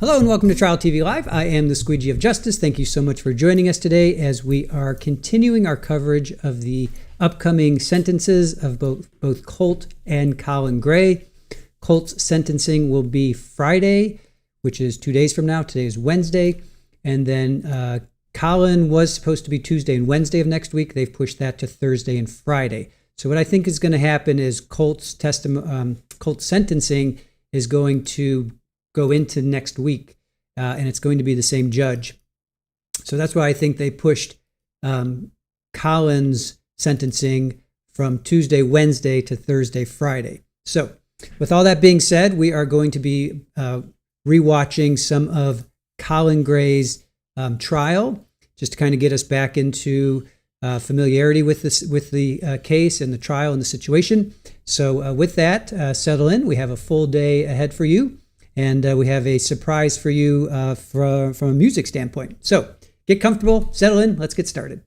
Hello and welcome to Trial TV Live. I am the Squeegee of Justice. Thank you so much for joining us today as we are continuing our coverage of the upcoming sentences of both Colt and Colin Gray. Colt's sentencing will be Friday, which is 2 days from now. Today is Wednesday. And then Colin was supposed to be Tuesday and Wednesday of next week. They've pushed that to Thursday and Friday. So what I think is going to happen is Colt's sentencing is going to go into next week, and it's going to be the same judge. So that's why I think they pushed Colin's sentencing from Tuesday, Wednesday to Thursday, Friday. So with all that being said, we are going to be rewatching some of Colin Gray's trial, just to kind of get us back into familiarity with the case and the trial and the situation. So with that, settle in. We have a full day ahead for you. And we have a surprise for you from a music standpoint. So get comfortable, settle in, let's get started.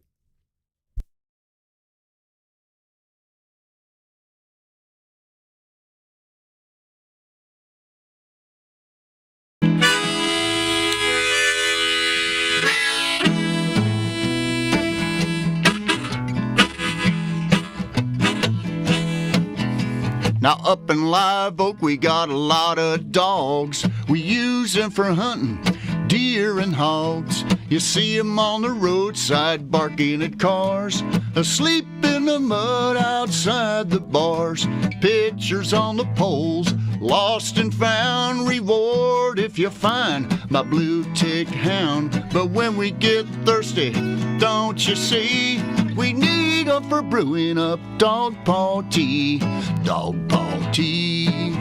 Now up in Live Oak we got a lot of dogs. We use them for hunting deer and hogs. You see them on the roadside barking at cars, asleep in the mud outside the bars. Pictures on the poles, lost and found. Reward if you find my blue tick hound. But when we get thirsty, don't you see, we need them for brewing up dog paw tea. Dog paw tea.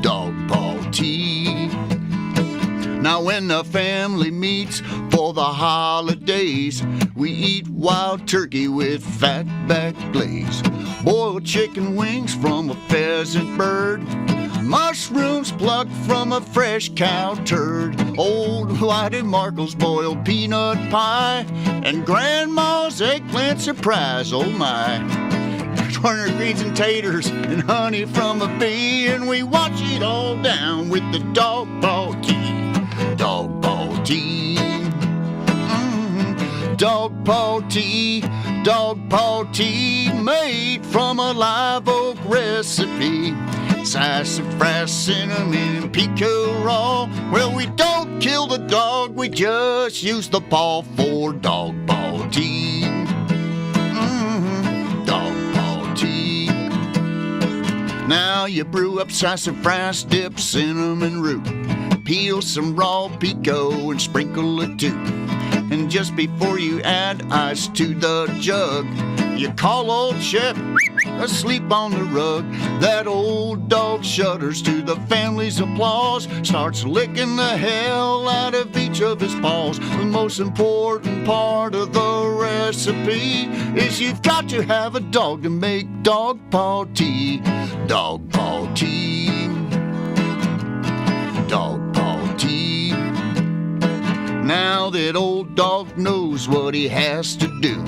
Dog paw tea. Now when the family meets for the holidays, we eat wild turkey with fatback glaze, boiled chicken wings from a pheasant bird, mushrooms plucked from a fresh cow turd, old Whitey Markle's boiled peanut pie, and Grandma's eggplant surprise, oh my. Turner greens and taters and honey from a bee, and we wash it all down with the dog paw tea. Dog paw tea. Dog paw tea. Dog paw tea made from a Live Oak recipe. Sassafras, cinnamon, and pico raw. Well, we don't kill the dog, we just use the paw for dog paw tea. Dog paw tea. Now you brew up sassafras, dip cinnamon root, peel some raw pico and sprinkle it too. And just before you add ice to the jug, you call old Shep asleep on the rug. That old dog shudders to the family's applause, starts licking the hell out of each of his paws. The most important part of the recipe is you've got to have a dog to make dog paw tea. Dog paw tea. Dog paw tea. Now that old dog knows what he has to do,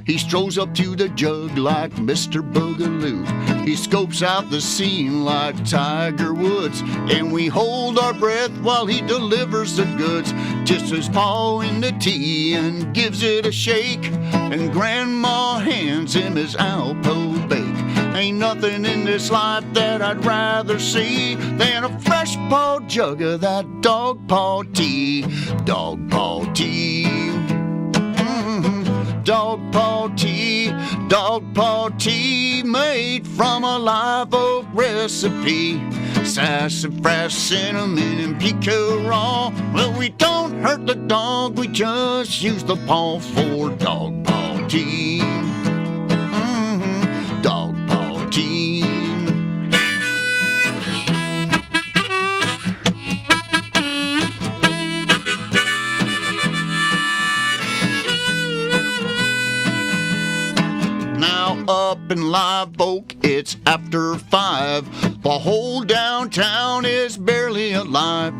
he strolls up to the jug like Mr. Boogaloo. He scopes out the scene like Tiger Woods, and we hold our breath while he delivers the goods. Dips his paw in the tea and gives it a shake, and Grandma hands him his Alpo bake. Ain't nothing in this life that I'd rather see than a fresh paw jug of that dog paw tea. Dog paw tea. Dog paw tea made from a Live Oak recipe. Sassafras, cinnamon, and pico raw. Well, we don't hurt the dog, we just use the paw for dog paw tea. Dog paw tea. Up in Live Oak, it's after 5. The whole downtown is barely alive.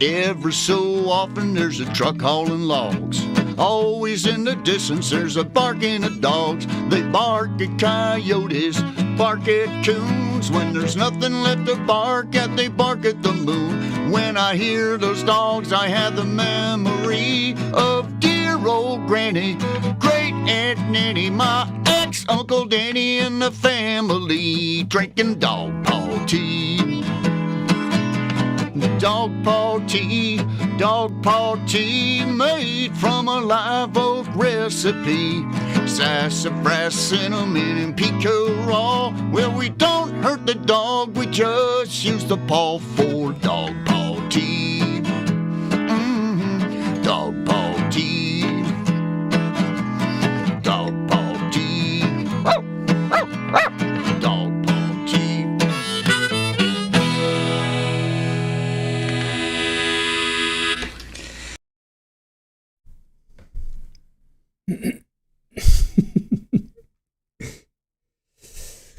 Every so often there's a truck hauling logs. Always in the distance there's a barking of dogs. They bark at coyotes, bark at coons. When there's nothing left to bark at, they bark at the moon. When I hear those dogs, I have the memory of dear old Granny, great Aunt Nanny, my ex-Uncle Danny, and the family drinking dog paw tea. Dog paw tea made from a live oak recipe. Sassafras, cinnamon, and pico raw. Well, we don't hurt the dog, we just use the paw for dog paw tea. Dog paw tea. Dog paw tea. Dog paw tea.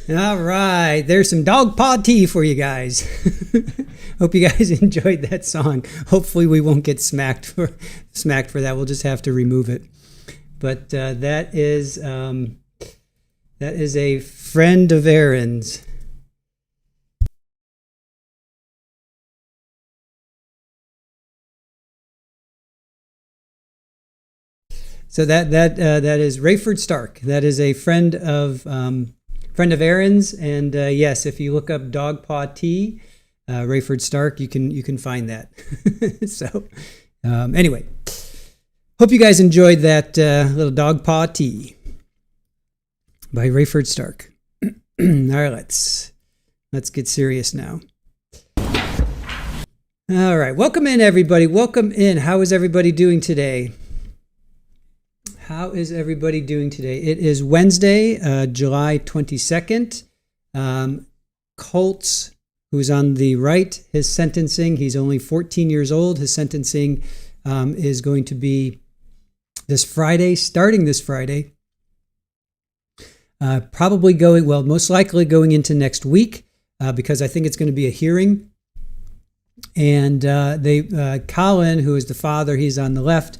All right, there's some dog paw tea for you guys. Hope you guys enjoyed that song. Hopefully we won't get smacked for that. We'll just have to remove it. But that is a friend of Aaron's. So that is Rayford Stark. That is a friend of Aaron's, and yes, if you look up dog paw tea, Rayford Stark, you can find that. So anyway, hope you guys enjoyed that little dog paw tea by Rayford Stark. All right, let's get serious now. All right, welcome in everybody. Welcome in. How is everybody doing today? How is everybody doing today? It is Wednesday, July 22nd. Colt's, who's on the right, his sentencing, he's only 14 years old. His sentencing is going to be this Friday, starting this Friday. Most likely going into next week, because I think it's going to be a hearing. And Colin, who is the father, he's on the left,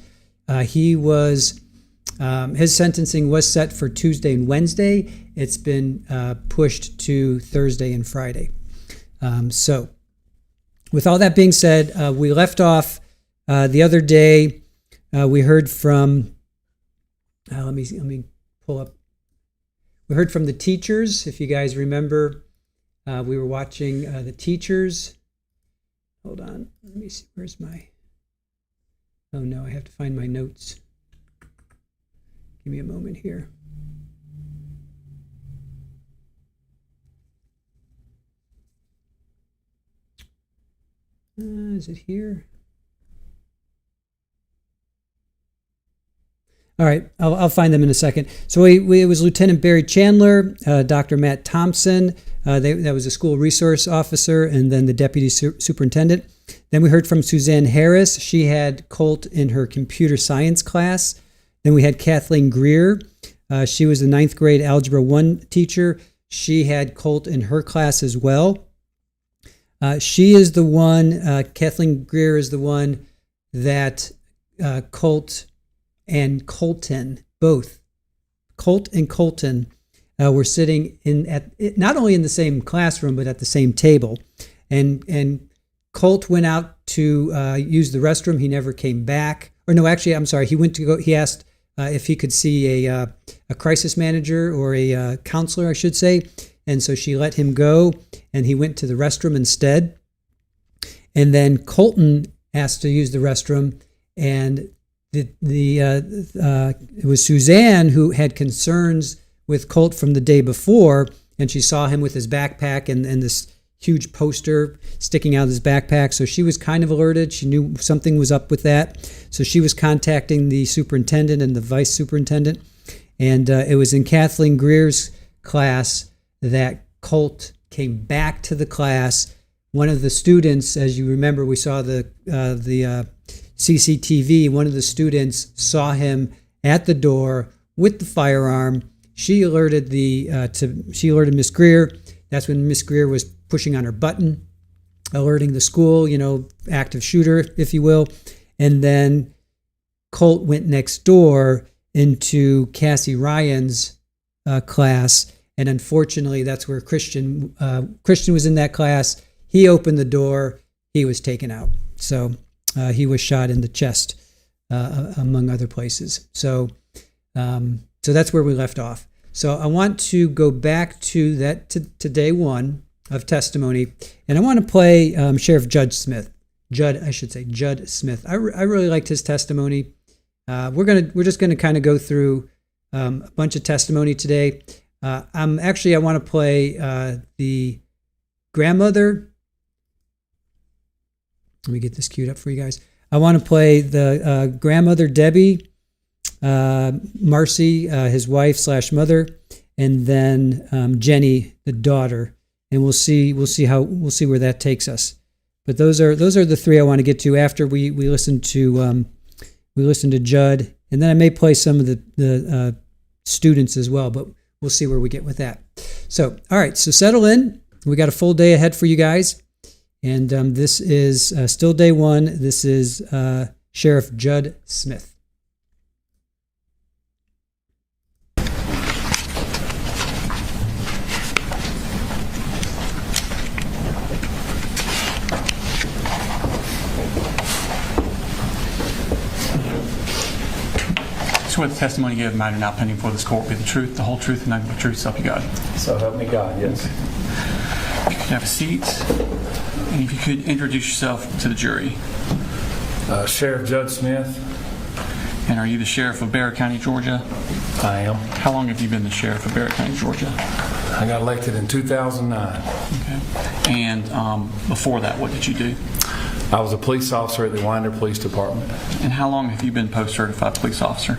his sentencing was set for Tuesday and Wednesday. It's been pushed to Thursday and Friday. So with all that being said, we left off the other day. We heard from, let me pull up. We heard from the teachers. If you guys remember, we were watching the teachers. Hold on. Let me see. Where's my, oh no, I have to find my notes. Give me a moment here. Is it here? All right, I'll find them in a second. So it was Lieutenant Barry Chandler, Dr. Matt Thompson, that was a school resource officer, and then the deputy superintendent. Then we heard from Suzanne Harris. She had Colt in her computer science class. Then we had Kathleen Greer. She was the 9th grade Algebra 1 teacher. She had Colt in her class as well. She is the one, Kathleen Greer is the one that Colt and Colton, both Colt and Colton, were sitting not only in the same classroom, but at the same table. And Colt went out to use the restroom. He never came back. Or no, actually, I'm sorry. He asked if he could see a crisis manager or a counselor, I should say. And so she let him go, and he went to the restroom instead. And then Colton asked to use the restroom, and it was Suzanne who had concerns with Colt from the day before, and she saw him with his backpack and this huge poster sticking out of his backpack. So she was kind of alerted. She knew something was up with that. So she was contacting the superintendent and the vice superintendent. And it was in Kathleen Greer's class that Colt came back to the class. One of the students, as you remember, we saw the CCTV. One of the students saw him at the door with the firearm. She alerted Miss Greer. That's when Miss Greer was pushing on her button, alerting the school, active shooter, if you will. And then Colt went next door into Cassie Ryan's class, And unfortunately, that's where Christian was in that class. He opened the door. He was taken out. So he was shot in the chest, among other places. So that's where we left off. So I want to go back to day one of testimony, and I want to play Sheriff Judd Smith. Judd Smith. I really liked his testimony. We're just gonna kind of go through a bunch of testimony today. I want to play the grandmother. Let me get this queued up for you guys. I want to play the grandmother Debbie, Marcy, his wife / mother, and then Jenny, the daughter, and we'll see where that takes us. But those are the three I want to get to after we listen to Judd, and then I may play some of the students as well, but we'll see where we get with that. So, all right, so settle in. We got a full day ahead for you guys, and this is still day one. This is Sheriff Judd Smith. Swear the testimony you give matter now pending before this court be the truth, the whole truth, and nothing but the truth, so help you God. So help me God, yes. Okay. If you could have a seat, and if you could introduce yourself to the jury. Sheriff Judd Smith. And are you the sheriff of Barrett County, Georgia? I am. How long have you been the sheriff of Barrett County, Georgia? I got elected in 2009. Okay. And before that, what did you do? I was a police officer at the Winder Police Department. And how long have you been post-certified police officer?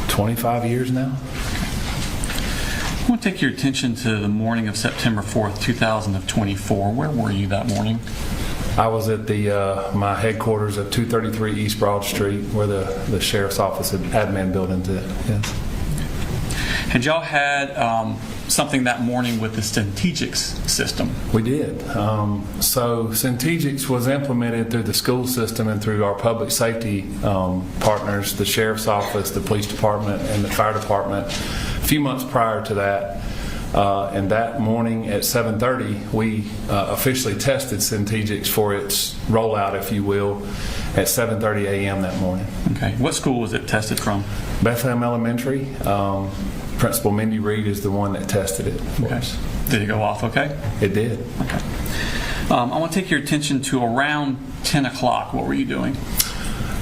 25 years now. I want to take your attention to the morning of September 4th, 2024. Where were you that morning? I was at my headquarters at 233 East Broad Street, where the sheriff's office and admin building's at. Yes. Had y'all had something that morning with the Centegix system? We did. So Centegix was implemented through the school system and through our public safety partners, the sheriff's office, the police department, and the fire department, a few months prior to that. And that morning at 7:30, we officially tested Centegix for its rollout, if you will, at 7:30 a.m. that morning. Okay. What school was it tested from? Bethlehem Elementary. Principal Mindy Reed is the one that tested it for us. Did it go off okay? It did. Okay. I want to take your attention to around 10 o'clock. What were you doing?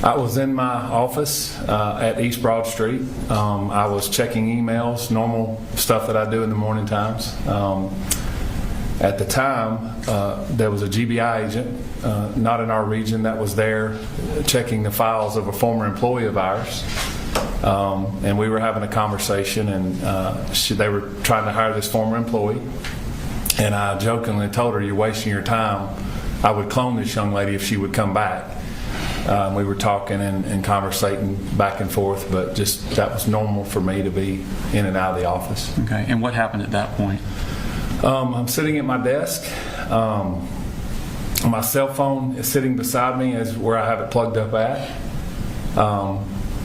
I was in my office at East Broad Street. I was checking emails, normal stuff that I do in the morning times. At the time, there was a GBI agent, not in our region, that was there checking the files of a former employee of ours. And we were having a conversation, and they were trying to hire this former employee. And I jokingly told her, "You're wasting your time. I would clone this young lady if she would come back." We were talking and conversating back and forth, but just that was normal for me to be in and out of the office. Okay. And what happened at that point? I'm sitting at my desk. My cell phone is sitting beside me, as where I have it plugged up at.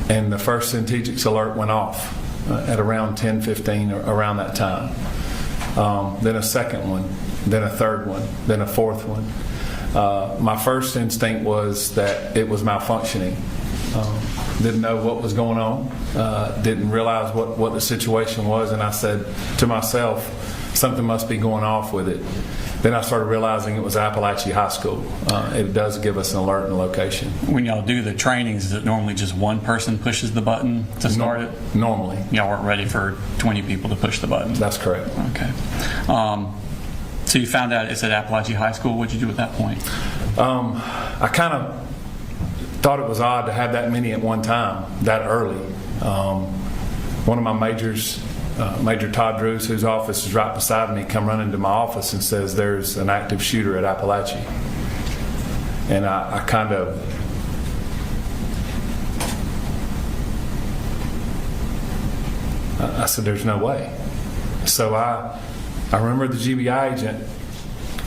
And the first Centegix alert went off at around 10:15, around that time. Then a second one, then a third one, then a fourth one. My first instinct was that it was malfunctioning. Didn't know what was going on, didn't realize what the situation was, and I said to myself, something must be going off with it. Then I started realizing it was Apalachee High School. It does give us an alert and location. When y'all do the trainings, is it normally just one person pushes the button to start it? Normally. Y'all weren't ready for 20 people to push the button? That's correct. Okay. So you found out it's at Apalachee High School. What did you do at that point? I kind of thought it was odd to have that many at one time, that early. One of my majors, Major Todd Drews, whose office is right beside me, come running to my office and says there's an active shooter at Apalachee. And I kind of I said, there's no way. So I remember the GBI agent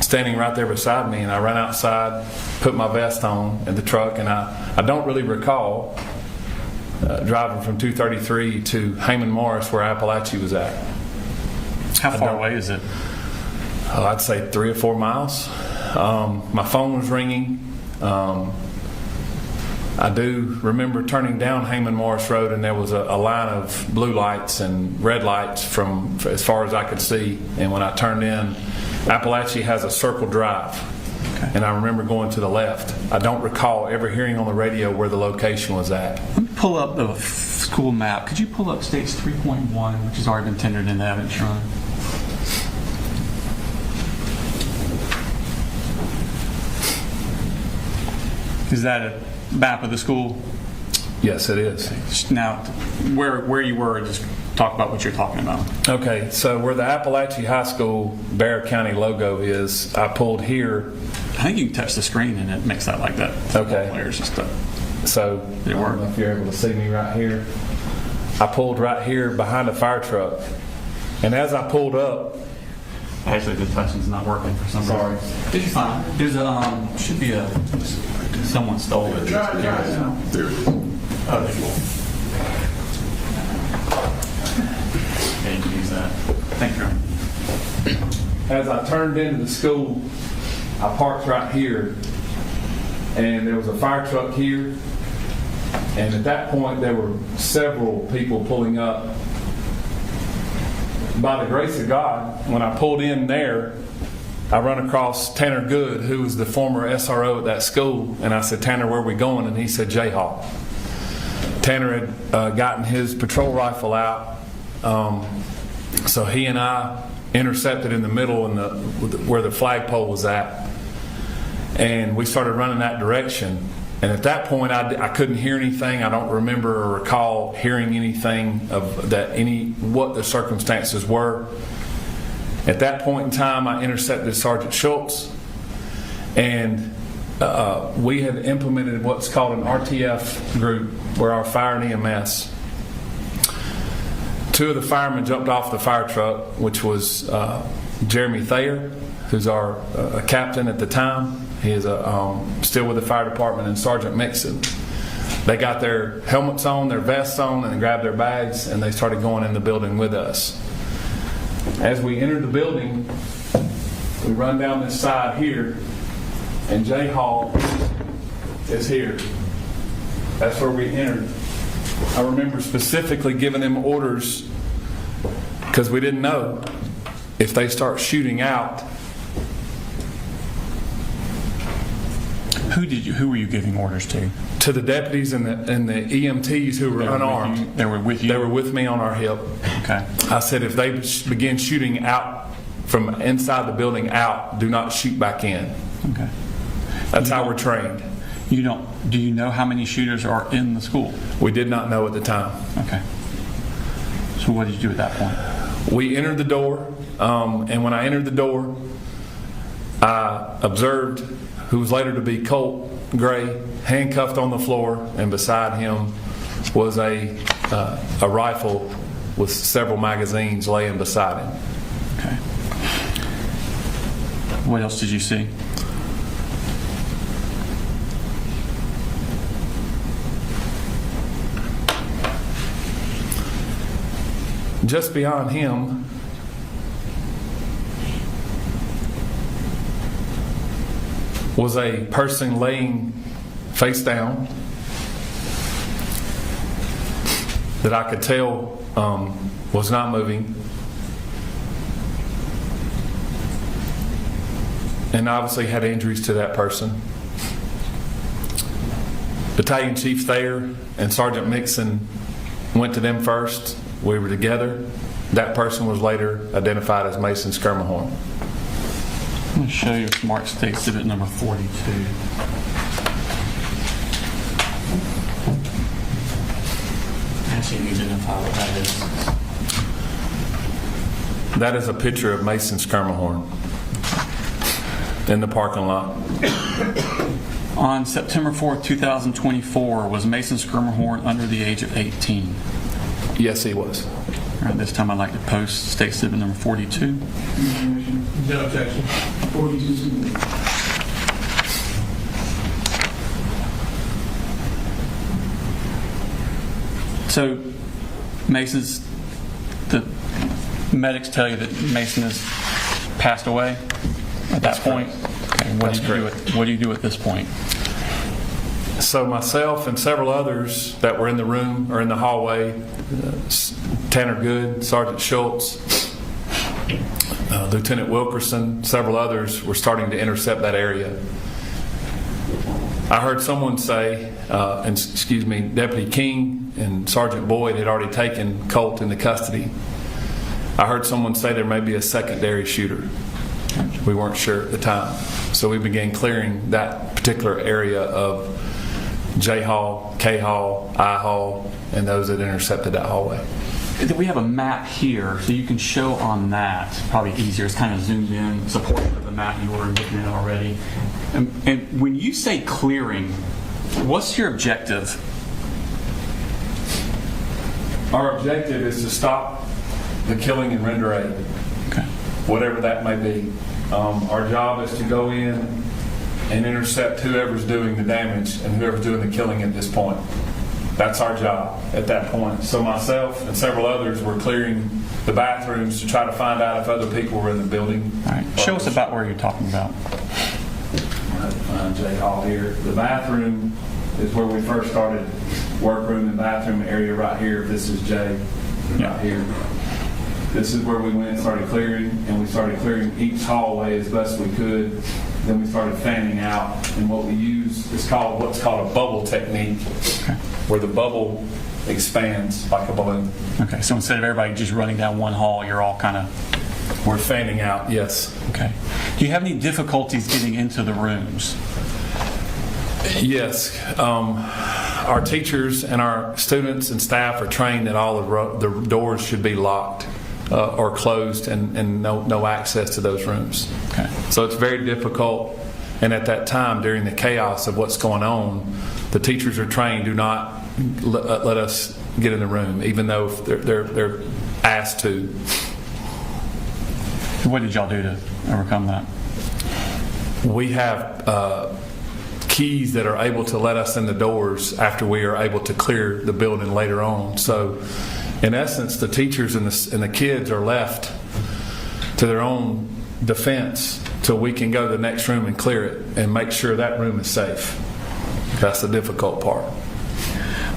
standing right there beside me, and I ran outside, put my vest on in the truck, and I don't really recall driving from 233 to Heyman Morris, where Apalachee was at. How far away is it? I'd say 3 or 4 miles. My phone was ringing. I do remember turning down Heyman Morris Road, and there was a line of blue lights and red lights from as far as I could see. And when I turned in, Apalachee has a circle drive. Okay. And I remember going to the left. I don't recall ever hearing on the radio where the location was at. Let me pull up the school map. Could you pull up States 3.1, which has already been tendered into evidence, Your Honor? Is that a map of the school? Yes, it is. Now, where you were, just talk about what you're talking about. Okay, so where the Apalachee High School Bexar County logo is, I pulled here. I think you can touch the screen and it makes that like that. Okay. Players and stuff. So I don't know if you're able to see me right here. I pulled right here behind a fire truck, and as I pulled up, Actually, the touching's not working for some reason. Sorry. It's fine. There's a should be a someone stole it. There it is. Oh, there you go. Okay, you can use that. Thank you. as I turned into the school, I parked right here, and there was a fire truck here, and at that point there were several people pulling up. By the grace of God, when I pulled in there, I run across Tanner Good, who was the former SRO at that school, and I said, "Tanner, where are we going?" And he said, "J-Hall." Tanner had gotten his patrol rifle out, so he and I intercepted in the middle where the flagpole was at, and we started running that direction. And at that point, I couldn't hear anything. I don't remember or recall hearing anything of that, what the circumstances were. At that point in time, I intercepted Sergeant Schultz, and we had implemented what's called an RTF group, where our fire and EMS. Two of the firemen jumped off the fire truck, which was Jeremy Thayer, who's our captain at the time. He is still with the fire department, and Sergeant Mixon. They got their helmets on, their vests on, and they grabbed their bags, and they started going in the building with us. As we entered the building, we run down this side here, and J Hall is here. That's where we entered. I remember specifically giving them orders, because we didn't know if they start shooting out. Who were you giving orders to? To the deputies and the EMTs who were unarmed. They were with you? They were with me on our hip. Okay. I said, if they begin shooting out from inside the building out, do not shoot back in. Okay. That's how we're trained. Do you know how many shooters are in the school? We did not know at the time. Okay. So what did you do at that point? We entered the door, and when I entered the door, I observed who was later to be Colt Gray, handcuffed on the floor, and beside him was a rifle with several magazines laying beside him. Okay. What else did you see? Just beyond him was a person laying face down that I could tell was not moving, and obviously had injuries to that person. Battalion Chief Thayer and Sergeant Mixon went to them first. We were together. That person was later identified as Mason Skirmahorn. I'm going to show you Smart State Exhibit number 42. Actually, you identify what that is. That is a picture of Mason Skirmahorn in the parking lot. On September 4th, 2024, was Mason Skirmahorn under the age of 18? Yes, he was. All right, this time I'd like to post State Exhibit number 42. No objection. 42. So, Mason's the medics tell you that Mason has passed away at that point? Okay, what do you do at this point? So myself and several others that were in the room or in the hallway, Tanner Good, Sergeant Schultz, Lieutenant Wilkerson, several others were starting to intercept that area. I heard someone say, Deputy King and Sergeant Boyd had already taken Colt into custody. I heard someone say there may be a secondary shooter. We weren't sure at the time. So we began clearing that particular area of J Hall, K Hall, I Hall, and those that intercepted that hallway. We have a map here, so you can show on that. Probably easier. It's kind of zoomed in, supporting of the map you were looking at already. And when you say clearing, what's your objective? Our objective is to stop the killing and render aid, whatever that may be. Our job is to go in and intercept whoever's doing the damage and whoever's doing the killing at this point. That's our job at that point. So myself and several others were clearing the bathrooms to try to find out if other people were in the building. All right. Show us about where you're talking about. I'll have to find J Hall here. The bathroom is where we first started. Workroom and bathroom area right here. This is J right here. This is where we went and started clearing, and we started clearing each hallway as best we could. Then we started fanning out, and what we use is what's called a bubble technique, where the bubble expands like a balloon. Okay, so instead of everybody just running down one hall, you're all kind of... We're fanning out, yes. Okay. Do you have any difficulties getting into the rooms? Yes. Our teachers and our students and staff are trained that all the doors should be locked or closed and no access to those rooms. Okay. So it's very difficult, and at that time during the chaos of what's going on, the teachers are trained, do not let us get in the room, even though they're asked to. What did y'all do to overcome that? We have keys that are able to let us in the doors after we are able to clear the building later on. So in essence, the teachers and the kids are left to their own defense till we can go to the next room and clear it and make sure that room is safe. That's the difficult part.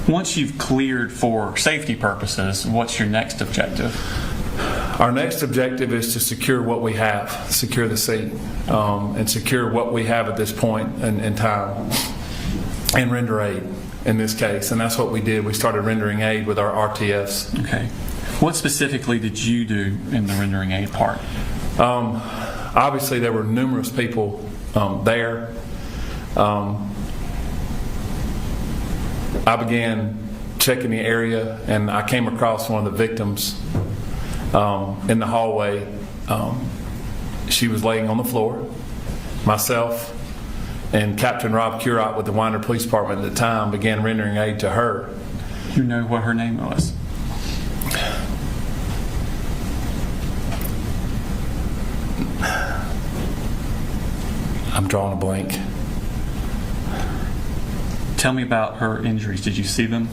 Once you've cleared for safety purposes, what's your next objective? Our next objective is to secure what we have, secure the scene, and secure what we have at this point in time, and render aid in this case. And that's what we did. We started rendering aid with our RTFs. Okay. What specifically did you do in the rendering aid part? Obviously, there were numerous people there. I began checking the area, and I came across one of the victims in the hallway. She was laying on the floor. Myself and Captain Rob Curott with the Winder Police Department at the time began rendering aid to her. You know what her name was? I'm drawing a blank. Tell me about her injuries. Did you see them?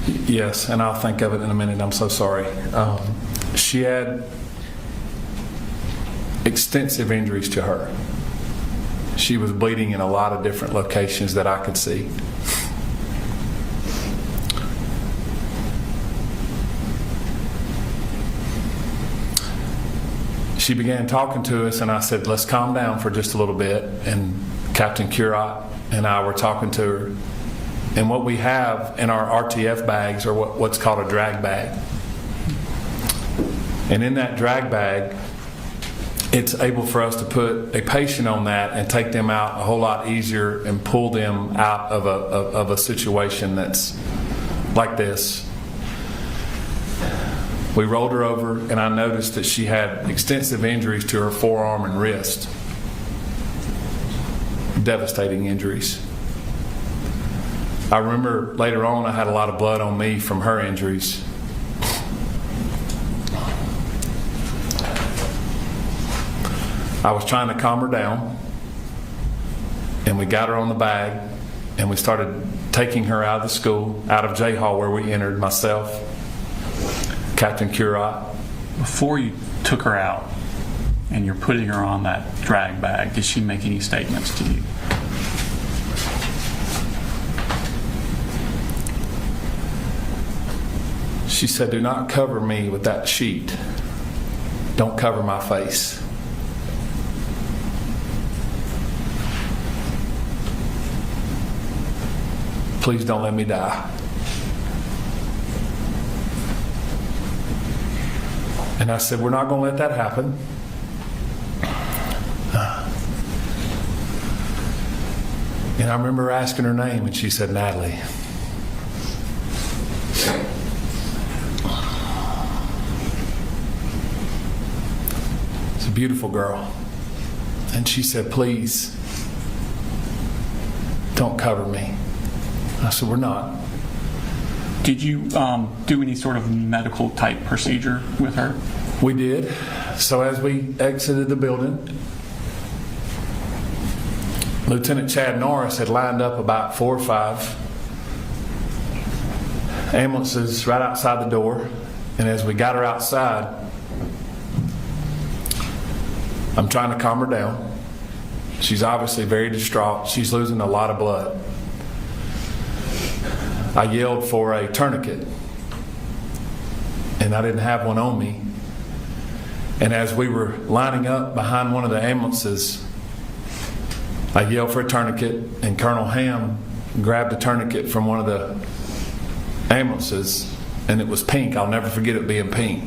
Yes, and I'll think of it in a minute. I'm so sorry. She had extensive injuries to her. She was bleeding in a lot of different locations that I could see. She began talking to us, and I said, let's calm down for just a little bit. And Captain Curott and I were talking to her. And what we have in our RTF bags are what's called a drag bag. And in that drag bag, it's able for us to put a patient on that and take them out a whole lot easier and pull them out of a situation that's like this. We rolled her over, and I noticed that she had extensive injuries to her forearm and wrist. Devastating injuries. I remember later on I had a lot of blood on me from her injuries. I was trying to calm her down, and we got her on the bag, and we started taking her out of the school, out of J Hall where we entered, myself, Captain Curott, before you took her out and you're putting her on that drag bag, did she make any statements to you? She said, "Do not cover me with that sheet. Don't cover my face." "Please don't let me die." And I said, "We're not going to let that happen." And I remember asking her name, and she said, "Natalie." It's a beautiful girl. And she said, "Please, don't cover me." I said, "We're not." Did you do any sort of medical type procedure with her? We did. So as we exited the building, Lieutenant Chad Norris had lined up about 4 or 5 ambulances right outside the door. And as we got her outside, I'm trying to calm her down. She's obviously very distraught. She's losing a lot of blood. I yelled for a tourniquet, and I didn't have one on me. And as we were lining up behind one of the ambulances, I yelled for a tourniquet, and Colonel Ham grabbed a tourniquet from one of the ambulances, and it was pink. I'll never forget it being pink.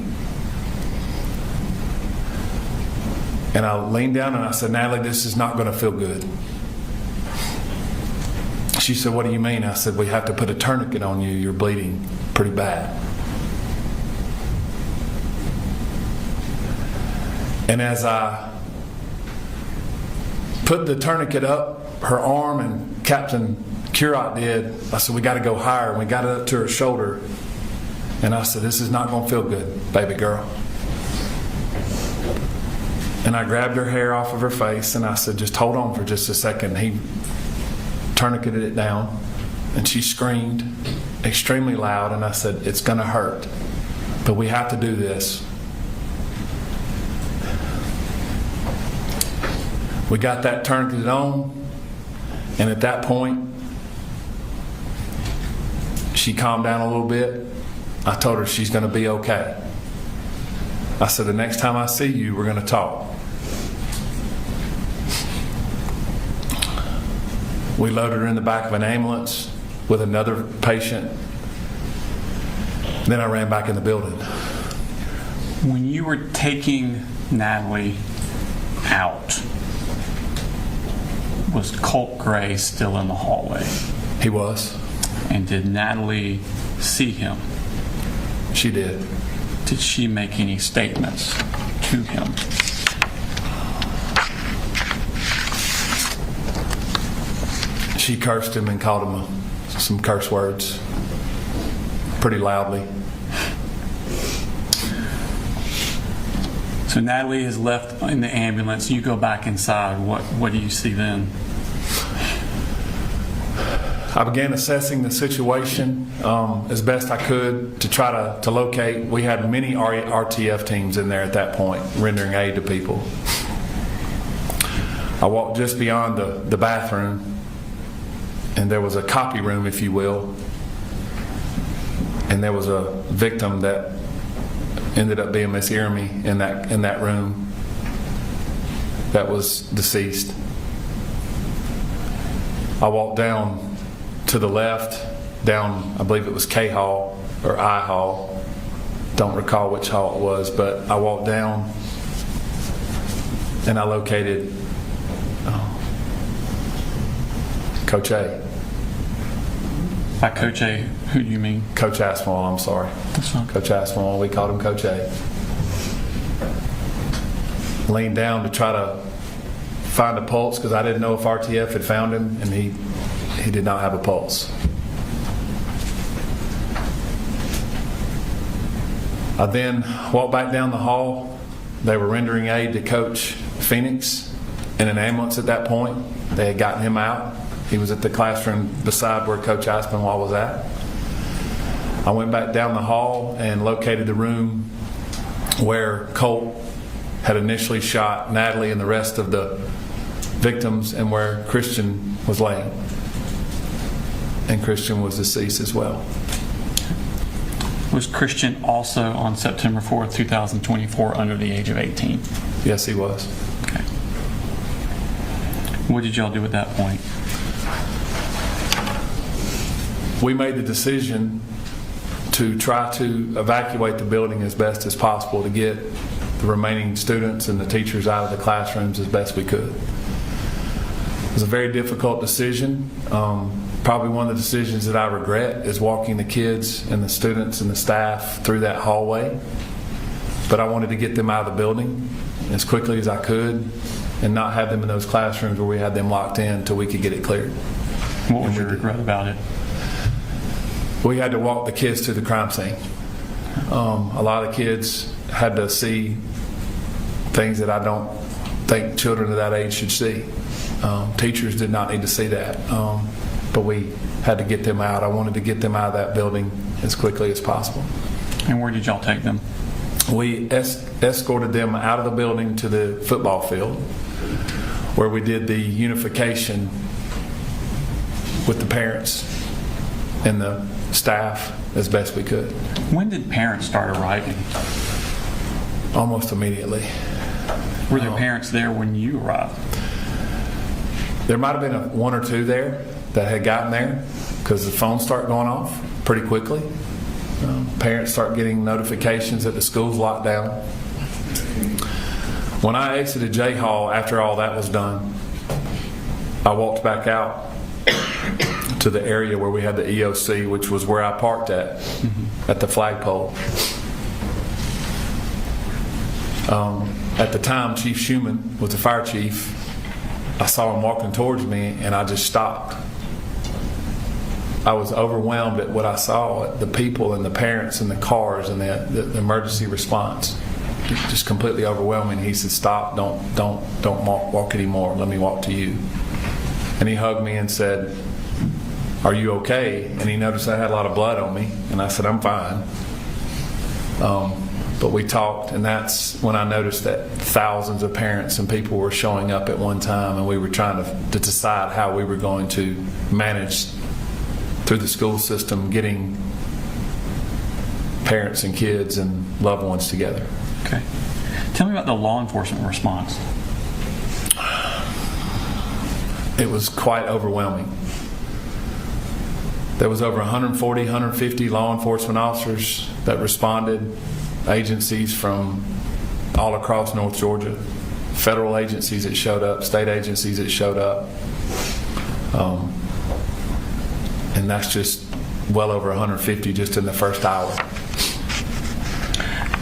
And I leaned down and I said, "Natalie, this is not going to feel good." She said, "What do you mean?" I said, "We have to put a tourniquet on you. You're bleeding pretty bad." And as I put the tourniquet up her arm, and Captain Curot did, I said, "We got to go higher." And we got it up to her shoulder. And I said, "This is not going to feel good, baby girl." And I grabbed her hair off of her face, and I said, "Just hold on for just a second." He tourniqueted it down, and she screamed extremely loud, and I said, "It's going to hurt, but we have to do this." We got that tourniqueted on, and at that point, she calmed down a little bit. I told her she's going to be okay. I said, "The next time I see you, we're going to talk." We loaded her in the back of an ambulance with another patient. Then I ran back in the building. When you were taking Natalie out, was Colt Gray still in the hallway? He was. And did Natalie see him? She did. Did she make any statements to him? She cursed him and called him some curse words pretty loudly. So Natalie is left in the ambulance. You go back inside. What do you see then? I began assessing the situation as best I could to try to locate. We had many RTF teams in there at that point, rendering aid to people. I walked just beyond the bathroom, and there was a copy room, if you will, and there was a victim that ended up being Miss Irmy in that room that was deceased. I walked down to the left, down, I believe it was K Hall or I Hall. Don't recall which hall it was, but I walked down and I located Coach A. By Coach A, who do you mean? Coach Aspinwall, I'm sorry. That's fine. Coach Aspinwall, we called him Coach A. Leaned down to try to find a pulse because I didn't know if RTF had found him, and he did not have a pulse. I then walked back down the hall. They were rendering aid to Coach Phoenix in an ambulance at that point. They had gotten him out. He was at the classroom beside where Coach Aspinwall was at. I went back down the hall and located the room where Colt had initially shot Natalie and the rest of the victims, and where Christian was laying. And Christian was deceased as well. Was Christian also on September 4th, 2024 under the age of 18? Yes, he was. Okay. What did y'all do at that point? We made the decision to try to evacuate the building as best as possible to get the remaining students and the teachers out of the classrooms as best we could. It was a very difficult decision. Probably one of the decisions that I regret is walking the kids and the students and the staff through that hallway. But I wanted to get them out of the building as quickly as I could and not have them in those classrooms where we had them locked in until we could get it cleared. What was your regret about it? We had to walk the kids to the crime scene. A lot of kids had to see things that I don't think children of that age should see. Teachers did not need to see that. But we had to get them out. I wanted to get them out of that building as quickly as possible. And where did y'all take them? We escorted them out of the building to the football field, where we did the unification with the parents and the staff as best we could. When did parents start arriving? Almost immediately. Were there parents there when you arrived? There might have been one or two there that had gotten there because the phones start going off pretty quickly. Parents start getting notifications that the school's locked down. When I exited J Hall after all that was done, I walked back out to the area where we had the EOC, which was where I parked at the flagpole. At the time, Chief Schumann was the fire chief. I saw him walking towards me, and I just stopped. I was overwhelmed at what I saw, the people and the parents and the cars and the emergency response. Just completely overwhelming. He said, "Stop! Don't walk anymore. Let me walk to you." And he hugged me and said, "Are you okay?" And he noticed I had a lot of blood on me, and I said, "I'm fine." But we talked, and that's when I noticed that thousands of parents and people were showing up at one time, and we were trying to decide how we were going to manage through the school system getting parents and kids and loved ones together. Okay. Tell me about the law enforcement response. It was quite overwhelming. There was over 140, 150 law enforcement officers that responded, agencies from all across North Georgia, federal agencies that showed up, state agencies that showed up. And that's just well over 150 just in the first hour.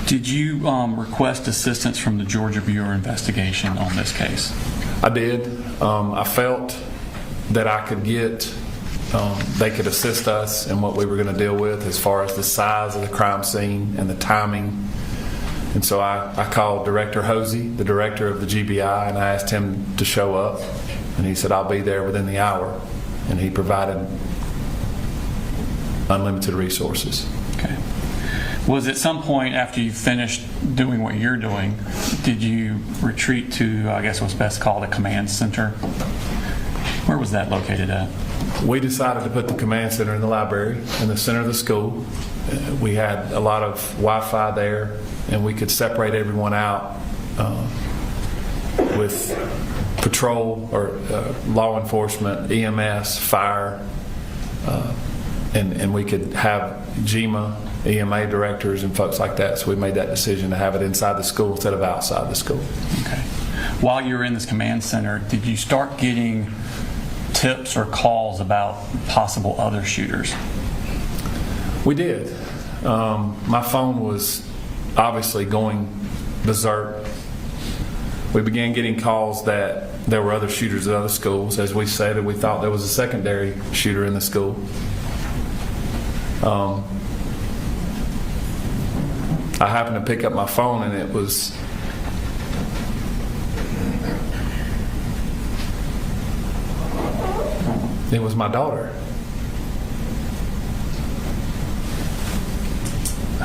Did you request assistance from the Georgia Bureau of Investigation on this case? I did. I felt that I could get, they could assist us in what we were going to deal with as far as the size of the crime scene and the timing. And so I called Director Hosey, the director of the GBI, and I asked him to show up. And he said, "I'll be there within the hour." And he provided unlimited resources. Okay. Was at some point after you finished doing what you're doing, did you retreat to, I guess what's best called a command center? Where was that located at? We decided to put the command center in the library, in the center of the school. We had a lot of Wi-Fi there, and we could separate everyone out with patrol or law enforcement, EMS, fire, and we could have GEMA, EMA directors and folks like that. So we made that decision to have it inside the school instead of outside the school. Okay. While you were in this command center, did you start getting tips or calls about possible other shooters? We did. My phone was obviously going berserk. We began getting calls that there were other shooters at other schools. As we said, we thought there was a secondary shooter in the school. I happened to pick up my phone, and it was my daughter,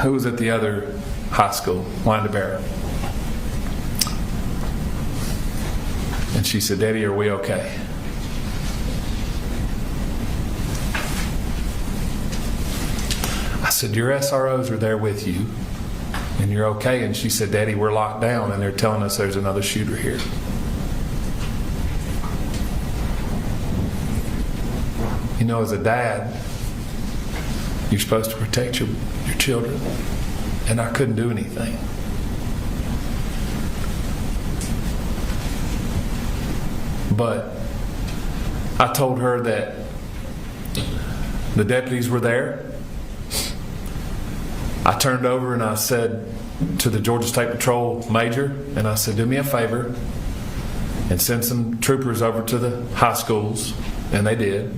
who was at the other High School, Wanda Barrett. And she said, "Daddy, are we okay?" I said, "Your SROs are there with you, and you're okay." And she said, "Daddy, we're locked down, and they're telling us there's another shooter here." You know, as a dad, you're supposed to protect your children, and I couldn't do anything. But I told her that the deputies were there. I turned over and I said to the Georgia State Patrol major, and I said, "Do me a favor and send some troopers over to the high schools." And they did.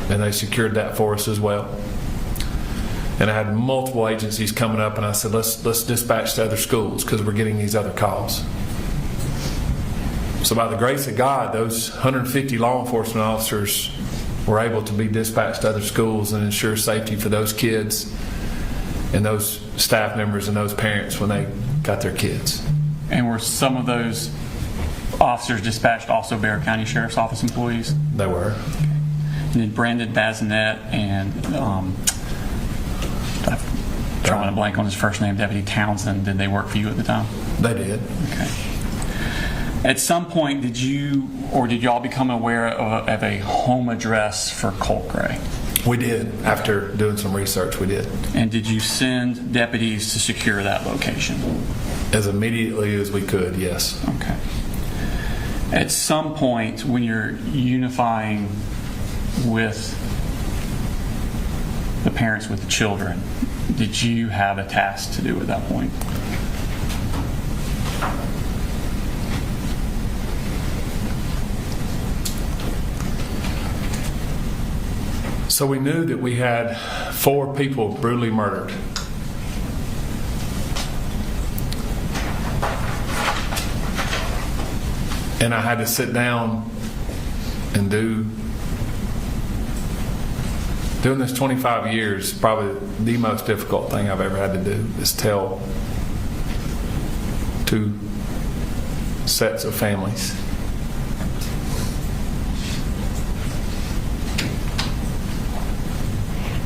And they secured that for us as well. And I had multiple agencies coming up, and I said, let's dispatch to other schools because we're getting these other calls. So by the grace of God, those 150 law enforcement officers were able to be dispatched to other schools and ensure safety for those kids and those staff members and those parents when they got their kids. And were some of those officers dispatched also Bexar County Sheriff's Office employees? They were. And then Brandon Bazinet and I'm drawing a blank on his first name, Deputy Townsend, did they work for you at the time? They did. Okay. At some point, did you or did y'all become aware of a home address for Colt Gray? We did. After doing some research, we did. And did you send deputies to secure that location? As immediately as we could, yes. Okay. At some point, when you're unifying with the parents with the children, did you have a task to do at that point? So we knew that we had 4 people brutally murdered. And I had to sit down and doing this 25 years, probably the most difficult thing I've ever had to do is tell 2 sets of families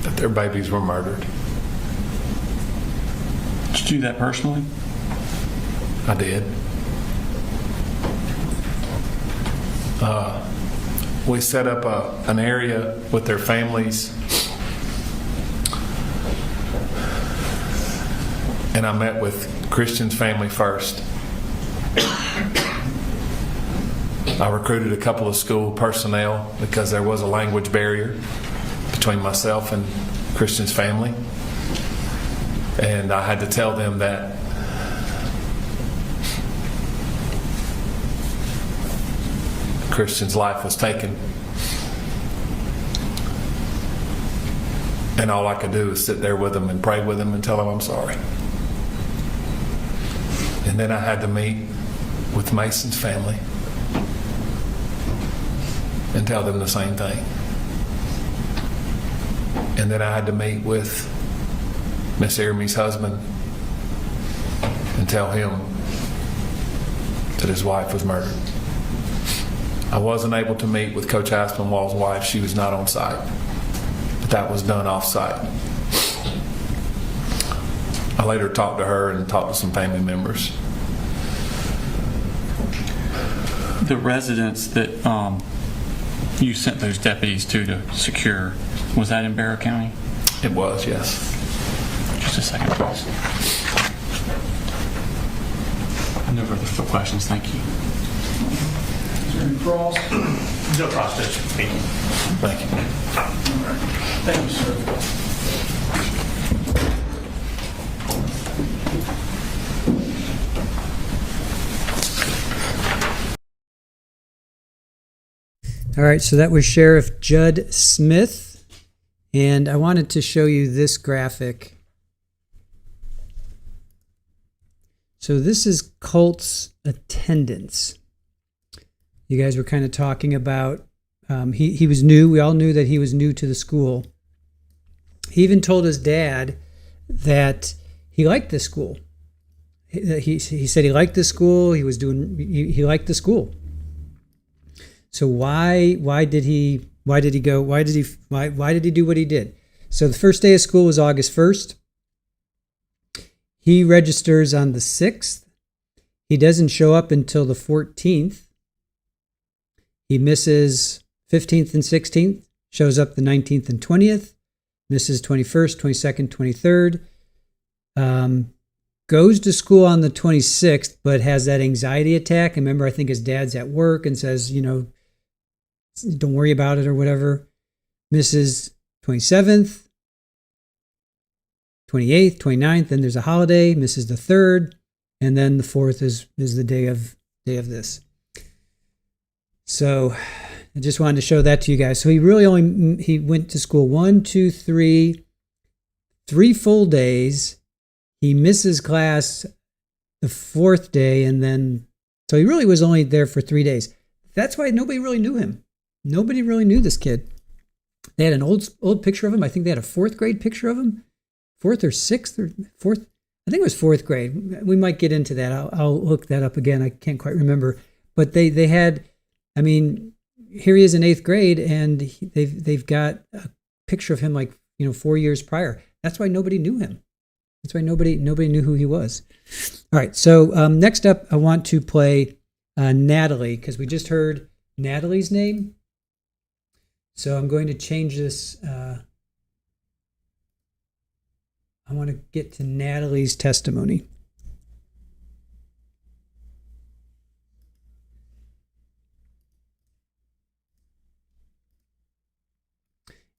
that their babies were murdered. Did you do that personally? I did. We set up an area with their families, and I met with Christian's family first. I recruited a couple of school personnel because there was a language barrier between myself and Christian's family, and I had to tell them that Christian's life was taken, and all I could do is sit there with him and pray with him and tell him I'm sorry. And then I had to meet with Mason's family and tell them the same thing. And then I had to meet with Miss Ermey's husband and tell him that his wife was murdered. I wasn't able to meet with Coach Aspinwall's wife. She was not on site. But that was done off site. I later talked to her and talked to some family members. The residence that you sent those deputies to secure, was that in Bexar County? It was, yes. Just a second, please. No further questions, thank you. Is there any cross? No cross, Judge. Thank you. Thank you. Thank you, sir. All right, so that was Sheriff Judd Smith, and I wanted to show you this graphic. So this is Colt's attendance. You guys were kind of talking about, he was new. We all knew that he was new to the school. He even told his dad that he liked this school. he said he liked the school. He liked the school. So why did he do what he did? So the first day of school was August 1st. He registers on the 6th. He doesn't show up until the 14th. He misses 15th and 16th, shows up the 19th and 20th, misses 21st, 22nd, 23rd. Goes to school on the 26th, but has that anxiety attack. And remember, I think his dad's at work and says, don't worry about it or whatever. Misses 27th, 28th, 29th, then there's a holiday, misses the 3rd, and then the 4th is the day of this. So I just wanted to show that to you guys. So he went to school 3 full days. He misses class the 4th day, and then so he really was only there for 3 days. That's why nobody really knew him. Nobody really knew this kid. They had an old picture of him. I think they had a 4th grade picture of him. 4th or 6th or 4th. I think it was 4th grade. We might get into that. I'll look that up again. I can't quite remember. But they had, I mean, here he is in 8th grade, and they've got a picture of him 4 years prior. That's why nobody knew him. That's why nobody knew who he was. All right. So next up, I want to play Natalie, because we just heard Natalie's name. So I'm going to change this. I want to get to Natalie's testimony.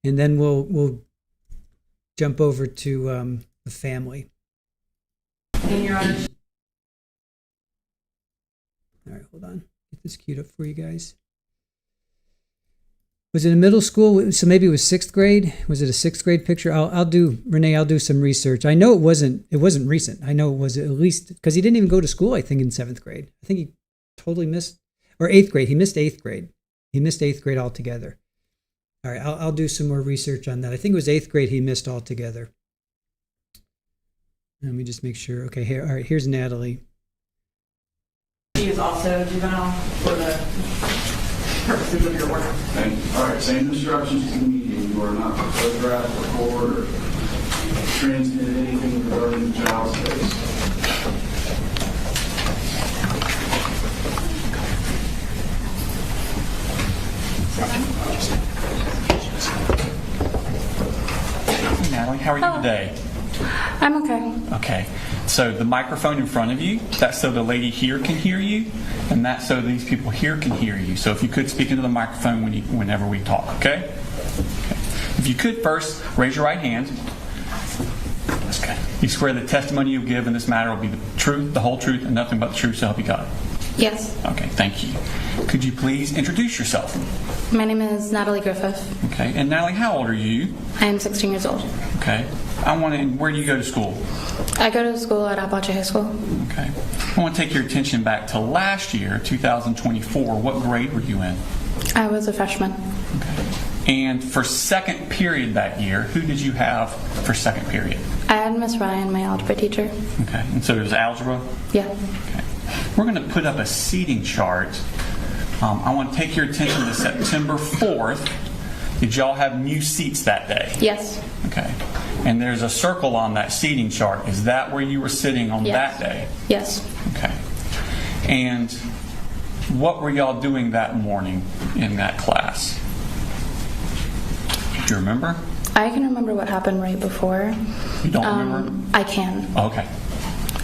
And then we'll jump over to the family. And you're on. All right, hold on. Get this queued up for you guys. Was it a middle school? So maybe it was 6th grade. Was it a 6th grade picture? I'll do some research. I know it wasn't recent. I know it was at least, because he didn't even go to school, I think, in 7th grade. I think he totally missed, or 8th grade. He missed 8th grade. He missed 8th grade altogether. All right, I'll do some more research on that. I think it was 8th grade he missed altogether. Let me just make sure. Okay, here. All right, here's Natalie. She is also juvenile for the purposes of your order. Thank you. All right, same instructions to the media. You are not to photograph, record, or transmit anything regarding the child's case. Natalie, how are you today? I'm okay. Okay. So the microphone in front of you, that's so the lady here can hear you, and that's so these people here can hear you. So if you could speak into the microphone whenever we talk, okay? If you could first raise your right hand. Okay. You swear the testimony you give in this matter will be the truth, the whole truth, and nothing but the truth, so help you God. Yes. Okay, thank you. Could you please introduce yourself? My name is Natalie Griffith. Okay, and Natalie, how old are you? I am 16 years old. Okay. Where do you go to school? I go to school at Apalachee High School. Okay. I want to take your attention back to last year, 2024. What grade were you in? I was a freshman. Okay. And for second period that year, who did you have for second period? I had Miss Ryan, my algebra teacher. Okay. And so it was algebra? Yeah. Okay. We're going to put up a seating chart. I want to take your attention to September 4th. Did y'all have new seats that day? Yes. Okay. And there's a circle on that seating chart. Is that where you were sitting on Yes. that day? Yes. Okay. And what were y'all doing that morning in that class? Do you remember? I can remember what happened right before. You don't remember? I can. Okay.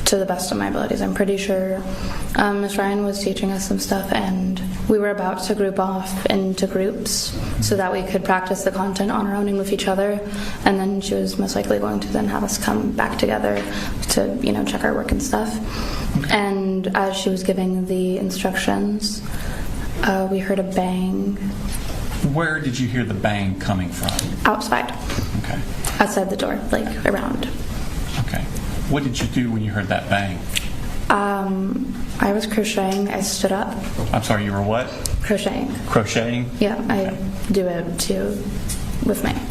To the best of my abilities. I'm pretty sure Miss Ryan was teaching us some stuff, and we were about to group off into groups so that we could practice the content on our own and with each other, and then she was most likely going to then have us come back together to, check our work and stuff. Okay. And as she was giving the instructions, we heard a bang. Where did you hear the bang coming from? Outside. Okay. Outside the door, around. Okay. What did you do when you heard that bang? I was crocheting. I stood up. I'm sorry, you were what? Crocheting. Crocheting? Yeah, I do it to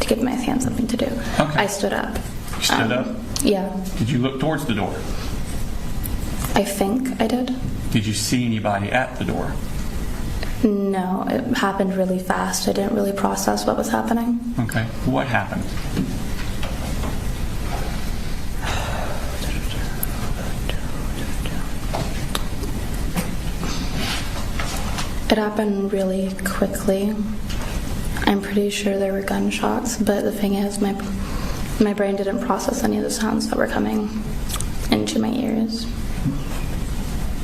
give my hands something to do. Okay. I stood up. You stood up? Yeah. Did you look towards the door? I think I did. Did you see anybody at the door? No, it happened really fast. I didn't really process what was happening. Okay. What happened? It happened really quickly. I'm pretty sure there were gunshots, but the thing is, my brain didn't process any of the sounds that were coming into my ears.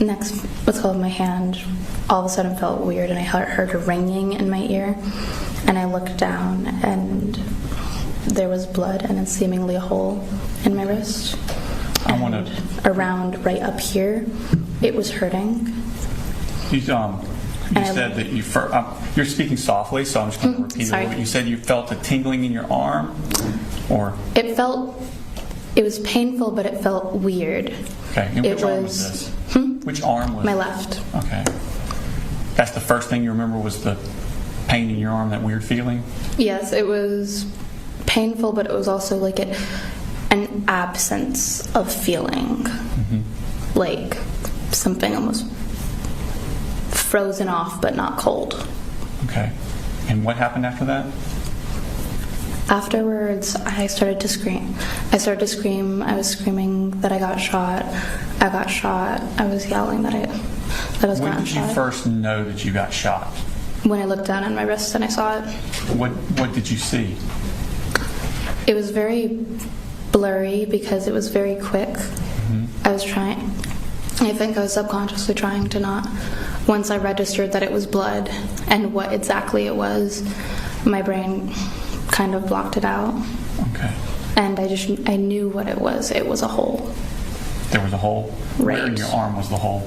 Next, what's called my hand all of a sudden felt weird, and I heard a ringing in my ear, and I looked down, and there was blood and seemingly a hole in my wrist. And around right up here, it was hurting. You said that you're speaking softly, so I'm just going to repeat a little bit. You said you felt a tingling in your arm, or it was painful, but it felt weird. Okay. And which arm was this? Which arm was my it? left. Okay. That's the first thing you remember was the pain in your arm, that weird feeling? Yes, it was painful, but it was also like an absence of feeling. Like something almost frozen off, but not cold. Okay. And what happened after that? Afterwards, I started to scream. I was screaming that I got shot. I got shot. I was yelling that I was When gotten did shot. you first know that you got shot? When I looked down at my wrist and I saw it. What did you see? It was very blurry because it was very quick. I think I was subconsciously trying to not. Once I registered that it was blood and what exactly it was, my brain kind of blocked it out. Okay. And I knew what it was. It was a hole. There was a hole? Right. Where in your arm was the hole?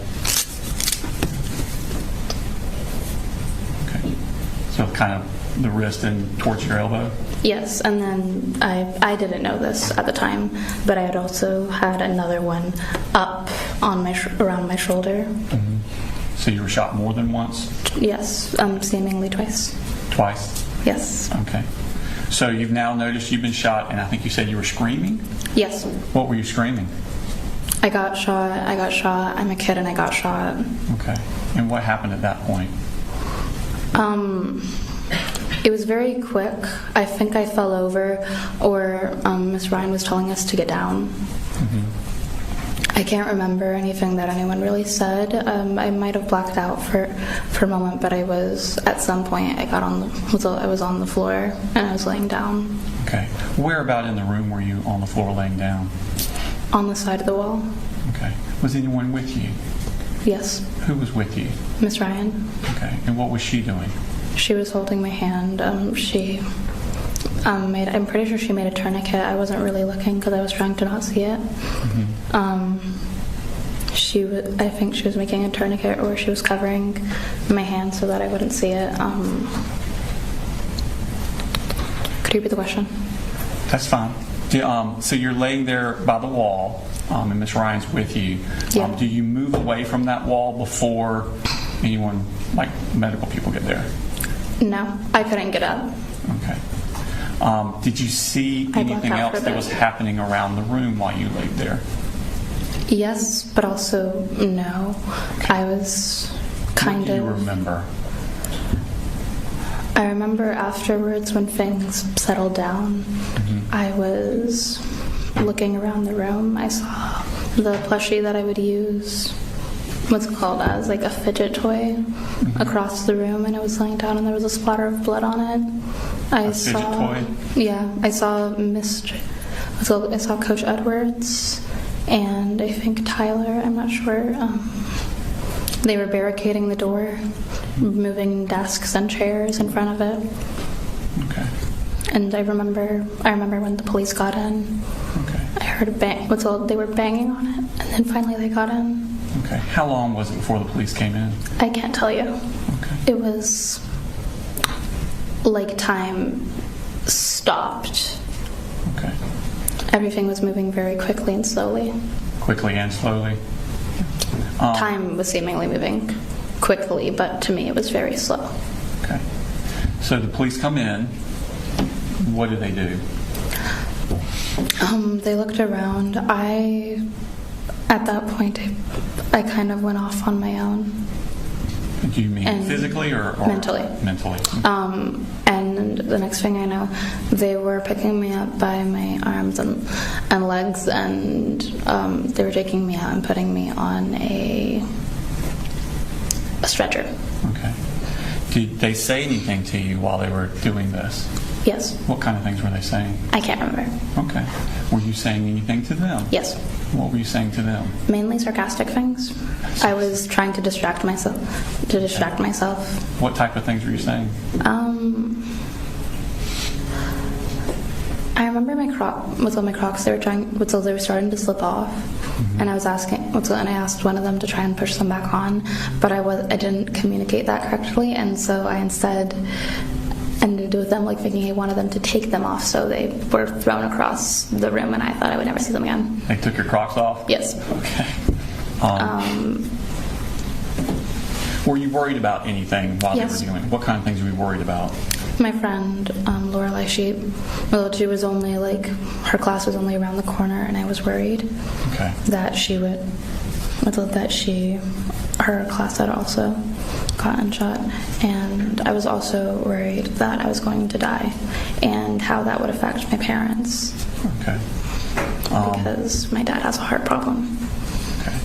Okay. So kind of the wrist and towards your elbow? Yes, and then I didn't know this at the time, but I had also had another one up on around my shoulder. So you were shot more than once? Yes, seemingly twice. Twice? Yes. Okay. So you've now noticed you've been shot, and I think you said you were screaming? Yes. What were you screaming? I got shot. I'm a kid and I got shot. Okay. And what happened at that point? It was very quick. I think I fell over, or Miss Ryan was telling us to get down. I can't remember anything that anyone really said. I might have blacked out for a moment, but I was, at some point, I was on the floor and I was laying down. Okay. Where about in the room were you on the floor laying down? On the side of the wall. Okay. Was anyone with you? Yes. Who was with you? Miss Ryan. Okay. And what was she doing? She was holding my hand. I'm pretty sure she made a tourniquet. I wasn't really looking because I was trying to not see it. I think she was making a tourniquet, or she was covering my hand so that I wouldn't see it. Could you repeat the question? That's fine. So you're laying there by the wall, and Miss Ryan's with you. Yeah. Do you move away from that wall before anyone, like medical people, get there? No, I couldn't get up. Okay. Did you see anything else that was happening around the room while you laid there? Yes, but also no. I was kind What do you of... remember? I remember afterwards when things settled down, I was looking around the room. I saw the plushie that I would use, what's called as like a fidget toy, across the room, and it was laying down and there was a splatter of blood on it. A fidget toy? Yeah, I saw Coach Edwards and I think Tyler, I'm not sure. They were barricading the door, moving desks and chairs in front of it. Okay. And I remember when the police got in. Okay. I heard a bang. They were banging on it, and then finally they got in. Okay. How long was it before the police came in? I can't tell you. Okay. It was like time stopped. Okay. Everything was moving very quickly and slowly. Quickly and slowly? Time was seemingly moving quickly, but to me it was very slow. Okay. So the police come in. What do they do? They looked around. At that point, I kind of went off on my own. Do you mean And physically or mentally? Mentally. And the next thing I know, they were picking me up by my arms and legs, and they were taking me out and putting me on a stretcher. Okay. Did they say anything to you while they were doing this? Yes. What kind of things were they saying? I can't remember. Okay. Were you saying anything to them? Yes. What were you saying to them? Mainly sarcastic things. I was trying to distract myself. What type of things were you saying? I remember my Crocs. They were starting to slip off, and I was asking, and I asked one of them to try and push them back on, but I didn't communicate that correctly, and so I instead ended with them like thinking I wanted them to take them off, so they were thrown across the room, and I thought I would never see them again. They took your Crocs off? Yes. Okay. Were you worried about anything while Yes. they were doing? What kind of things were you worried about? My friend, Lorelei, she was only her class was only around the corner, and I was worried Okay. that her class had also gotten shot, and I was also worried that I was going to die and how that would affect my parents Okay. because my dad has a heart problem. Okay.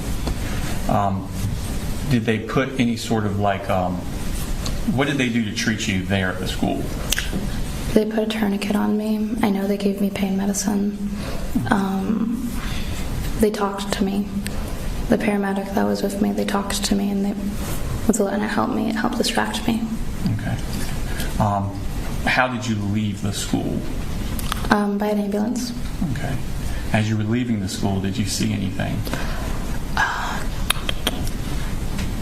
Did they put any sort of what did they do to treat you there at the school? They put a tourniquet on me. I know they gave me pain medicine. They talked to me. The paramedic that was with me, they talked to me, and it helped me. It helped distract me. Okay. How did you leave the school? By an ambulance. Okay. As you were leaving the school, did you see anything?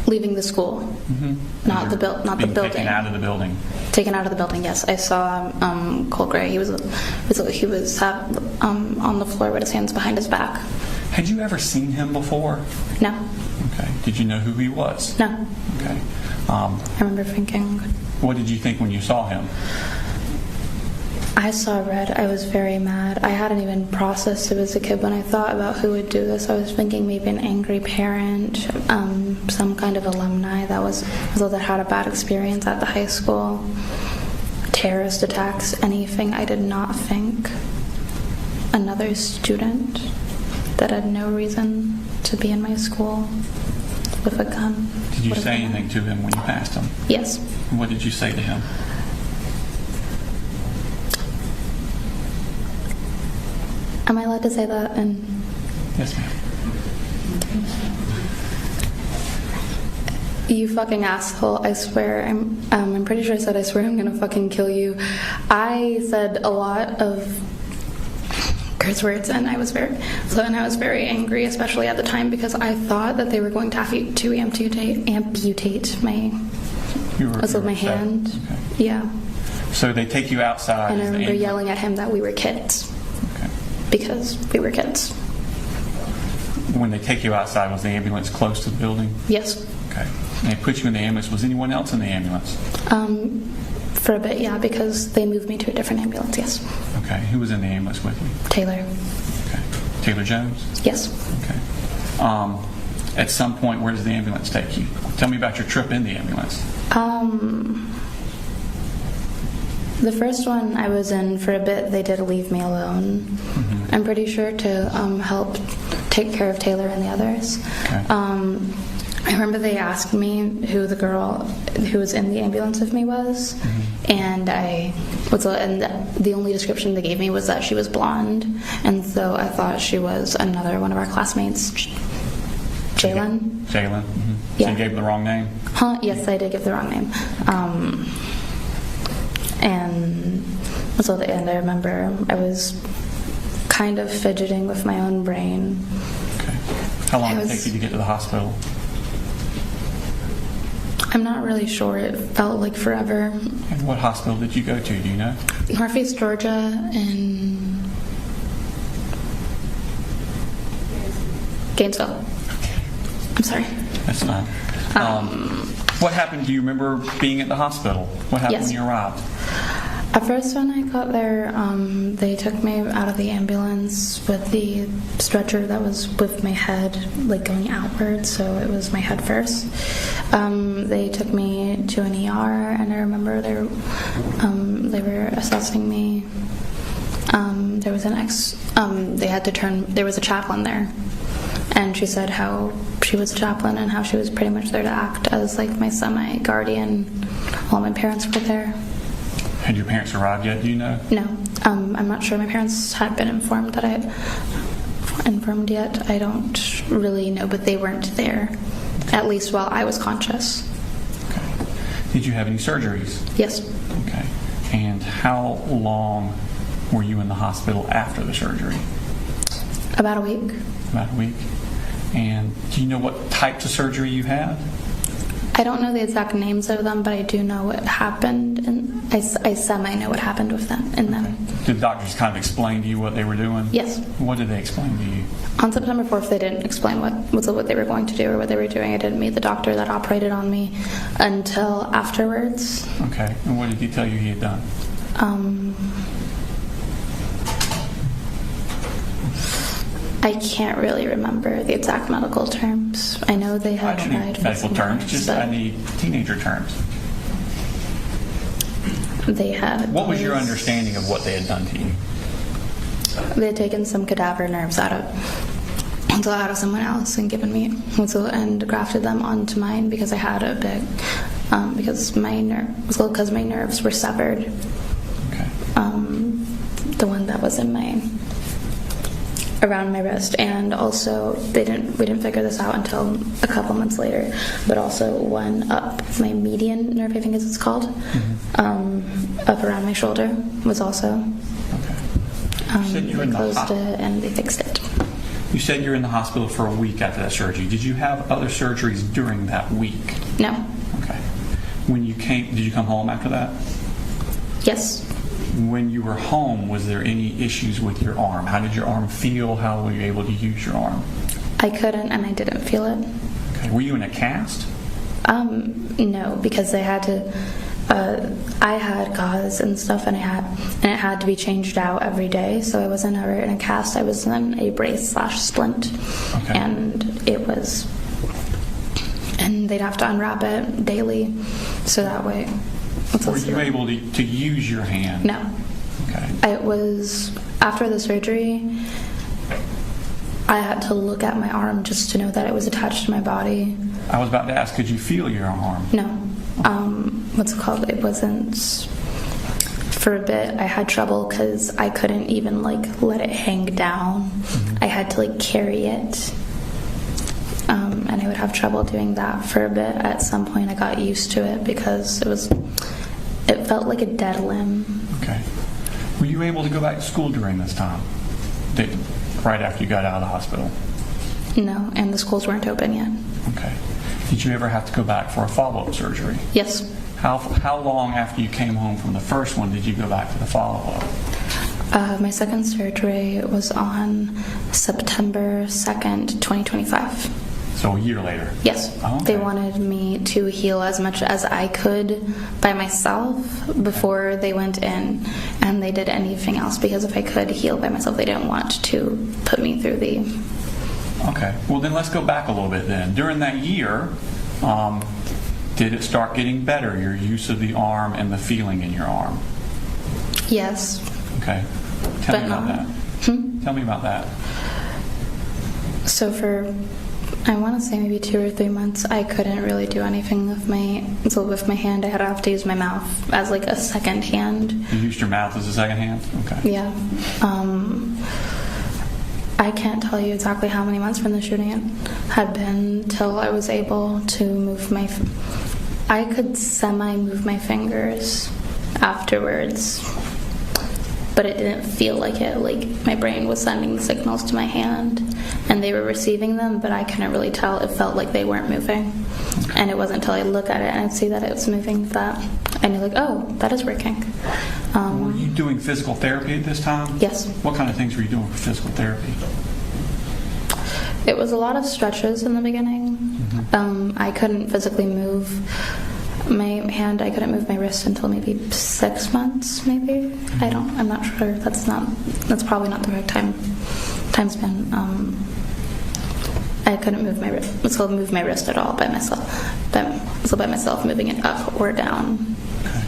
Leaving the school, not the building. Taken out of the building. Taken out of the building. Yes, I saw Colt Gray. He was on the floor with his hands behind his back. Had you ever seen him before? No. Okay. Did you know who he was? No. Okay. I remember thinking. What did you think when you saw him? I saw red. I was very mad. I hadn't even processed it as a kid. When I thought about who would do this, I was thinking maybe an angry parent, some kind of alumni that had a bad experience at the high school, terrorist attacks, anything. I did not think another student that had no reason to be in my school with a gun. Did you say anything to him when you passed him? Yes. What did you say to him? Am I allowed to say that? And Yes, ma'am. you fucking asshole! I swear. I'm pretty sure I said I swear I'm gonna fucking kill you. I said a lot of curse words, and I was very angry, especially at the time, because I thought that they were going to have to amputate my my hand. Okay. Yeah. So they take you outside. And I remember yelling at him that we were kids. Okay. Because we were kids. When they take you outside, was the ambulance close to the building? Yes. Okay. And they put you in the ambulance. Was anyone else in the ambulance? For a bit, yeah, because they moved me to a different ambulance, yes. Okay. Who was in the ambulance with you? Taylor. Okay. Taylor Jones? Yes. Okay. At some point, where does the ambulance take you? Tell me about your trip in the ambulance. The first one I was in for a bit, they did leave me alone. Mm-hmm. I'm pretty sure to help take care of Taylor and the others. Okay. I remember they asked me who the girl who was in the ambulance with me was, and the only description they gave me was that she was blonde, and so I thought she was another one of our classmates, Jalen. Jalen? Mm-hmm. Yeah. So you gave the wrong name? Huh? Yes, I did give the wrong name. And so at the end, I remember I was kind of fidgeting with my own brain. Okay. How long did it take you to get to the hospital? I'm not really sure. It felt like forever. And what hospital did you go to? Do you know? Northeast Georgia in Gainesville. I'm sorry. That's fine. What happened? Do you remember being at the hospital? What happened Yes. when you arrived? At first, when I got there, they took me out of the ambulance with the stretcher that was with my head, like going outward, so it was my head first. They took me to an ER, and I remember they were assessing me. There was there was a chaplain there, and she said how she was a chaplain and how she was pretty much there to act as like my semi-guardian while my parents were there. Had your parents arrived yet, do you know? No, I'm not sure. My parents had been informed yet. I don't really know, but they weren't there, at least while I was conscious. Okay. Did you have any surgeries? Yes. Okay. And how long were you in the hospital after the surgery? About a week. About a week. And do you know what types of surgery you had? I don't know the exact names of them, but I do know what happened, and I semi know what happened with them. In them. Did the doctors kind of explain to you what they were doing? Yes. What did they explain to you? On September 4th, they didn't explain what they were going to do or what they were doing. I didn't meet the doctor that operated on me until afterwards. Okay. And what did he tell you he had done? I can't really remember the exact medical terms. I know they had I don't tried. need medical terms, just I need teenager terms. They had. What was your understanding of what they had done to you? They had taken some cadaver nerves out of someone else and given me and grafted them onto mine because I had a big because my nerves were severed. Okay. The one that was in around my wrist, and also we didn't figure this out until a couple months later, but also one up my median nerve, I think it's called, up around my shoulder was also. Okay. You said you were they closed it and they fixed it. You said you were in the hospital for a week after that surgery. Did you have other surgeries during that week? No. Okay. When you came, did you come home after that? Yes. When you were home, was there any issues with your arm? How did your arm feel? How were you able to use your arm? I couldn't, and I didn't feel it. Okay. Were you in a cast? No, because they had to. I had gauze and stuff, and it had to be changed out every day. So I wasn't ever in a cast. I was in a brace/splint, okay. And they'd have to unwrap it daily, so that way. Were you able to use your hand? No. Okay. It was after the surgery. I had to look at my arm just to know that it was attached to my body. I was about to ask, could you feel your arm? No. What's it called? It wasn't. For a bit, I had trouble because I couldn't even let it hang down. I had to carry it. And I would have trouble doing that for a bit. At some point, I got used to it because it felt like a dead limb. Okay. Were you able to go back to school during this time? Right after you got out of the hospital? No, and the schools weren't open yet. Okay. Did you ever have to go back for a follow-up surgery? Yes. How long after you came home from the first one did you go back to the follow-up? My second surgery was on September 2nd, 2025. So a year later? Yes. Oh, okay. They wanted me to heal as much as I could by myself before they went in, and they did anything else because if I could heal by myself, they didn't want to put me through the... Okay. Well, then let's go back a little bit then. During that year, did it start getting better, your use of the arm and the feeling in your arm? Yes. Okay. Tell me about that. Tell me about that. So for, I want to say maybe 2 or 3 months, I couldn't really do anything with my hand. I had to have to use my mouth as a second hand. You used your mouth as a second hand? Okay. Yeah. I can't tell you exactly how many months from the shooting it had been till I was able to move I could semi-move my fingers afterwards, but it didn't feel like it. My brain was sending the signals to my hand, and they were receiving them, but I couldn't really tell. It felt like they weren't moving, and it wasn't until I look at it and I'd see that it was moving that I knew, oh, that is working. Were you doing physical therapy at this time? Yes. What kind of things were you doing for physical therapy? It was a lot of stretches in the beginning. I couldn't physically move My hand, I couldn't move my wrist until maybe 6 months, maybe. I'm not sure. That's probably not the right time span. I couldn't move my wrist at all by myself. By myself, moving it up or down. Okay.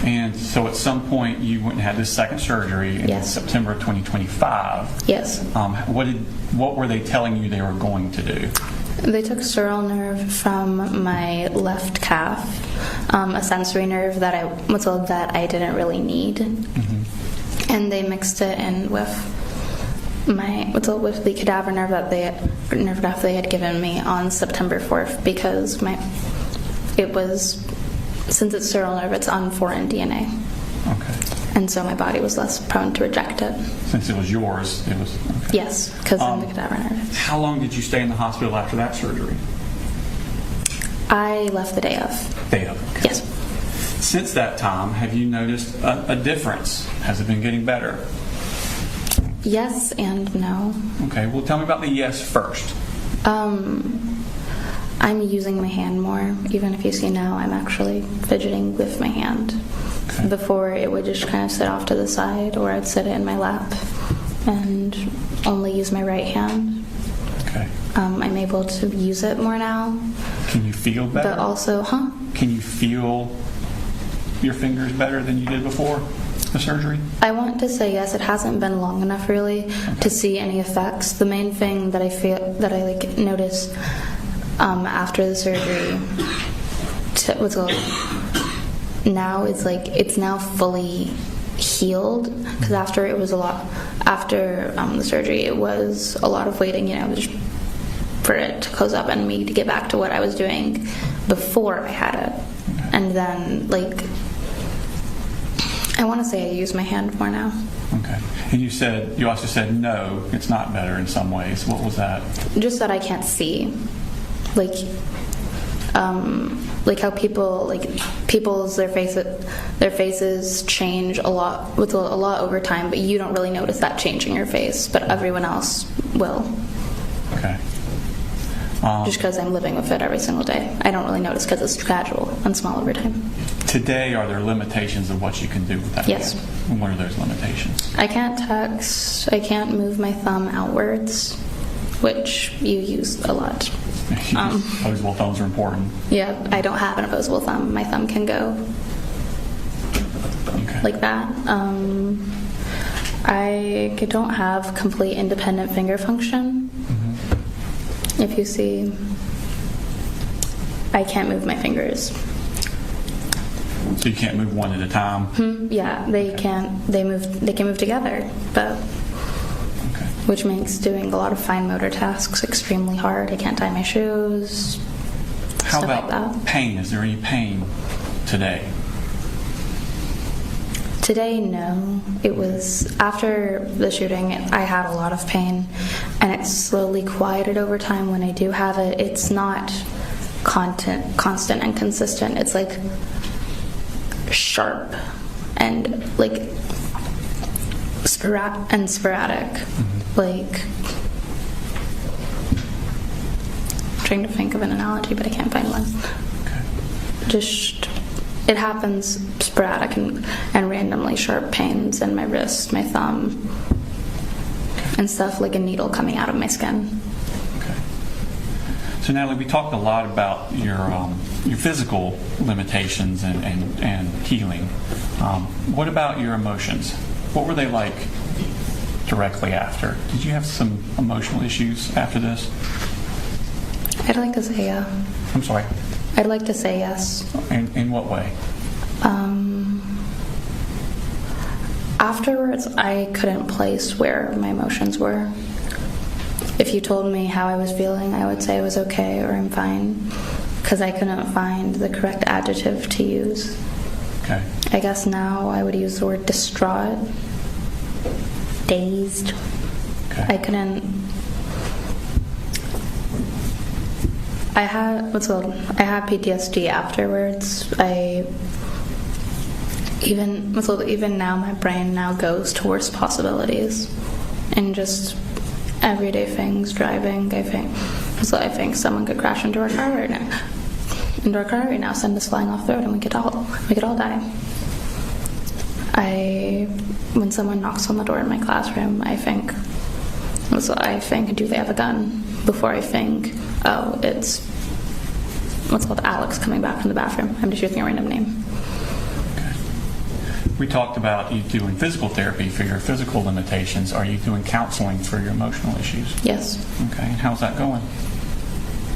And so at some point you went and had this second surgery in Yes. September of 2025. Yes. What were they telling you they were going to do? They took sural nerve from my left calf, a sensory nerve that I didn't really need, and they mixed it in with the cadaver nerve graft they had given me on September 4th because since it's sural nerve, it's on foreign DNA. Okay. And so my body was less prone to reject it. Since it was yours, it was... Okay. Yes, because of the cadaver nerve. How long did you stay in the hospital after that surgery? I left the day of. Day of. Okay. Yes. Since that time, have you noticed a difference? Has it been getting better? Yes and no. Okay, well tell me about the yes first. I'm using my hand more. Even if you see now, I'm actually fidgeting with my hand. Okay. Before, it would just kind of sit off to the side, or I'd sit it in my lap and only use my right hand. Okay. I'm able to use it more now. Can you feel better? But also, Can you feel your fingers better than you did before the surgery? I want to say yes. It hasn't been long enough, really, to see any effects. The main thing that I noticed after the surgery now it's now fully healed, because after the surgery it was a lot of waiting, just for it to close up and me to get back to what I was doing before I had it. And then I want to say I use my hand more now. Okay. And you also said no, it's not better in some ways. What was that? Just that I can't see. How their faces change a lot over time, but you don't really notice that change in your face, but everyone else will. Okay. Just because I'm living with it every single day. I don't really notice because it's gradual and small over time. Today, are there limitations of what you can do with that? Yes. And what are those limitations? I can't text. I can't move my thumb outwards, which you use a lot. Opposable thumbs are important. Yeah, I don't have an opposable thumb. My thumb can go like that. I don't have complete independent finger function. If you see, I can't move my fingers. So you can't move one at a time? Yeah, they can move together, but which makes doing a lot of fine motor tasks extremely hard. I can't tie my shoes. How stuff about like that. pain? Is there any pain today? Today, no. It was after the shooting, I had a lot of pain, and it slowly quieted over time. When I do have it, it's not constant and consistent. It's like sharp and sporadic. Trying to think of an analogy, but I can't find one. Just, it happens sporadic and randomly sharp pains in my wrist, my thumb, and stuff like a needle coming out of my skin. Okay. So Natalie, we talked a lot about your physical limitations and healing. What about your emotions? What were they like directly after? Did you have some emotional issues after this? I'd like to say yeah. I'm sorry? I'd like to say yes. In what way? Afterwards, I couldn't place where my emotions were. If you told me how I was feeling, I would say I was okay or I'm fine, because I couldn't find the correct adjective to use. Okay. I guess now I would use the word distraught, dazed. Okay. I couldn't. I had PTSD afterwards. Even now, my brain now goes to worse possibilities, and just everyday things. Driving, I think someone could crash into our car right now. into our car right now, send us flying off the road, and we could all die. When someone knocks on the door in my classroom, I think, do they have a gun? Before I think, oh, it's what's called Alex coming back from the bathroom. I'm just using a random name. We talked about you doing physical therapy for your physical limitations. Are you doing counseling for your emotional issues? Yes. Okay, and how's that going?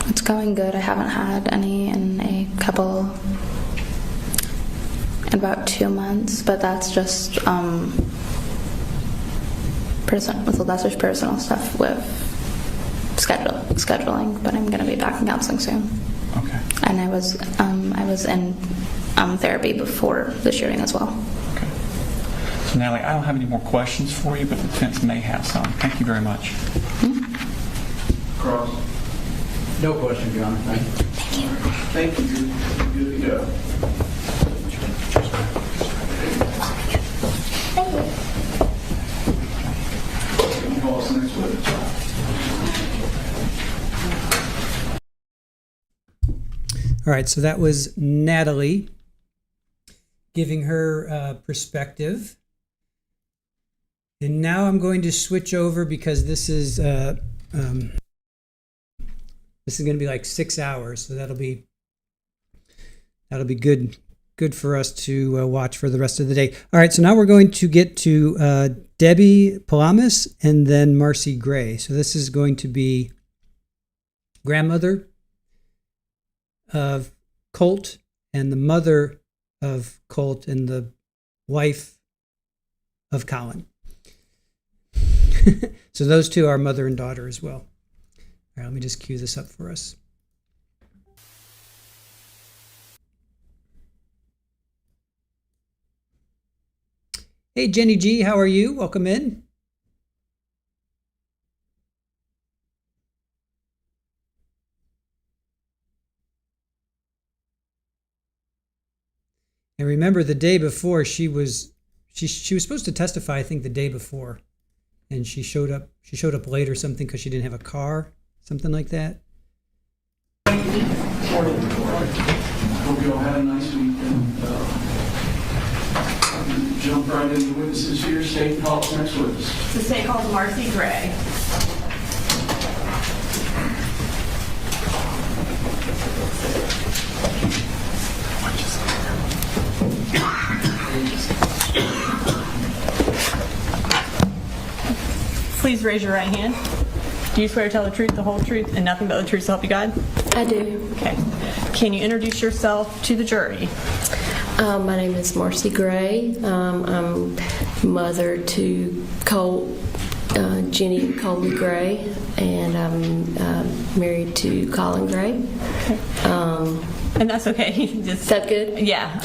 It's going good. I haven't had any in about 2 months, but that's just that's just personal stuff with scheduling. But I'm going to be back in counseling soon. Okay. And I was in therapy before the shooting as well. Okay. So Natalie, I don't have any more questions for you, but the defense may have some. Thank you very much. Cross. No question, John. Thank you. Thank you. Good to go. You can call us next witness. All right, so that was Natalie giving her perspective. And now I'm going to switch over because this is going to be like 6 hours, so that'll be good for us to watch for the rest of the day. All right, so now we're going to get to Debbie Palamas and then Marcy Gray. So this is going to be grandmother of Colt and the mother of Colt and the wife of Colin. So those two are mother and daughter as well. All right, let me just cue this up for us. Hey, Jenny G, how are you? Welcome in. And remember, the day before she was supposed to testify, I think the day before, and she showed up late or something because she didn't have a car, something like that. Hope you all had a nice weekend. Jump right into the witnesses here. State and call us next witness. The state calls Marcy Gray. Please raise your right hand. Do you swear to tell the truth, the whole truth, and nothing but the truth to help you God? I do. Okay. Can you introduce yourself to the jury? My name is Marcy Gray. I'm mother to Colt, Jenny and Colby Gray, and I'm married to Colin Gray. Okay. And that's okay. Is that good? Yeah.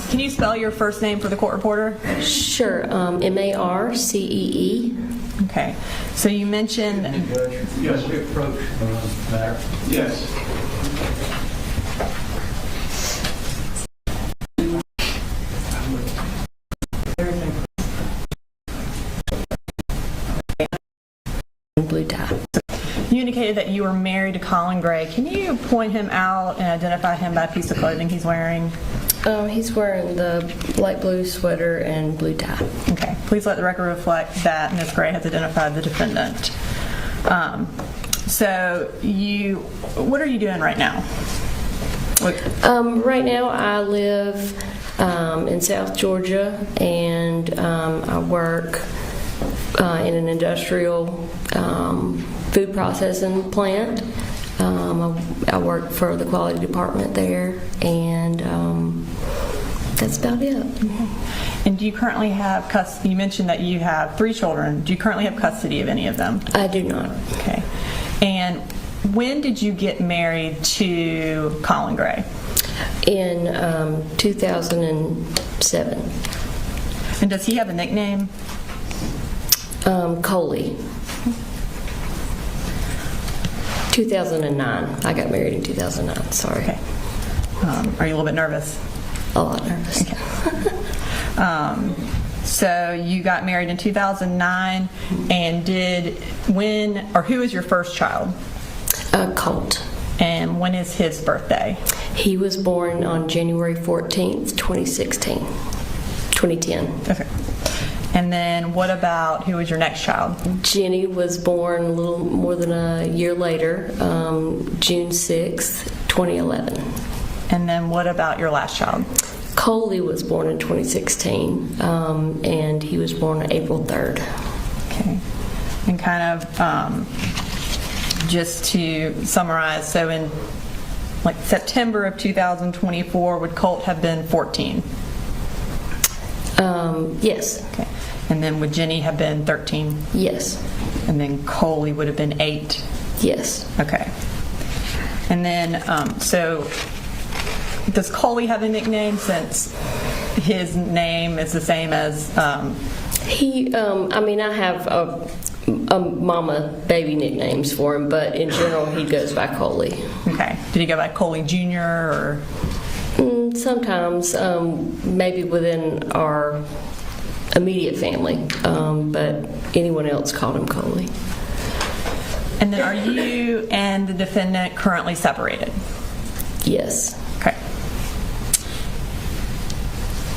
Can you spell your first name for the court reporter? Sure. Marcee. Okay. So you mentioned. Yes, we approach matter. Yes. Blue tie. You indicated that you were married to Colin Gray. Can you point him out and identify him by a piece of clothing he's wearing? He's wearing the light blue sweater and blue tie. Okay. Please let the record reflect that Ms. Gray has identified the defendant. What are you doing right now? Right now I live in South Georgia, and I work in an industrial food processing plant. I work for the quality department there, and that's about it. And do you currently have custody? You mentioned that you have 3 children. Do you currently have custody of any of them? I do not. Okay. And when did you get married to Colin Gray? In 2007. And does he have a nickname? Coley. 2009. I got married in 2009. Sorry. Okay. Are you a little bit nervous? A lot nervous. Okay. So you got married in 2009, and who is your first child? Colt. And when is his birthday? He was born on January 14th, 2010. Okay. And then what about, who was your next child? Jenny was born a little more than a year later, June 6th, 2011. And then what about your last child? Coley was born in 2016, and he was born on April 3rd. Okay. And kind of just to summarize, so in like September of 2024, would Colt have been 14? Yes. Okay. And then would Jenny have been 13? Yes. And then Coley would have been 8? Yes. Okay. And then, so does Coley have a nickname since his name is the same as... He, I mean, I have a mama baby nicknames for him, but in general he goes by Coley. Okay. Did he go by Coley Jr. or? Sometimes, maybe within our immediate family, but anyone else called him Coley. And then are you and the defendant currently separated? Yes. Okay.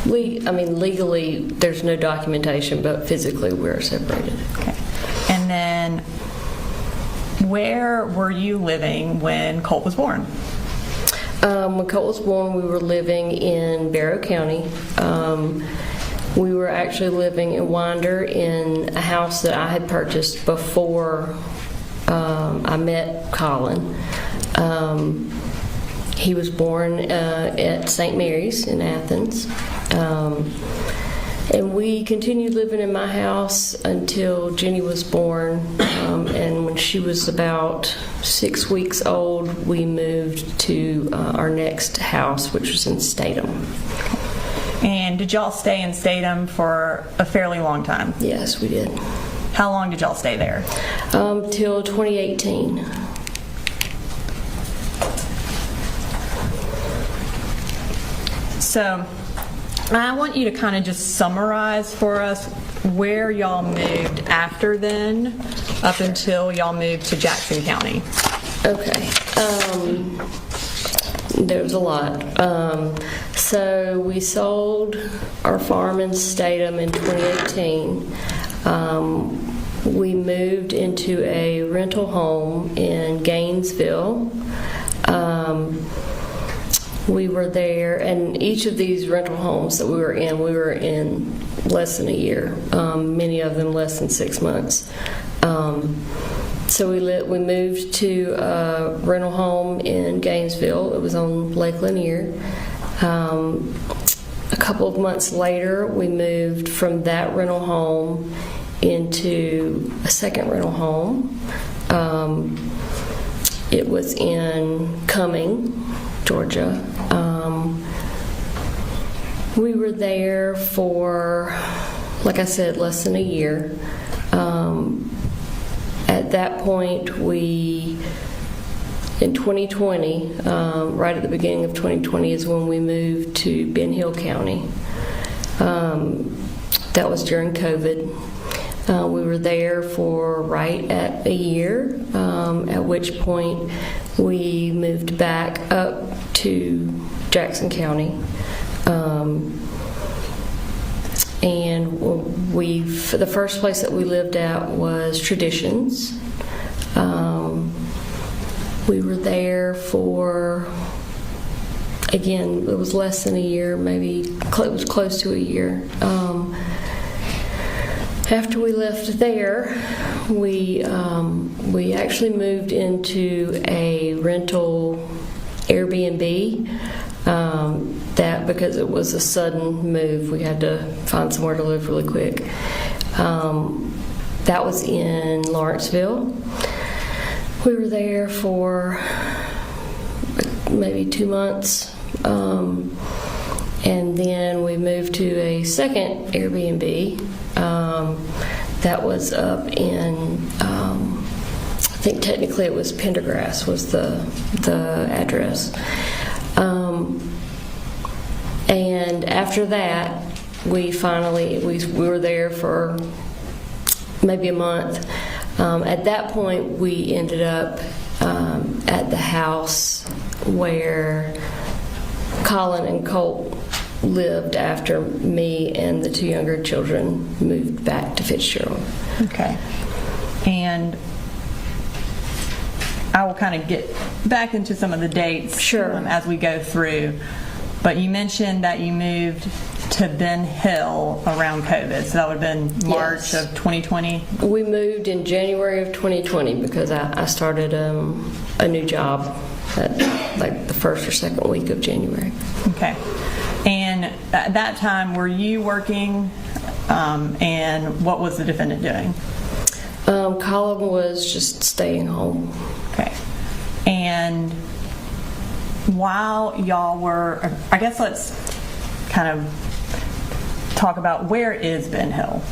Legally, there's no documentation, but physically we're separated. Okay. And then where were you living when Colt was born? When Colt was born, we were living in Barrow County. We were actually living in Winder in a house that I had purchased before I met Colin. He was born at St. Mary's in Athens. And we continued living in my house until Jenny was born. And when she was about 6 weeks old, we moved to our next house, which was in Statham. And did y'all stay in Statham for a fairly long time? Yes, we did. How long did y'all stay there? Till 2018. So I want you to kind of just summarize for us where y'all moved after then, up until y'all moved to Jackson County. Okay. There was a lot. So we sold our farm in Statham in 2018. We moved into a rental home in Gainesville. We were there, and each of these rental homes that we were in less than a year, many of them less than 6 months. So we moved to a rental home in Gainesville. It was on Lake Lanier. A couple of months later, we moved from that rental home into a second rental home. It was in Cumming, Georgia. We were there for, like I said, less than a year. At that point, in 2020, right at the beginning of 2020 is when we moved to Ben Hill County. That was during COVID. We were there for right at a year, at which point we moved back up to Jackson County. And the first place that we lived at was Traditions. We were there for, again, it was less than a year, maybe it was close to a year. After we left there, we actually moved into a rental Airbnb. That because it was a sudden move, we had to find somewhere to live really quick. That was in Lawrenceville. We were there for maybe 2 months, and then we moved to a second Airbnb that was up in, I think technically it was Pendergrass was the address. And after that, we were there for maybe a month. At that point, we ended up at the house where Colin and Colt lived after me and the two younger children moved back to Fitzgerald. Okay. And I will kind of get back into some of the dates as we go through. But you mentioned that you moved to Ben Hill around COVID, so that would have been March of 2020? We moved in January of 2020 because I started a new job at like the first or second week of January. Okay. And at that time, were you working, and what was the defendant doing? Colin was just staying home. Okay. And while y'all were, I guess let's kind of talk about where is Ben Hill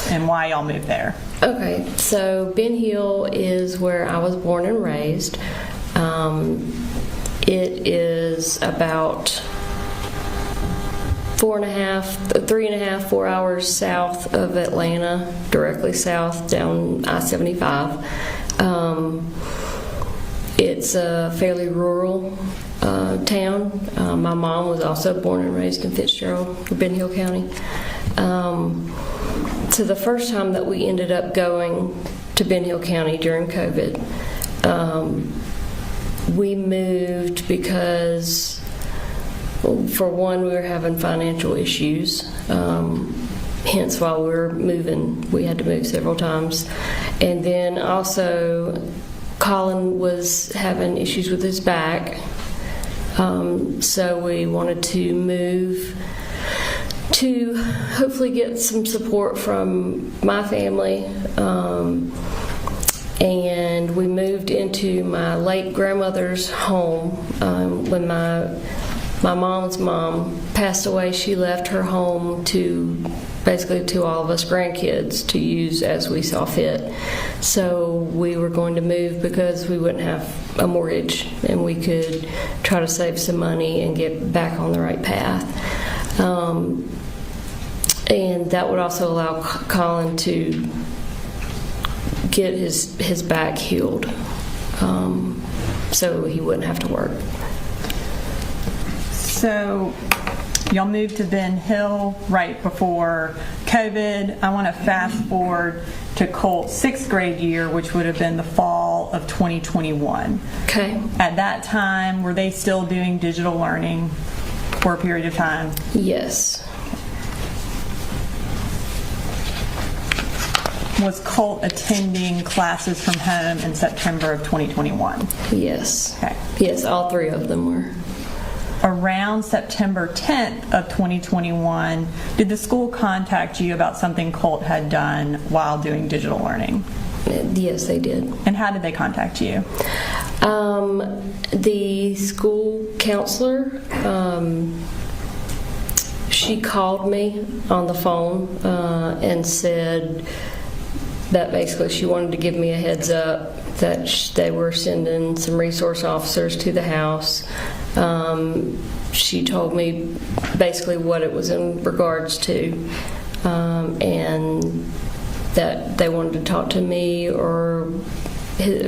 and why y'all moved there. Okay, so Ben Hill is where I was born and raised. It is about 3.5, 4 hours south of Atlanta, directly south down I-75. It's a fairly rural town. My mom was also born and raised in Fitzgerald, Ben Hill County. So the first time that we ended up going to Ben Hill County during COVID, we moved because, for one, we were having financial issues. Hence why we were moving. We had to move several times. And then also, Colin was having issues with his back. So we wanted to move to hopefully get some support from my family. And we moved into my late grandmother's home. When my mom's mom passed away, she left her home to all of us grandkids to use as we saw fit. So we were going to move because we wouldn't have a mortgage and we could try to save some money and get back on the right path. And that would also allow Colin to get his back healed, so he wouldn't have to work. So y'all moved to Ben Hill right before COVID. I want to fast forward to Colt's 6th grade year, which would have been the fall of 2021. Okay. At that time, were they still doing digital learning for a period of time? Yes. Was Colt attending classes from home in September of 2021? Yes. Okay. Yes, all three of them were. Around September 10th of 2021, did the school contact you about something Colt had done while doing digital learning? Yes, they did. And how did they contact you? The school counselor, she called me on the phone and said that basically she wanted to give me a heads up that they were sending some resource officers to the house. She told me basically what it was in regards to, and that they wanted to talk to me or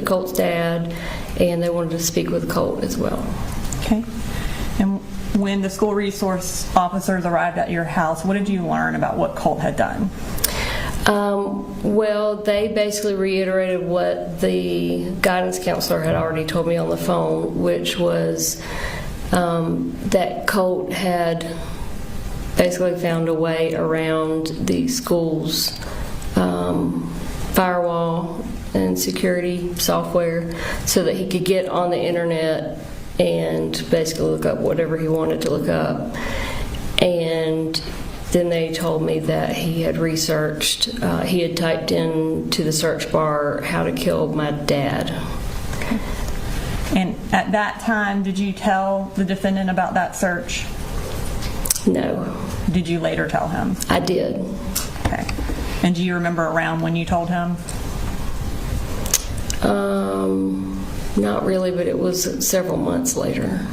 Colt's dad, and they wanted to speak with Colt as well. Okay. And when the school resource officers arrived at your house, what did you learn about what Colt had done? Well, they basically reiterated what the guidance counselor had already told me on the phone, which was that Colt had basically found a way around the school's firewall and security software so that he could get on the internet and basically look up whatever he wanted to look up. And then they told me that he had researched, he had typed into the search bar how to kill my dad. Okay. And at that time, did you tell the defendant about that search? No. Did you later tell him? I did. Okay. And do you remember around when you told him? Not really, but it was several months later.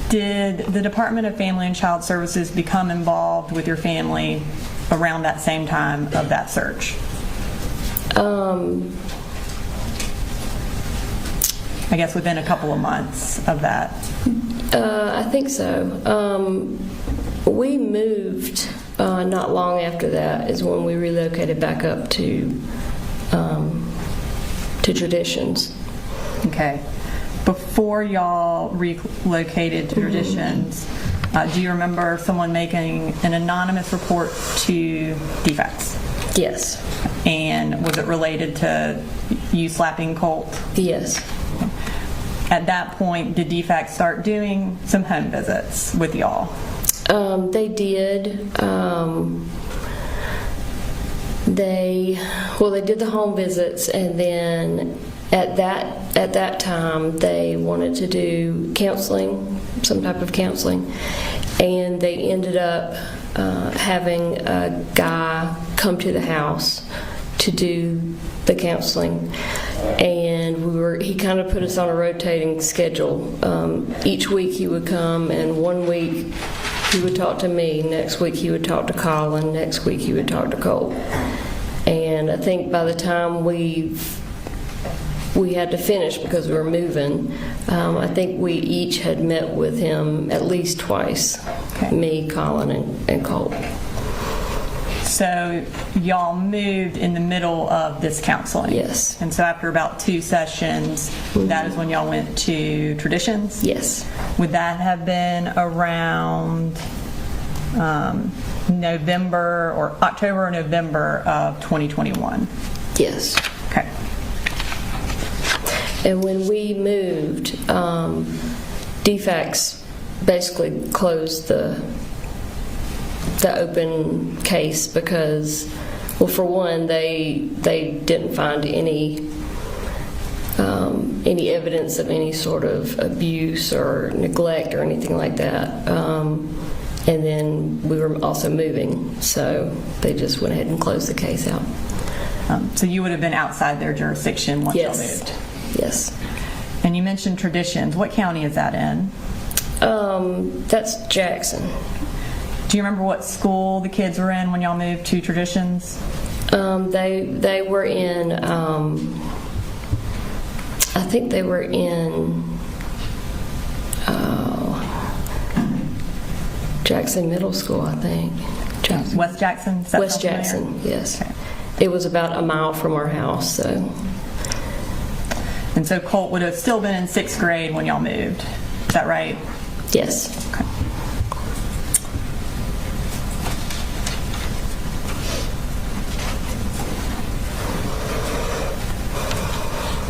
Did the Department of Family and Child Services become involved with your family around that same time of that search? I guess within a couple of months of that. I think so. We moved not long after that is when we relocated back up to Traditions. Okay. Before y'all relocated to Traditions, do you remember someone making an anonymous report to defects? Yes. And was it related to you slapping Colt? Yes. At that point, did defects start doing some home visits with y'all? They did. They did the home visits, and then at that time they wanted to do counseling, some type of counseling, and they ended up having a guy come to the house to do the counseling, and he kind of put us on a rotating schedule. Each week he would come, and 1 week he would talk to me, next week he would talk to Colin, next week he would talk to Colt. And I think by the time we had to finish because we were moving, I think we each had met with him at least twice, Okay. me, Colin, and Colt. So y'all moved in the middle of this counseling? Yes. And so after about 2 sessions, that is when y'all went to Traditions? Yes. Would that have been around November or October or November of 2021? Yes. Okay. And when we moved, DFACS basically closed the open case because, well, for one, they didn't find any evidence of any sort of abuse or neglect or anything like that. And then we were also moving, so they just went ahead and closed the case out. So you would have been outside their jurisdiction once y'all Yes. moved? Yes. And you mentioned Traditions. What county is that in? That's Jackson. Do you remember what school the kids were in when y'all moved to Traditions? They were in, I think they were in Jackson Middle School, I think. Jackson. West Jackson? Does that West sound Jackson, familiar? yes. Okay. It was about a mile from our house, so. And so Colt would have still been in 6th grade when y'all moved. Is that right? Yes. Okay.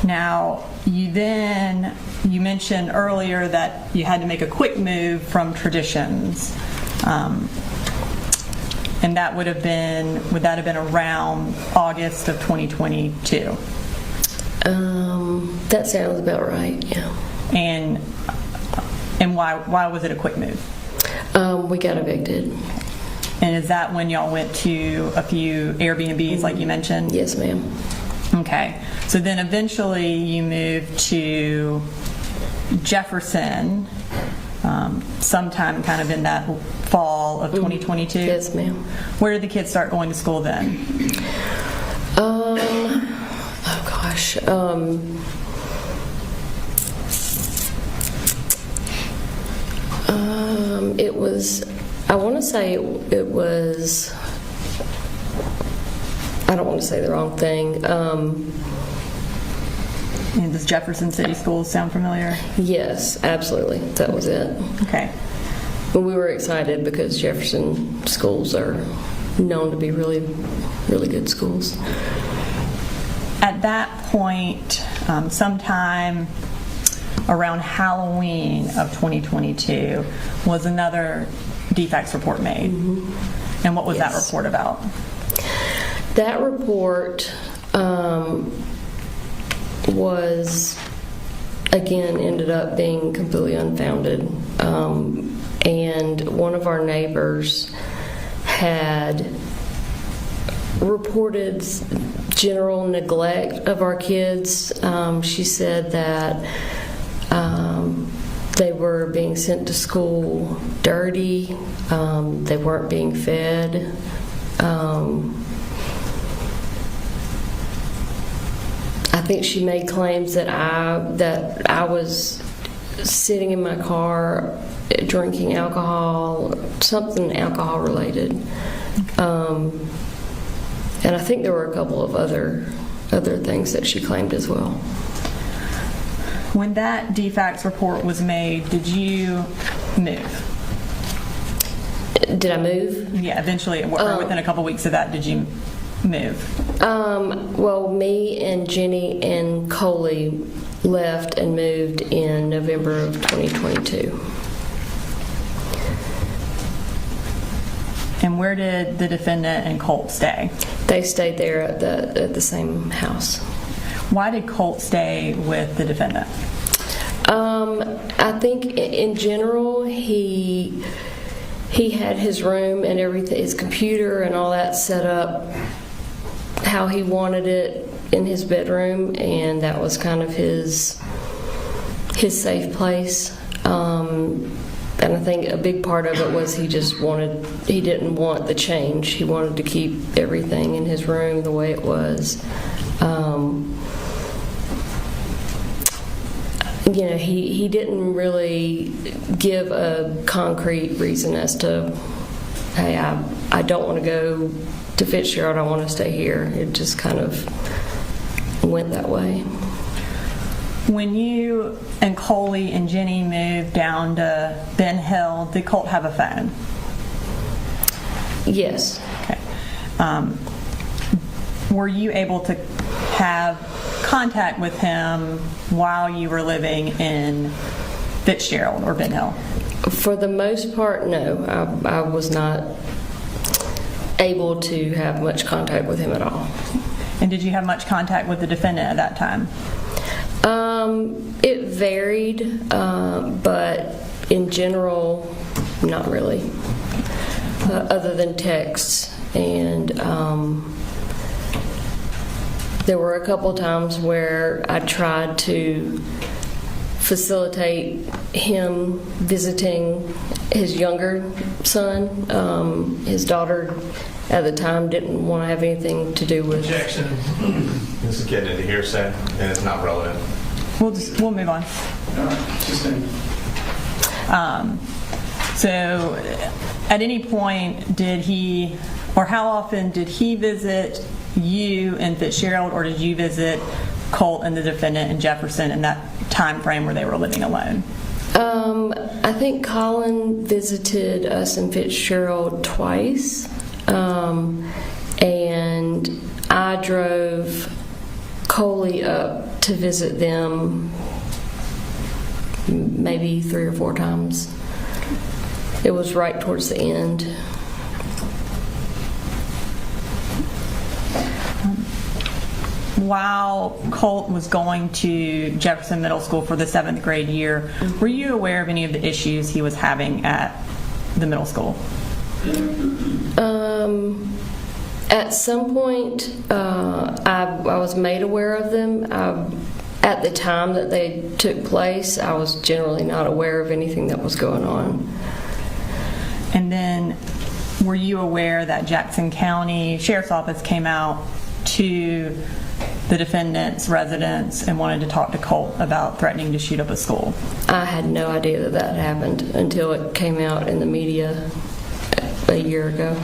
Now, you mentioned earlier that you had to make a quick move from Traditions. And that would that have been around August of 2022? That sounds about right, yeah. And why was it a quick move? We got evicted. And is that when y'all went to a few Airbnbs like you mentioned? Yes, ma'am. Okay. So then eventually you moved to Jefferson sometime kind of in that fall of 2022? Yes, ma'am. Where did the kids start going to school then? Oh gosh. It was, I want to say it was, I don't want to say the wrong thing. And does Jefferson City Schools sound familiar? Yes, absolutely. That was it. Okay. But we were excited because Jefferson schools are known to be really, really good schools. At that point, sometime around Halloween of 2022, was another defects report made. Mm-hmm. And what was that report about? That report was, again, ended up being completely unfounded. And one of our neighbors had reported general neglect of our kids. She said that they were being sent to school dirty, they weren't being fed. I think she made claims that I was sitting in my car drinking alcohol, something alcohol related. And I think there were a couple of other things that she claimed as well. When that DFACS report was made, did you move? Did I move? Yeah, eventually, or within a couple weeks of that, did you move? Well, me and Jenny and Coley left and moved in November of 2022. And where did the defendant and Colt stay? They stayed there at the same house. Why did Colt stay with the defendant? I think in general he had his room and everything, his computer and all that set up how he wanted it in his bedroom, and that was kind of his safe place. And I think a big part of it was he didn't want the change. He wanted to keep everything in his room the way it was. He didn't really give a concrete reason as to, hey, I don't want to go to Fitzgerald, I want to stay here. It just kind of went that way. When you and Coley and Jenny moved down to Ben Hill, did Colt have a phone? Yes. Okay. Were you able to have contact with him while you were living in Fitzgerald or Ben Hill? For the most part, no. I was not able to have much contact with him at all. And did you have much contact with the defendant at that time? It varied, but in general, not really, other than texts. And there were a couple times where I tried to facilitate him visiting his younger son. His daughter at the time didn't want to have anything to do with. Objection. This is getting into hearsay, and it's not relevant. We'll move on. All right, just saying. So, at any point, did he, or how often did he visit you in Fitzgerald, or did you visit Colt and the defendant in Jefferson in that time frame where they were living alone? I think Colin visited us in Fitzgerald twice, and I drove Coley up to visit them maybe 3 or 4 times. It was right towards the end. While Colt was going to Jefferson Middle School for the 7th grade year, were you aware of any of the issues he was having at the middle school? At some point, I was made aware of them. At the time that they took place, I was generally not aware of anything that was going on. And then, were you aware that Jackson County Sheriff's Office came out to the defendant's residence and wanted to talk to Colt about threatening to shoot up a school? I had no idea that happened until it came out in the media a year ago.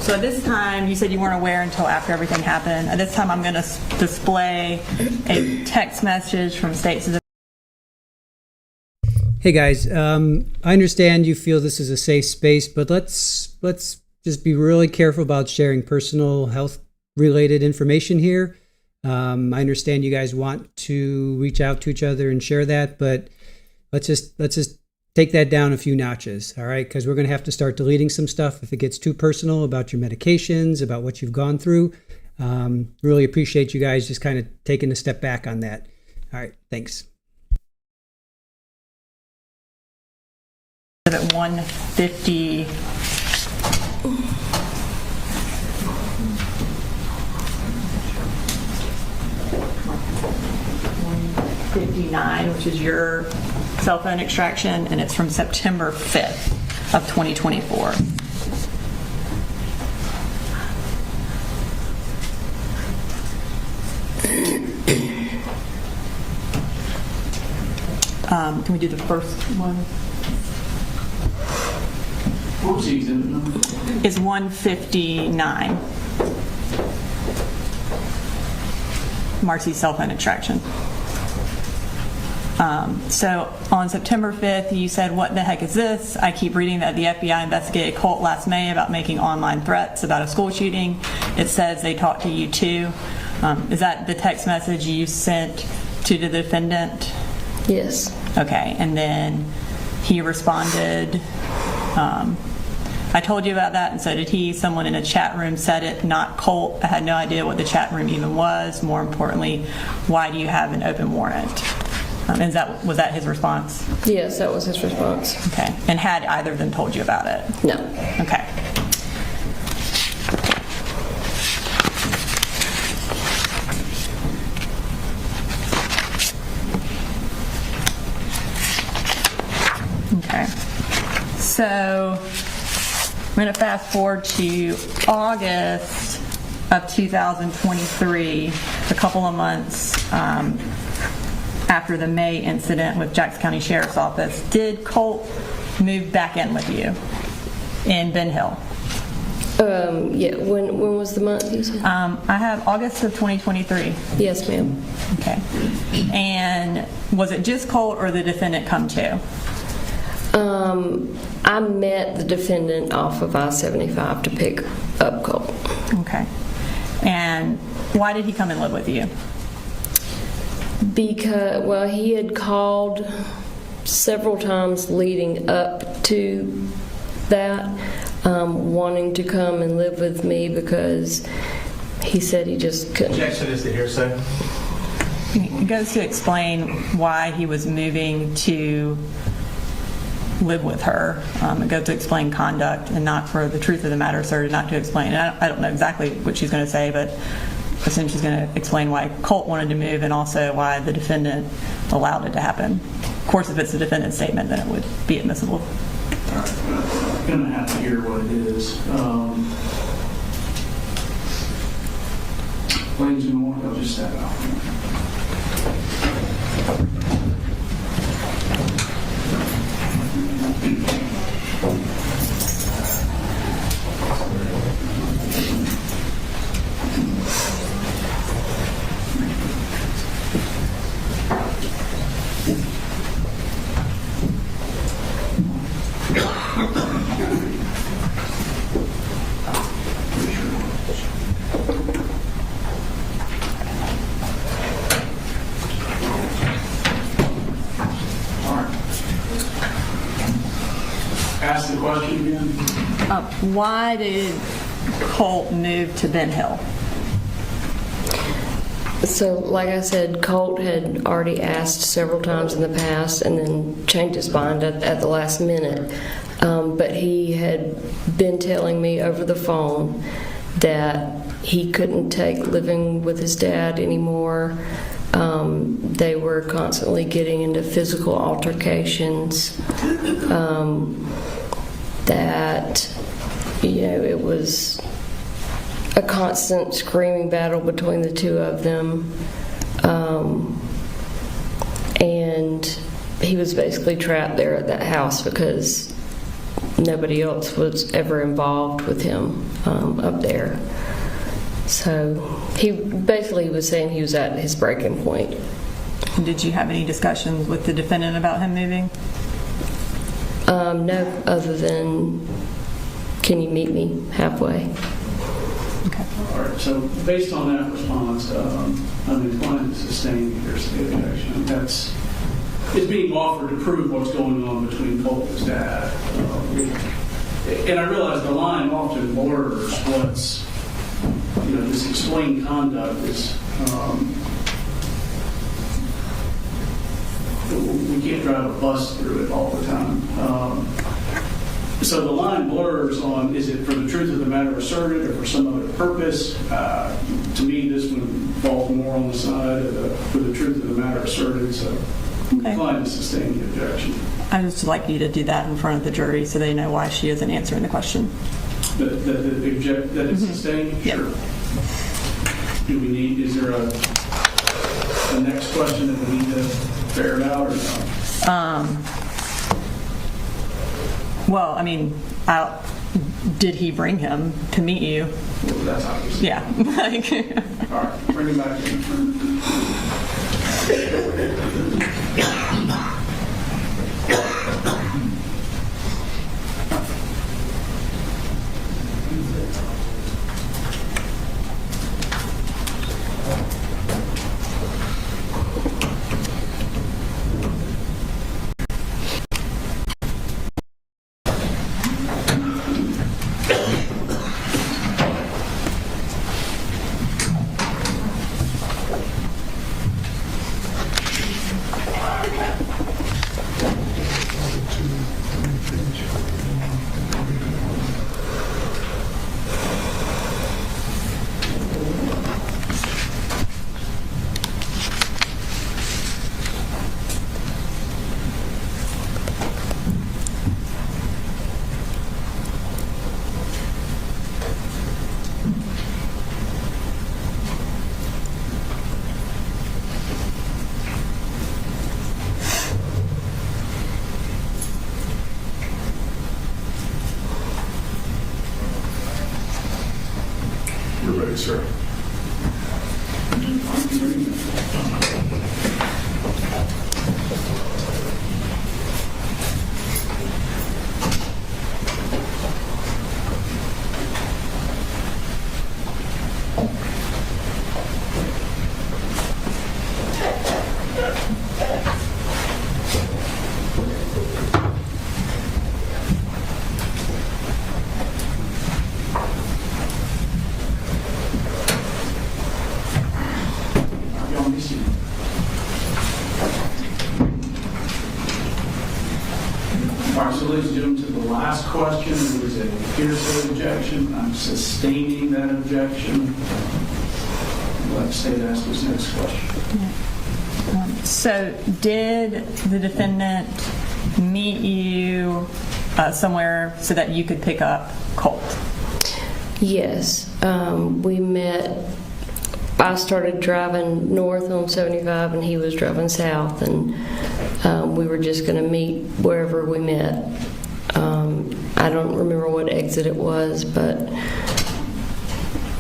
So at this time, you said you weren't aware until after everything happened. At this time, I'm going to display a text message from State Citizen. Hey guys, I understand you feel this is a safe space, but let's just be really careful about sharing personal health related information here. I understand you guys want to reach out to each other and share that, but let's just take that down a few notches, all right? Because we're going to have to start deleting some stuff if it gets too personal about your medications, about what you've gone through. Really appreciate you guys just kind of taking a step back on that. All right, thanks. At 150. 159, which is your cell phone extraction, and it's from September 5th of 2024. Can we do the first one? What was the exhibit number? Is 159. Marcy's cell phone extraction. So on September 5th, you said, "What the heck is this? I keep reading that the FBI investigated Colt last May about making online threats about a school shooting. It says they talked to you too." Is that the text message you sent to the defendant? Yes. Okay, and then he responded, "I told you about that, and so did he. Someone in a chat room said it, not Colt. I had no idea what the chat room even was. More importantly, why do you have an open warrant?" Was that his response? Yes, that was his response. Okay, and had either of them told you about it? No. Okay. Okay. So I'm going to fast forward to August of 2023, a couple of months after the May incident with Jackson County Sheriff's Office. Did Colt move back in with you in Ben Hill? Yeah. When was the month you said? I have August of 2023. Yes, ma'am. Okay. And was it just Colt or the defendant come too? I met the defendant off of I-75 to pick up Colt. Okay. And why did he come and live with you? Because, well, he had called several times leading up to that, wanting to come and live with me because he said he just couldn't. Objection is the hearsay. It goes to explain why he was moving to live with her. It goes to explain conduct and not for the truth of the matter asserted, not to explain. I don't know exactly what she's going to say, but I assume she's going to explain why Colt wanted to move and also why the defendant allowed it to happen. Of course, if it's the defendant's statement, then it would be admissible. I'm going to have to hear what it is. Ladies and gentlemen, I'll just step out. Ask the question again. Why did Colt move to Ben Hill? So, like I said, Colt had already asked several times in the past and then changed his mind at the last minute. But he had been telling me over the phone that he couldn't take living with his dad anymore. They were constantly getting into physical altercations. That, it was a constant screaming battle between the two of them. And he was basically trapped there at that house because nobody else was ever involved with him up there. So he basically was saying he was at his breaking point. Did you have any discussions with the defendant about him moving? No, other than, can you meet me halfway? Okay. All right, so based on that response, I'm inclined to sustain the hearsay objection. That's is being offered to prove what's going on between Colt and his dad. And I realize the line often blurs what's, this explained conduct is, we can't drive a bus through it all the time. So the line blurs on, is it for the truth of the matter asserted or for some other purpose? To me, this one falls more on the side of for the truth of the matter asserted, so I'm inclined to sustain the objection. I'd just like you to do that in front of the jury so they know why she isn't answering the question. That it's sustained? Yep. Sure. Is there a next question that we need to ferret out or not? Well, I mean, did he bring him to meet you? Well, that's obvious. Yeah. All right, bring him back in. You're ready, sir. All right, so ladies and gentlemen, to the last question, it was a hearsay objection. I'm sustaining that objection. Let the state ask this next question. So did the defendant meet you somewhere so that you could pick up Colt? Yes, we met. I started driving north on 75 and he was driving south, and we were just going to meet wherever we met. I don't remember what exit it was, but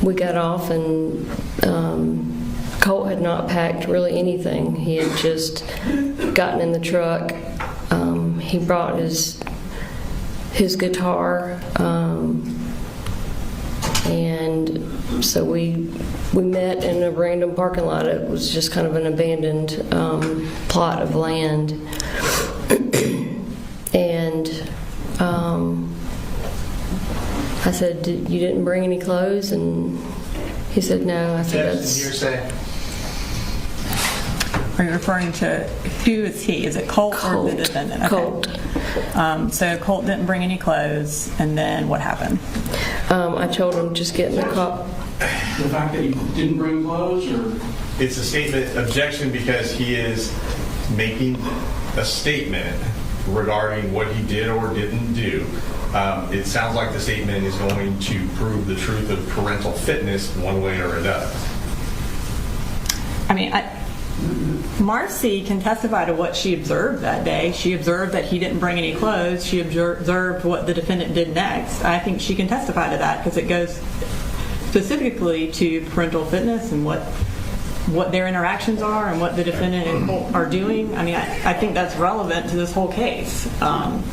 we got off and Colt had not packed really anything. He had just gotten in the truck. He brought his guitar, and so we met in a random parking lot. It was just kind of an abandoned plot of land. And I said, you didn't bring any clothes? And he said, no. I said, that's hearsay. Are you referring to, who is he? Is it Colt or the defendant? Okay. Colt. So Colt didn't bring any clothes, and then what happened? I told him just get in the car. The fact that he didn't bring clothes, or? It's a statement objection because he is making a statement regarding what he did or didn't do. It sounds like the statement is going to prove the truth of parental fitness one way or another. I mean, Marcy can testify to what she observed that day. She observed that he didn't bring any clothes. She observed what the defendant did next. I think she can testify to that because it goes specifically to parental fitness and what their interactions are and what the defendant and Colt are doing. I mean, I think that's relevant to this whole case.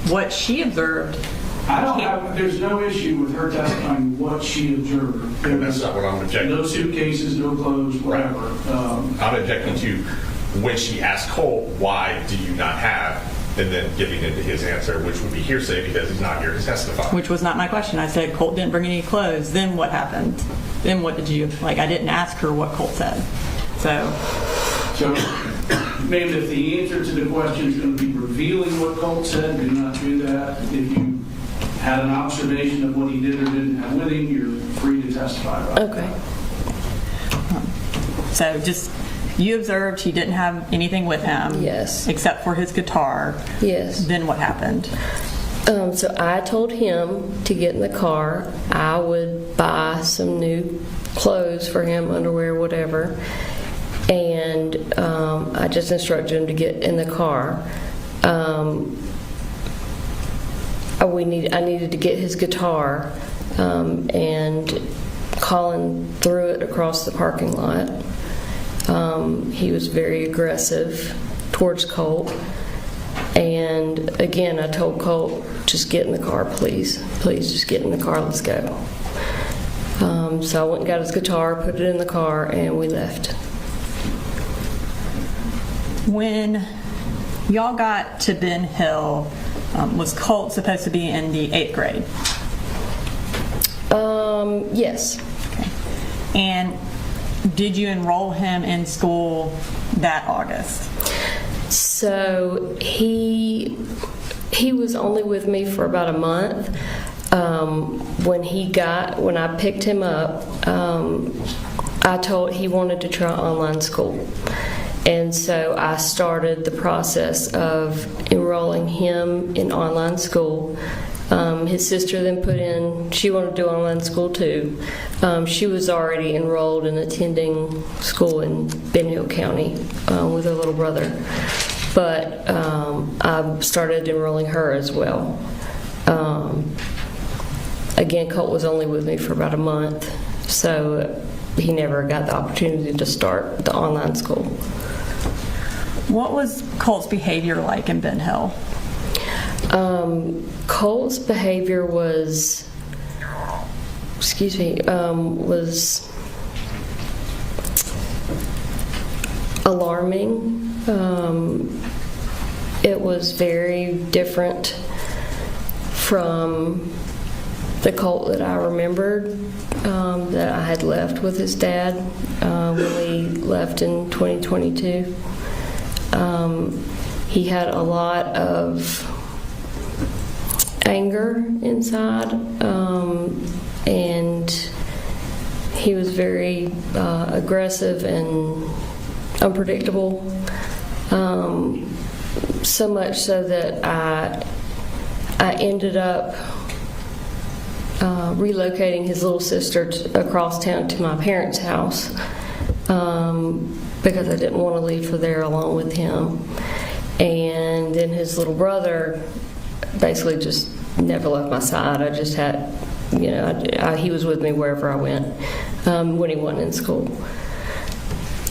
What she observed. There's no issue with her testifying what she observed. That's not what I'm objecting No suitcases, no clothes, whatever. I'm objecting to when she asked Colt, why do you not have, and then giving into his answer, which would be hearsay because he's not here to testify. Which was not my question. I said Colt didn't bring any clothes. Then what happened? Then what did you, like, I didn't ask her what Colt said. So, ma'am, if the answer to the question is going to be revealing what Colt said, do not do that. If you had an observation of what he did or didn't have with him, you're free to testify about Okay. that. so just, you observed he didn't have anything with him. Yes. Except for his guitar. Yes. Then what happened? So I told him to get in the car. I would buy some new clothes for him, underwear, whatever. And I just instructed him to get in the car. I needed to get his guitar, and Colin threw it across the parking lot. He was very aggressive towards Colt. And again, I told Colt, just get in the car, please. Please, just get in the car, let's go. So I went and got his guitar, put it in the car, and we left. When y'all got to Ben Hill, was Colt supposed to be in the 8th grade? Yes. Okay. And did you enroll him in school that August? So he was only with me for about a month. When I picked him up, he wanted to try online school. And so I started the process of enrolling him in online school. His sister then she wanted to do online school too. She was already enrolled in attending school in Ben Hill County with her little brother. But I started enrolling her as well. Again, Colt was only with me for about a month, so he never got the opportunity to start the online school. What was Colt's behavior like in Ben Hill? Colt's behavior was alarming. It was very different from the Colt that I remembered, that I had left with his dad when we left in 2022. He had a lot of anger inside, and he was very aggressive and unpredictable, so much so that I ended up relocating his little sister across town to my parents' house, because I didn't want to leave her there along with him. And then his little brother basically just never left my side. I just had, he was with me wherever I went when he wasn't in school.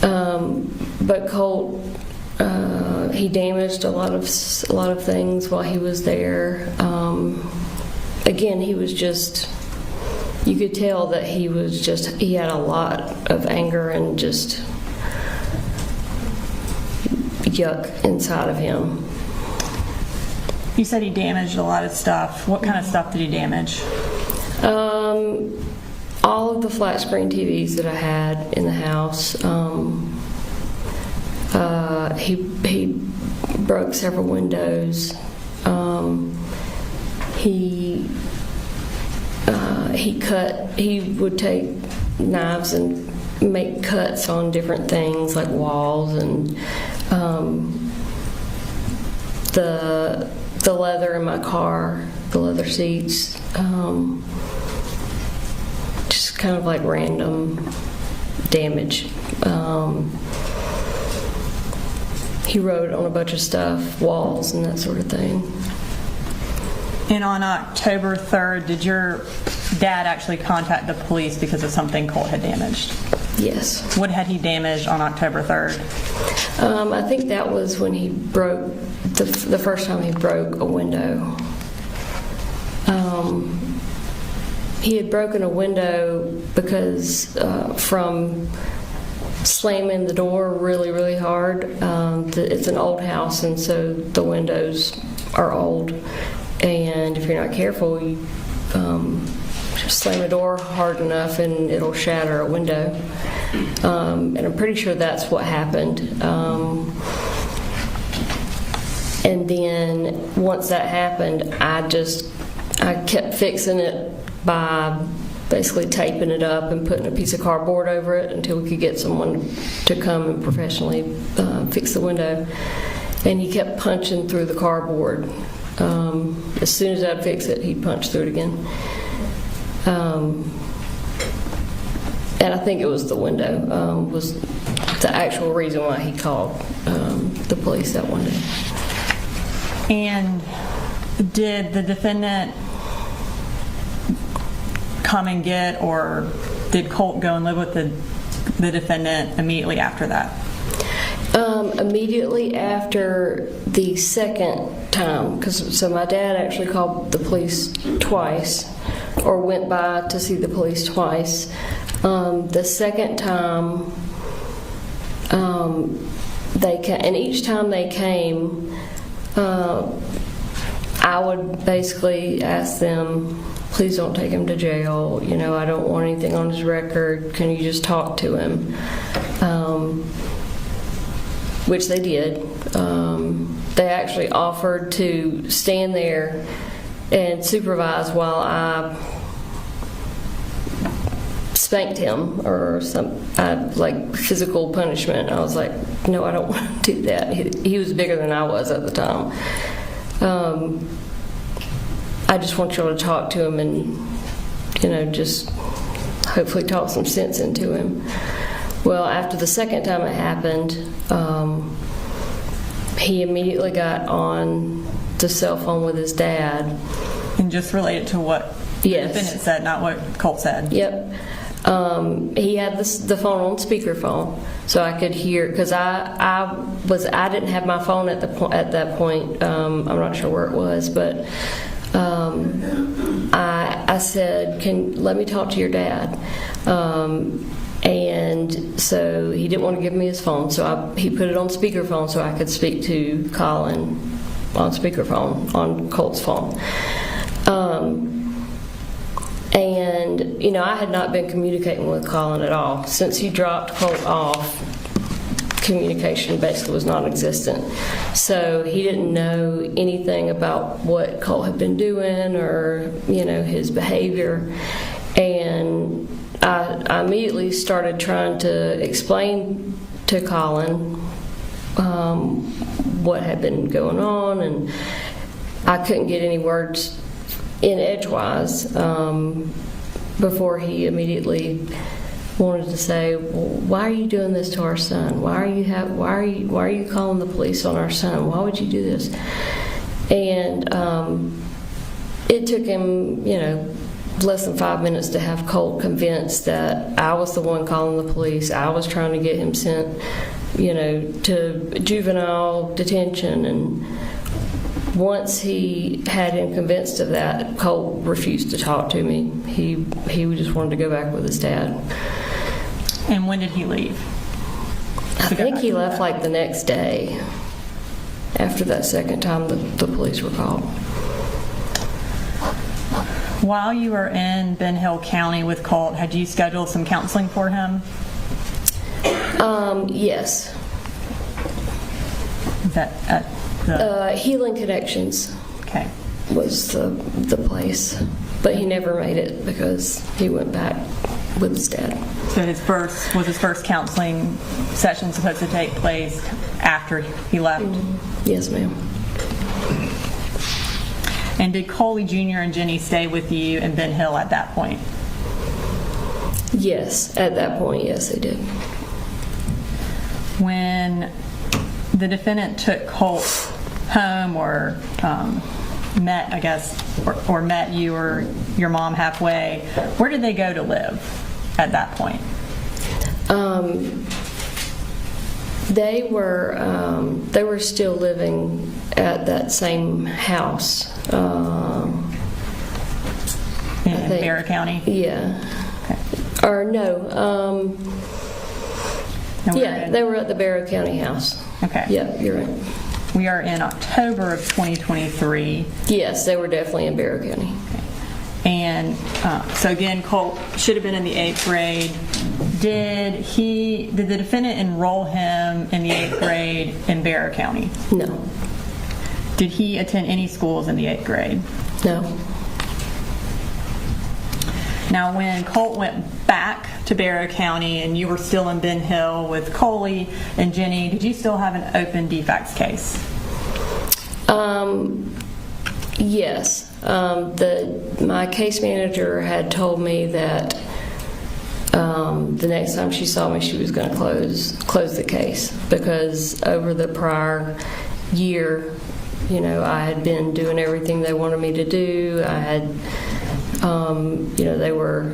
But Colt, he damaged a lot of things while he was there. Again, he was just, you could tell that he had a lot of anger and just yuck inside of him. You said he damaged a lot of stuff. What kind of stuff did he damage? All of the flat screen TVs that I had in the house. He broke several windows. He would take knives and make cuts on different things like walls and the leather in my car, the leather seats, just kind of like random damage. He wrote on a bunch of stuff, walls and that sort of thing. And on October 3rd, did your dad actually contact the police because of something Colt had damaged? Yes. What had he damaged on October 3rd? I think that was when he broke, the first time he broke a window. He had broken a window because from slamming the door really, really hard. It's an old house, and so the windows are old. And if you're not careful, you just slam the door hard enough and it'll shatter a window. And I'm pretty sure that's what happened. And then once that happened, I kept fixing it by basically taping it up and putting a piece of cardboard over it until we could get someone to come and professionally fix the window. And he kept punching through the cardboard. As soon as I'd fix it, he'd punch through it again. And I think it was the window was the actual reason why he called the police that one day. And did the defendant come and get, or did Colt go and live with the defendant immediately after that? Immediately after the second time, so my dad actually called the police twice, or went by to see the police twice. The second time, they came, and each time they came, I would basically ask them, please don't take him to jail. You know, I don't want anything on his record. Can you just talk to him? Which they did. They actually offered to stand there and supervise while I spanked him or like physical punishment. I was like, no, I don't want to do that. He was bigger than I was at the time. I just want y'all to talk to him and, you know, just hopefully talk some sense into him. Well, after the second time it happened, he immediately got on the cell phone with his dad. And just related to what the defendant said, not what Colt said. Yep. He had the phone on speakerphone, so I could hear, because I didn't have my phone at that point. I'm not sure where it was, but I said, let me talk to your dad. And so he didn't want to give me his phone, so he put it on speakerphone so I could speak to Colin on speakerphone on Colt's phone. And, you know, I had not been communicating with Colin at all. Since he dropped Colt off, communication basically was non-existent. So he didn't know anything about what Colt had been doing or, you know, his behavior. And I immediately started trying to explain to Colin what had been going on, and I couldn't get any words in edgewise before he immediately wanted to say, well, why are you doing this to our son? Why are you calling the police on our son? Why would you do this? And it took him, you know, less than 5 minutes to have Colt convinced that I was the one calling the police. I was trying to get him sent, you know, to juvenile detention. And once he had him convinced of that, Colt refused to talk to me. He just wanted to go back with his dad. And when did he leave? I think he left like the next day after that second time the police were called. While you were in Ben Hill County with Colt, had you scheduled some counseling for him? Yes. Is that at the Healing Connections okay. was the place, but he never made it because he went back with his dad. So his first counseling session supposed to take place after he left? Yes, ma'am. And did Coley Jr. and Jenny stay with you in Ben Hill at that point? Yes, at that point, yes, they did. When the defendant took Colt home or met, I guess, or met you or your mom halfway, where did they go to live at that point? They were still living at that same house. In Bear County? Yeah. Okay. Or no. And we're Yeah, in- they were at the Barrow County House. Okay. Yeah, you're right. We are in October of 2023. Yes, they were definitely in Barrow County. And so again, Colt should have been in the 8th grade. Did the defendant enroll him in the 8th grade in Barrow County? No, Did he attend any schools in the 8th grade? no. Now, when Colt went back to Barrow County and you were still in Ben Hill with Coley and Jenny, did you still have an open defects case? Yes. My case manager had told me that the next time she saw me, she was going to close the case, because over the prior year, I had been doing everything they wanted me to do. I had, they were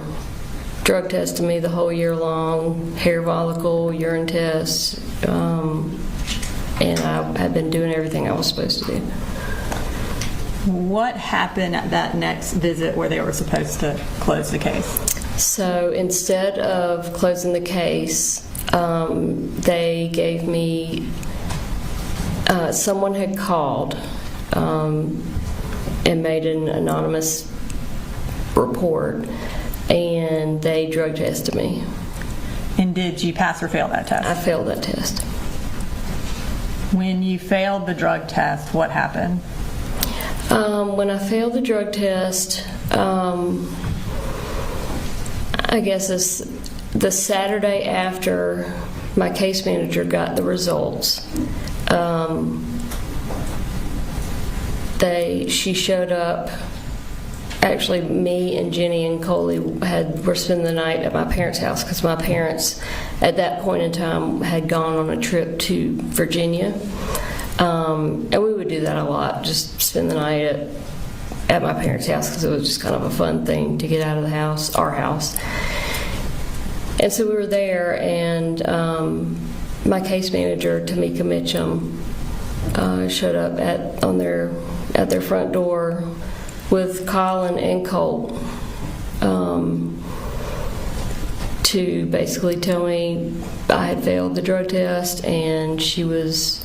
drug testing me the whole year long, hair follicle, urine tests, and I had been doing everything I was supposed to do. What happened at that next visit where they were supposed to close the case? So instead of closing the case, they gave me, someone had called and made an anonymous report, and they drug tested me. And did you pass or fail that test? I failed that test. When you failed the drug test, what happened? When I failed the drug test, I guess it's the Saturday after my case manager got the results. She showed up. Actually, me and Jenny and Coley were spending the night at my parents' house, because my parents, at that point in time, had gone on a trip to Virginia. And we would do that a lot, just spend the night at my parents' house, because it was just kind of a fun thing to get out of the house, our house. And so we were there, and my case manager, Tamika Mitchum, showed up at their front door with Colin and Colt to basically tell me I had failed the drug test, and she was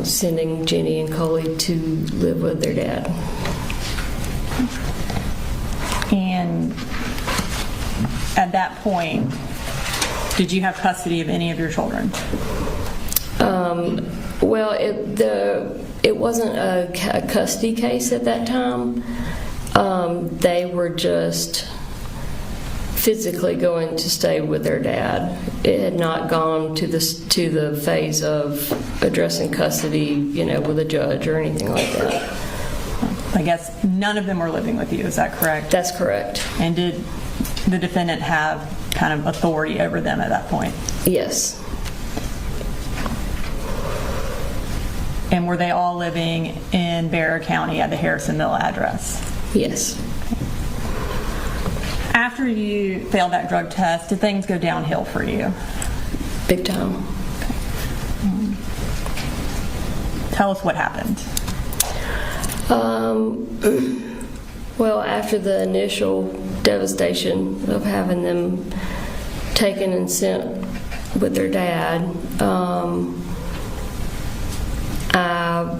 sending Jenny and Coley to live with their dad. And at that point, did you have custody of any of your children? Well, it wasn't a custody case at that time. They were just physically going to stay with their dad. It had not gone to the phase of addressing custody, with a judge or anything like that. I guess none of them were living with you, is that correct? That's correct. And did the defendant have kind of authority over them at that point? Yes. And were they all living in Barrow County at the Harrison Mill address? Yes. After you failed that drug test, did things go downhill for you? Big time. Tell us what happened. Well, after the initial devastation of having them taken and sent with their dad, I,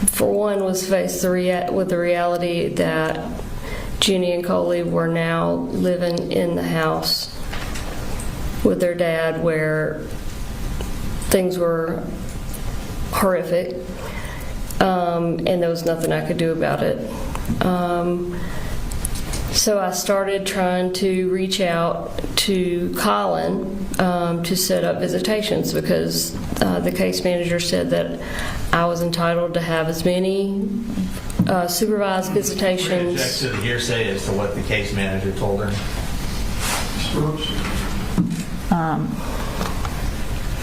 for one, was faced with the reality that Jenny and Coley were now living in the house with their dad, where things were horrific, and there was nothing I could do about it. So I started trying to reach out to Colin to set up visitations, because the case manager said that I was entitled to have as many supervised visitations. Object to the hearsay as to what the case manager told her.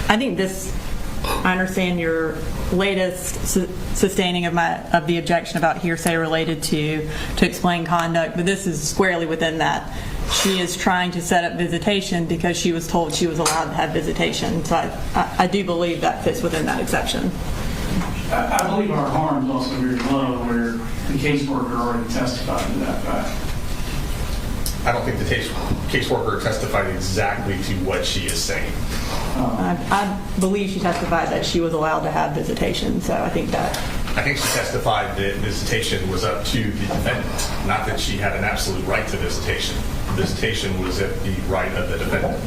I think I understand your latest sustaining of the objection about hearsay related to explain conduct, but this is squarely within that. She is trying to set up visitation because she was told she was allowed to have visitation. So I do believe that fits within that exception. I believe our harm is also very low, where the caseworker already testified to that fact. I don't think the caseworker testified exactly to what she is saying. I believe she testified that she was allowed to have visitation, so I think she testified that visitation was up to the defendant, not that she had an absolute right to visitation. Visitation was at the right of the defendant.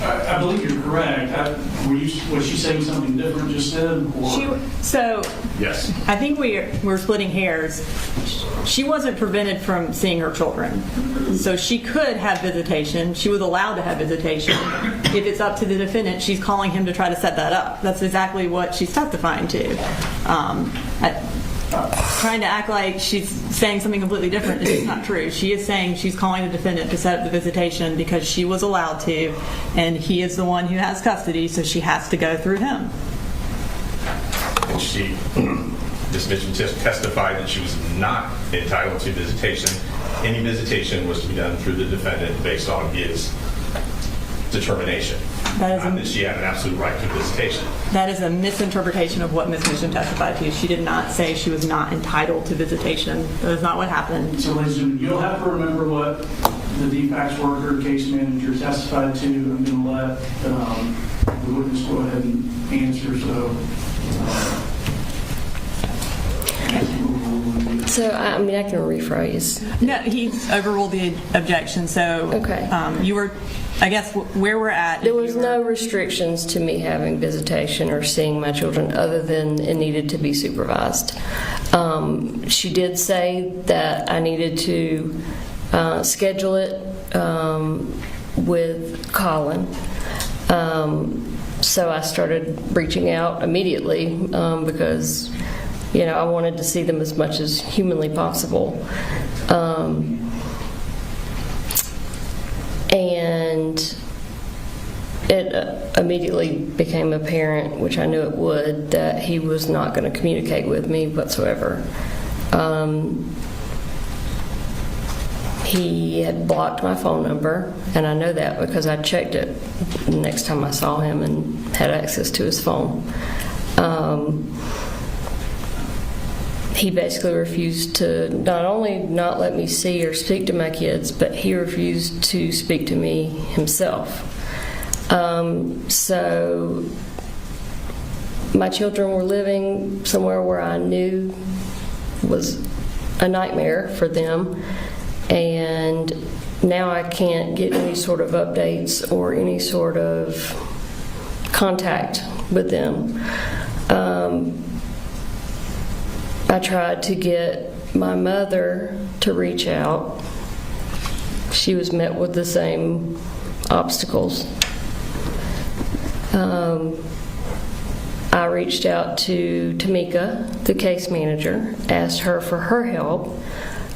I believe you're correct. Was she saying something different just then? Yes. I think we're splitting hairs. She wasn't prevented from seeing her children. So she could have visitation. She was allowed to have visitation. If it's up to the defendant, she's calling him to try to set that up. That's exactly what she's testifying to. Trying to act like she's saying something completely different is not true. She is saying she's calling the defendant to set up the visitation because she was allowed to, and he is the one who has custody, so she has to go through him. And this mission testified that she was not entitled to visitation. Any visitation was to be done through the defendant based on his determination. Not that she had an absolute right to visitation. That is a misinterpretation of what Ms. Mission testified to. She did not say she was not entitled to visitation. That is not what happened. So, ladies and gentlemen, you'll have to remember what the DFACS worker, case manager testified to. I'm going to let the witness go ahead and answer. So, I mean, I can rephrase. No, he overruled the objection. So, okay. You were, I guess, where we're at. There was no restrictions to me having visitation or seeing my children other than it needed to be supervised. She did say that I needed to schedule it with Colin. So I started reaching out immediately because, I wanted to see them as much as humanly possible. And it immediately became apparent, which I knew it would, that he was not going to communicate with me whatsoever. He had blocked my phone number, and I know that because I checked it the next time I saw him and had access to his phone. He basically refused to not only not let me see or speak to my kids, but he refused to speak to me himself. So my children were living somewhere where I knew was a nightmare for them, and now I can't get any sort of updates or any sort of contact with them. I tried to get my mother to reach out. She was met with the same obstacles. I reached out to Tamika, the case manager, asked her for her help,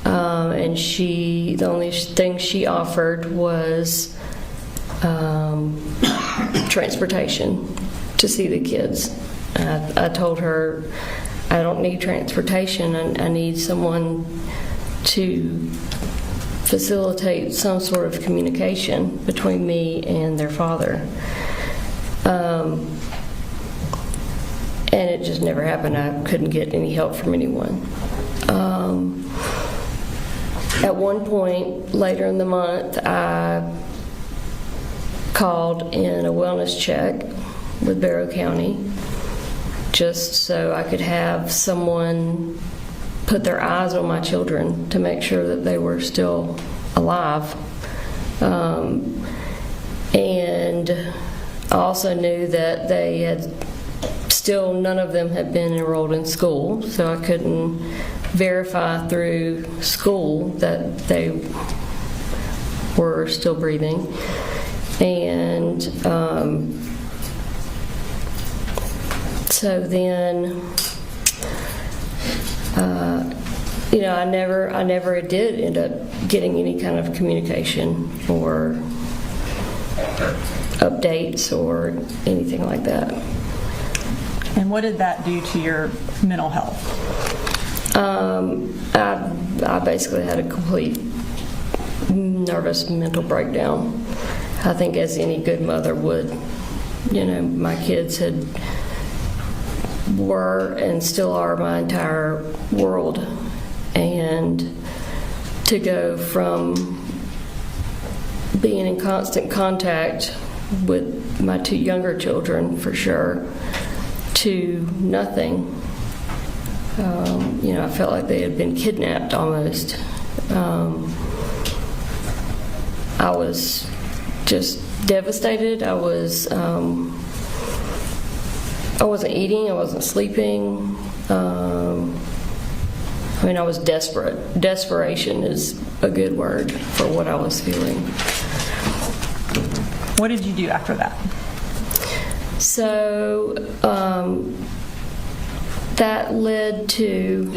and the only thing she offered was transportation to see the kids. I told her, I don't need transportation. I need someone to facilitate some sort of communication between me and their father. And it just never happened. I couldn't get any help from anyone. At one point later in the month, I called in a wellness check with Barrow County, just so I could have someone put their eyes on my children to make sure that they were still alive. And I also knew that they had none of them had been enrolled in school, so I couldn't verify through school that they were still breathing. And so then, I never did end up getting any kind of communication or updates or anything like that. And what did that do to your mental health? I basically had a complete nervous mental breakdown. I think as any good mother would. My kids were and still are my entire world. And to go from being in constant contact with my 2 younger children, for sure, to nothing. I felt like they had been kidnapped almost. I was just devastated. I wasn't eating, I wasn't sleeping. I was desperate. Desperation is a good word for what I was feeling. What did you do after that? So that led to,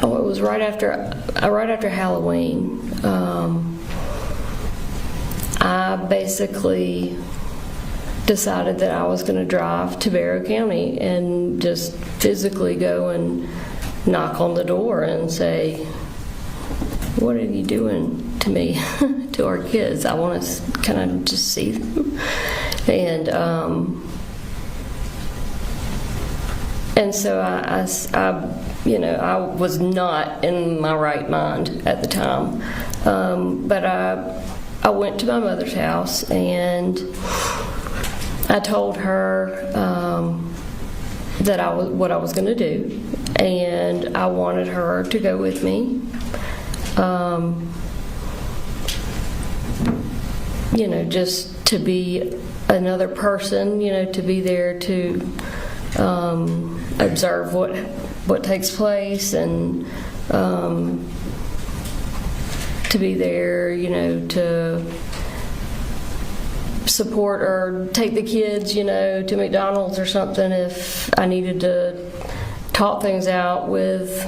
it was right after Halloween. I basically decided that I was going to drive to Barrow County and just physically go and knock on the door and say, "What are you doing to me, to our kids? I want to kind of just see them." And so I was not in my right mind at the time, but I went to my mother's house and I told her that what I was going to do, and I wanted her to go with me. Just to be another person, to be there to observe what takes place, and to be there, to support or take the kids, to McDonald's or something if I needed to talk things out with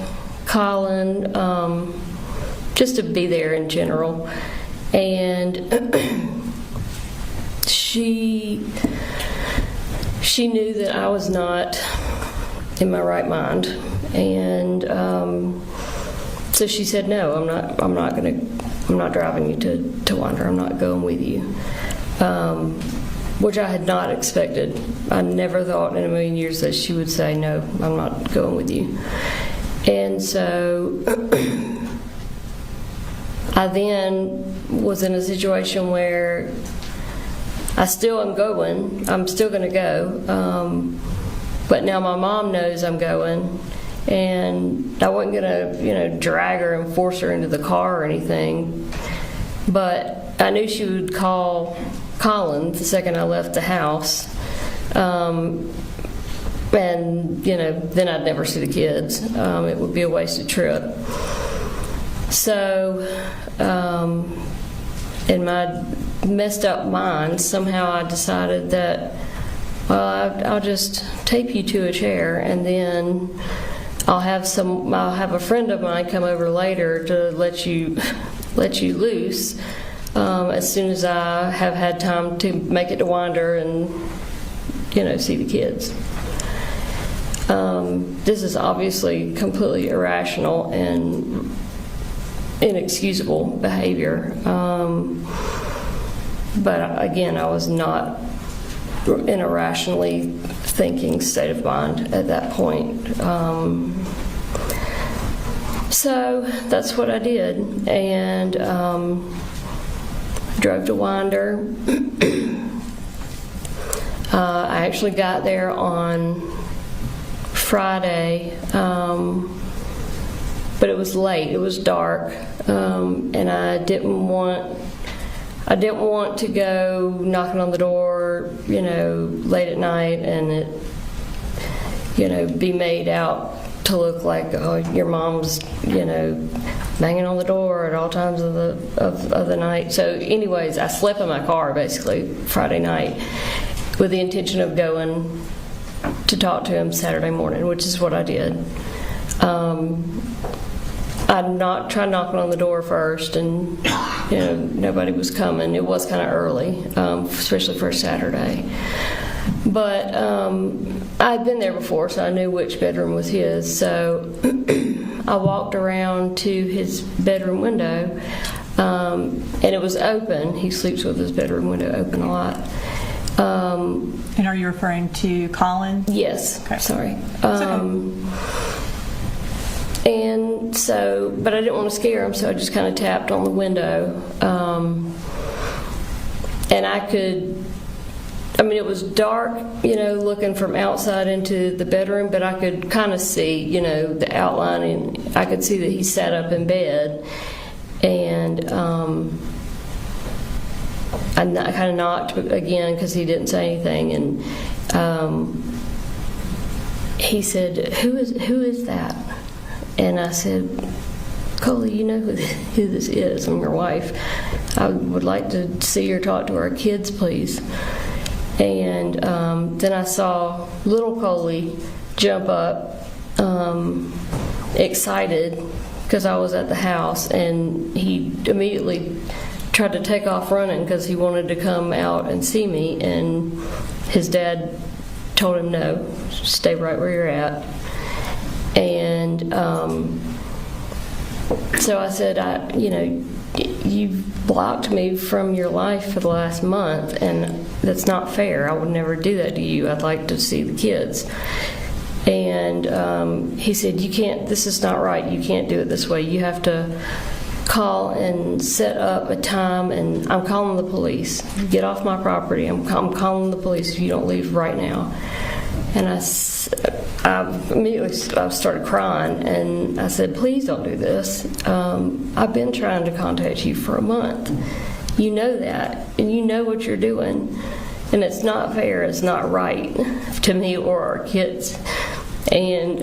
Colin, just to be there in general. And she knew that I was not in my right mind, and so she said, "No, I'm not driving you to Wander. I'm not going with you," which I had not expected. I never thought in a million years that she would say, "No, I'm not going with you." And so I then was in a situation where I still am going. I'm still going to go, but now my mom knows I'm going, and I wasn't going to, drag her and force her into the car or anything. But I knew she would call Colin the second I left the house, and then I'd never see the kids. It would be a wasted trip. So, in my messed up mind, somehow I decided that, I'll just tape you to a chair, and then I'll have a friend of mine come over later to let you loose as soon as I have had time to make it to Wander and see the kids. This is obviously completely irrational and inexcusable behavior, but again, I was not in a rationally thinking state of mind at that point. So that's what I did, and drove to Wander. I actually got there on Friday, but it was late. It was dark, and I didn't want to go knocking on the door, late at night, and it, be made out to look like, oh, your mom's, banging on the door at all times of the night. So, anyways, I slept in my car basically Friday night with the intention of going to talk to him Saturday morning, which is what I did. I tried knocking on the door first, and nobody was coming. It was kind of early, especially for a Saturday. But I'd been there before, so I knew which bedroom was his. So I walked around to his bedroom window, and it was open. He sleeps with his bedroom window open a lot. And are you referring to Colin? Yes. Okay. Sorry. And so, but I didn't want to scare him, so I just kind of tapped on the window. And it was dark, looking from outside into the bedroom, but I could kind of see, the outline, and I could see that he sat up in bed. And I kind of knocked again because he didn't say anything, and he said, "Who is that?" And I said, "Coley, you know who this is? I'm your wife. I would like to see her talk to our kids, please." And then I saw little Coley jump up, excited, because I was at the house, and he immediately tried to take off running because he wanted to come out and see me, and his dad told him, "No, stay right where you're at." And so I said, "You've blocked me from your life for the last month, and that's not fair. I would never do that to you. I'd like to see the kids." And he said, "You can't, this is not right. You can't do it this way. You have to call and set up a time, and I'm calling the police. Get off my property. I'm calling the police if you don't leave right now." And I immediately started crying, and I said, "Please don't do this. I've been trying to contact you for a month. You know that, and you know what you're doing, and it's not fair. It's not right to me or our kids." And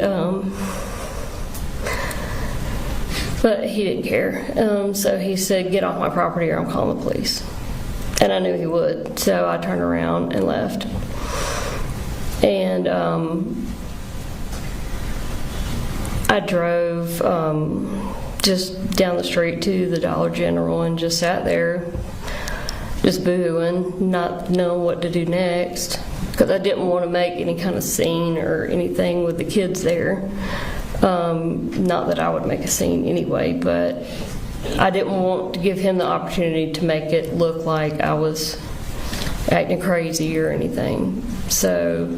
but he didn't care. So he said, "Get off my property or I'm calling the police." And I knew he would, so I turned around and left. And I drove just down the street to the Dollar General and just sat there, just boohooing, not knowing what to do next, because I didn't want to make any kind of scene or anything with the kids there. Not that I would make a scene anyway, but I didn't want to give him the opportunity to make it look like I was acting crazy or anything. So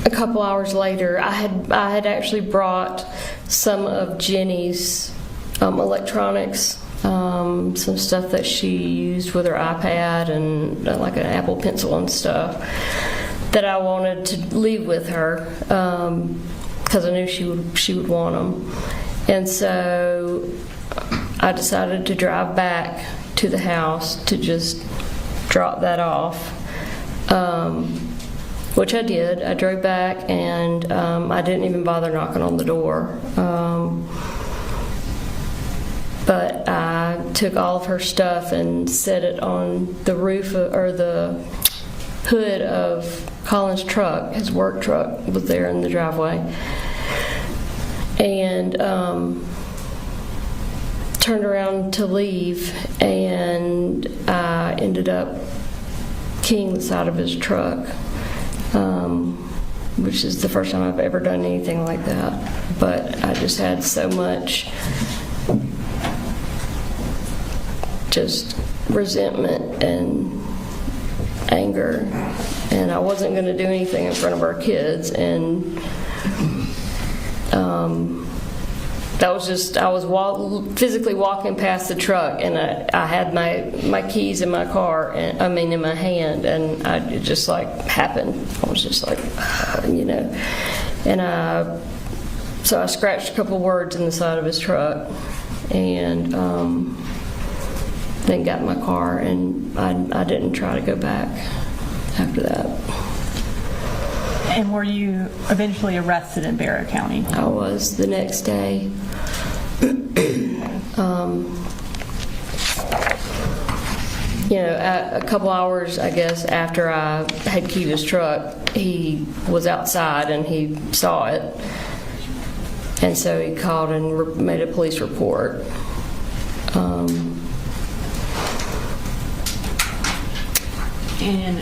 a couple hours later, I had actually brought some of Jenny's electronics, some stuff that she used with her iPad and like an Apple Pencil and stuff that I wanted to leave with her because I knew she would want them. And so I decided to drive back to the house to just drop that off, which I did. I drove back, and I didn't even bother knocking on the door. But I took all of her stuff and set it on the roof or the hood of Colin's truck. His work truck was there in the driveway. And turned around to leave, and I ended up keying the side of his truck, which is the first time I've ever done anything like that. But I just had so much just resentment and anger, and I wasn't going to do anything in front of our kids, and I was physically walking past the truck, and I had my keys in my car, and in my hand, and it just like happened. I was just like, and so I scratched a couple words in the side of his truck, and then got in my car, and I didn't try to go back after that. And were you eventually arrested in Barrow County? I was the next day. A couple hours, I guess, after I had keyed his truck, he was outside and he saw it. And so he called and made a police report. And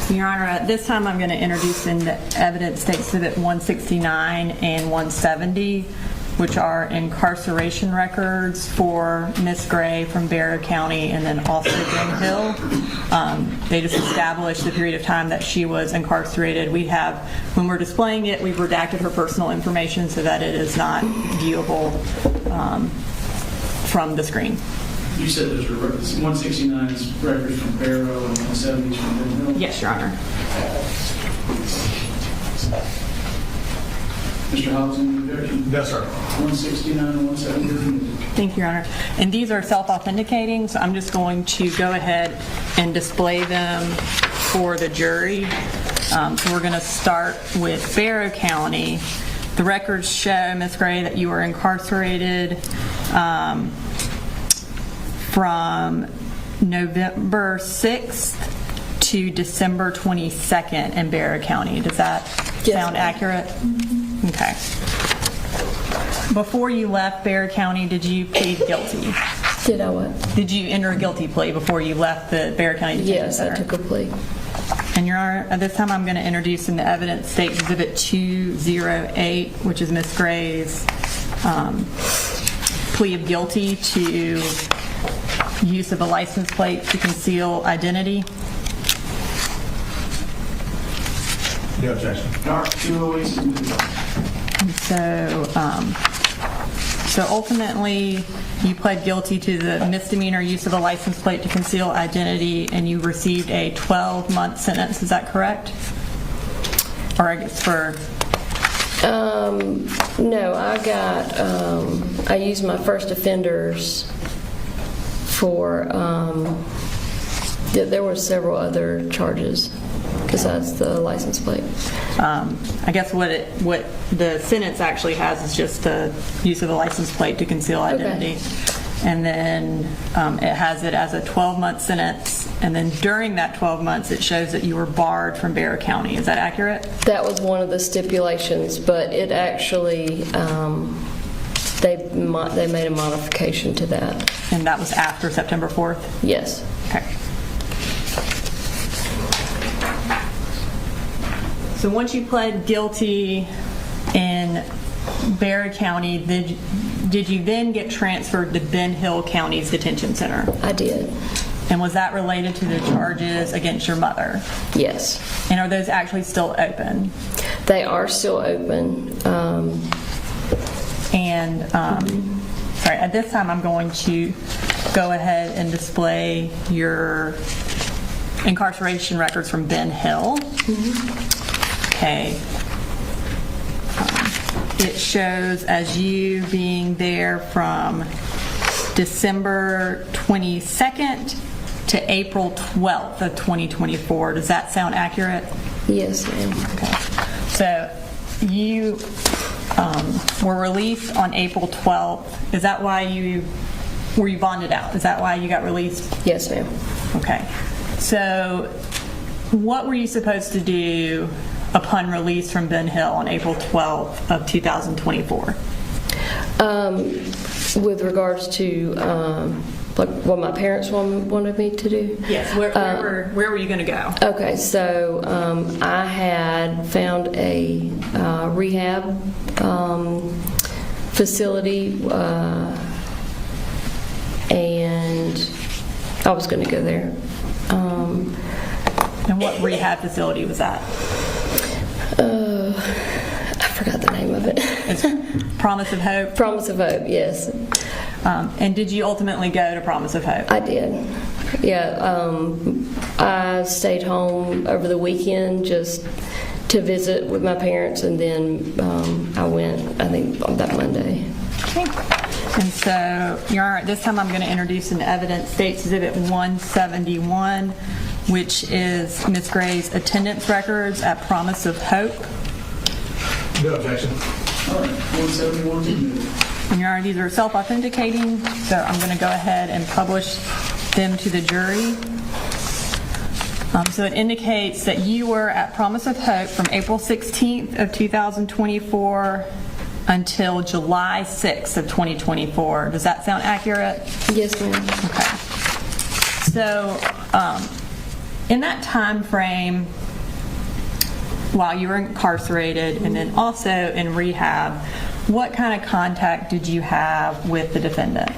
Your Honor, at this time I'm going to introduce into evidence State Exhibit 169 and 170, which are incarceration records for Miss Gray from Barrow County and then also Ben Hill. They just established the period of time that she was incarcerated. When we're displaying it, we've redacted her personal information so that it is not viewable from the screen. You said those were 169 is records from Barrow and 170 from Ben Hill? Yes, Your Honor. Mr. Hobbs, any objection? No, sir. 169 and 170. Thank you, Your Honor. And these are self-authenticating, so I'm just going to go ahead and display them for the jury. So we're going to start with Barrow County. The records show, Ms. Gray, that you were incarcerated from November 6th to December 22nd in Barrow County. Does that sound accurate? Okay. Before you left Barrow County, did you plead guilty? Did I what? Did you enter a guilty plea before you left the Barrow County Detention Yes, Center? I took a plea. And Your Honor, at this time I'm going to introduce into evidence State Exhibit 208, which is Ms. Gray's plea of guilty to use of a license plate to conceal identity. No objection. Dark 208 submitted. So ultimately, you pled guilty to the misdemeanor use of a license plate to conceal identity, and you received a 12-month sentence. Is that correct? Or I guess for... No, I used my first offenders for, there were several other charges besides the license plate. I guess what the sentence actually has is just the use of a license plate to conceal identity. Okay. And then it has it as a 12-month sentence, and then during that 12 months it shows that you were barred from Barrow County. Is that accurate? That was one of the stipulations, but it actually, they made a modification to that. And that was after September 4th? Yes. Okay. So once you pled guilty in Barrow County, did you then get transferred to Ben Hill County's detention center? I did. And was that related to the charges against your mother? Yes. And are those actually still open? They are still open. Sorry, at this time I'm going to go ahead and display your incarceration records from Ben Hill. Okay. It shows as you being there from December 22nd to April 12th of 2024. Does that sound accurate? Yes, ma'am. Okay. So you were released on April 12th. Is that why were you bonded out? Is that why you got released? Yes, ma'am. Okay. So what were you supposed to do upon release from Ben Hill on April 12th of 2024? With regards to like what my parents wanted me to do? Yes. Where were you going to go? Okay, so I had found a rehab facility, and I was going to go there. And what rehab facility was that? I forgot the name of it. It's Promise of Hope? Promise of Hope, yes. And did you ultimately go to Promise of Hope? I did. Yeah, I stayed home over the weekend just to visit with my parents, and then I went, I think, on that Monday. Okay. And so, Your Honor, this time I'm going to introduce into evidence State's Exhibit 171, which is Ms. Gray's attendance records at Promise of Hope. No objection. All right, 171 submitted. And Your Honor, these are self-authenticating, so I'm going to go ahead and publish them to the jury. So it indicates that you were at Promise of Hope from April 16th of 2024 until July 6th of 2024. Does that sound accurate? Yes, ma'am. Okay. So in that time frame, while you were incarcerated and then also in rehab, what kind of contact did you have with the defendant?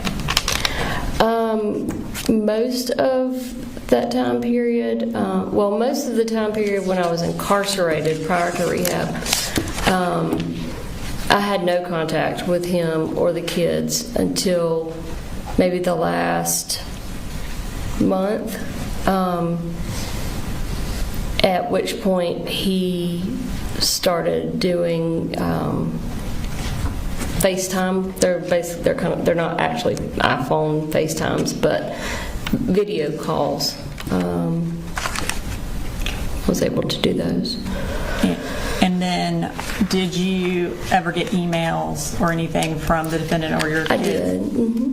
Most of that time period, most of the time period when I was incarcerated prior to rehab, I had no contact with him or the kids until maybe the last month, at which point he started doing FaceTime. They're not actually iPhone FaceTimes, but video calls. Was able to do those. And then, did you ever get emails or anything from the defendant or your kids? I did. Mm-hmm.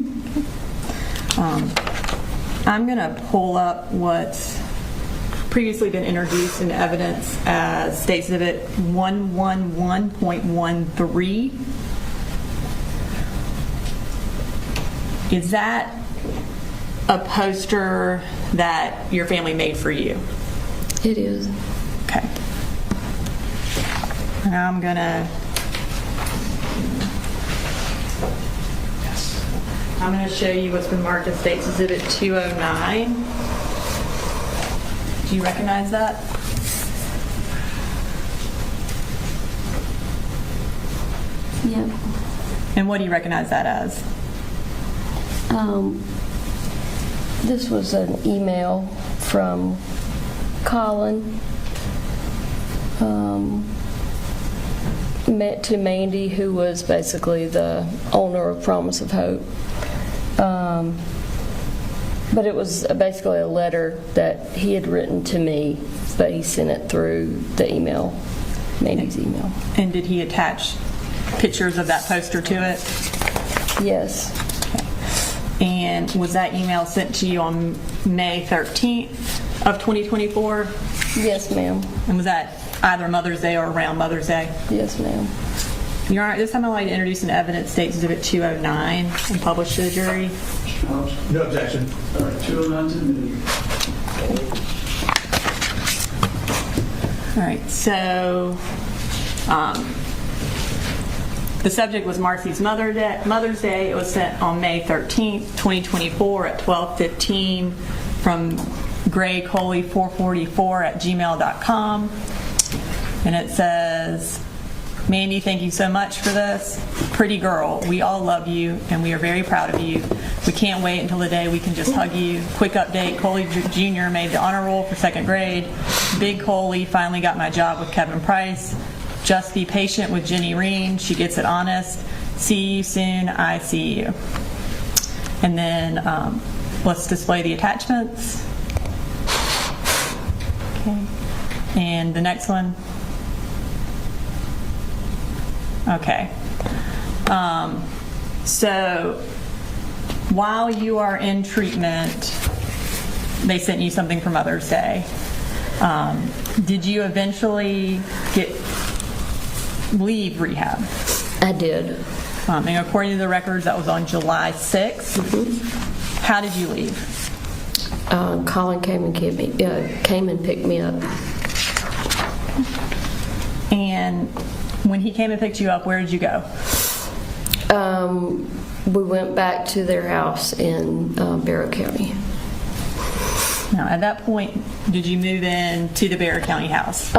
I'm going to pull up what's previously been introduced in evidence as State Exhibit 111.13. Is that a poster that your family made for you? It is. Okay. And I'm gonna show you what's been marked as State's Exhibit 209. Do you recognize that? Yep. And what do you recognize that as? This was an email from Colin to Mandy, who was basically the owner of Promise of Hope. But it was basically a letter that he had written to me, but he sent it through the email, Mandy's email. And did he attach pictures of that poster to it? Yes. And was that email sent to you on May 13th of 2024? Yes, ma'am. And was that either Mother's Day or around Mother's Day? Yes, ma'am. Your Honor, this time I'd like to introduce an evidence State Exhibit 209 and publish to the jury. No objection. All right, 209 to me. All right, so the subject was Marcy's Mother's Day. It was sent on May 13th, 2024 at 12:15 from graycoley444@gmail.com. And it says, Mandy, thank you so much for this. Pretty girl, we all love you and we are very proud of you. We can't wait until the day we can just hug you. Quick update, Coley Jr. made the honor roll for 2nd grade. Big Coley finally got my job with Kevin Price. Just be patient with Jenny Reen. She gets it honest. See you soon. I see you. And then let's display the attachments. Okay. And the next one. Okay. So while you are in treatment, they sent you something for Mother's Day. Did you eventually leave rehab? I did. And according to the records, that was on July 6th. Mm-hmm. How did you leave? Colin came and picked me up. And when he came and picked you up, where did you go? We went back to their house in Barrow County. Now, at that point, did you move in to the Barrow County house?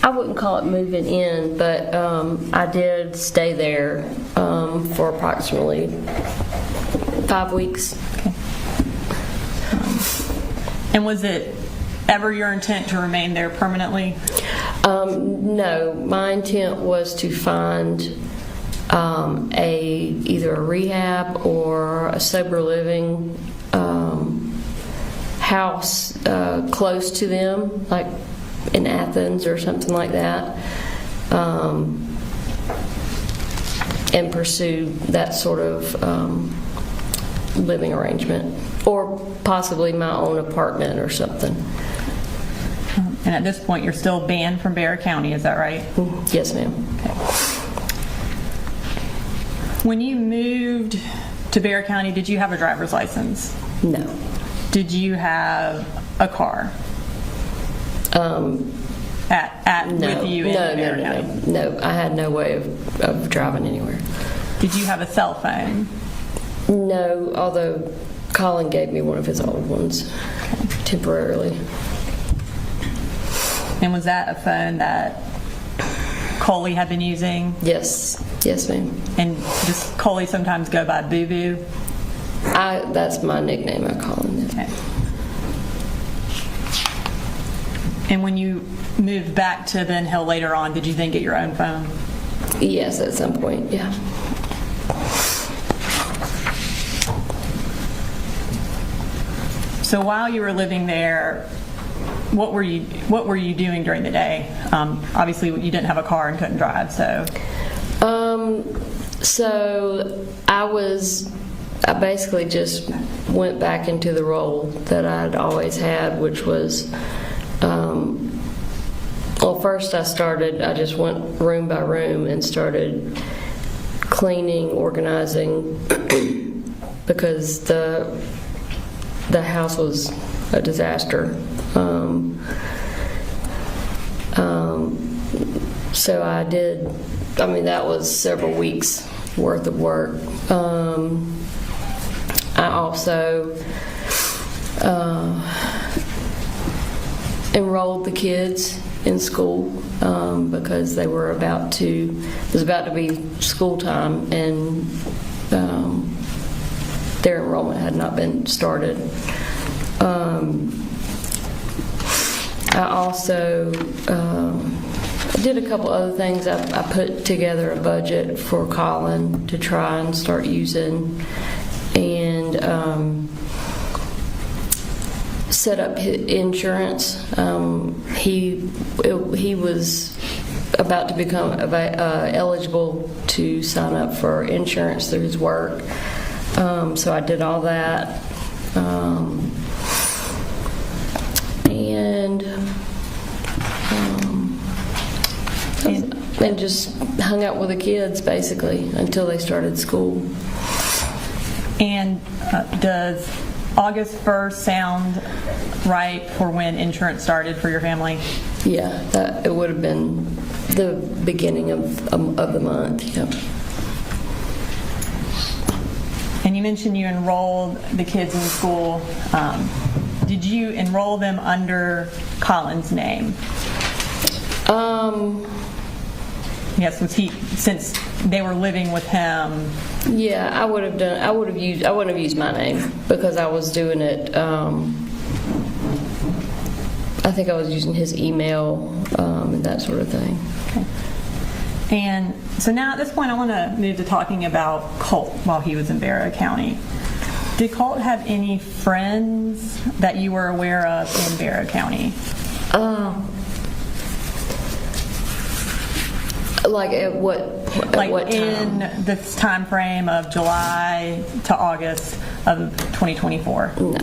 I wouldn't call it moving in, but I did stay there for approximately 5 weeks. Okay. And was it ever your intent to remain there permanently? No, my intent was to find either a rehab or a sober living house close to them, like in Athens or something like that, and pursue that sort of living arrangement, or possibly my own apartment or something. And at this point, you're still banned from Barrow County, is that right? Yes, ma'am. Okay. When you moved to Barrow County, did you have a driver's license? No. Did you have a car? with you in Bexar County? No, I had no way of driving anywhere. Did you have a cell phone? No, although Colin gave me one of his old ones temporarily. And was that a phone that Coley had been using? Yes, ma'am. And does Coley sometimes go by Boo Boo? That's my nickname. I call him that. Okay. And when you moved back to Ben Hill later on, did you then get your own phone? Yes, at some point, yeah. So while you were living there, what were you doing during the day? Obviously, you didn't have a car and couldn't drive, so. So I basically just went back into the role that I'd always had, which was, well, first I just went room by room and started cleaning, organizing, because the house was a disaster. So that was several weeks worth of work. I also enrolled the kids in school because it was about to be school time, and their enrollment had not been started. I also did a couple other things. I put together a budget for Colin to try and start using, and set up his insurance. He was about to become eligible to sign up for insurance through his work, so I did all that. And just hung out with the kids basically until they started school. And does August 1st sound right for when insurance started for your family? Yeah, it would have been the beginning of the month. Yeah. And you mentioned you enrolled the kids in school. Did you enroll them under Colin's name? Yes, since they were living with him? Yeah, I wouldn't have used my name because I was doing it. I think I was using his email and that sort of thing. Okay. And so now at this point, I want to move to talking about Colt while he was in Bexar County. Did Colt have any friends that you were aware of in Bexar County? Like at what time? In this time frame of July to August of 2024? No.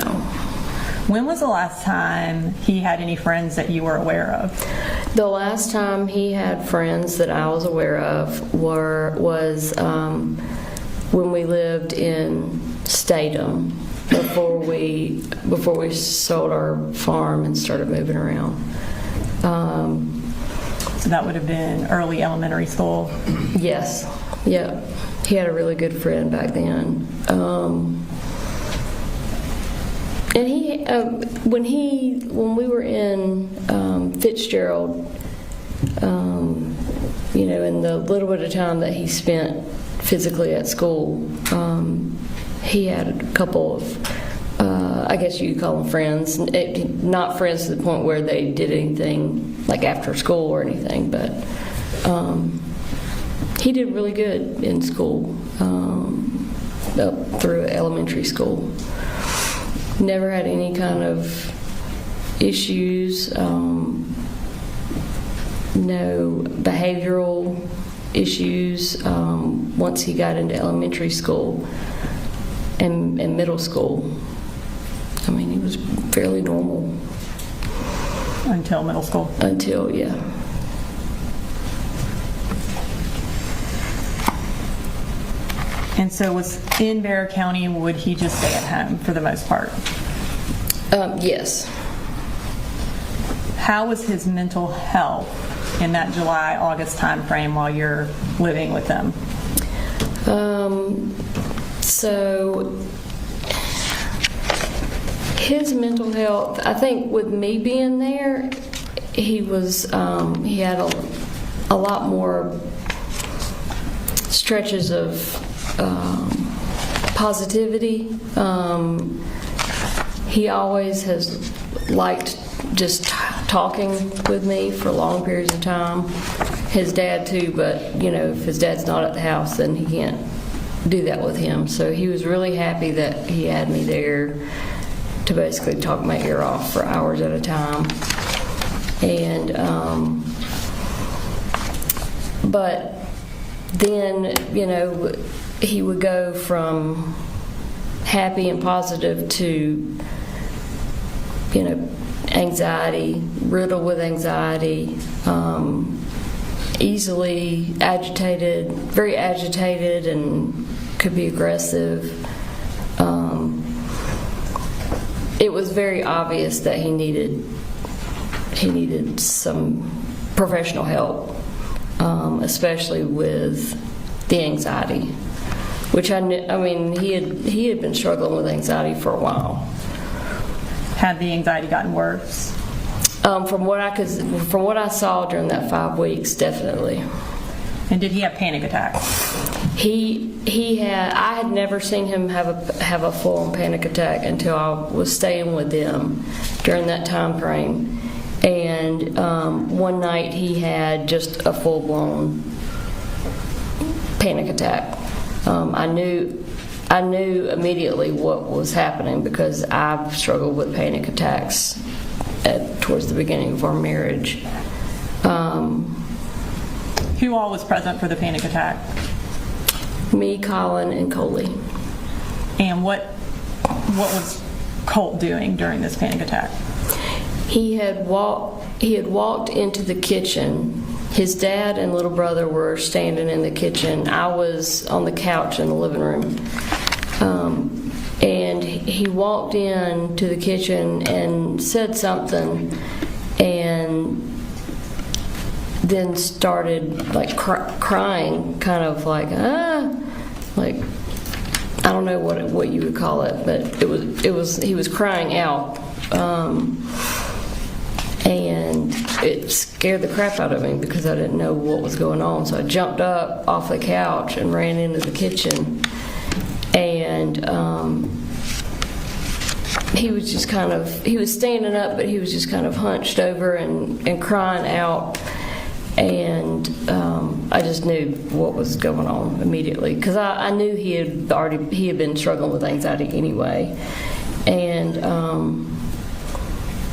When was the last time he had any friends that you were aware of? The last time he had friends that I was aware of was when we lived in Statham before we sold our farm and started moving around. So that would have been early elementary school? Yes. Yeah. He had a really good friend back then. And when we were in Fitzgerald, in the little bit of time that he spent physically at school, he had a couple of, I guess you could call them friends, not friends to the point where they did anything like after school or anything, but he did really good in school, up through elementary school. Never had any kind of issues, no behavioral issues once he got into elementary school and middle school. I mean, he was fairly normal. Until middle school? Until, yeah. And so was in Bexar County, would he just stay at home for the most part? Yes. How was his mental health in that July, August timeframe while you're living with them? So his mental health, I think with me being there, he had a lot more stretches of positivity. He always has liked just talking with me for long periods of time. His dad too, but if his dad's not at the house, then he can't do that with him. So he was really happy that he had me there to basically talk my ear off for hours at a time. And but then he would go from happy and positive to anxiety, riddled with anxiety, easily agitated, very agitated, and could be aggressive. It was very obvious that he needed some professional help, especially with the anxiety, which he had been struggling with anxiety for a while. Had the anxiety gotten worse? From what I saw during that 5 weeks, definitely. And did he have panic attacks? He had. I had never seen him have a full-on panic attack until I was staying with them during that time frame. And one night he had just a full-blown panic attack. I knew immediately what was happening because I've struggled with panic attacks towards the beginning of our marriage. Who all was present for the panic attack? Me, Colin, and Coley. And what was Colt doing during this panic attack? He had walked into the kitchen. His dad and little brother were standing in the kitchen. I was on the couch in the living room. And he walked into the kitchen and said something, and then started crying, kind of like I don't know what you would call it, but he was crying out. And it scared the crap out of me because I didn't know what was going on. So I jumped up off the couch and ran into the kitchen. And he was just he was standing up, but he was just kind of hunched over and crying out. And I just knew what was going on immediately because I knew he had been struggling with anxiety anyway. And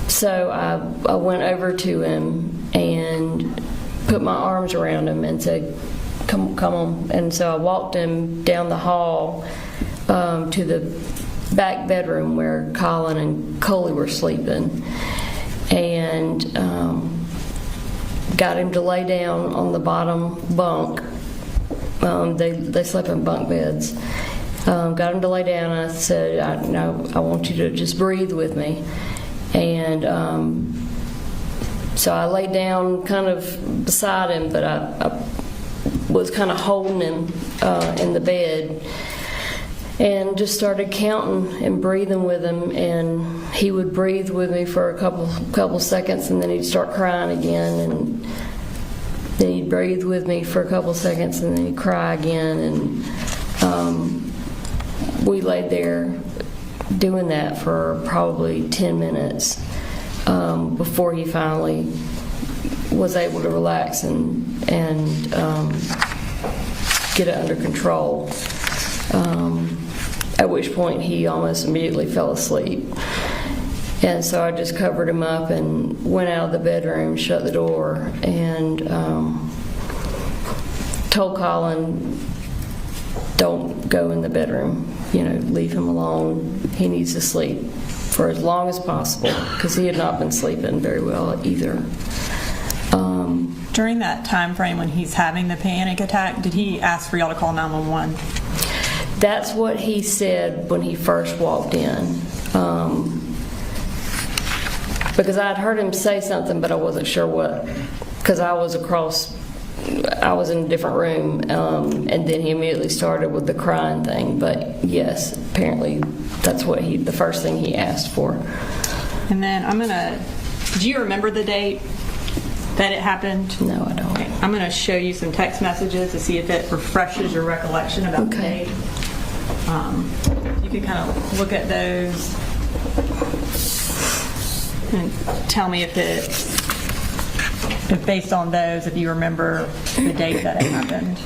so I went over to him and put my arms around him and said, come on. And so I walked him down the hall to the back bedroom where Colin and Coley were sleeping, and got him to lay down on the bottom bunk. They slept in bunk beds. Got him to lay down, and I said, I want you to just breathe with me. And so I laid down kind of beside him, but I was kind of holding him in the bed and just started counting and breathing with him. And he would breathe with me for a couple seconds, and then he'd start crying again, and then he'd breathe with me for a couple seconds, and then he'd cry again. And we laid there doing that for probably 10 minutes before he finally was able to relax and get it under control. At which point he almost immediately fell asleep. And so I just covered him up and went out of the bedroom, shut the door, and told Colin, don't go in the bedroom, leave him alone. He needs to sleep for as long as possible because he had not been sleeping very well either. During that time frame when he's having the panic attack, did he ask for y'all to call 911? That's what he said when he first walked in. because I'd heard him say something, but I wasn't sure what, because I was in a different room, and then he immediately started with the crying thing. But yes, apparently that's what the first thing he asked for. And then do you remember the date that it happened? No, I don't. Okay. I'm going to show you some text messages to see if it refreshes your recollection about the date. You can kind of look at those and tell me if based on those, if you remember the date that it happened.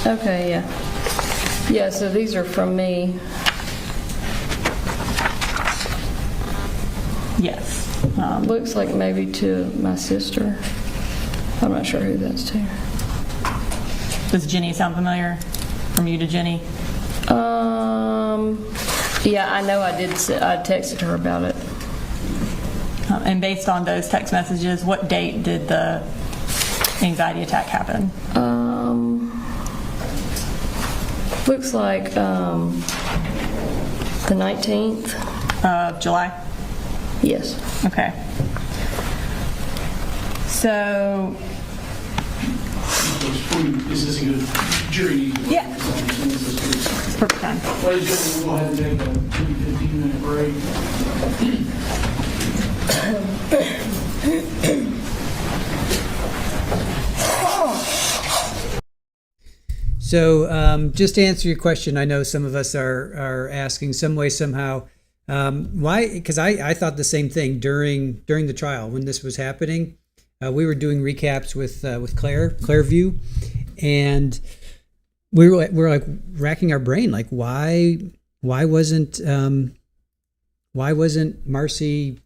Okay, yeah. Yeah, so these are from me. Yes. Looks like maybe to my sister. I'm not sure who that's to. Does Jenny sound familiar? From you to Jenny? Yeah, I know I did. I texted her about it. And based on those text messages, what date did the anxiety attack happen? Looks like the 19th. Of July? Yes. Okay. So, Is this a good jury? yeah. It's perfect time. Ladies and gentlemen, we'll go ahead and take a 15-minute break. So just to answer your question, I know some of us are asking some way, somehow, why? Because I thought the same thing during the trial when this was happening. We were doing recaps with Clairview, and we were like racking our brain, like why wasn't Marcy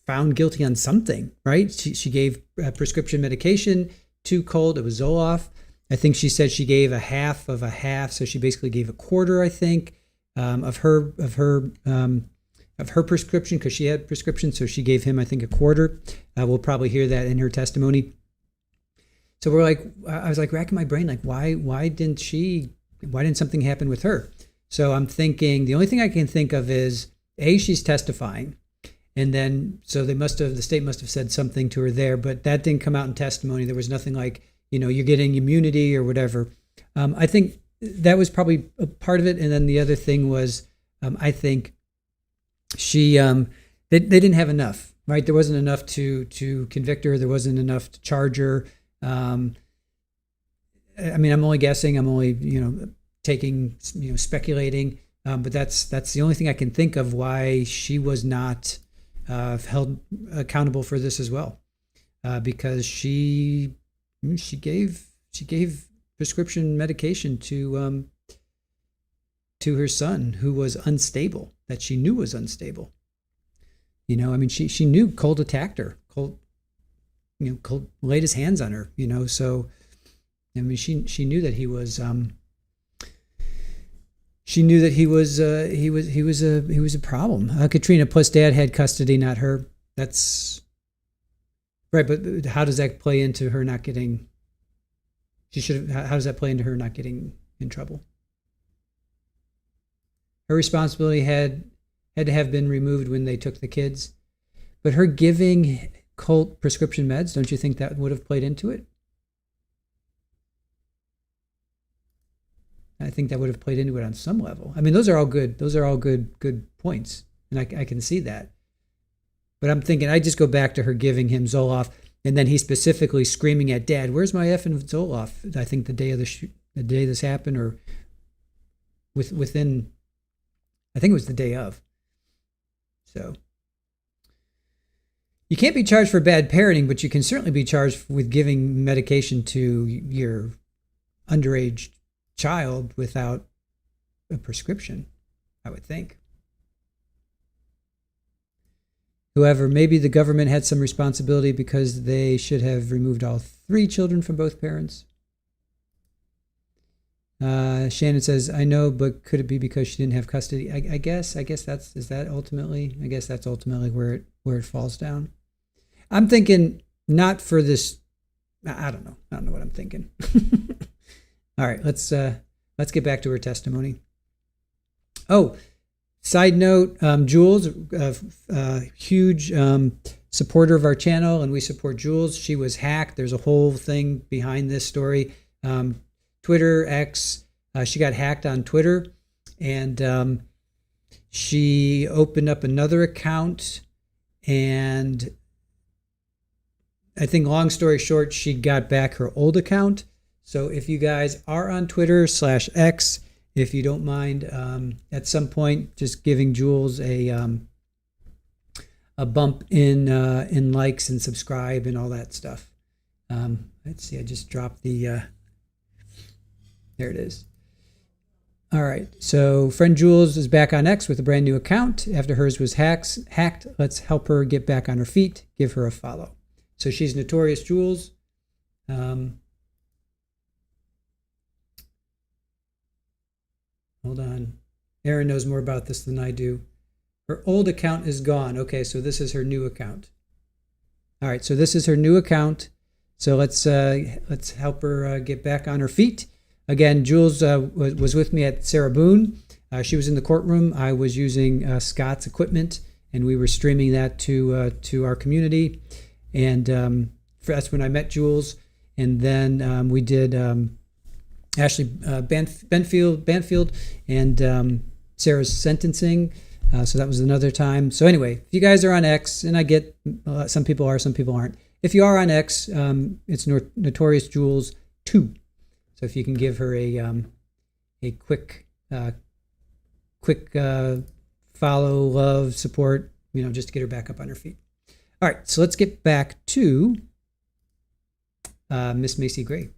found guilty on something, right? She gave prescription medication to Colt. It was Zoloft. I think she said she gave a half of a half, so she basically gave a quarter, I think, of her prescription, because she had prescription, so she gave him, I think, a quarter. We'll probably hear that in her testimony. So I was like racking my brain, like why didn't something happen with her? So I'm thinking the only thing I can think of is she's testifying, and then so the state must have said something to her there, but that didn't come out in testimony. There was nothing like, you're getting immunity or whatever. I think that was probably a part of it. And then the other thing was, I think they didn't have enough, right? There wasn't enough to convict her. There wasn't enough to charge her. I mean, I'm only guessing. I'm only, taking, speculating. But that's the only thing I can think of why she was not held accountable for this as well, because she gave prescription medication to her son, who was unstable, that she knew was unstable. I mean, she knew Colt attacked her. Colt laid his hands on her. So I mean, she knew that he was. She knew that he was a problem. Katrina plus dad had custody, not her. That's right. But how does that play into her not getting? How does that play into her not getting in trouble? Her responsibility had to have been removed when they took the kids, but her giving Colt prescription meds, don't you think that would have played into it? I think that would have played into it on some level. I mean, those are all good points, and I can see that. But I'm thinking, I just go back to her giving him Zoloft, and then he specifically screaming at Dad, "Where's my effing Zoloft?" I think the day this happened, or within, I think it was the day of. So you can't be charged for bad parenting, but you can certainly be charged with giving medication to your underage child without a prescription, I would think. However, maybe the government had some responsibility because they should have removed all 3 children from both parents. Shannon says, I know, but could it be because she didn't have custody? I guess that's ultimately where it falls down. I'm thinking not for this. I don't know what I'm thinking. All right, let's get back to her testimony. Oh, side note, Jules, huge supporter of our channel, and we support Jules. She was hacked. There's a whole thing behind this story. Twitter, X, she got hacked on Twitter, and she opened up another account, and I think, long story short, she got back her old account. So if you guys are on Twitter /X, if you don't mind, at some point, just giving Jules a bump in likes and subscribe and all that stuff. Let's see, I just dropped the. There it is. All right, so friend Jules is back on X with a brand new account after hers was hacked. Let's help her get back on her feet. Give her a follow. So she's Notorious Jules. Hold on. Erin knows more about this than I do. Her old account is gone. Okay, so this is her new account. All right, so this is her new account. So let's help her get back on her feet. Again, Jules was with me at Sarah Boone. She was in the courtroom. I was using Scott's equipment, and we were streaming that to our community. And that's when I met Jules. And then we did Ashley Banfield and Sarah's sentencing. So that was another time. So anyway, if you guys are on X, and I get some people are, some people aren't. If you are on X, it's Notorious Jules 2. So if you can give her a quick follow, love, support, just to get her back up on her feet. All right, so let's get back to Miss Macy Gray.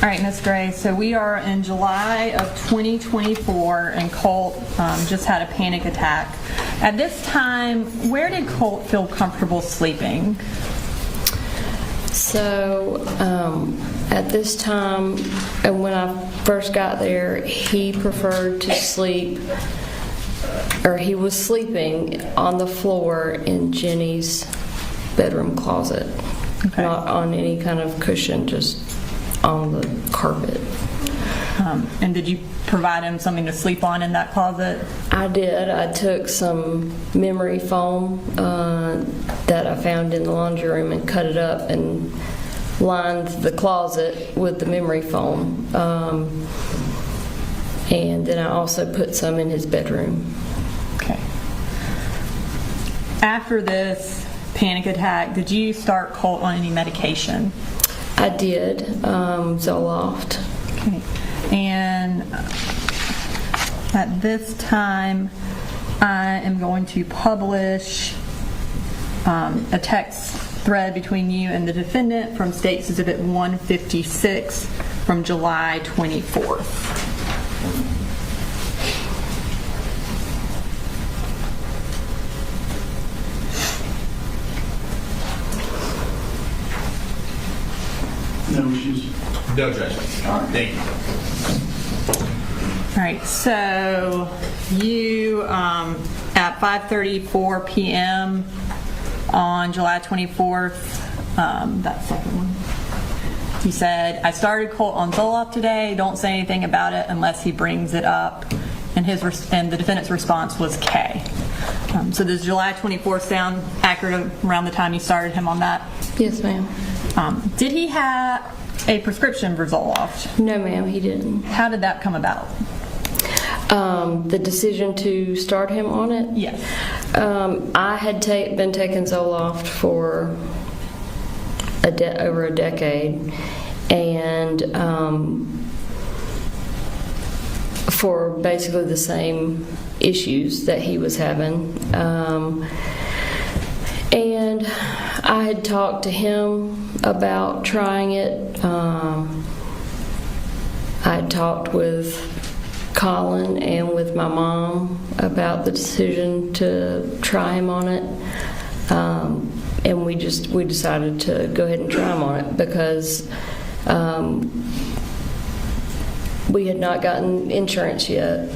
All right, Ms. Gray, so we are in July of 2024, and Colt just had a panic attack. At this time, where did Colt feel comfortable sleeping? So at this time, and when I first got there, he preferred to sleep, or he was sleeping on the floor in Jenny's bedroom closet. Okay. Not on any kind of cushion, just on the carpet. And did you provide him something to sleep on in that closet? I did. I took some memory foam that I found in the laundry room and cut it up and lined the closet with the memory foam. And then I also put some in his bedroom. Okay. After this panic attack, did you start Colt on any medication? I did, Zoloft. Okay. And at this time, I am going to publish a text thread between you and the defendant from State's Exhibit 156 from July 24th. No issues. No judgment. All right. Thank you. All right, so you, at 5:34 p.m. on July 24th, that second one, you said, I started Colt on Zoloft today, don't say anything about it unless he brings it up, and the defendant's response was K. So does July 24th sound accurate around the time you started him on that? Yes, ma'am. Did he have a prescription for Zoloft? No, ma'am, he didn't. How did that come about? The decision to start him on it? Yes. I had been taking Zoloft for over a decade, and for basically the same issues that he was having. And I had talked to him about trying it. I had talked with Colin and with my mom about the decision to try him on it. And we decided to go ahead and try him on it because we had not gotten insurance yet.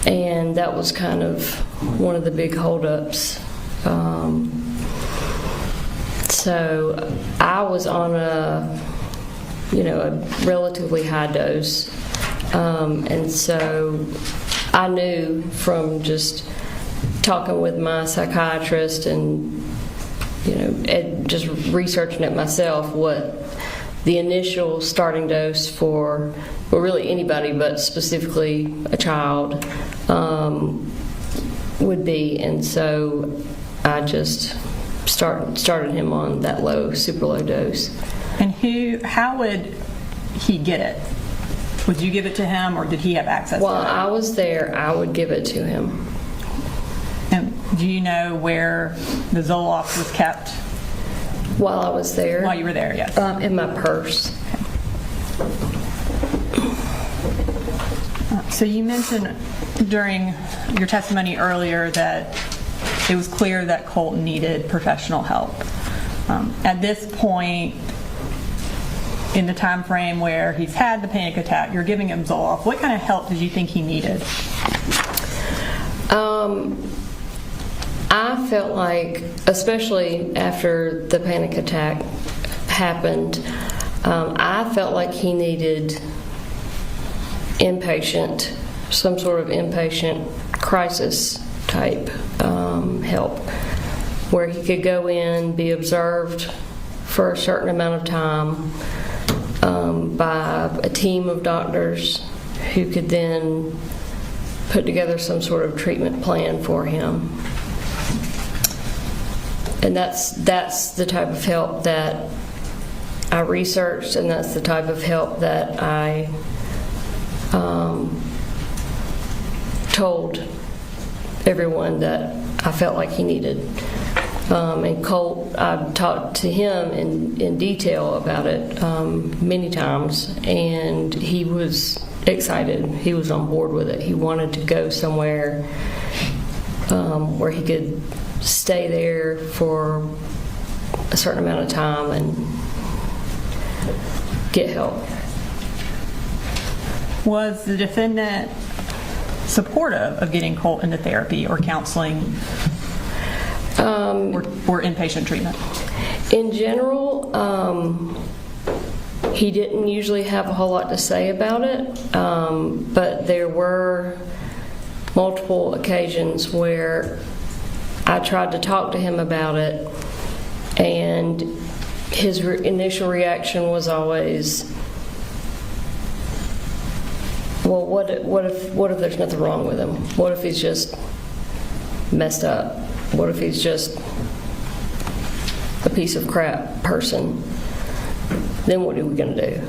And that was kind of one of the big holdups. So I was on a relatively high dose. And so I knew from just talking with my psychiatrist and just researching it myself what the initial starting dose for, well, really anybody, but specifically a child, would be. And so I just started him on that super low dose. And how would he get it? Would you give it to him, or did he have access to it? While I was there, I would give it to him. And do you know where the Zoloft was kept? While I was there. While you were there, yes. In my purse. So you mentioned during your testimony earlier that it was clear that Colt needed professional help. At this point in the time frame where he's had the panic attack, you're giving him Zoloft. What kind of help did you think he needed? I felt like, especially after the panic attack happened, I felt like he needed some sort of inpatient crisis type help, where he could go in, be observed for a certain amount of time by a team of doctors who could then put together some sort of treatment plan for him. And that's the type of help that I researched, and that's the type of help that I told everyone that I felt like he needed. And Colt, I've talked to him in detail about it many times, and he was excited. He was on board with it. He wanted to go somewhere where he could stay there for a certain amount of time and get help. Was the defendant supportive of getting Colt into therapy or counseling or inpatient treatment? In general, he didn't usually have a whole lot to say about it, but there were multiple occasions where I tried to talk to him about it, and his initial reaction was always, well, what if there's nothing wrong with him? What if he's just messed up? What if he's just a piece of crap person? Then what are we going to do?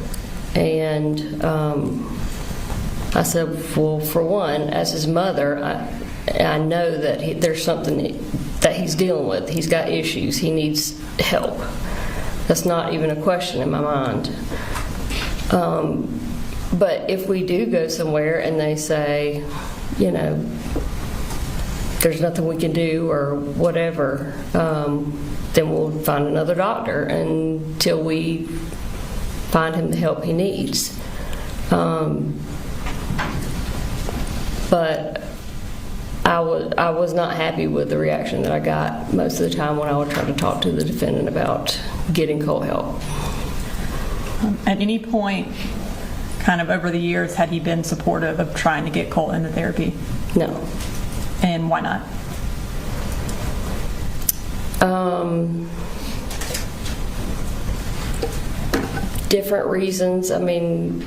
And I said, well, for one, as his mother, I know that there's something that he's dealing with. He's got issues. He needs help. That's not even a question in my mind. But if we do go somewhere and they say, there's nothing we can do or whatever, then we'll find another doctor until we find him the help he needs. But I was not happy with the reaction that I got most of the time when I would try to talk to the defendant about getting Colt help. At any point, kind of over the years, had he been supportive of trying to get Colt into therapy? No. And why not? Different reasons. I mean,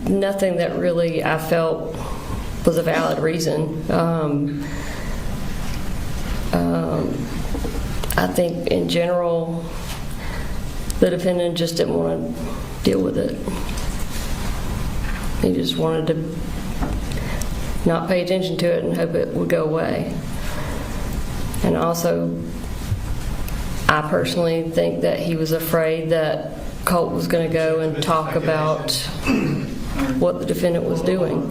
nothing that really I felt was a valid reason. I think in general, the defendant just didn't want to deal with it. He just wanted to not pay attention to it and hope it would go away. And also, I personally think that he was afraid that Colt was going to go and talk about what the defendant was doing.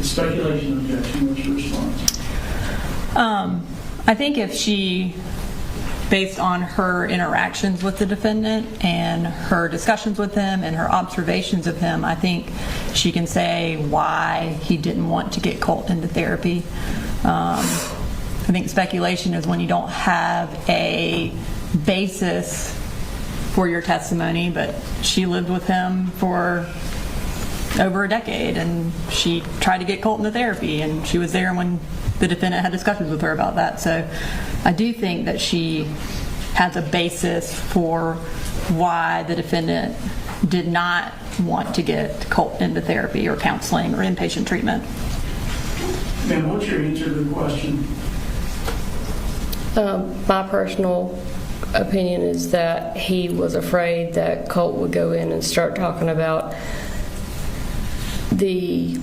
Speculation, objection, what's your response? I think if she, based on her interactions with the defendant and her discussions with him and her observations of him, I think she can say why he didn't want to get Colt into therapy. I think speculation is when you don't have a basis for your testimony, but she lived with him for over a decade and she tried to get Colt into therapy and she was there when the defendant had discussions with her about that. So I do think that she has a basis for why the defendant did not want to get Colt into therapy or counseling or inpatient treatment. Ma'am, what's your answer to the question? My personal opinion is that he was afraid that Colt would go in and start talking about the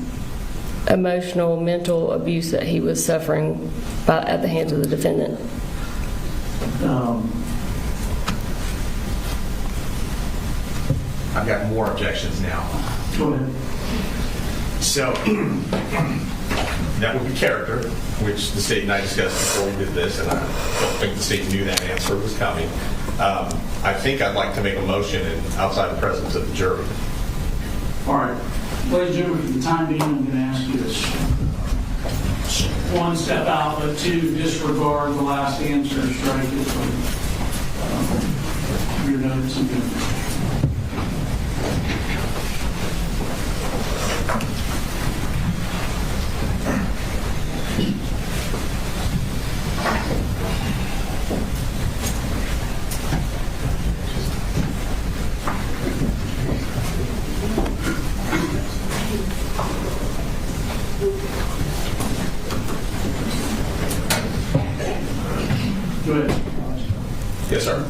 emotional, mental abuse that he was suffering at the hands of the defendant. I've got more objections now. Go ahead. So, that would be character, which the state and I discussed before we did this, and I don't think the state knew that answer was coming. I think I'd like to make a motion outside the presence of the jury. All right. Ladies and gentlemen, for the time being, I'm going to ask you this. One, step out, but two, disregard the last answer and strike it from your notes and good. Go ahead. Yes, sir.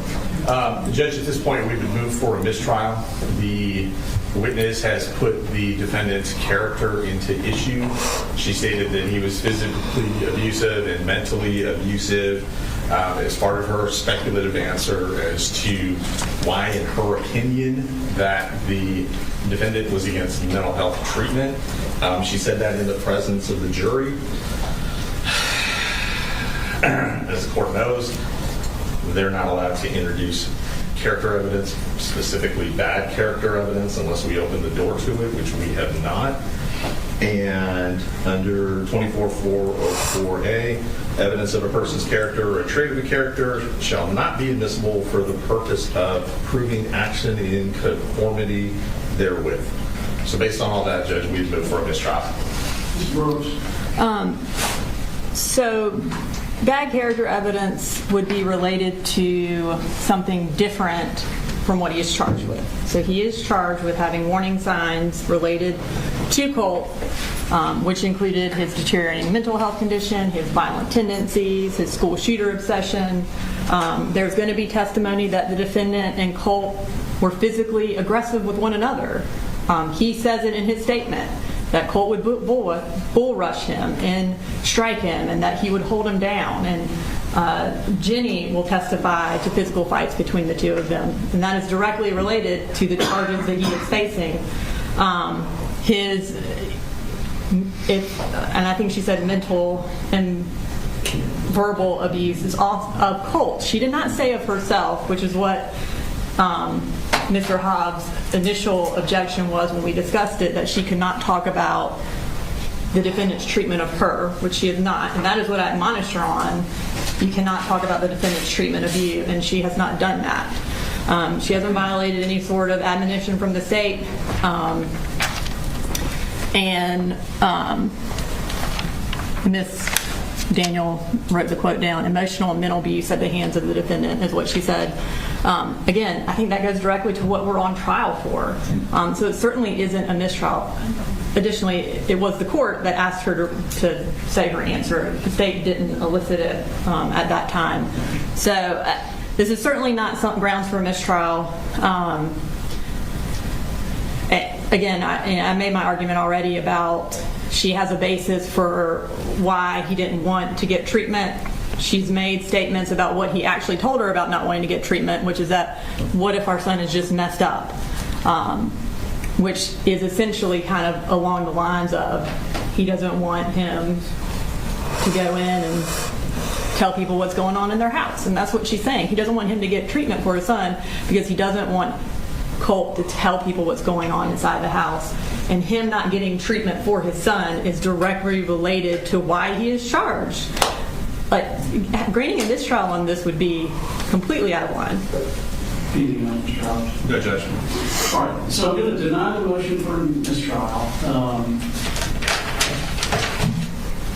Judge, at this point, we would move for a mistrial. The witness has put the defendant's character into issue. She stated that he was physically abusive and mentally abusive as part of her speculative answer as to why, in her opinion, that the defendant was against mental health treatment. She said that in the presence of the jury. As the court knows, they're not allowed to introduce character evidence, specifically bad character evidence, unless we open the door to it, which we have not. And under 24404A, evidence of a person's character or a trait of a character shall not be admissible for the purpose of proving action in conformity therewith. So based on all that, Judge, we'd move for a mistrial. Ms. Brooks. So bad character evidence would be related to something different from what he is charged with. So he is charged with having warning signs related to Colt, which included his deteriorating mental health condition, his violent tendencies, his school shooter obsession. There's going to be testimony that the defendant and Colt were physically aggressive with one another. He says it in his statement that Colt would bull rush him and strike him and that he would hold him down. And Jenny will testify to physical fights between the two of them. And that is directly related to the charges that he is facing. And I think she said mental and verbal abuse is of Colt. She did not say of herself, which is what Mr. Hobbs' initial objection was when we discussed it, that she could not talk about the defendant's treatment of her, which she is not. And that is what I admonished her on. You cannot talk about the defendant's treatment of you, and she has not done that. She hasn't violated any sort of admonition from the state. Miss Daniel wrote the quote down, emotional and mental abuse at the hands of the defendant is what she said. Again, I think that goes directly to what we're on trial for. So it certainly isn't a mistrial. Additionally, it was the court that asked her to say her answer. The state didn't elicit it at that time. So this is certainly not some grounds for a mistrial. Again, I made my argument already about she has a basis for why he didn't want to get treatment. She's made statements about what he actually told her about not wanting to get treatment, which is that, what if our son is just messed up? Which is essentially kind of along the lines of, he doesn't want him to go in and tell people what's going on in their house. And that's what she's saying. He doesn't want him to get treatment for his son because he doesn't want Colt to tell people what's going on inside the house. And him not getting treatment for his son is directly related to why he is charged. Like, granting a mistrial on this would be completely out of line. Anything else, Mr. Roberts? No judgment. All right, so I'm going to deny the motion for mistrial.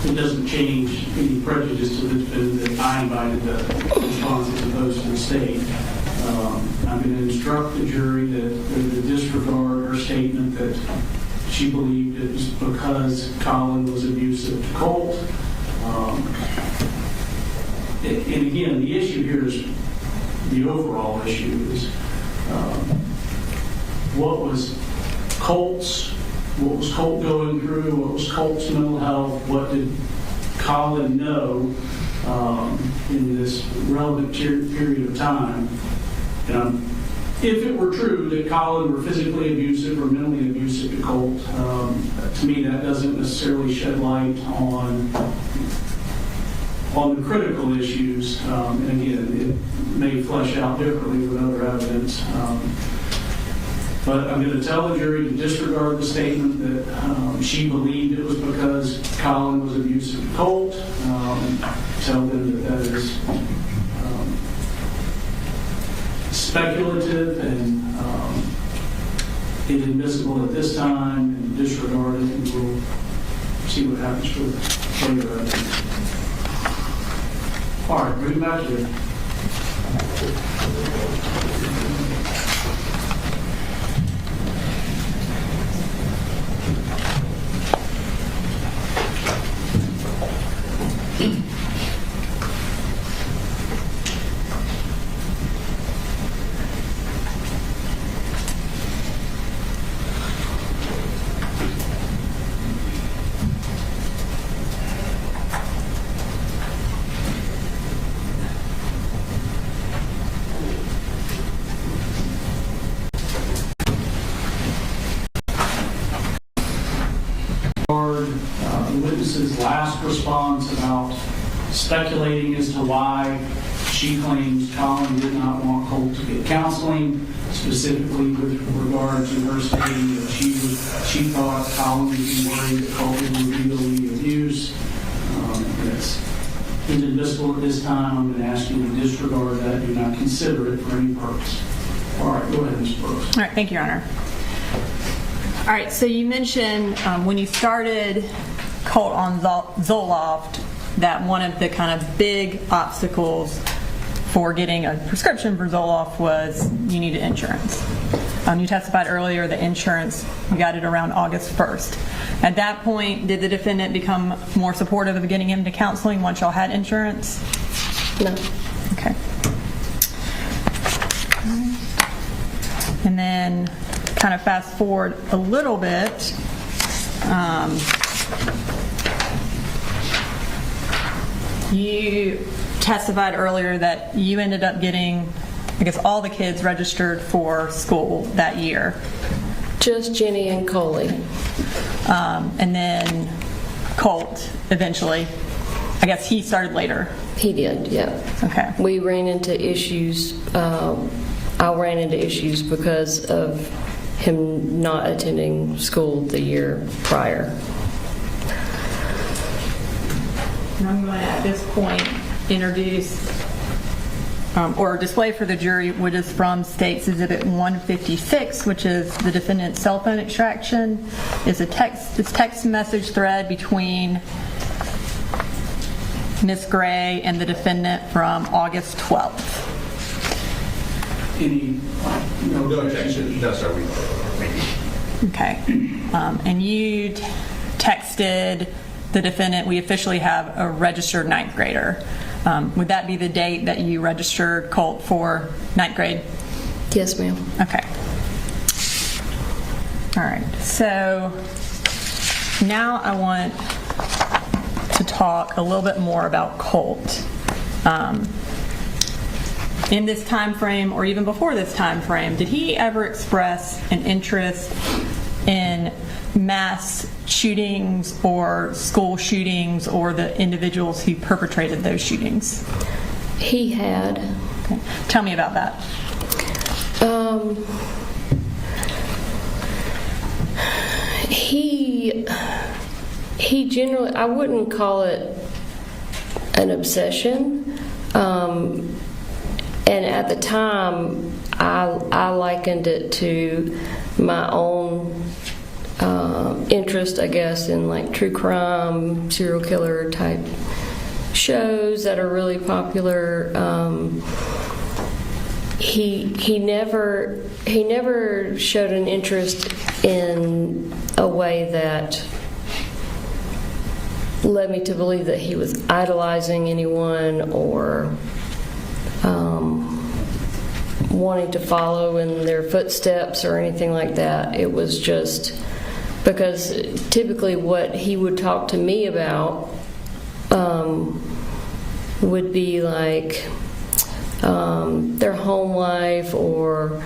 It doesn't change any prejudice to the defendant that I invited the response as opposed to the state. I'm going to instruct the jury that they disregard her statement that she believed it was because Colin was abusive to Colt. And again, the issue here is, the overall issue is, what was Colt going through? What was Colt's mental health? What did Colin know in this relevant period of time? If it were true that Colin were physically abusive or mentally abusive to Colt, to me that doesn't necessarily shed light on the critical issues. And again, it may flesh out differently with other evidence. But I'm going to tell the jury to disregard the statement that she believed it was because Colin was abusive to Colt. Tell them that is speculative and inadmissible at this time, and disregard it, and we'll see what happens with later evidence. All right, bring it back here. The witness's last response about speculating as to why she claims Colin did not want Colt to get counseling, specifically with regard to her stating that she thought Colin would be worried that Colt would reveal the abuse. That's inadmissible at this time. I'm going to ask you to disregard that. Do not consider it for any purpose. All right, go ahead, Ms. Brooks. All right, thank you, Your Honor. All right, so you mentioned when you started Colt on Zoloft that one of the kind of big obstacles for getting a prescription for Zoloft was you needed insurance. You testified earlier that insurance, you got it around August 1st. At that point, did the defendant become more supportive of getting him to counseling once y'all had insurance? No. Okay. And then kind of fast forward a little bit. You testified earlier that you ended up getting, I guess, all the kids registered for school that year. Just Jenny and Coley. And then Colt eventually, I guess he started later. He did, yeah. Okay. We ran into issues. I ran into issues because of him not attending school the year prior. And I'm going to, at this point, introduce or display for the jury what is from State's Exhibit 156, which is the defendant's cell phone extraction. It's a text message thread between Ms. Gray and the defendant from August 12th. Any No objection. No, sir. Okay. And you texted the defendant, we officially have a registered 9th grader. Would that be the date that you registered Colt for 9th grade? Yes, ma'am. Okay. All right. So now I want to talk a little bit more about Colt. In this time frame, or even before this time frame, did he ever express an interest in mass shootings or school shootings or the individuals who perpetrated those shootings? He had. Okay. Tell me about that. He generally, I wouldn't call it an obsession. And at the time, I likened it to my own interest, I guess, in like true crime, serial killer type shows that are really popular. He never showed an interest in a way that led me to believe that he was idolizing anyone or wanting to follow in their footsteps or anything like that. It was just because typically what he would talk to me about would be like their home life or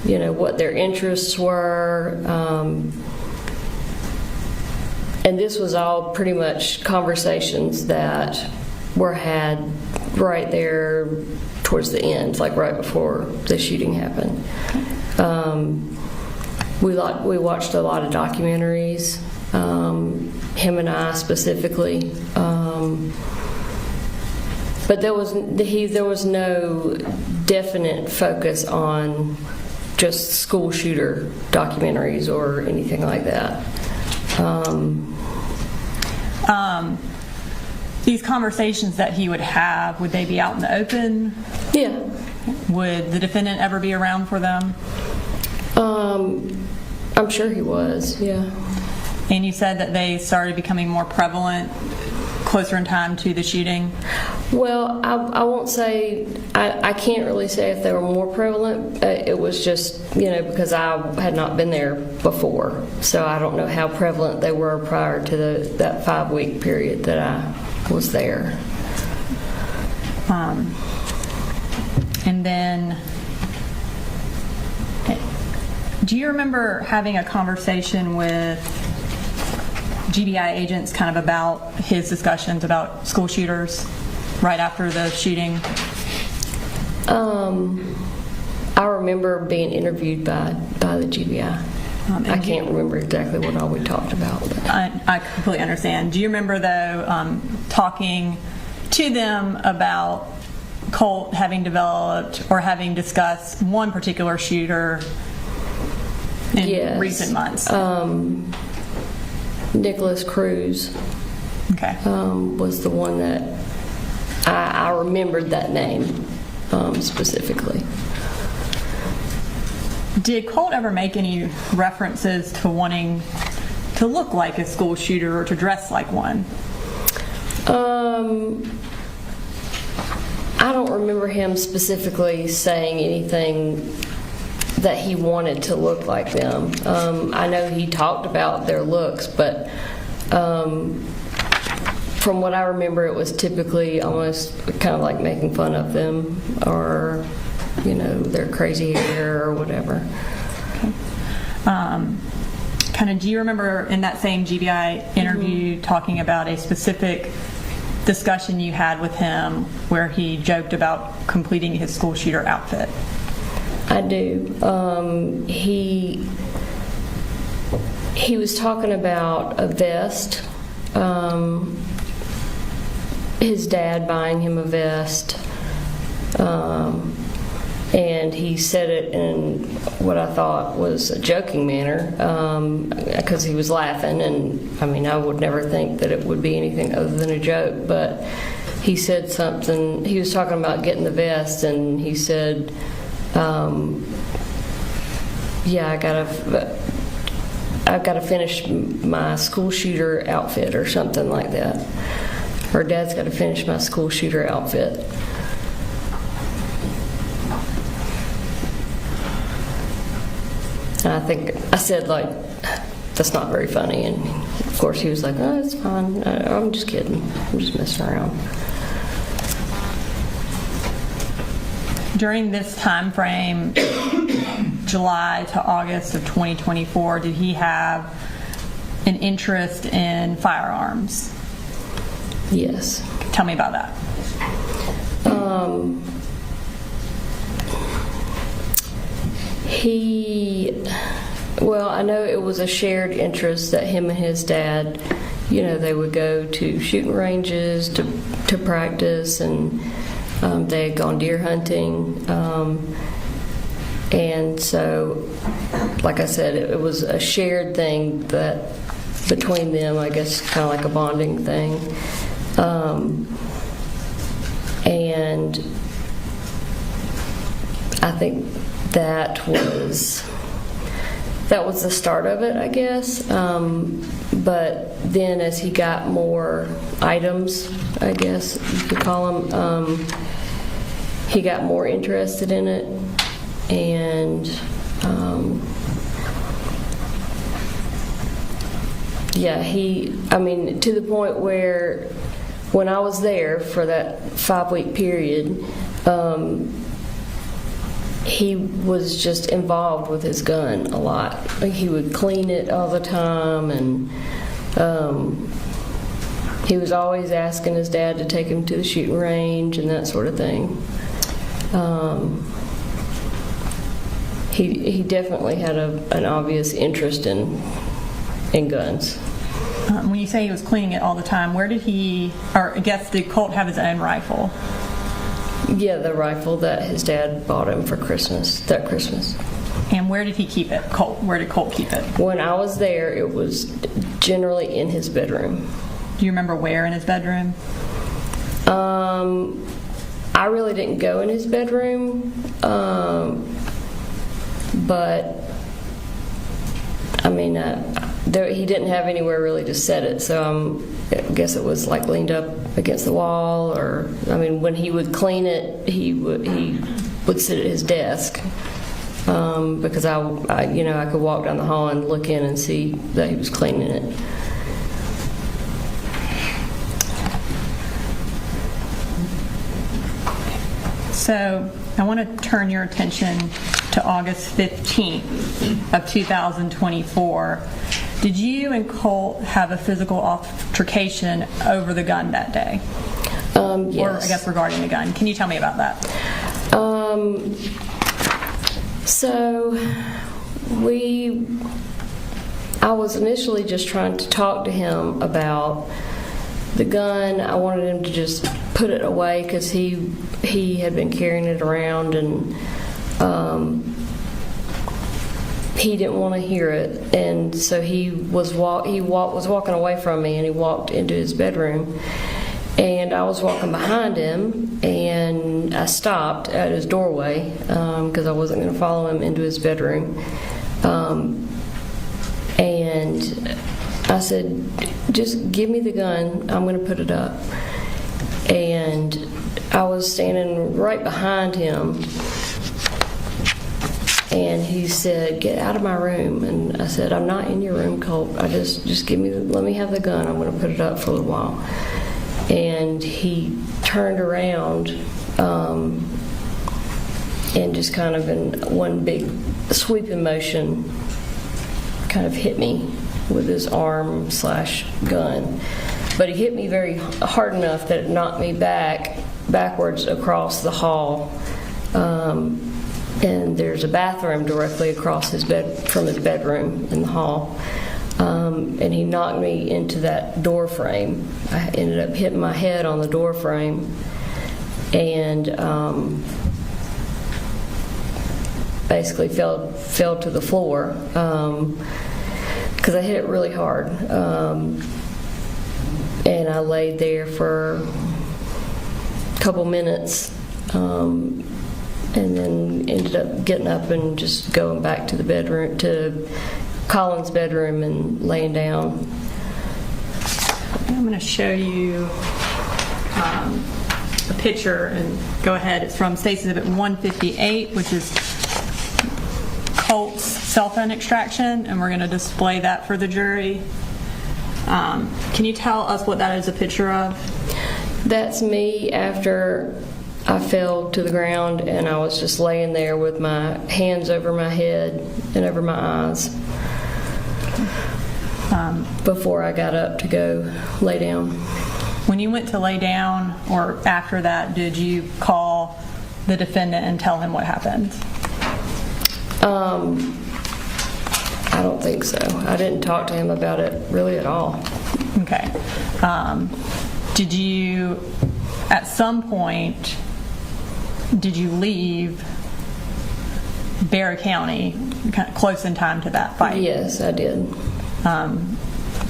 what their interests were, and this was all pretty much conversations that were had right there towards the end, like right before the shooting happened. We watched a lot of documentaries, him and I specifically, but there was no definite focus on just school shooter documentaries or anything like that. These conversations that he would have, would they be out in the open? Yeah. Would the defendant ever be around for them? I'm sure he was, yeah. And you said that they started becoming more prevalent closer in time to the shooting? Well, I won't say, I can't really say if they were more prevalent. It was just, because I had not been there before. So I don't know how prevalent they were prior to that 5-week period that I was there. And then, do you remember having a conversation with GBI agents kind of about his discussions about school shooters right after the shooting? I remember being interviewed by the GBI. I can't remember exactly what all we talked about. I completely understand. Do you remember, though, talking to them about Colt having developed or having discussed one particular shooter in recent months? Nicholas Cruz was the one that I remembered that name specifically. Did Colt ever make any references to wanting to look like a school shooter or to dress like one? I don't remember him specifically saying anything that he wanted to look like them. I know he talked about their looks, but from what I remember, it was typically almost kind of like making fun of them or, their crazy hair or whatever. Do you remember in that same GBI interview talking about a specific discussion you had with him where he joked about completing his school shooter outfit? I do. He was talking about a vest. His dad buying him a vest. And he said it in what I thought was a joking manner, because he was laughing, and I would never think that it would be anything other than a joke, but he said something, he was talking about getting the vest, and he said, I've got to finish my school shooter outfit or something like that. Her dad's got to finish my school shooter outfit. And I think I said like that's not very funny. And of course he was like, oh, it's fine. I'm just kidding. I'm just messing around. During this time frame, July to August of 2024, did he have an interest in firearms? Yes. Tell me about that. Well, I know it was a shared interest that him and his dad, they would go to shooting ranges to practice, and they had gone deer hunting. And so, like I said, it was a shared thing that between them, I guess, kind of like a bonding thing. And I think that was the start of it, I guess. But then as he got more items, I guess you could call them, he got more interested in it. And to the point where when I was there for that 5-week period, he was just involved with his gun a lot. Like, he would clean it all the time, and he was always asking his dad to take him to the shooting range and that sort of thing. He definitely had an obvious interest in guns. When you say he was cleaning it all the time, where did did Colt have his own rifle? Yeah, the rifle that his dad bought him for Christmas, that Christmas. And where did he keep it, Colt? Where did Colt keep it? When I was there, it was generally in his bedroom. Do you remember where in his bedroom? I really didn't go in his bedroom, but I mean, he didn't have anywhere really to set it, so I guess it was like leaned up against the wall, or I mean, when he would clean it, he would sit at his desk, because I could walk down the hall and look in and see that he was cleaning it. So I want to turn your attention to August 15th of 2024. Did you and Colt have a physical altercation over the gun that day? Yes. Or I guess regarding the gun. Can you tell me about that? I was initially just trying to talk to him about the gun. I wanted him to just put it away because he had been carrying it around, and he didn't want to hear it, and so he was walking away from me, and he walked into his bedroom, and I was walking behind him, and I stopped at his doorway because I wasn't going to follow him into his bedroom, and I said, just give me the gun, I'm going to put it up. And I was standing right behind him, and he said, get out of my room. And I said, I'm not in your room, Colt. Just let me have the gun. I'm going to put it up for a little while. And he turned around and just kind of in one big sweeping motion kind of hit me with his arm/gun. But he hit me very hard enough that it knocked me backwards across the hall. And there's a bathroom directly across from his bedroom in the hall. And he knocked me into that door frame. I ended up hitting my head on the door frame, and basically fell to the floor because I hit it really hard. And I laid there for a couple minutes, and then ended up getting up and just going back to the bedroom, to Colin's bedroom, and laying down. I'm going to show you a picture, and go ahead. It's from State's Exhibit 158, which is Colt's cell phone extraction, and we're going to display that for the jury. Can you tell us what that is a picture of? That's me after I fell to the ground and I was just laying there with my hands over my head and over my eyes before I got up to go lay down. When you went to lay down, or after that, did you call the defendant and tell him what happened? I don't think so. I didn't talk to him about it really at all. Okay. Did you, at some point, did you leave Bexar County kind of close in time to that fight? Yes, I did.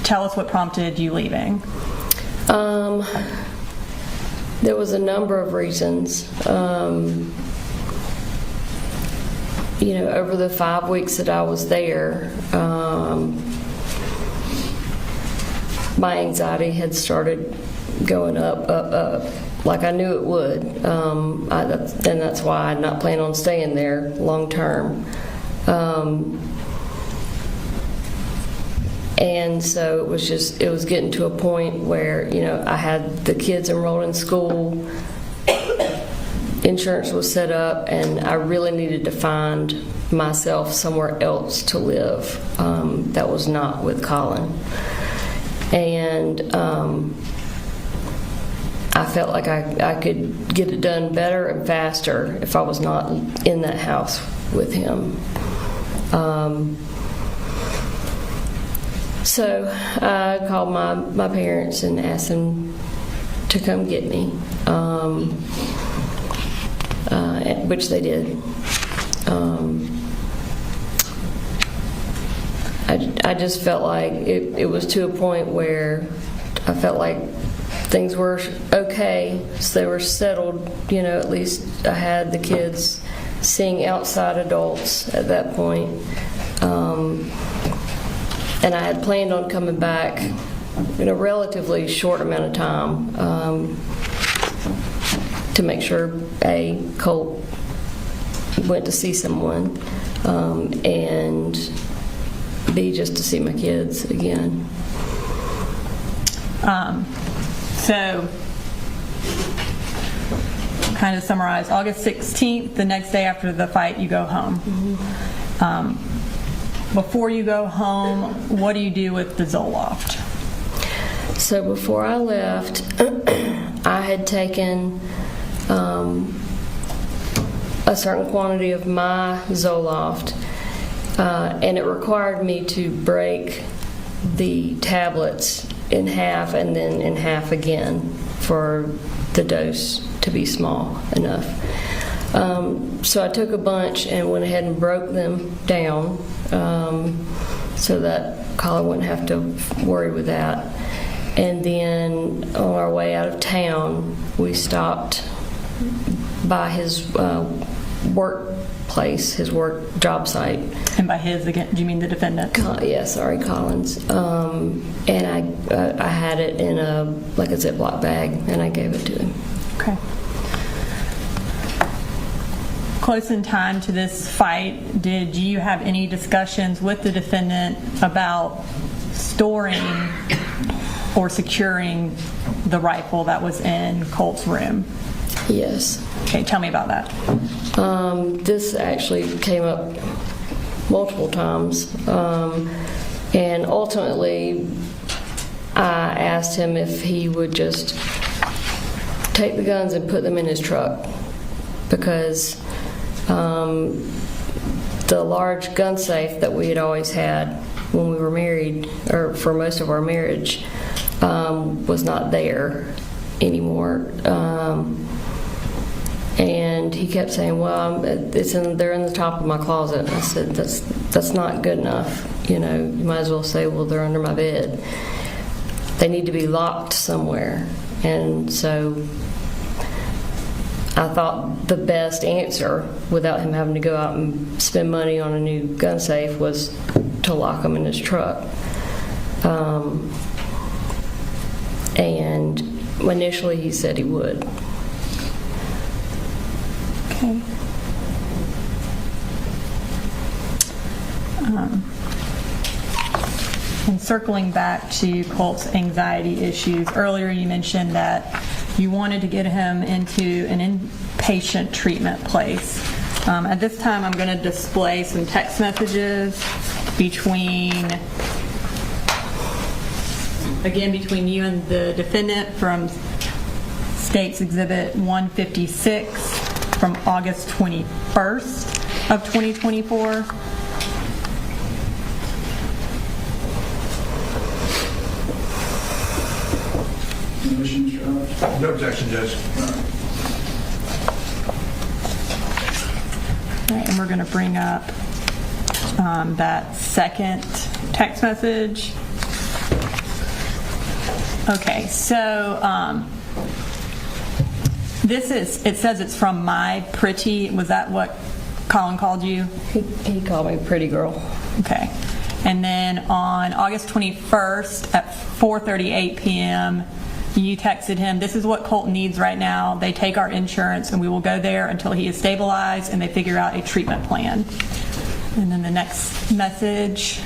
Tell us what prompted you leaving. There was a number of reasons. Over the 5 weeks that I was there, my anxiety had started going up, like I knew it would. And that's why I'm not planning on staying there long term. And so it was getting to a point where, I had the kids enrolled in school, insurance was set up, and I really needed to find myself somewhere else to live that was not with Colin. And I felt like I could get it done better and faster if I was not in that house with him. So I called my parents and asked them to come get me, which they did. I just felt like it was to a point where I felt like things were okay, so they were settled. At least I had the kids seeing outside adults at that point. And I had planned on coming back in a relatively short amount of time to make sure Colt went to see someone, and B, just to see my kids again. So, kind of summarize, August 16th, the next day after the fight, you go home. Mm-hmm. Before you go home, what do you do with the Zoloft? So before I left, I had taken a certain quantity of my Zoloft, and it required me to break the tablets in half and then in half again for the dose to be small enough. So I took a bunch and went ahead and broke them down so that Colin wouldn't have to worry with that. And then on our way out of town, we stopped by his workplace, his work job site. And by his, again, do you mean the defendant? Colin's. And I had it in a Ziploc bag, and I gave it to him. Okay. Close in time to this fight, did you have any discussions with the defendant about storing or securing the rifle that was in Colt's room? Yes. Okay, tell me about that. This actually came up multiple times, and ultimately I asked him if he would just take the guns and put them in his truck, because the large gun safe that we had always had when we were married, or for most of our marriage, was not there anymore. And he kept saying, "Well, they're in the top of my closet." And I said, "That's not good enough. You might as well say, well, they're under my bed. They need to be locked somewhere." And so I thought the best answer, without him having to go out and spend money on a new gun safe, was to lock them in his truck. And initially he said he would. Okay. And circling back to Colt's anxiety issues, earlier you mentioned that you wanted to get him into an inpatient treatment place. At this time, I'm going to display some text messages between you and the defendant from State's Exhibit 156 from August 21st of 2024. No objection, Judge. Right, and we're going to bring up that second text message. Okay, so it says it's from My Pretty. Was that what Colin called you? He called me pretty girl. Okay. And then on August 21st at 4:38 p.m., you texted him, "This is what Colt needs right now. They take our insurance and we will go there until he is stabilized and they figure out a treatment plan." And then the next message.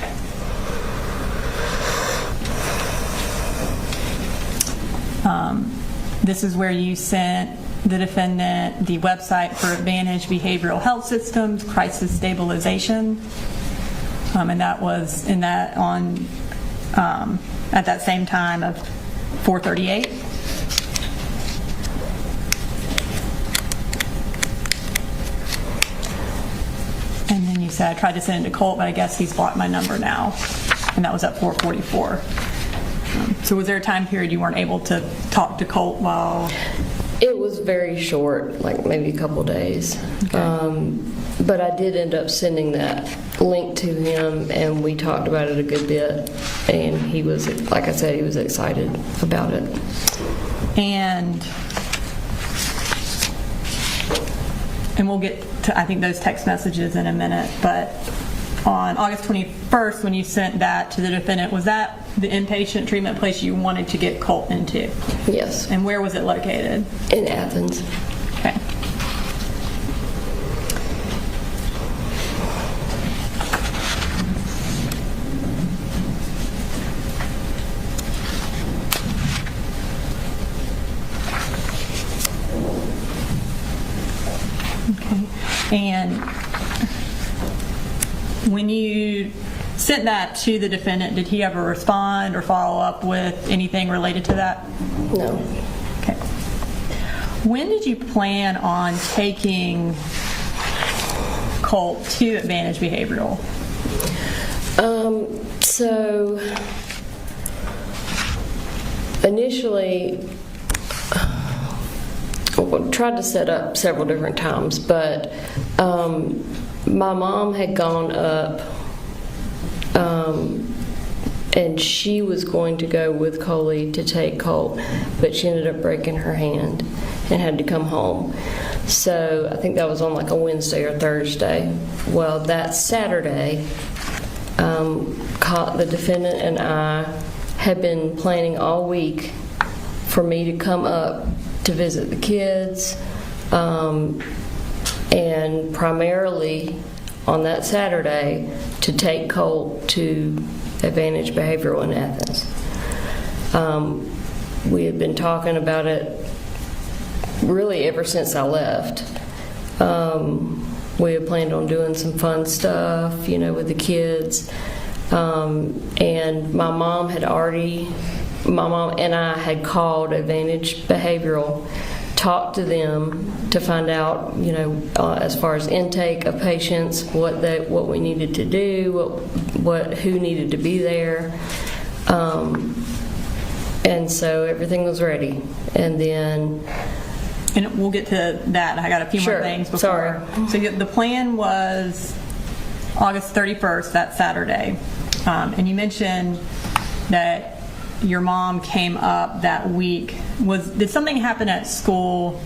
This is where you sent the defendant the website for Advantage Behavioral Health Systems Crisis Stabilization. And that was at that same time of 4:38. And then you said, "I tried to send it to Colt, but I guess he's blocked my number now." And that was at 4:44. So was there a time period you weren't able to talk to Colt while? It was very short, like maybe a couple days. Okay. But I did end up sending that link to him, and we talked about it a good bit. And he was, like I said, he was excited about it. And we'll get to, I think, those text messages in a minute. But on August 21st, when you sent that to the defendant, was that the inpatient treatment place you wanted to get Colt into? Yes. And where was it located? In Athens. Okay. And when you sent that to the defendant, did he ever respond or follow up with anything related to that? No. Okay. When did you plan on taking Colt to Advantage Behavioral? So initially, I tried to set up several different times, but my mom had gone up and she was going to go with Coley to take Colt, but she ended up breaking her hand and had to come home. So I think that was on like a Wednesday or Thursday. Well, that Saturday, the defendant and I had been planning all week for me to come up to visit the kids, and primarily on that Saturday to take Colt to Advantage Behavioral in Athens. We had been talking about it really ever since I left. We had planned on doing some fun stuff, with the kids. And my mom and I had called Advantage Behavioral, talked to them to find out, as far as intake of patients, what we needed to do, who needed to be there, and so everything was ready. And then, and we'll get to that. I got a few more things before. Sorry. So the plan was August 31st, that Saturday, and you mentioned that your mom came up that week. Did something happen at school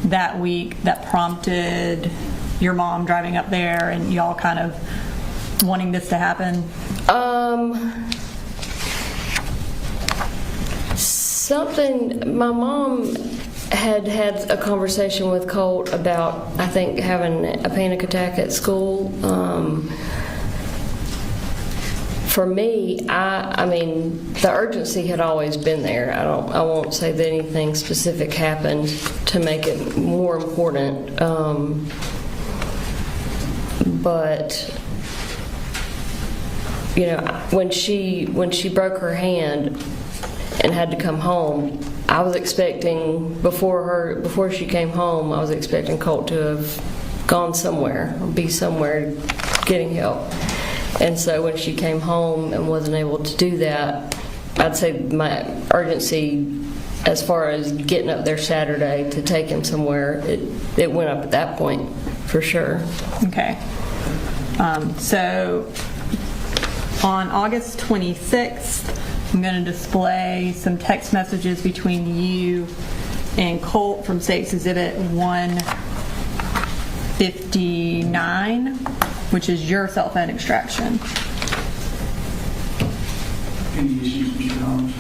that week that prompted your mom driving up there and y'all kind of wanting this to happen? My mom had a conversation with Colt about, I think, having a panic attack at school. for me, I mean, the urgency had always been there. I won't say that anything specific happened to make it more important. But you know, when she broke her hand and had to come home, I was expecting before she came home, I was expecting Colt to have gone somewhere, or be somewhere getting help. And so when she came home and wasn't able to do that, I'd say my urgency as far as getting up there Saturday to take him somewhere, it went up at that point for sure. Okay. So on August 26th, I'm going to display some text messages between you and Colt from State's Exhibit 159, which is your cell phone extraction. Any issues, Mr. Collins?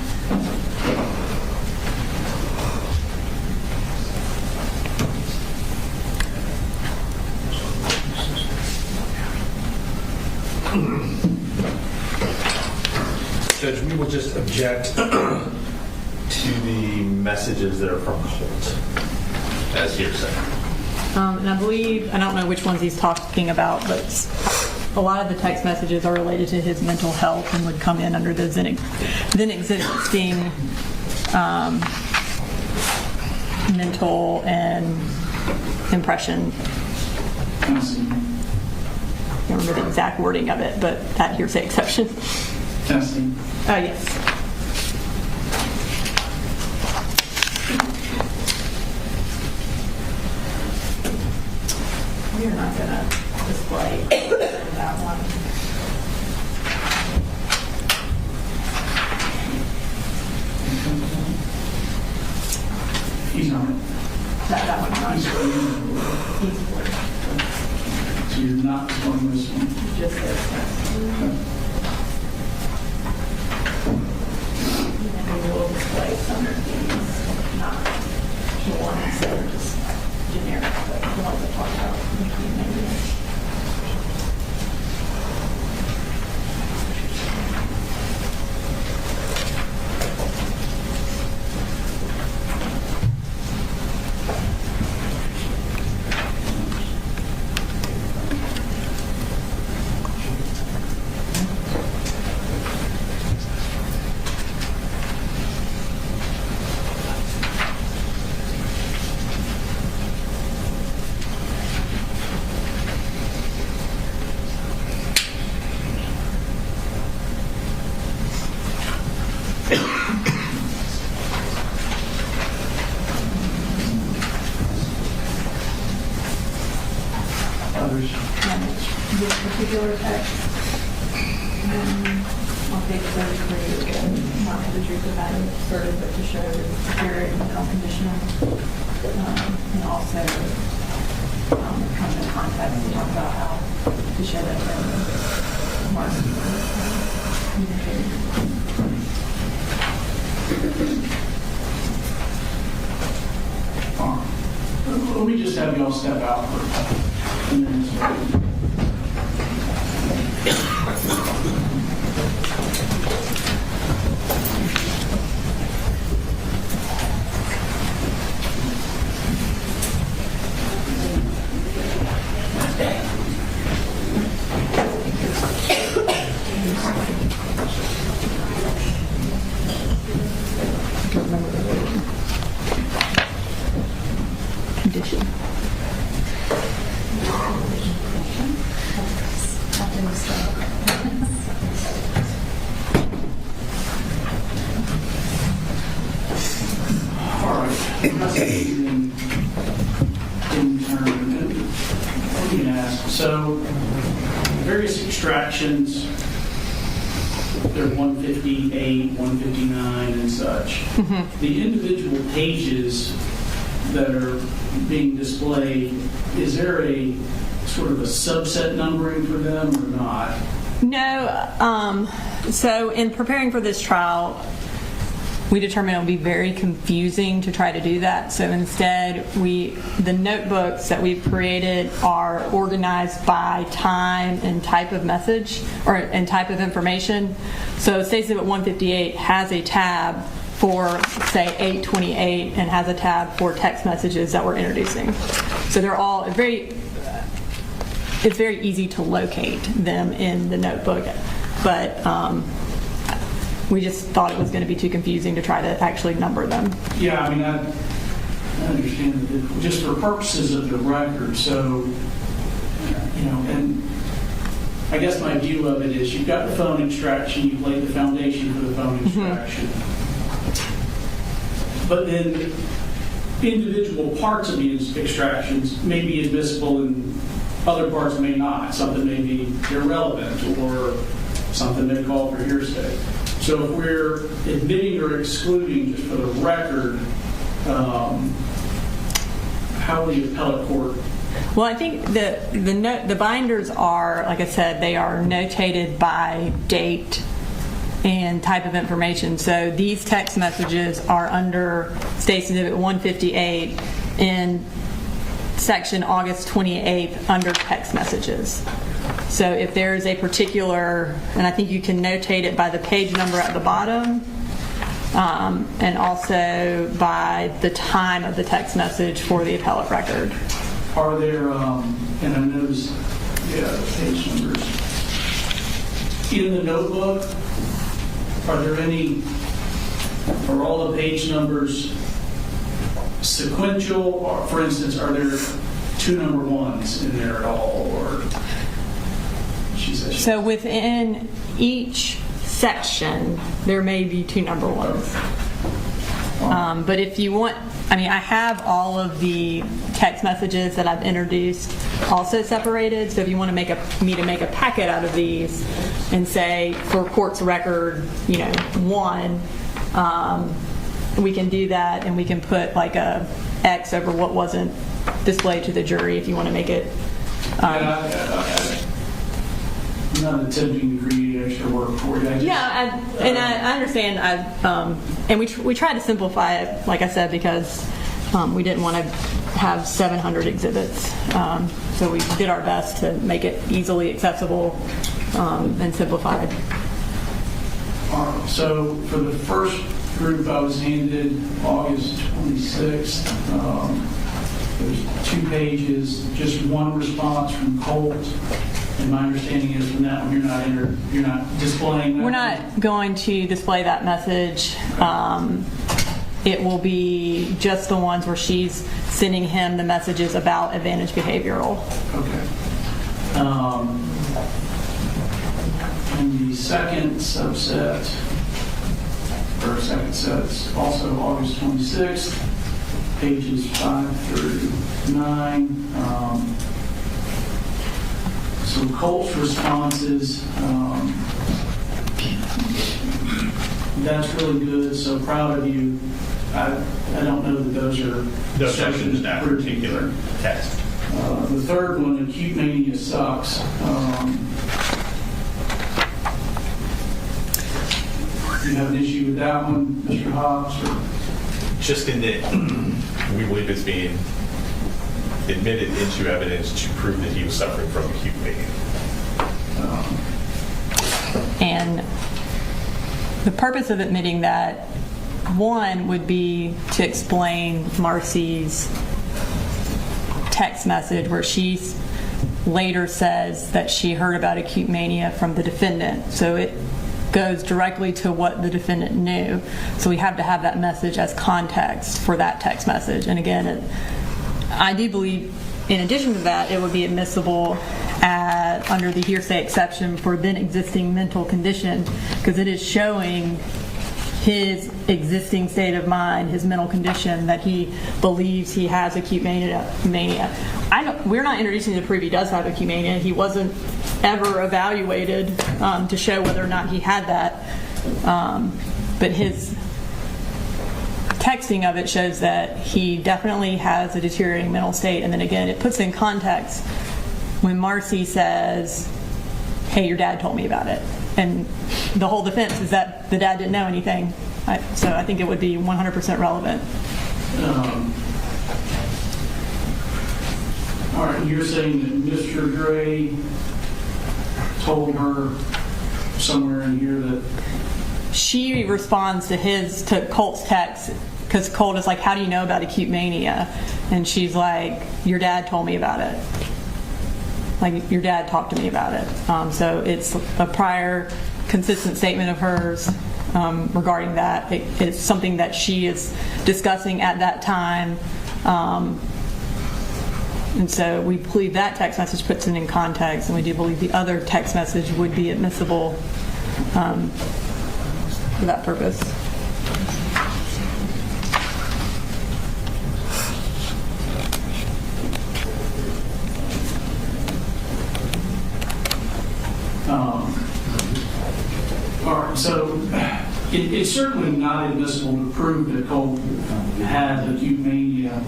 Judge, we will just object to the messages that are from Colt as hearsay. And I believe, I don't know which ones he's talking about, but a lot of the text messages are related to his mental health and would come in under the then existing mental and impression. I see. I don't remember the exact wording of it, but that hearsay exception. Testing. Oh, yes. We're not going to display that one. He's on it. That one's not. He's So you're not on this one. just there. We will display some of these, not the ones that are just generic, but the ones that talk about maybe. Others. This particular text, on page 33, again, not for the truth of the matter asserted, but to show the spirit and unconditional, and also come in context and talk about how to show that Mark communicated. Let me just have y'all step out for a minute. Condition. All right. Let me ask. So, various extractions, they're 158, 159, and such. The individual pages that are being displayed, is there a sort of a subset numbering for them or not? No. So in preparing for this trial, we determined it would be very confusing to try to do that. So instead, the notebooks that we've created are organized by time and type of message and type of information. So State Exhibit 158 has a tab for, say, 828 and has a tab for text messages that we're introducing. So they're all it's very easy to locate them in the notebook, but we just thought it was going to be too confusing to try to actually number them. Yeah, I mean, I understand that just for purposes of the record, so, and I guess my view of it is you've got the phone extraction, you've laid the foundation for the phone extraction. But then individual parts of the extractions may be admissible and other parts may not. Something may be irrelevant or something may call for hearsay. So if we're admitting or excluding, just for the record, how will the appellate court? Well, I think the binders are, like I said, they are notated by date and type of information. So these text messages are under State Exhibit 158 in section August 28th under text messages. So if there's a particular, and I think you can notate it by the page number at the bottom, and also by the time of the text message for the appellate record. Are there, and I noticed, the page numbers. In the notebook, are all the page numbers sequential? Or, for instance, are there 2 number 1s in there at all? Or so within each section, there may be 2 number 1s. But if you want, I have all of the text messages that I've introduced also separated. So if you want to make me to make a packet out of these and say for court's record, 1, we can do that, and we can put like a X over what wasn't displayed to the jury if you want to make it. I'm not attempting to create extra work for you. I understand. And we tried to simplify it, like I said, because we didn't want to have 700 exhibits. So we did our best to make it easily accessible and simplified. So for the first group, I was handed August 26th. There's 2 pages, just 1 response from Colt. And my understanding is from that one, you're not displaying that. We're not going to display that message. It will be just the ones where she's sending him the messages about advantage behavioral. Okay. And the second subset, or second set's also August 26th, pages 5 through 9. So Colt's responses, that's really good, so proud of you. I don't know that those are sections in that particular test. The third one, acute mania sucks. You have an issue with that one, Mr. Hobbs? Just in that we believe it's being admitted into evidence to prove that he was suffering from acute mania. And the purpose of admitting that, one, would be to explain Marcy's text message where she later says that she heard about acute mania from the defendant. So it goes directly to what the defendant knew. So we have to have that message as context for that text message. And again, I do believe, in addition to that, it would be admissible under the hearsay exception for then existing mental condition, because it is showing his existing state of mind, his mental condition, that he believes he has acute mania. We're not introducing to prove he does have acute mania. He wasn't ever evaluated to show whether or not he had that. But his texting of it shows that he definitely has a deteriorating mental state. And then again, it puts in context when Marcy says, "Hey, your dad told me about it." And the whole defense is that the dad didn't know anything. So I think it would be 100% relevant. All right, you're saying that Mr. Gray told her somewhere in here that She responds to Colt's text, because Colt is like, how do you know about acute mania? And she's like, your dad told me about it. Like, your dad talked to me about it. So it's a prior consistent statement of hers regarding that. It's something that she is discussing at that time. And so we believe that text message puts it in context, and we do believe the other text message would be admissible for that purpose. All right, so it's certainly not admissible to prove that Colt had acute mania.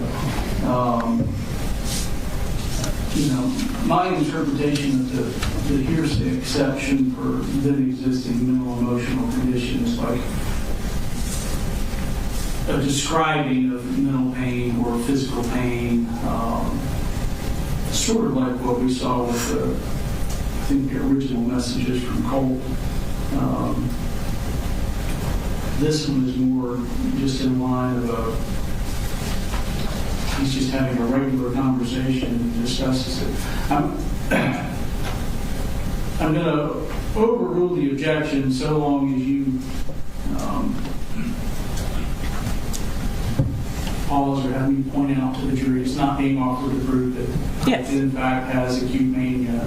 My interpretation of the hearsay exception for then existing mental emotional conditions, like a describing of mental pain or physical pain, sort of like what we saw with the original messages from Colt. This one is more just in line of he's just having a regular conversation and discusses it. I'm going to overrule the objection so long as you pause or have me point out to the jury it's not being offered to prove that Yes. it in fact has acute mania.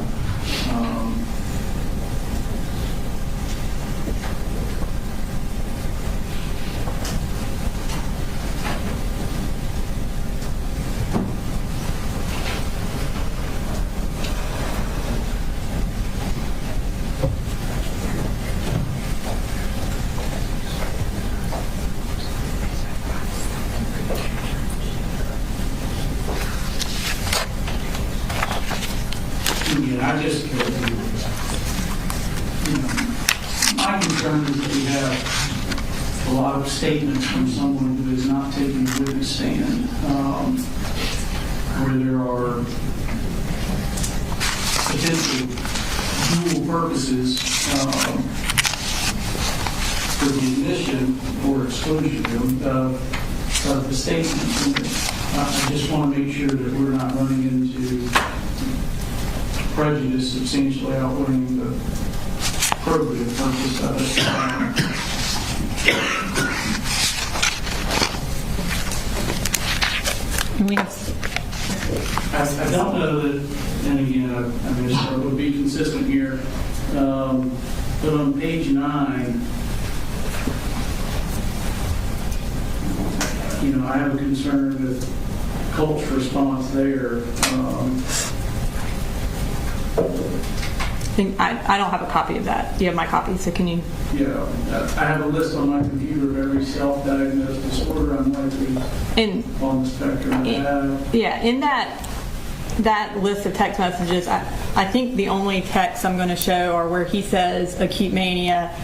I just, my concern is that we have a lot of statements from someone who is not taking a witness stand, where there are potential dual purposes for the admission or exclusion of the statements. I just want to make sure that we're not running into prejudice substantially outweighing the probative purpose of it. I don't know that, and again, I guess I would be consistent here, but on page 9, I have a concern with Colt's response there. I don't have a copy of that. You have my copy, so can you? Yeah, I have a list on my computer of every self-diagnosed disorder I'm likely on the spectrum to have. Yeah, in that list of text messages, I think the only texts I'm going to show are where he says acute mania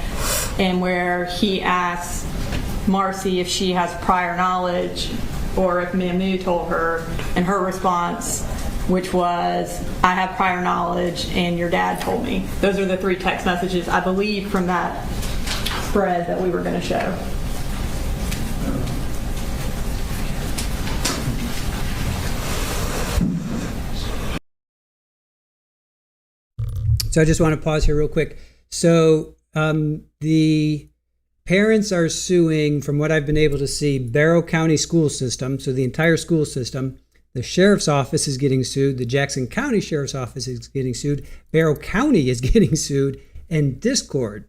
and where he asks Marcy if she has prior knowledge or if Mamu told her, and her response, which was, I have prior knowledge and your dad told me. Those are the 3 text messages, I believe, from that spread that we were going to show. So I just want to pause here real quick. So the parents are suing, from what I've been able to see, Barrow County school system, so the entire school system. The sheriff's office is getting sued. The Jackson County Sheriff's Office is getting sued. Barrow County is getting sued, and Discord.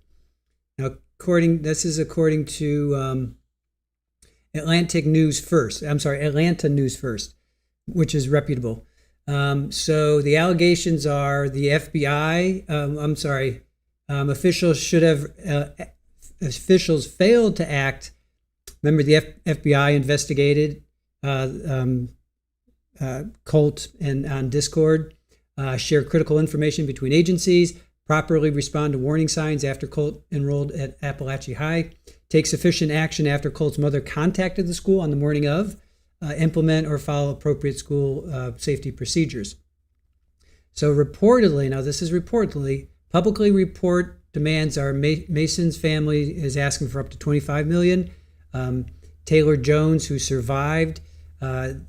Now, this is according to Atlanta News First, which is reputable. So the allegations are the FBI, officials failed to act. Remember, the FBI investigated Colt and on Discord, share critical information between agencies. properly respond to warning signs after Colt enrolled at Apalachee High, take sufficient action after Colt's mother contacted the school on the morning of, implement or follow appropriate school safety procedures. So reportedly, now this is reportedly, publicly report demands are Mason's family is asking for up to $25 million. Taylor Jones, who survived,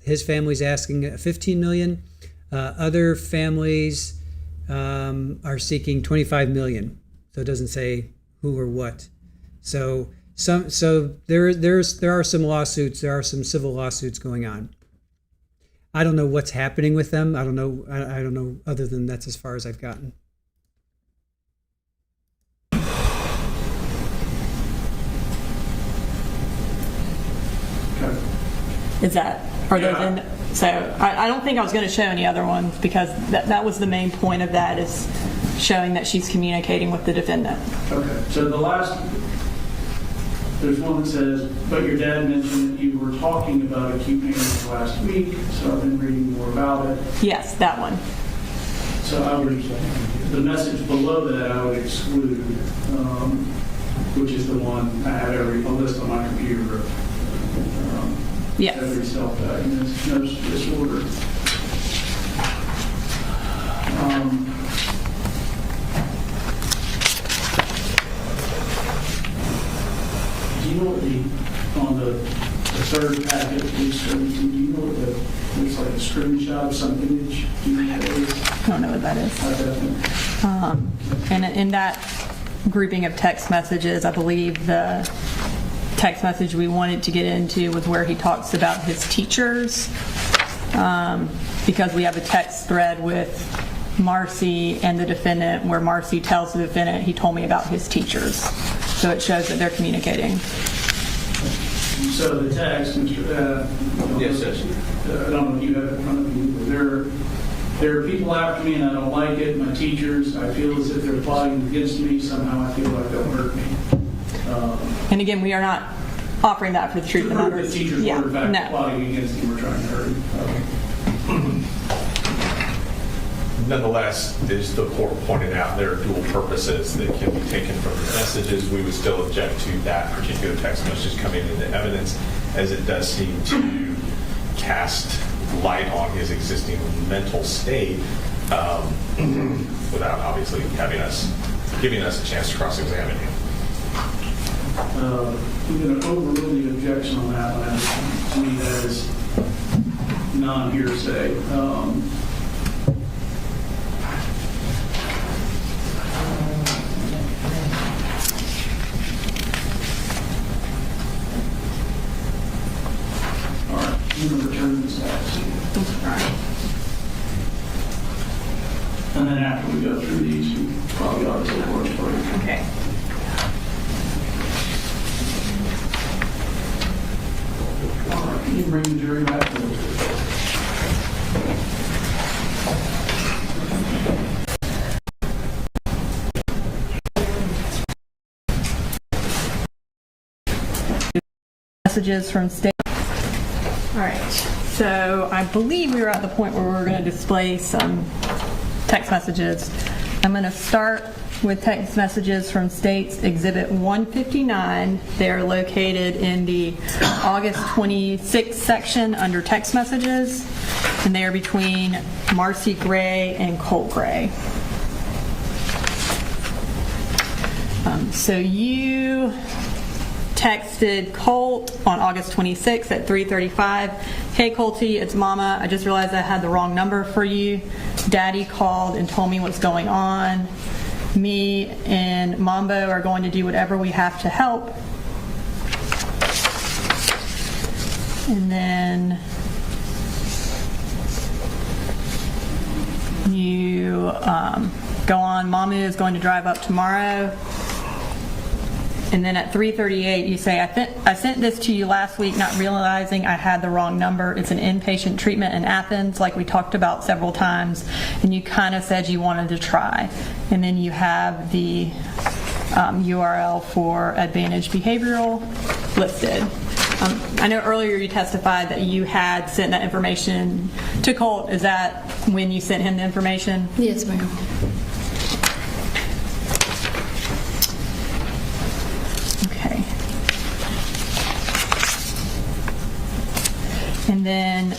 his family's asking $15 million. Other families are seeking $25 million. So it doesn't say who or what. So there are some lawsuits. There are some civil lawsuits going on. I don't know what's happening with them. I don't know other than that's as far as I've gotten. Is that, are those in? So I don't think I was going to show any other ones because that was the main point of that, is showing that she's communicating with the defendant. Okay, so there's one that says, but your dad mentioned that you were talking about acute pain last week, so I've been reading more about it. Yes, that one. So the message below that I would exclude, which is the one I have a list on my computer of Yes. every self-diagnosed disorder. Do you know what on the third packet, page 17, do you know what there's like a screenshot of some image? Do you know what that is? I don't know what that is. And in that grouping of text messages, I believe the text message we wanted to get into was where he talks about his teachers, because we have a text thread with Marcy and the defendant where Marcy tells the defendant he told me about his teachers. So it shows that they're communicating. So the text, Mr. Yes, yes. I don't know if you have it in front of you, but there are people after me and I don't like it. My teachers, I feel as if they're plotting against me. Somehow I feel like they'll hurt me. And again, we are not offering that for the truth of the matter. The teachers were in fact plotting against him. We're trying to hurt him. Nonetheless, as the court pointed out, there are dual purposes that can be taken from the messages. We would still object to that particular text message coming into evidence, as it does seem to cast light on his existing mental state without obviously giving us a chance to cross-examine him. I'm going to overrule the objection on that one. To me, that is non-hearsay. All right, I'm going to return this back to you. And then after we go through these, we probably ought to take a break. Okay. Can you bring the jury back to Messages from state. All right. So I believe we were at the point where we're going to display some text messages. I'm going to start with text messages from States Exhibit 159. They're located in the August 26th section under text messages, and they are between Marcy Gray and Colt Gray. So you texted Colt on August 26th at 3:35. Hey Colty, it's Mama. I just realized I had the wrong number for you. Daddy called and told me what's going on. Me and Mambo are going to do whatever we have to help. And then you go on, Mamu is going to drive up tomorrow. And then at 3:38, you say, I sent this to you last week, not realizing I had the wrong number. It's an inpatient treatment in Athens, like we talked about several times. And you kind of said you wanted to try. And then you have the URL for Advantage Behavioral listed. I know earlier you testified that you had sent that information to Colt. Is that when you sent him the information? Yes, ma'am. And then,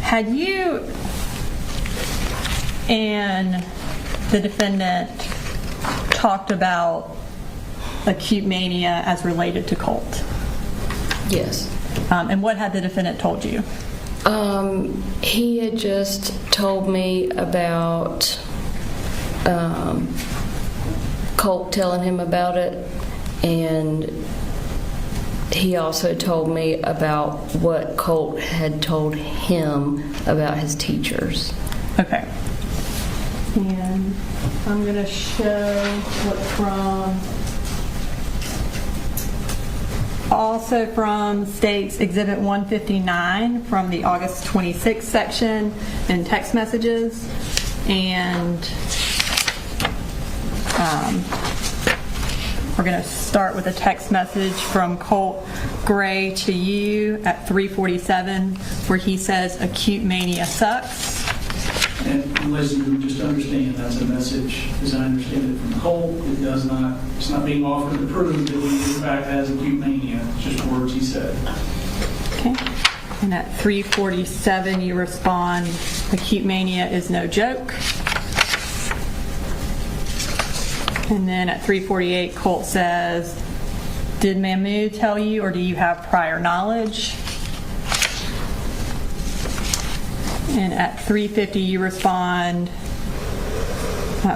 had you and the defendant talked about acute mania as related to Colt? Yes. And what had the defendant told you? He had just told me about Colt telling him about it, and he also told me about what Colt had told him about his teachers. Okay. And I'm going to show what also from State's Exhibit 159 from the August 26th section in text messages. And we're going to start with a text message from Colt Gray to you at 3:47 where he says, "Acute mania sucks." And ladies and gentlemen, just understand that's a message, as I understand it from Colt. It's not being offered to prove that he in fact has acute mania. It's just words he said. Okay. And at 3:47 you respond, "Acute mania is no joke." And then at 3:48 Colt says, "Did Mahmoud tell you or do you have prior knowledge?" And at 3:50 you respond,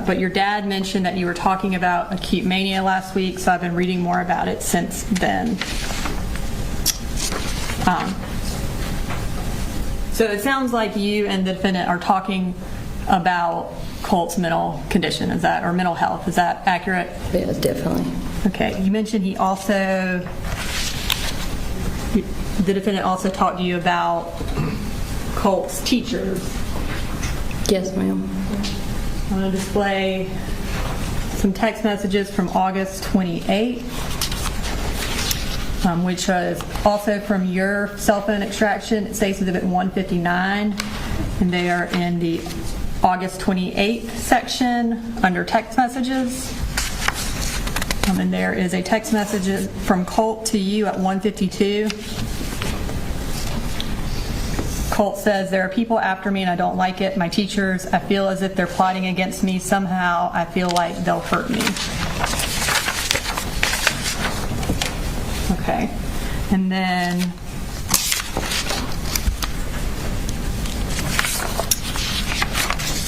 "But your dad mentioned that you were talking about acute mania last week, so I've been reading more about it since then." So it sounds like you and the defendant are talking about Colt's mental condition, or mental health. Is that accurate? Yeah, definitely. Okay. You mentioned the defendant also talked to you about Colt's teachers. Yes, ma'am. I'm going to display some text messages from August 28th, which was also from your cell phone extraction. It states Exhibit 159, and they are in the August 28th section under text messages. And there is a text message from Colt to you at 1:52. Colt says, "There are people after me and I don't like it. My teachers, I feel as if they're plotting against me. Somehow I feel like they'll hurt me." Okay. And then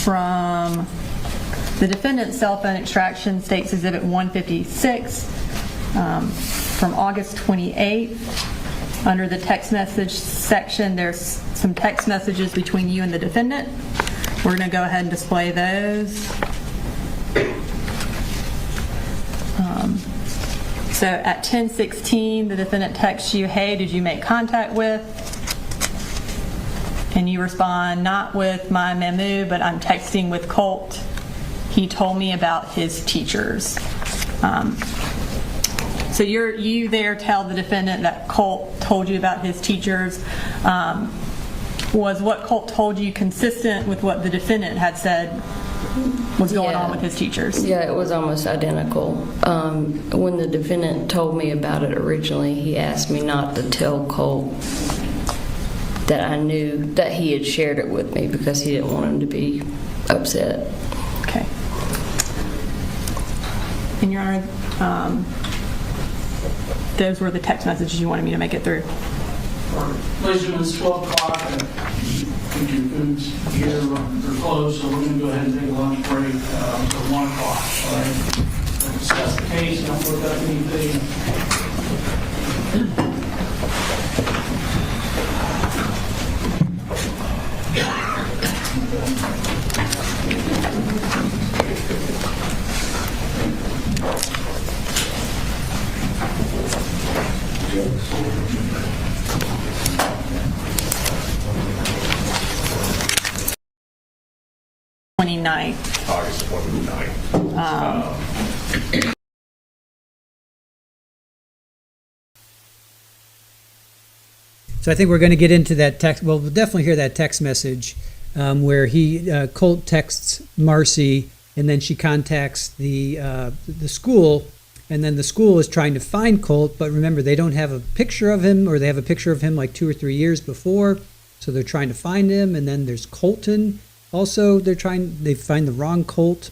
from the defendant's cell phone extraction, State's Exhibit 156 from August 28th. Under the text message section, there's some text messages between you and the defendant. We're going to go ahead and display those. So at 10:16, the defendant texts you, "Hey, did you make contact with?" And you respond, "Not with my Memu, but I'm texting with Colt. He told me about his teachers." So you there tell the defendant that Colt told you about his teachers. Was what Colt told you consistent with what the defendant had said was going on with his teachers? Yeah, it was almost identical. When the defendant told me about it originally, he asked me not to tell Colt that I knew that he had shared it with me because he didn't want him to be upset. Okay. And Your Honor, those were the text messages you wanted me to make it through. Ladies and gentlemen, it's 12 o'clock. I think your food's here or close, so we're going to go ahead and take a lunch break until 1 o'clock. All right? We'll discuss the case. Don't look up anything. 29th. August 29th. So I think we're going to get into that text. Well, we'll definitely hear that text message where Colt texts Marcy, and then she contacts the school And then the school is trying to find Colt, but remember, they don't have a picture of him, or they have a picture of him like 2 or 3 years before. So they're trying to find him. And then there's Colton. Also, they find the wrong Colt.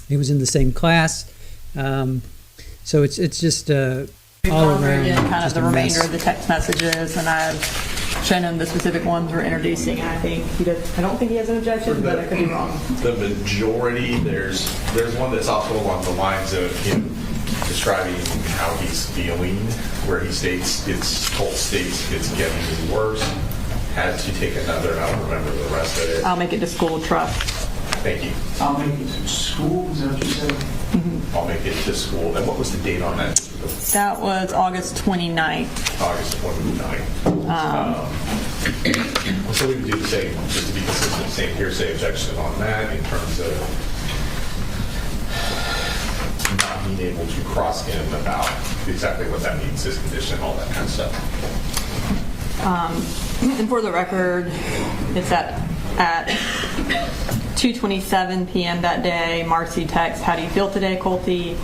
He was in the same class. So it's just all around. Again, kind of just the a remainder mess. of the text messages, and I've shown him the specific ones we're introducing. I don't think he has an objection, but I could be wrong. The majority, there's one that's also along the lines of him describing how he's feeling, where he states Colt states it's getting worse, had to take another, I don't remember the rest of it. I'll make it to school trust. Thank you. I'll make it to school, is that what you said? I'll make it to school. And what was the date on that? That was August 29th. August 29th. So we would do the same, just to be consistent, same hearsay objection on that in terms of not being able to cross him about exactly what that means, his condition, all that kind of stuff. And for the record, it's at 2:27 p.m. that day. Marcy texts, "How do you feel today, Colty?"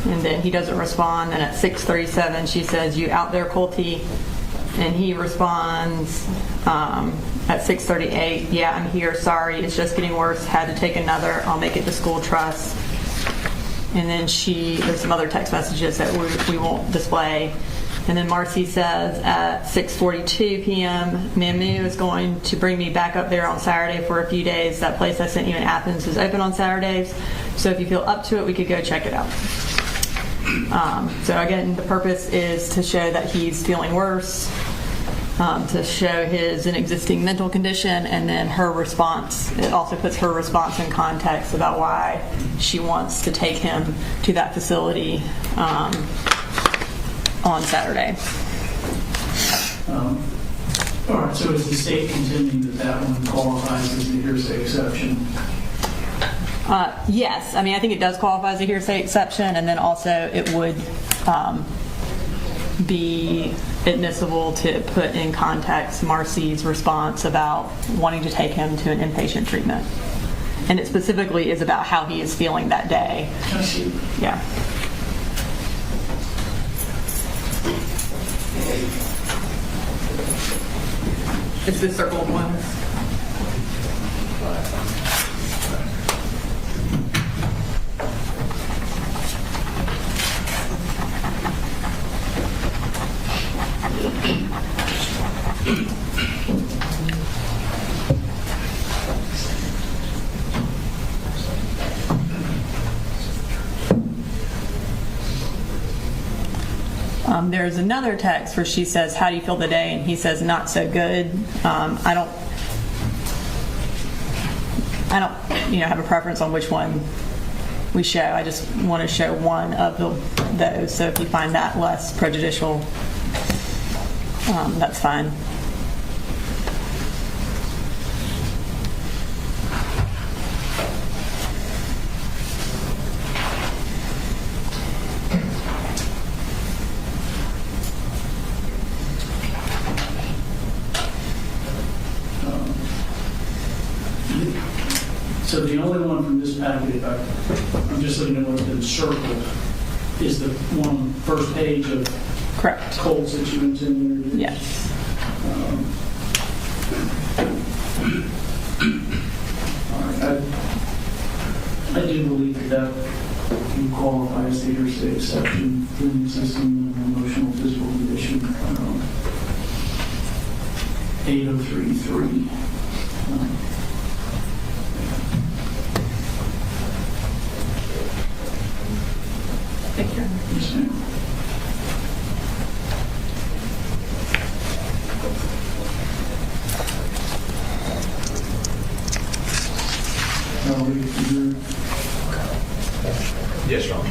And then he doesn't respond. And at 6:37, she says, "You out there, Colty?" And he responds at 6:38, "Yeah, I'm here. Sorry, it's just getting worse. Had to take another. I'll make it to school trust." And then there's some other text messages that we won't display. And then Marcy says at 6:42 p.m., "Mamu is going to bring me back up there on Saturday for a few days. That place I sent you in Athens is open on Saturdays. So if you feel up to it, we could go check it out." So again, the purpose is to show that he's feeling worse, to show an existing mental condition, and then her response. It also puts her response in context about why she wants to take him to that facility on Saturday. All right, so is the state contending that one qualifies as the hearsay exception? Yes, I mean, I think it does qualify as a hearsay exception, and then also it would be admissible to put in context Marcy's response about wanting to take him to an inpatient treatment. And it specifically is about how he is feeling that day. I see. Yeah. It's the circled one. There's another text where she says, "How do you feel today?" And he says, "Not so good." I don't have a preference on which one we show. I just want to show one of those. So if you find that less prejudicial, that's fine. So the only one from this packet, I'm just looking at what's been circled, is the one on the first page of Correct. Colts that you intend to introduce? Yes. All right. I do believe that you qualify as the hearsay exception for the existing emotional physical condition 8033. Thank you. Yes, ma'am. Yes, Your Honor.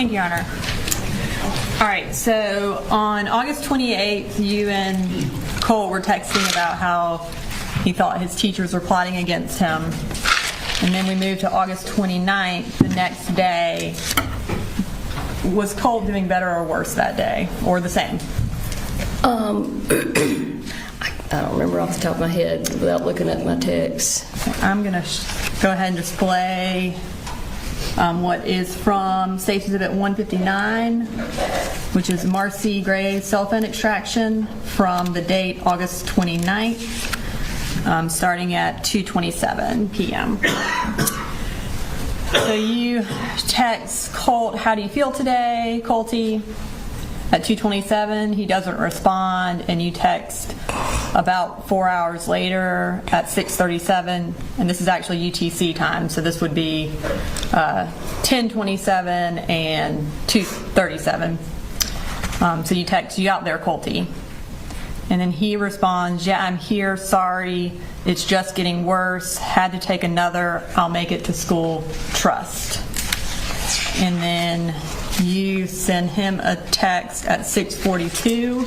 Thank you, Your Honor. All right, so on August 28th, you and Colt were texting about how he thought his teachers were plotting against him. And then we moved to August 29th, the next day. Was Colt doing better or worse that day, or the same? I don't remember off the top of my head without looking at my texts. I'm going to go ahead and display what is from State's Exhibit 159, which is Marcy Gray's cell phone extraction from the date August 29th, starting at 2:27 p.m. So you text Colt, "How do you feel today, Colty?" At 2:27, he doesn't respond, and you text about 4 hours later at 6:37, and this is actually UTC time, so this would be 10:27 and 2:37. So you text, "You out there, Colty?" And then he responds, "Yeah, I'm here, sorry, it's just getting worse, had to take another, I'll make it to school, trust." And then you send him a text at 6:42.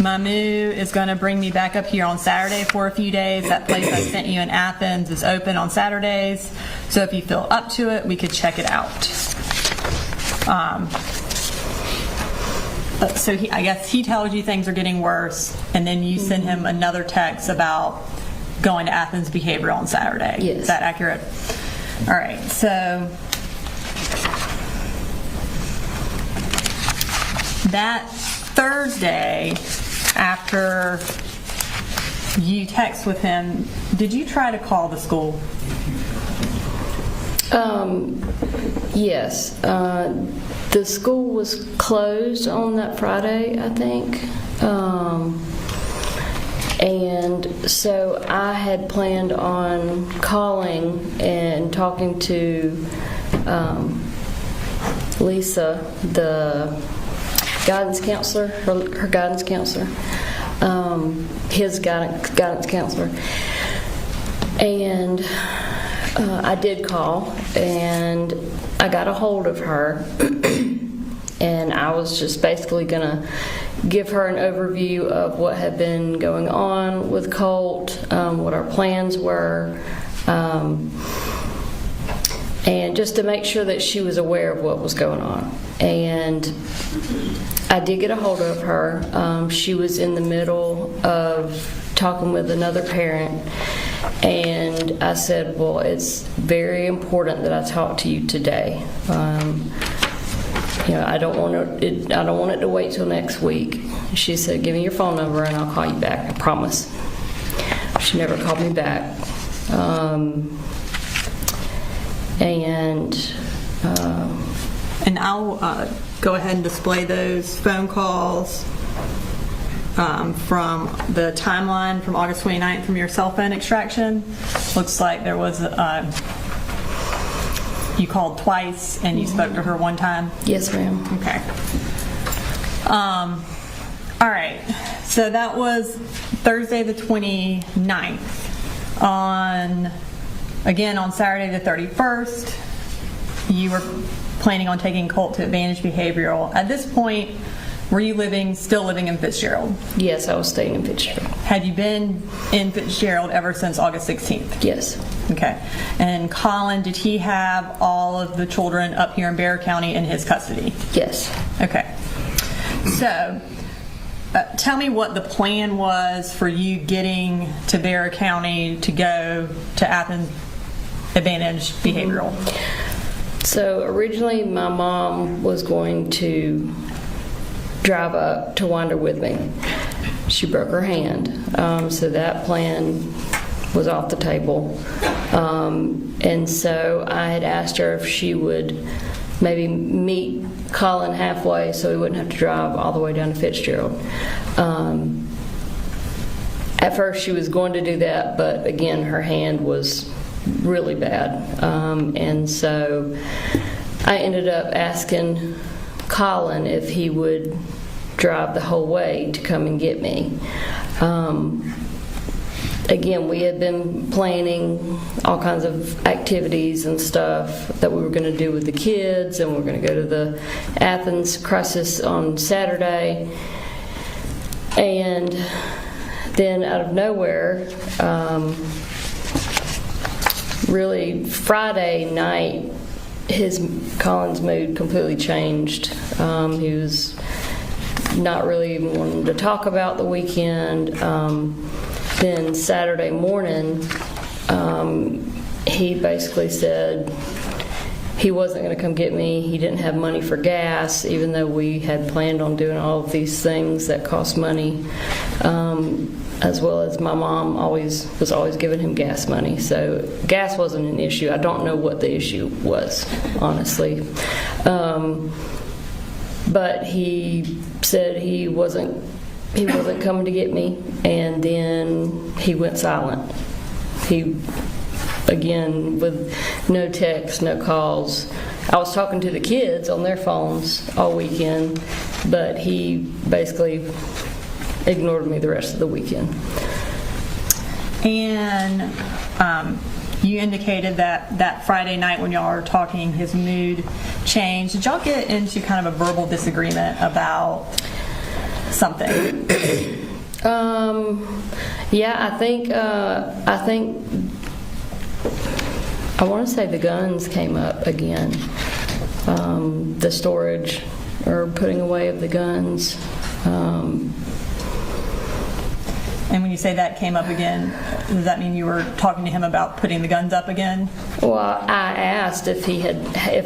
Mamu is going to bring me back up here on Saturday for a few days. That place I sent you in Athens is open on Saturdays, so if you feel up to it, we could check it out. So I guess he tells you things are getting worse, and then you send him another text about going to Athens Behavioral on Saturday. Yes. Is that accurate? All right, so that Thursday, after you text with him, did you try to call the school? Yes. The school was closed on that Friday, I think. And so I had planned on calling and talking to Lisa, the guidance counselor, her guidance counselor, his guidance counselor. And I did call, and I got a hold of her, and I was just basically going to give her an overview of what had been going on with Colt, what our plans were, and just to make sure that she was aware of what was going on. And I did get a hold of her. She was in the middle of talking with another parent, and I said, well, it's very important that I talk to you today. I don't want it to wait till next week. She said, give me your phone number and I'll call you back, I promise. She never called me back. And I'll go ahead and display those phone calls from the timeline from August 29th from your cell phone extraction. Looks like there was you called twice and you spoke to her one time? Yes, ma'am. Okay. All right. So that was Thursday the 29th. On Saturday the 31st, you were planning on taking Colt to Advantage Behavioral. At this point, were you still living in Fitzgerald? Yes, I was staying in Fitzgerald. Had you been in Fitzgerald ever since August 16th? Yes. Okay. And Colin, did he have all of the children up here in Bexar County in his custody? Yes. Okay. So, tell me what the plan was for you getting to Bexar County to go to Athens Advantage Behavioral. So originally my mom was going to drive up to Winder with me. She broke her hand, so that plan was off the table. And so I had asked her if she would maybe meet Colin halfway so he wouldn't have to drive all the way down to Fitzgerald. At first she was going to do that, but again her hand was really bad. And so I ended up asking Colin if he would drive the whole way to come and get me. again, we had been planning all kinds of activities and stuff that we were going to do with the kids, and we were going to go to the Athens crisis on Saturday. And then out of nowhere, really Friday night, Colin's mood completely changed. He was not really even wanting to talk about the weekend. Then Saturday morning, he basically said he wasn't going to come get me. He didn't have money for gas, even though we had planned on doing all of these things that cost money, as well as my mom was always giving him gas money. So gas wasn't an issue. I don't know what the issue was, honestly. But he said he wasn't coming to get me, and then he went silent. He, again, with no texts, no calls. I was talking to the kids on their phones all weekend, but he basically ignored me the rest of the weekend. And you indicated that Friday night when y'all were talking, his mood changed. Did y'all get into kind of a verbal disagreement about something? Yeah, I think I want to say the guns came up again. The storage or putting away of the guns. And when you say that came up again, does that mean you were talking to him about putting the guns up again? Well, I asked if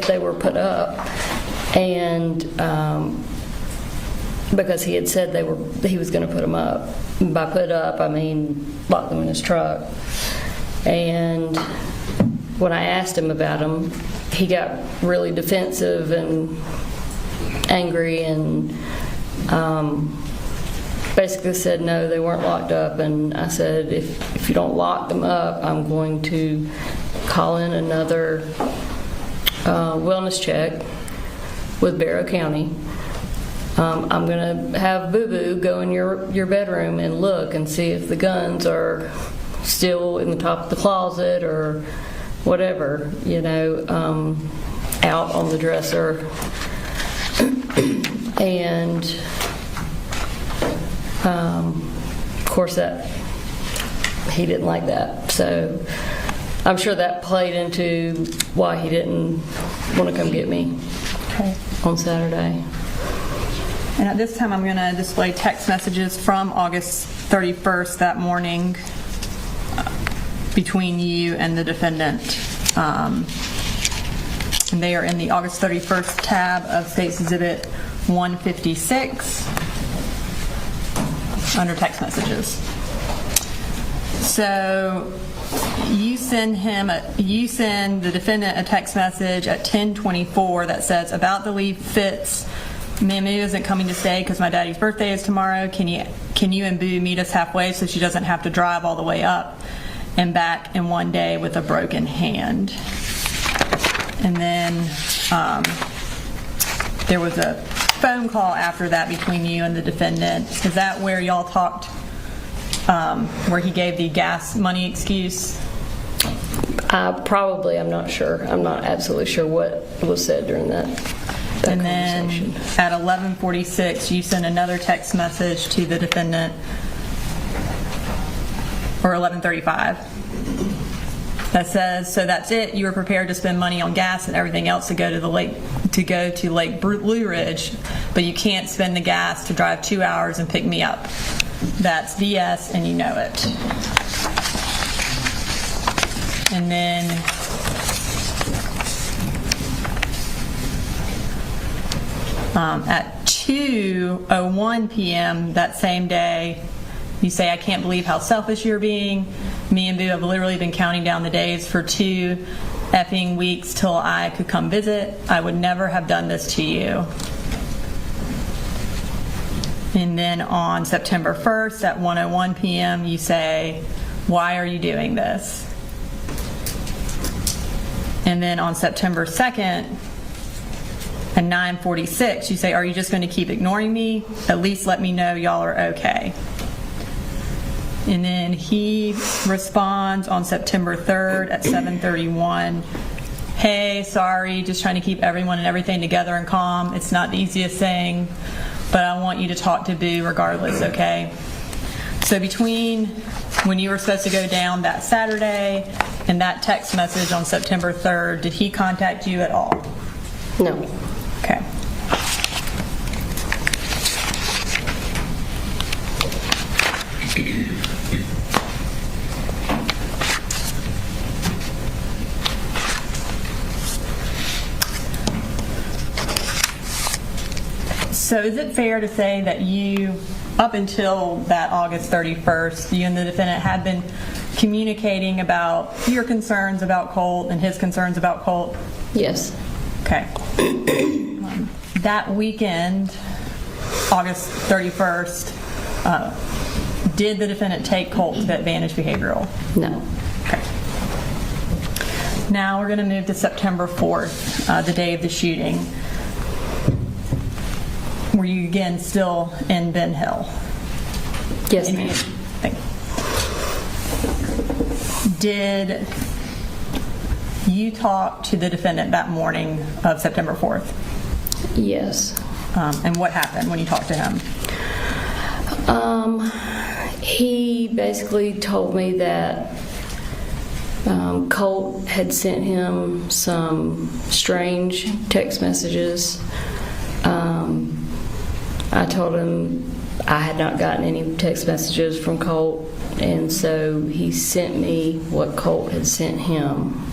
they were put up, and because he had said he was going to put them up. By put up, I mean lock them in his truck. And when I asked him about them, he got really defensive and angry, and basically said no, they weren't locked up. And I said, if you don't lock them up, I'm going to call in another wellness check with Barrow County. I'm going to have Boo Boo go in your bedroom and look and see if the guns are still in the top of the closet or whatever, out on the dresser. And of course he didn't like that. So I'm sure that played into why he didn't want to come get me on Saturday. And at this time, I'm going to display text messages from August 31st that morning between you and the defendant. And they are in the August 31st tab of State's Exhibit 156 under text messages. So you send the defendant a text message at 10:24 that says, about the leave Fitz. Mamu isn't coming to stay because my daddy's birthday is tomorrow. Can you and Boo meet us halfway so she doesn't have to drive all the way up and back in one day with a broken hand? And then there was a phone call after that between you and the defendant. Is that where y'all talked, where he gave the gas money excuse? Probably, I'm not sure. I'm not absolutely sure what was said during that and then at 11:46, you sent another text message to the defendant, or 11:35, that says, so that's it. You were prepared to spend money on gas and everything else to go to Lake Blue Ridge, but you can't spend the gas to drive 2 hours and pick me up. That's BS, and you know it. And then at 2:01 p.m. that same day, you say, I can't believe how selfish you're being. Me and Boo have literally been counting down the days for 2 effing weeks till I could come visit. I would never have done this to you. And then on September 1st at 1:01 p.m. you say, why are you doing this? And then on September 2nd at 9:46 you say, are you just going to keep ignoring me? At least let me know y'all are okay. And then he responds on September 3rd at 7:31. Hey, sorry, just trying to keep everyone and everything together and calm. It's not the easiest thing, but I want you to talk to Boo regardless, okay? So between when you were supposed to go down that Saturday and that text message on September 3rd, did he contact you at all? No. Okay. So is it fair to say that you, up until that August 31st, you and the defendant had been communicating about your concerns about Colt and his concerns about Colt? Yes. Okay. That weekend, August 31st, did the defendant take Colt to Advantage Behavioral? No. Okay. Now we're going to move to September 4th, the day of the shooting. Were you again still in Ben Hill? Yes, ma'am. Thank you. Did you talk to the defendant that morning of September 4th? Yes. And what happened when you talked to him? He basically told me that Colt had sent him some strange text messages. I told him I had not gotten any text messages from Colt, and so he sent me what Colt had sent him.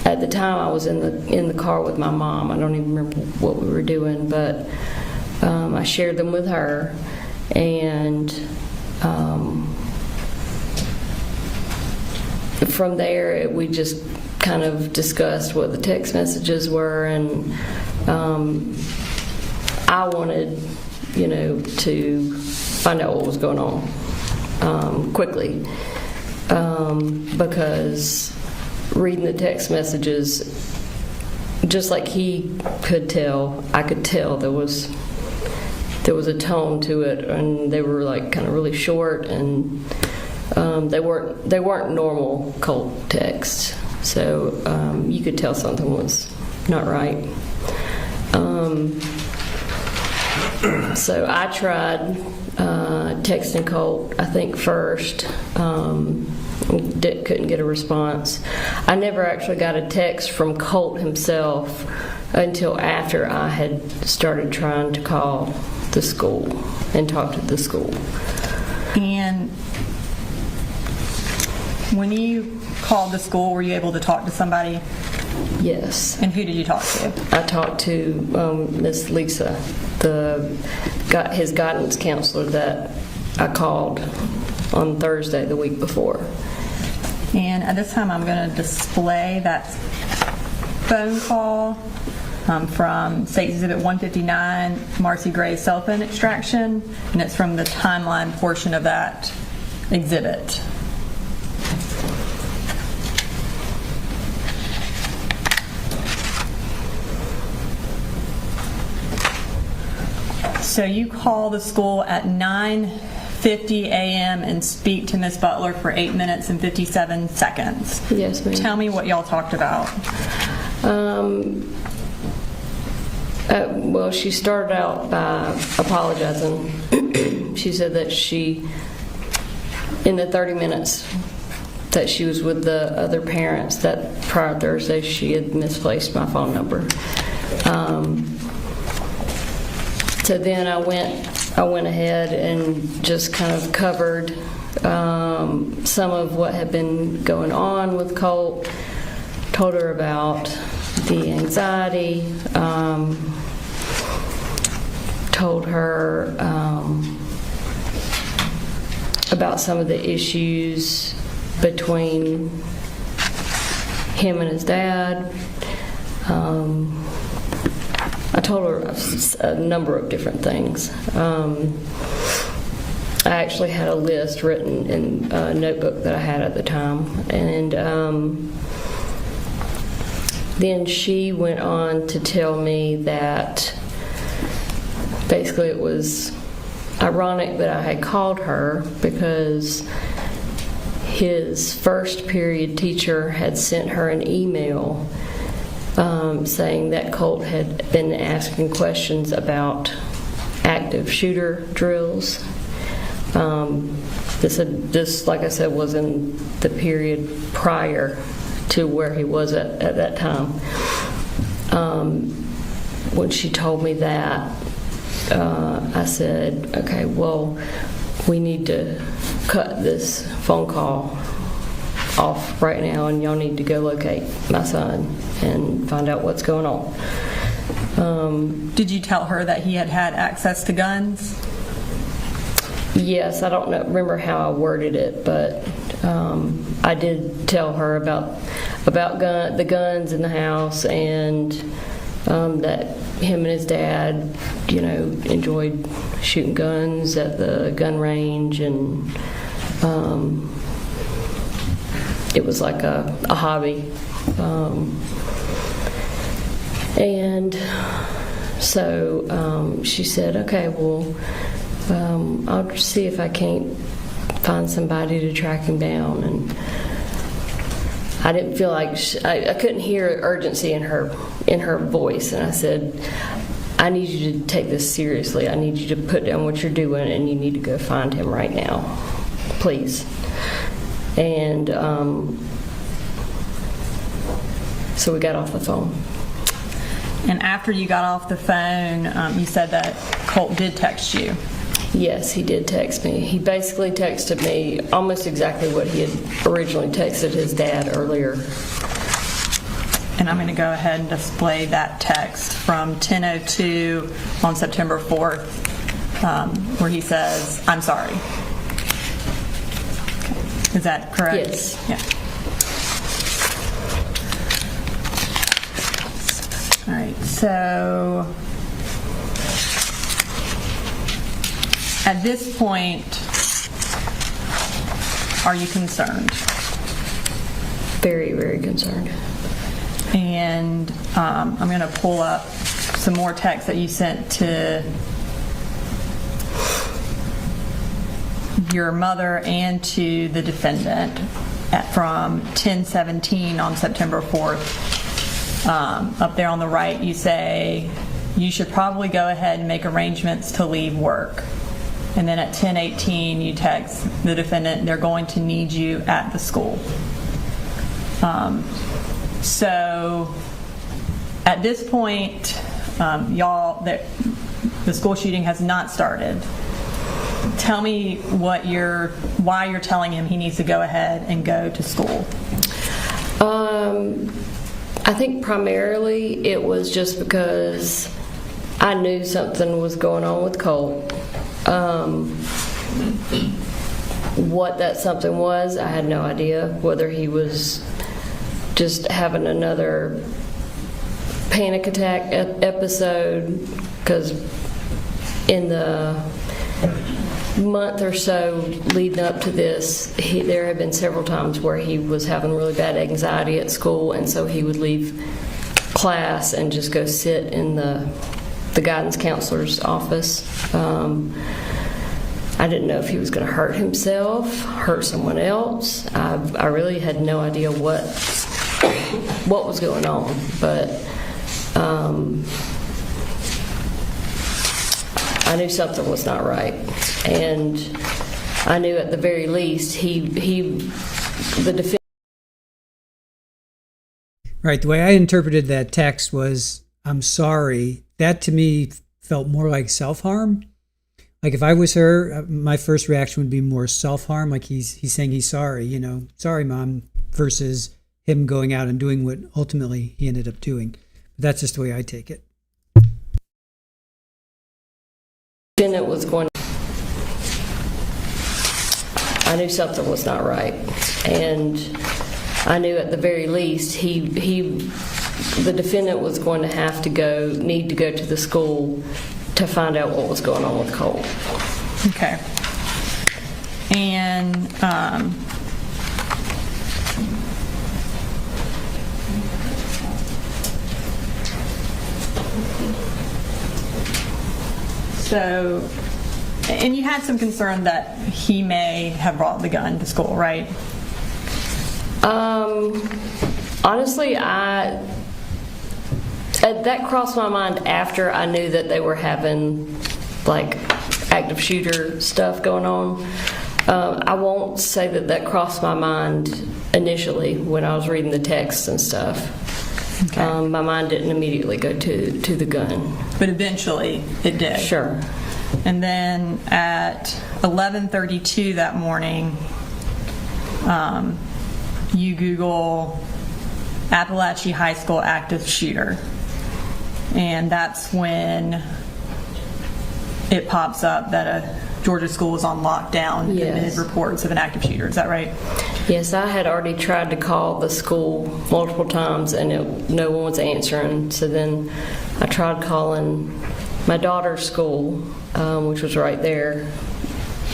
At the time, I was in the car with my mom. I don't even remember what we were doing, but I shared them with her, and from there we just kind of discussed what the text messages were, and I wanted, to find out what was going on quickly, because reading the text messages, just like he could tell, I could tell there was a tone to it, and they were like kind of really short, and they weren't normal Colt texts. So you could tell something was not right. So I tried texting Colt, I think first. Couldn't get a response. I never actually got a text from Colt himself until after I had started trying to call the school and talk to the school. And when you called the school, were you able to talk to somebody? Yes. And who did you talk to? I talked to Miss Lisa, his guidance counselor that I called on Thursday the week before. And at this time, I'm going to display that phone call from State Exhibit 159, Marcy Gray's cell phone extraction, and it's from the timeline portion of that exhibit. So you call the school at 9:50 a.m. and speak to Miss Butler for 8 minutes and 57 seconds. Yes, ma'am. Tell me what y'all talked about. Well, she started out by apologizing. She said that in the 30 minutes that she was with the other parents, that prior Thursday she had misplaced my phone number. So then I went ahead and just kind of covered some of what had been going on with Colt, told her about the anxiety, told her about some of the issues between him and his dad. I told her a number of different things. I actually had a list written in a notebook that I had at the time, and then she went on to tell me that basically it was ironic that I had called her because his first period teacher had sent her an email saying that Colt had been asking questions about active shooter drills. This, like I said, was in the period prior to where he was at that time. When she told me that, I said, okay, well, we need to cut this phone call off right now, and y'all need to go locate my son and find out what's going on. Did you tell her that he had had access to guns? Yes, I don't remember how I worded it, but I did tell her about the guns in the house, and that him and his dad, enjoyed shooting guns at the gun range, and it was like a hobby. And so she said, okay, well, I'll see if I can't find somebody to track him down. And I didn't feel like I couldn't hear urgency in her voice, and I said, I need you to take this seriously. I need you to put down what you're doing, and you need to go find him right now, please. And so we got off the phone. And after you got off the phone, you said that Colt did text you. Yes, he did text me. He basically texted me almost exactly what he had originally texted his dad earlier. And I'm going to go ahead and display that text from 10:02 on September 4th, where he says, I'm sorry. Is that correct? Yes. Yeah. All right, so at this point, are you concerned? Very, very concerned. And I'm going to pull up some more text that you sent to your mother and to the defendant from 10:17 on September 4th. Up there on the right, you say, you should probably go ahead and make arrangements to leave work. And then at 10:18, you text the defendant, they're going to need you at the school. So at this point, y'all, the school shooting has not started. Tell me why you're telling him he needs to go ahead and go to school. I think primarily it was just because I knew something was going on with Colt. What that something was, I had no idea. Whether he was just having another panic attack episode, because in the month or so leading up to this, there had been several times where he was having really bad anxiety at school, and so he would leave class and just go sit in the guidance counselor's office. I didn't know if he was going to hurt himself, hurt someone else. I really had no idea what was going on, but I knew something was not right, and I knew at the very least the defense. Right. The way I interpreted that text was, I'm sorry. That to me felt more like self-harm. Like if I was her, my first reaction would be more self-harm. Like he's saying he's sorry, sorry, Mom, versus him going out and doing what ultimately he ended up doing. But that's just the way I take it. Then it was going. I knew something was not right, and I knew at the very least the defendant was going to need to go to the school to find out what was going on with Colt. Okay. And so And you had some concern that he may have brought the gun to school, right? Honestly, that crossed my mind after I knew that they were having like active shooter stuff going on. I won't say that crossed my mind initially when I was reading the text and stuff. Okay. My mind didn't immediately go to the gun. But eventually it did. Sure. And then at 11:32 that morning, you Google Apalachee High School active shooter. And that's when it pops up that a Georgia school is on lockdown amid reports of an active shooter. Is that right? Yes, I had already tried to call the school multiple times and no one was answering. So then I tried calling my daughter's school, which was right there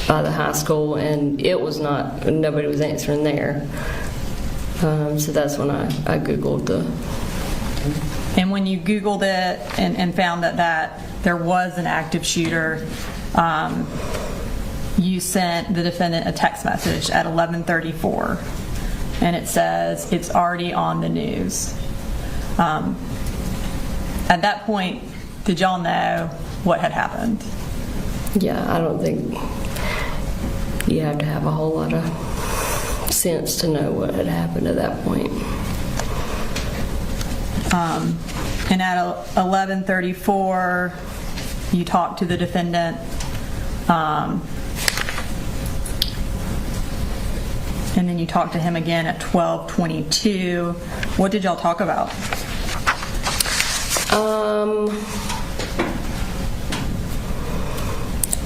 by the high school, and nobody was answering there. So that's when I Googled the... And when you Googled it and found that there was an active shooter, you sent the defendant a text message at 11:34, and it says, "It's already on the news." At that point, did y'all know what had happened? Yeah, I don't think you have to have a whole lot of sense to know what had happened at that point. And at 11:34, you talked to the defendant. And then you talked to him again at 12:22. What did y'all talk about?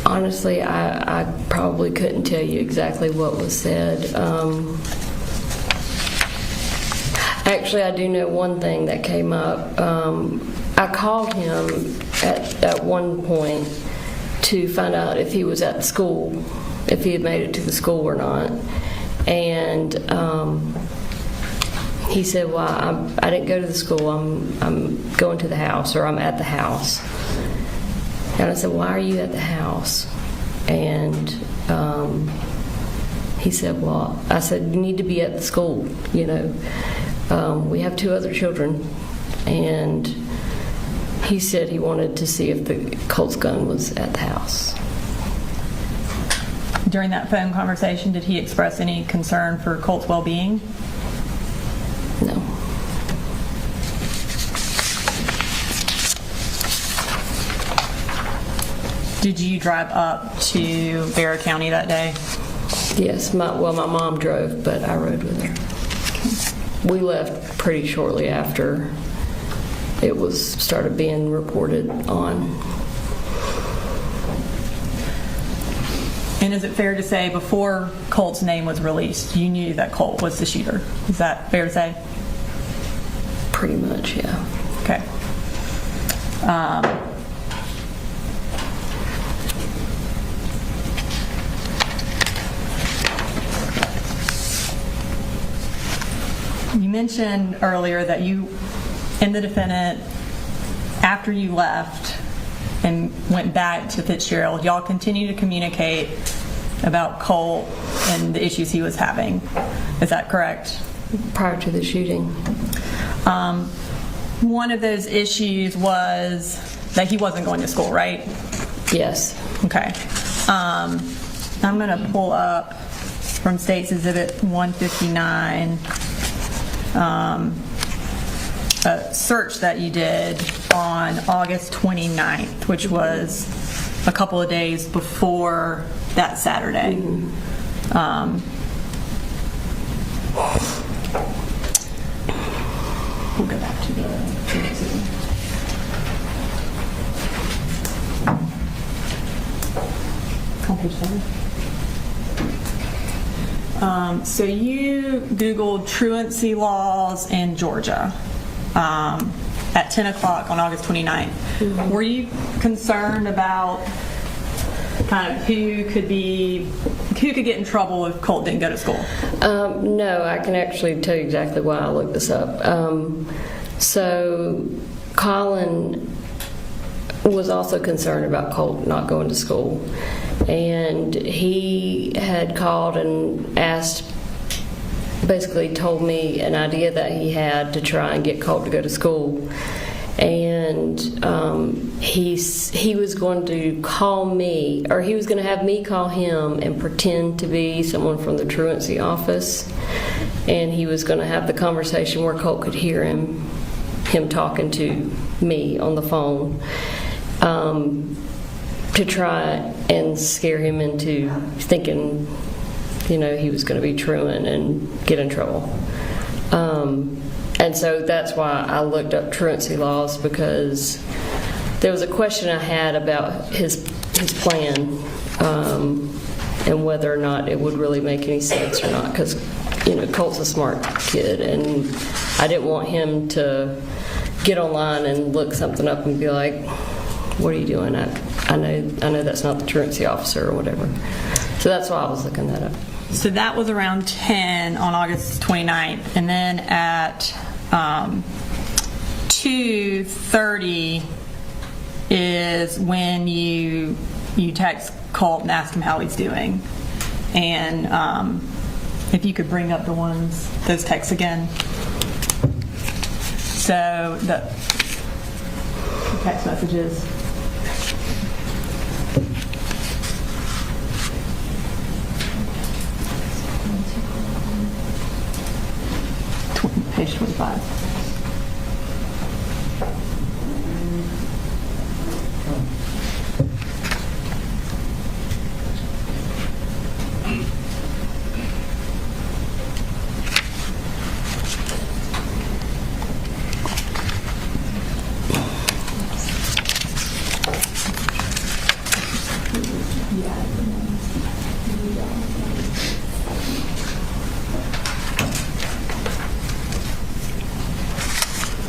Honestly, I probably couldn't tell you exactly what was said. Actually, I do know one thing that came up. I called him at one point to find out if he was at the school, if he had made it to the school or not. And he said, "Well, I didn't go to the school. I'm going to the house, or I'm at the house." And I said, "Why are you at the house?" And he said, "Well," I said, "you need to be at the school. You know, we have 2 other children." And he said he wanted to see if the Colt's gun was at the house. During that phone conversation, did he express any concern for Colt's well-being? No. Did you drive up to Bear County that day? Yes, my mom drove, but I rode with her. We left pretty shortly after it started being reported on. And is it fair to say before Colt's name was released, you knew that Colt was the shooter? Is that fair to say? Pretty much, yeah. Okay. You mentioned earlier that you and the defendant, after you left and went back to Fitzgerald, y'all continued to communicate about Colt and the issues he was having. Is that correct? Prior to the shooting. One of those issues was that he wasn't going to school, right? Yes. Okay. I'm going to pull up from State's Exhibit 159 a search that you did on August 29th, which was a couple of days before that Saturday. We'll go back to the exhibit. On page 7. So you Googled truancy laws in Georgia at 10 o'clock on August 29th. Mm-hmm. Were you concerned about kind of who could get in trouble if Colt didn't go to school? No, I can actually tell you exactly why I looked this up. So Colin was also concerned about Colt not going to school. And he had called and asked, basically told me an idea that he had to try and get Colt to go to school. And he was going to call me, or he was going to have me call him and pretend to be someone from the truancy office. And he was going to have the conversation where Colt could hear him talking to me on the phone, to try and scare him into thinking, he was going to be truant and get in trouble. And so that's why I looked up truancy laws, because there was a question I had about his plan, and whether or not it would really make any sense or not, because Colt's a smart kid, and I didn't want him to get online and look something up and be like, what are you doing? I know that's not the truancy officer or whatever. So that's why I was looking that up. So that was around 10 on August 29th. And then at 2:30 is when you text Colt and ask him how he's doing. And if you could bring up those texts again. So the text messages. Page 25.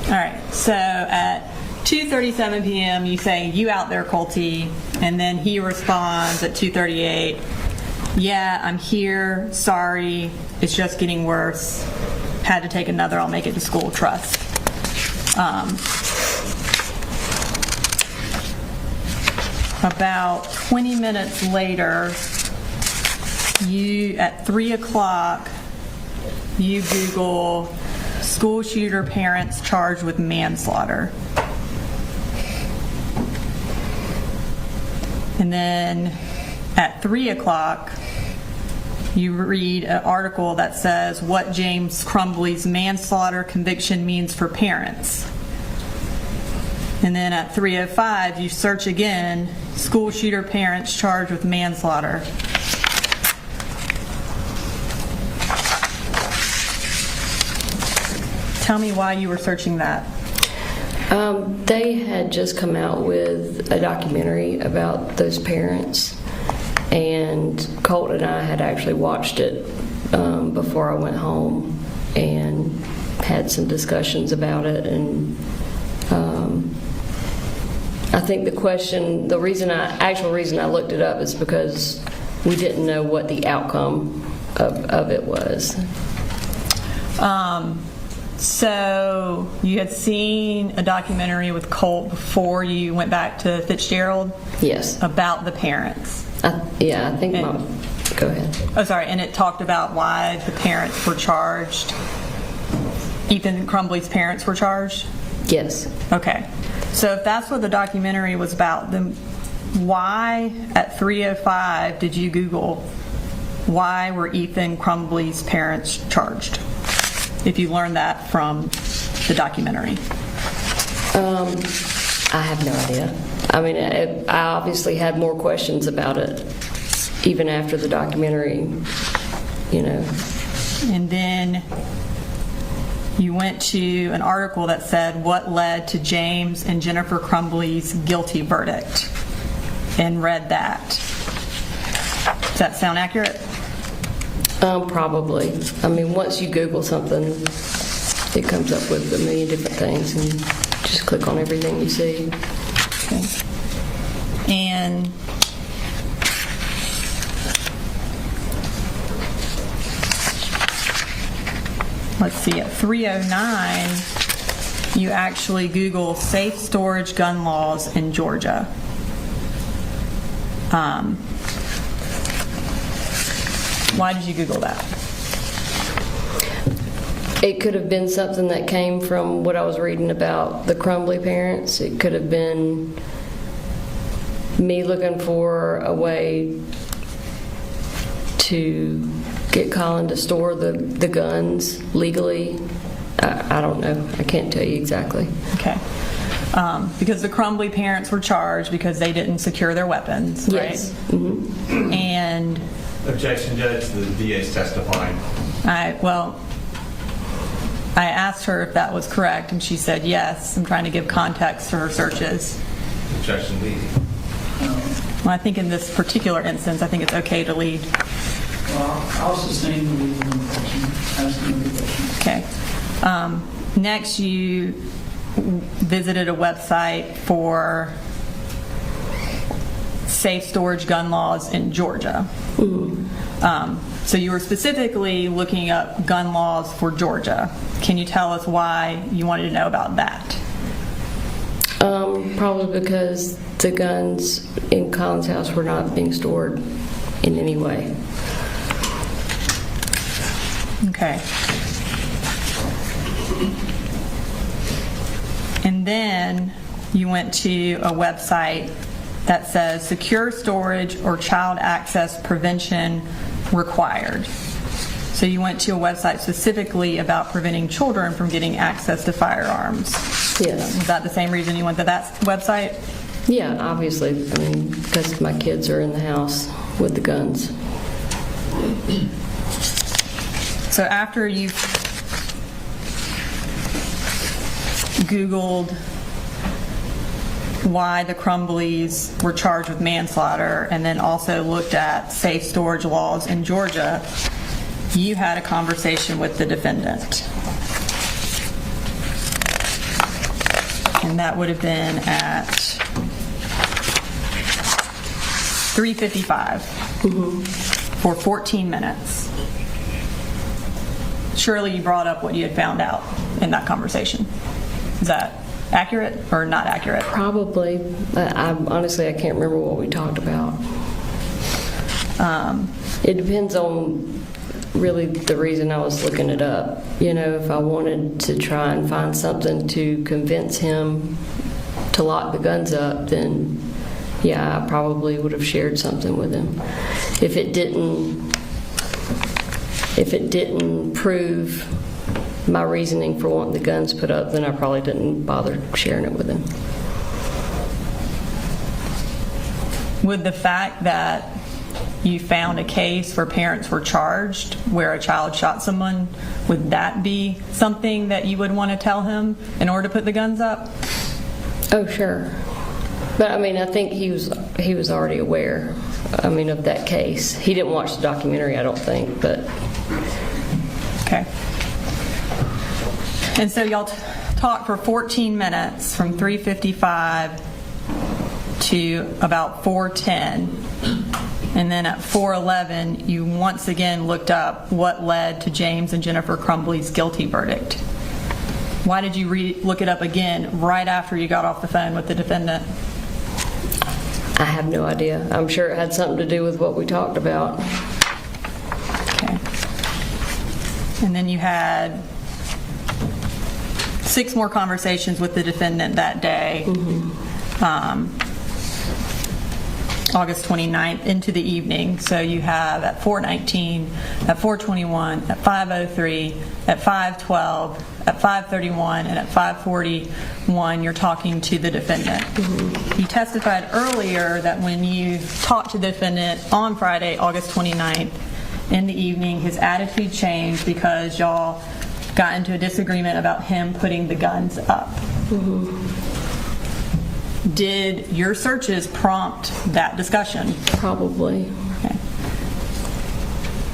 All right, so at 2:37 p.m. you say, "You out there, Colty?" And then he responds at 2:38, "Yeah, I'm here. Sorry, it's just getting worse. Had to take another. I'll make it to school. Trust." About 20 minutes later, at 3 o'clock, you Google school shooter parents charged with manslaughter. And then at 3 o'clock, you read an article that says what James Crumbly's manslaughter conviction means for parents. And then at 3:05, you search again, school shooter parents charged with manslaughter. Tell me why you were searching that. They had just come out with a documentary about those parents, and Colt and I had actually watched it before I went home and had some discussions about it. And I think the actual reason I looked it up is because we didn't know what the outcome of it was. So you had seen a documentary with Colt before you went back to Fitzgerald? Yes. About the parents? I think go ahead. Oh, sorry. And it talked about why the parents were charged. Ethan Crumbly's parents were charged? Yes. Okay. So if that's what the documentary was about, then why at 3:05 did you Google why were Ethan Crumbly's parents charged? If you learned that from the documentary. I have no idea. I mean, I obviously had more questions about it even after the documentary, And then you went to an article that said what led to James and Jennifer Crumbly's guilty verdict, and read that. Does that sound accurate? Probably. I mean, once you Google something, it comes up with a million different things, and you just click on everything you see. Okay. And let's see, at 3:09, you actually Google safe storage gun laws in Georgia. Why did you Google that? It could have been something that came from what I was reading about the Crumbly parents. It could have been me looking for a way to get Colin to store the guns legally. I don't know. I can't tell you exactly. Okay. Because the Crumbly parents were charged because they didn't secure their weapons, right? Yes. Mm-hmm. And Objection, Judge. The DA's testifying. I asked her if that was correct, and she said yes. I'm trying to give context to her searches. Objection, lead. Well, I think in this particular instance, I think it's okay to lead. Well, I'll sustain the legal objection. Asking the question. Okay. Next, you visited a website for safe storage gun laws in Georgia. So you were specifically looking up gun laws for Georgia. Can you tell us why you wanted to know about that? Probably because the guns in Colin's house were not being stored in any way. Okay. And then you went to a website that says secure storage or child access prevention required. So you went to a website specifically about preventing children from getting access to firearms. Yes. Was that the same reason you went to that website? Yeah, obviously. I mean, because my kids are in the house with the guns. So after you Googled why the Crumbleys were charged with manslaughter and then also looked at safe storage laws in Georgia, you had a conversation with the defendant. And that would have been at 3:55 for 14 minutes. Surely you brought up what you had found out in that conversation. Is that accurate or not accurate? Probably. Honestly, I can't remember what we talked about. It depends on really the reason I was looking it up. You know, if I wanted to try and find something to convince him to lock the guns up, then yeah, I probably would have shared something with him. If it didn't prove my reasoning for wanting the guns put up, then I probably didn't bother sharing it with him. Would the fact that you found a case where parents were charged where a child shot someone, would that be something that you would want to tell him in order to put the guns up? Oh, sure. But I mean, I think he was already aware, I mean, of that case. He didn't watch the documentary, I don't think, but. Okay. And so y'all talked for 14 minutes from 3:55 to about 4:10. And then at 4:11, you once again looked up what led to James and Jennifer Crumbly's guilty verdict. Why did you look it up again right after you got off the phone with the defendant? I have no idea. I'm sure it had something to do with what we talked about. Okay. And then you had 6 more conversations with the defendant that day. August 29th into the evening. So you have at 4:19, at 4:21, at 5:03, at 5:12, at 5:31, and at 5:41 you're talking to the defendant. You testified earlier that when you talked to the defendant on Friday, August 29th, in the evening, his attitude changed because y'all got into a disagreement about him putting the guns up. Did your searches prompt that discussion? Probably. Okay.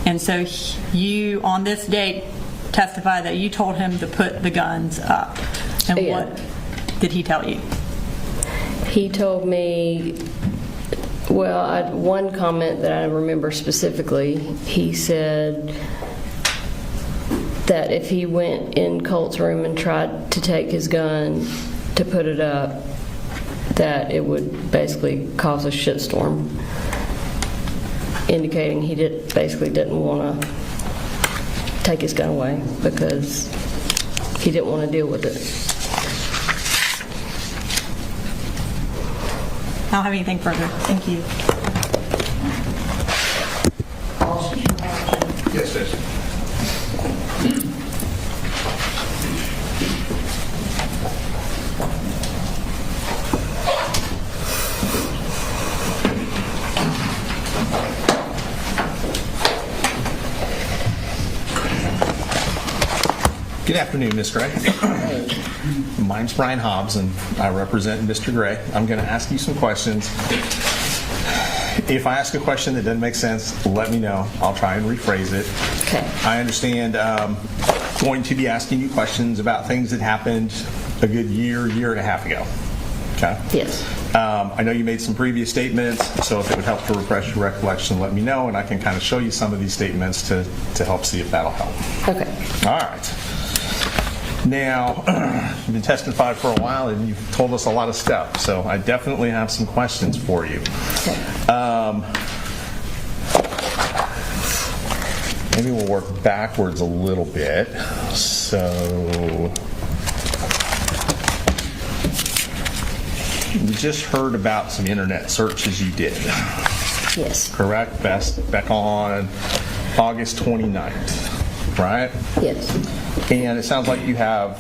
And so you, on this date, testified that you told him to put the guns up. And Yeah. what did he tell you? He told me, well, one comment that I remember specifically, he said, that if he went in Colt's room and tried to take his gun to put it up, that it would basically cause a shitstorm, indicating he basically didn't want to take his gun away because he didn't want to deal with it. I don't have anything further. Thank you. Yes, Judge. Good afternoon, Ms. Gray. My name's Brian Hobbs, and I represent Mr. Gray. I'm going to ask you some questions. If I ask a question that doesn't make sense, let me know. I'll try and rephrase it. Okay. I understand going to be asking you questions about things that happened a good year and a half ago. Okay? Yes. I know you made some previous statements, so if it would help to refresh your recollection, let me know, and I can kind of show you some of these statements to help see if that'll help. Okay. All right. Now, you've been testifying for a while, and you've told us a lot of stuff, so I definitely have some questions for you. Okay. Maybe we'll work backwards a little bit. So, we just heard about some internet searches you did. Yes. Correct? Back on August 29th, right? Yes. And it sounds like you have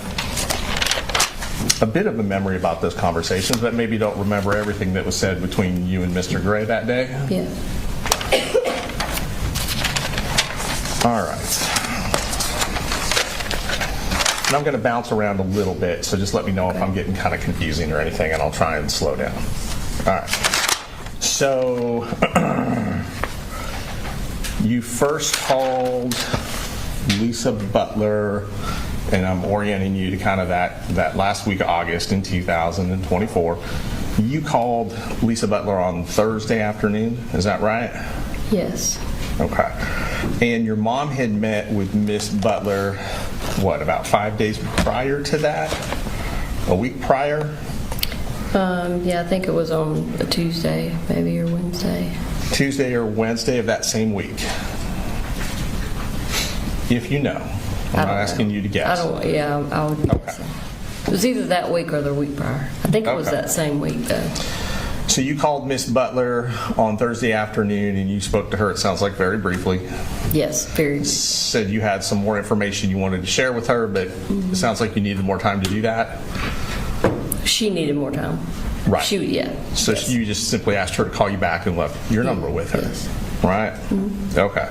a bit of a memory about those conversations, but maybe don't remember everything that was said between you and Mr. Gray that day? Yeah. All right. And I'm going to bounce around a little bit, so just let me know if I'm getting kind of confusing or anything, and I'll try and slow down. All right. So, you first called Lisa Butler, and I'm orienting you to kind of that last week of August in 2024. You called Lisa Butler on Thursday afternoon, is that right? Yes. Okay. And your mom had met with Miss Butler, what, about 5 days prior to that? A week prior? Yeah, I think it was on a Tuesday, maybe, or Wednesday. Tuesday or Wednesday of that same week? If you know. I'm not asking you to guess. I would guess. Okay. It was either that week or the week prior. I think it was Okay. that same week, though. So you called Miss Butler on Thursday afternoon, and you spoke to her, it sounds like, very briefly. Yes, very brief. Said you had some more information you wanted to share with her, but it sounds like you needed more time to do that. She needed more time. Right. Yeah. So Yes. you just simply asked her to call you back and left your number with her. Yes. Right? Okay.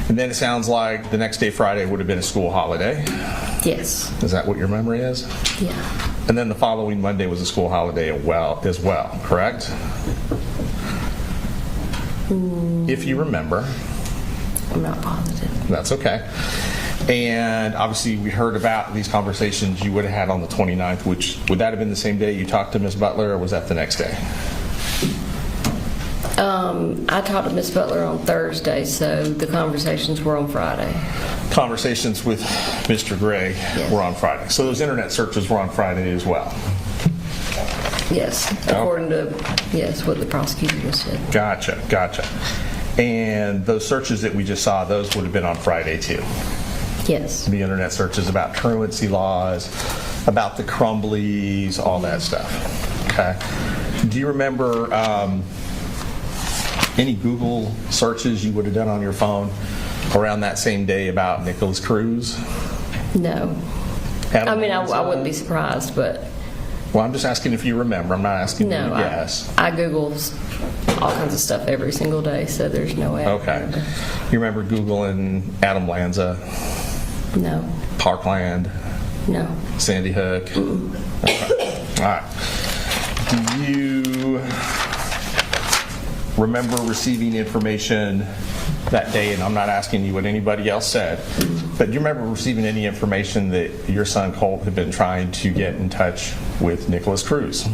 And then it sounds like the next day, Friday, would have been a school holiday. Yes. Is that what your memory is? Yeah. And then the following Monday was a school holiday as well, correct? If you remember. I'm not positive. That's okay. And obviously we heard about these conversations you would have had on the 29th, which, would that have been the same day you talked to Ms. Butler, or was that the next day? I talked to Miss Butler on Thursday, so the conversations were on Friday. Conversations with Mr. Gray were on Friday. So those internet searches were on Friday as well? Yes, according to, what the prosecutor just said. Gotcha. And those searches that we just saw, those would have been on Friday too? Yes. The internet searches about truancy laws, about the Crumbleys, all that stuff. Okay. Do you remember any Google searches you would have done on your phone around that same day about Nicholas Cruz? No. I mean, I wouldn't be surprised, but... Well, I'm just asking if you remember. I'm not asking you to guess. I Google all kinds of stuff every single day, so there's no way. Okay. You remember Googling Adam Lanza? No. Parkland? No. Sandy Hook? Okay. All right. Do you remember receiving information that day, and I'm not asking you what anybody else said, but do you remember receiving any information that your son Colt had been trying to get in touch with Nicholas Cruz?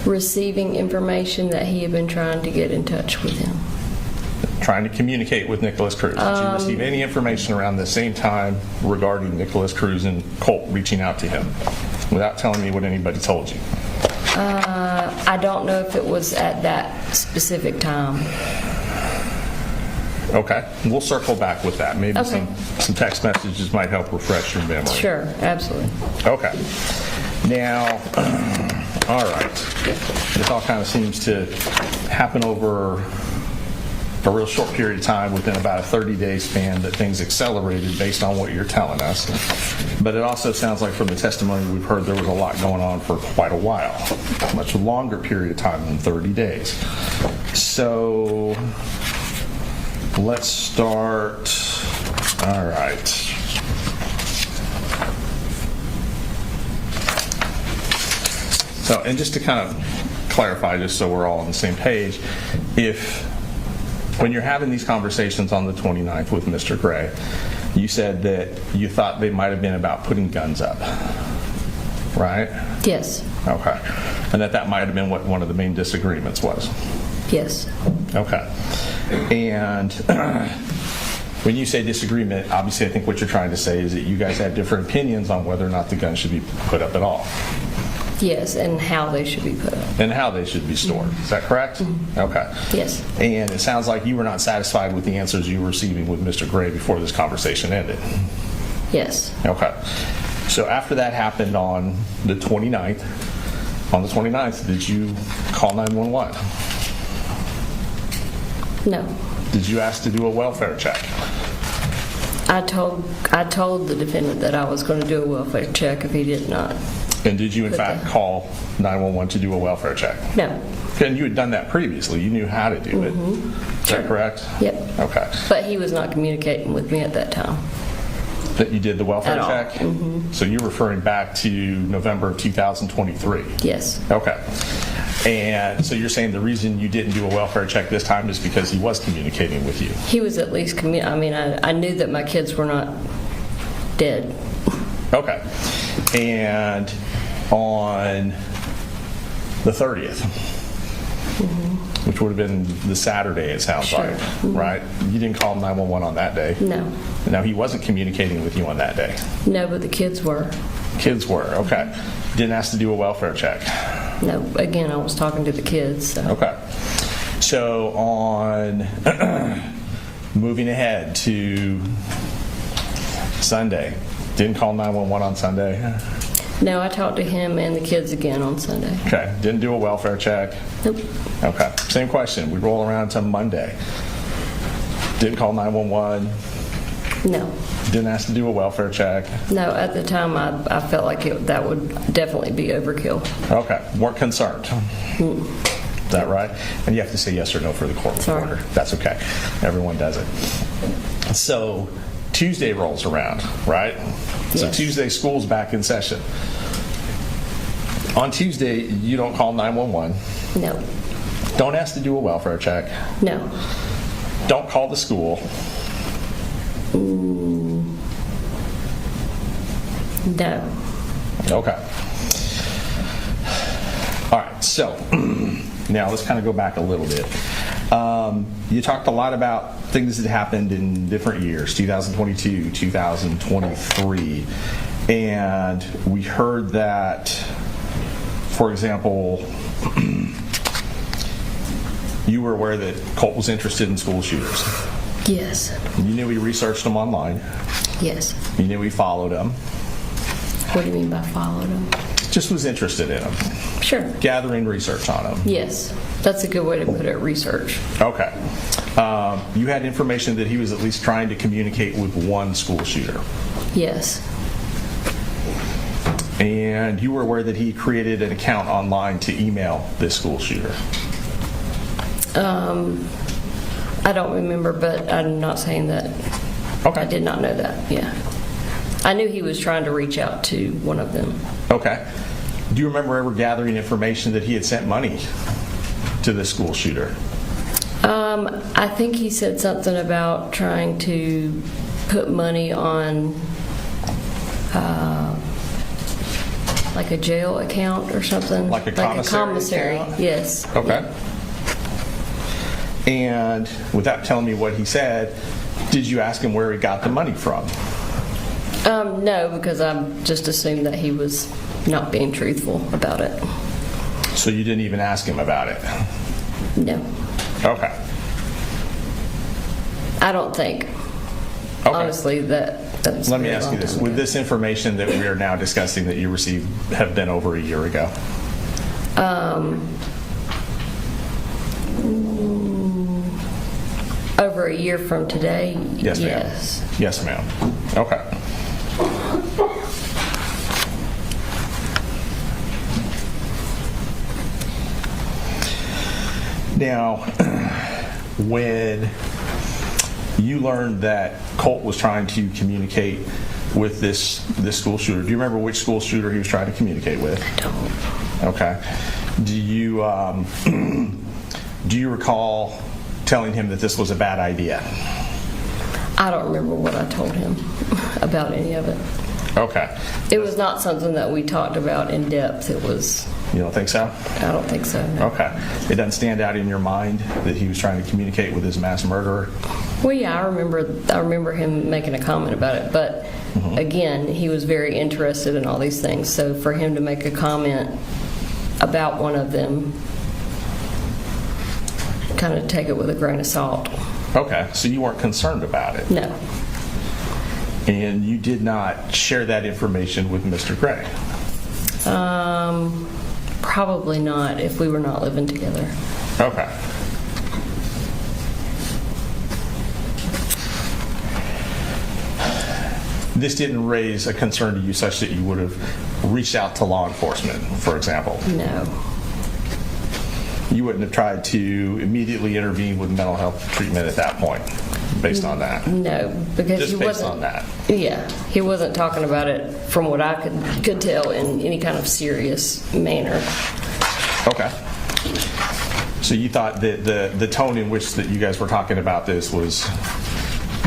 Receiving information that he had been trying to get in touch with him. trying to communicate with Nicholas Cruz. Did you receive any information around the same time regarding Nicholas Cruz and Colt reaching out to him without telling me what anybody told you? I don't know if it was at that specific time. Okay, we'll circle back with that. Maybe Okay. some text messages might help refresh your memory. Sure, absolutely. Okay. Now, all right. This all kind of seems to happen over a real short period of time within about a 30-day span that things accelerated based on what you're telling us. But it also sounds like from the testimony we've heard there was a lot going on for quite a while, a much longer period of time than 30 days. So let's start. All right. So, and just to kind of clarify, just so we're all on the same page, when you're having these conversations on the 29th with Mr. Gray, you said that you thought they might have been about putting guns up, right? Yes. Okay. And that might have been what one of the main disagreements was? Yes. Okay. And when you say disagreement, obviously I think what you're trying to say is that you guys had different opinions on whether or not the gun should be put up at all. Yes, and how they should be put up. And how they should be stored. Is that correct? Okay. Yes. And it sounds like you were not satisfied with the answers you were receiving with Mr. Gray before this conversation ended. Yes. Okay. So after that happened on the 29th, did you call 911? No. Did you ask to do a welfare check? I told the defendant that I was going to do a welfare check if he did not. And did you in fact call 911 to do a welfare check? No. And you had done that previously. You knew how to do it. Is that correct? Yep. Okay. But he was not communicating with me at that time. That you did the welfare At all. check? So you're referring back to November of 2023? Yes. Okay. And so you're saying the reason you didn't do a welfare check this time is because he was communicating with you? He was at least I knew that my kids were not dead. Okay. And on the 30th, which would have been the Saturday, it sounds Sure. like, right? You didn't call 911 on that day? No. Now, he wasn't communicating with you on that day? No, but the kids were. Kids were, okay. Didn't ask to do a welfare check? No, again, I was talking to the kids. So. Okay. So on moving ahead to Sunday, didn't call 911 on Sunday? No, I talked to him and the kids again on Sunday. Okay. Didn't do a welfare check? Nope. Okay. Same question. We roll around to Monday. Didn't call 911? No. Didn't ask to do a welfare check? No, at the time I felt like that would definitely be overkill. Okay. Weren't concerned? Is that right? And you have to say yes or no for the court reporter. That's okay. Everyone does it. So Tuesday rolls around, right? So Yes. Tuesday, school's back in session. On Tuesday, you don't call 911. No. Don't ask to do a welfare check. No. Don't call the school. No. Okay. All right, so now let's kind of go back a little bit. You talked a lot about things that happened in different years, 2022, 2023, and we heard that, for example, you were aware that Colt was interested in school shooters. Yes. You knew he researched them online. Yes. You knew he followed them. What do you mean by followed him? Just was interested in them. Sure. Gathering research on them. Yes. That's a good way to put it, research. Okay. You had information that he was at least trying to communicate with one school shooter. Yes. And you were aware that he created an account online to email this school shooter. I don't remember, but I'm not saying that. Okay. I did not know that, yeah. I knew he was trying to reach out to one of them. Okay. Do you remember ever gathering information that he had sent money to this school shooter? I think he said something about trying to put money on like a jail account or something. Like a commissary account? Yes. Okay. And without telling me what he said, did you ask him where he got the money from? No, because I just assumed that he was not being truthful about it. So you didn't even ask him about it? No. Okay. I don't think. Okay. Honestly, that's Let me a ask you long this. time Would ago. this information that we are now discussing that you received have been over a year ago? Over a year from today? Yes, ma'am. Yes. Yes, ma'am. Okay. Now, when you learned that Colt was trying to communicate with this school shooter, do you remember which school shooter he was trying to communicate with? I don't. Okay. Do you do you recall telling him that this was a bad idea? I don't remember what I told him about any of it. Okay. It was not something that we talked about in depth. It was, You don't think so? I don't think so, no. Okay. It doesn't stand out in your mind that he was trying to communicate with his mass murderer? Well, yeah, I remember him making a comment about it, but again, he was very interested in all these things. So for him to make a comment about one of them, kind of take it with a grain of salt. Okay. So you weren't concerned about it? No. And you did not share that information with Mr. Gray? Probably not if we were not living together. Okay. This didn't raise a concern to you such that you would have reached out to law enforcement, for example? No. You wouldn't have tried to immediately intervene with mental health treatment at that point, based on that? No, because Just he based wasn't. on that? Yeah, he wasn't talking about it from what I could tell in any kind of serious manner. Okay. So you thought that the tone in which that you guys were talking about this was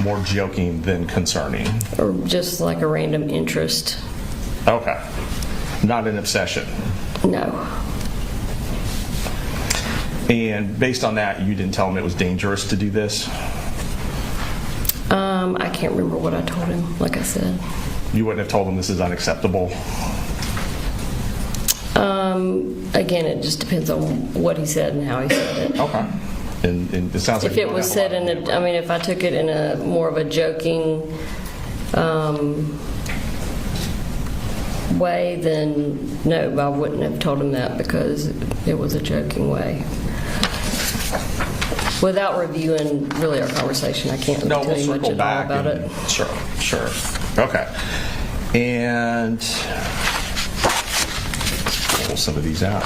more joking than concerning? Or just like a random interest. Okay. Not an obsession? No. And based on that, you didn't tell him it was dangerous to do this? I can't remember what I told him, like I said. You wouldn't have told him this is unacceptable? Again, it just depends on what he said and how he said it. Okay. And it sounds like If you it don't was have a lot said of in a, I mean, if I took it in a more of a joking way, then no, I wouldn't have told him that because it was a joking way. Without reviewing really our conversation, I can't No, tell we'll you much circle at all back. about it. Sure. Okay. And pull some of these out.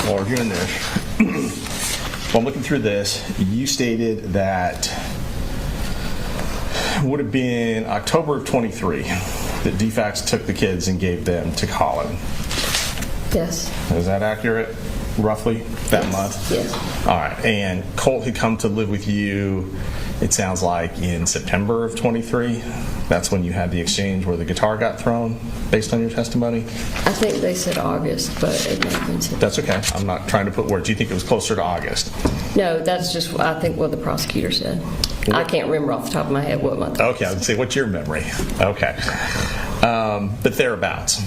While we're doing this, while I'm looking through this, you stated that it would have been October of 23 that DFAX took the kids and gave them to Colin. Yes. Is that accurate, roughly, that month? Yes. All right. And Colt had come to live with you, it sounds like, in September of 23. That's when you had the exchange where the guitar got thrown, based on your testimony? I think they said August, but it might have been September. That's okay. I'm not trying to put words. Do you think it was closer to August? No, that's just, I think, what the prosecutor said. I can't remember off the top of my head what month. Okay, I was going to say, what's your memory? Okay. But thereabouts.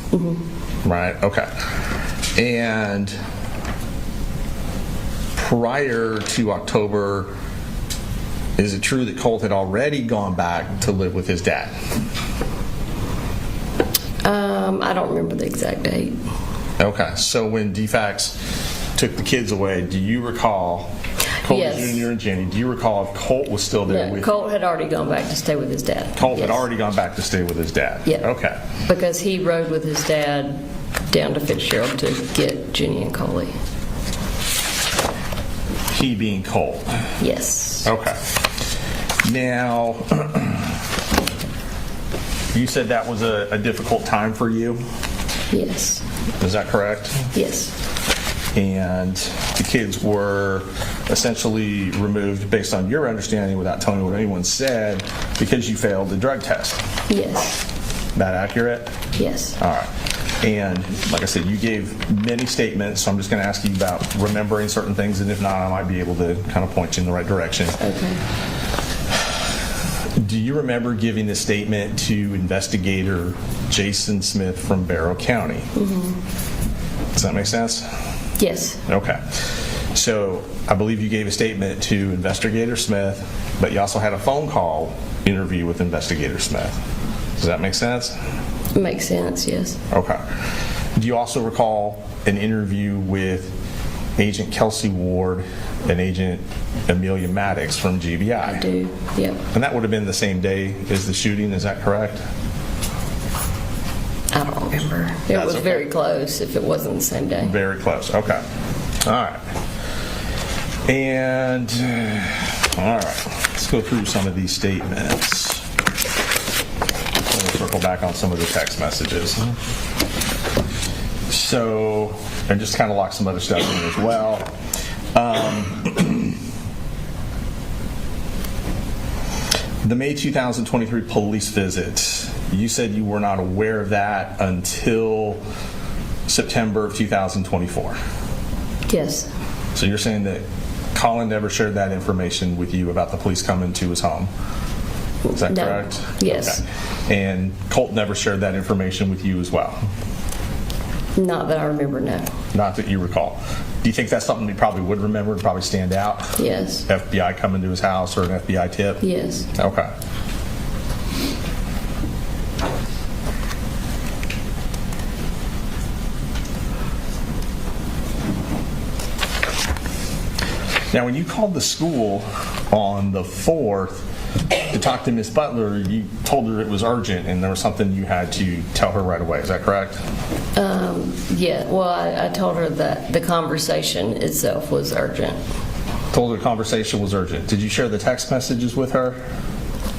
Mm-hmm. Right, okay. And prior to October, is it true that Colt had already gone back to live with his dad? I don't remember the exact date. Okay, so when DFAX took the kids away, do you recall, Colt Yes. Jr. and Jenny, do you recall if Colt was still there No, with Colt had already gone back to stay with his dad. Colt had Yes. already gone back to stay with his dad? Yeah. Okay. Because he rode with his dad down to Fitzgerald to get Jenny and Coley. He being Colt? Yes. Okay. Now, you said that was a difficult time for you? Yes. Is that correct? Yes. and the kids were essentially removed based on your understanding without telling me what anyone said because you failed the drug test. Yes. That accurate? Yes. All right. And like I said, you gave many statements, so I'm just going to ask you about remembering certain things, and if not, I might be able to kind of point you in the right direction. Okay. Do you remember giving a statement to investigator Jason Smith from Barrow County? Mm-hmm. Does that make sense? Yes. Okay. So I believe you gave a statement to investigator Smith, but you also had a phone call interview with investigator Smith. Does that make sense? Makes sense, yes. Okay. Do you also recall an interview with Agent Kelsey Ward and Agent Amelia Maddox from GBI? I do, yep. And that would have been the same day as the shooting, is that correct? I don't remember. It was okay. very close if it wasn't the same day. Very close, okay. All right. And, all right, let's go through some of these statements. We'll circle back on some of the text messages. So, and just kind of lock some other stuff in as well. The May 2023 police visit, you said you were not aware of that until September of 2024. Yes. So you're saying that Colin never shared that information with you about the police coming to his home? Is that No. correct? Yes. Okay. And Colt never shared that information with you as well? Not that I remember, no. Not that you recall. Do you think that's something you probably would remember and probably stand out? Yes. FBI coming to his house or an FBI tip? Yes. Okay. Now, when you called the school on the 4th to talk to Miss Butler, you told her it was urgent and there was something you had to tell her right away. Is that correct? Yeah, well, I told her that the conversation itself was urgent. Told her the conversation was urgent. Did you share the text messages with her?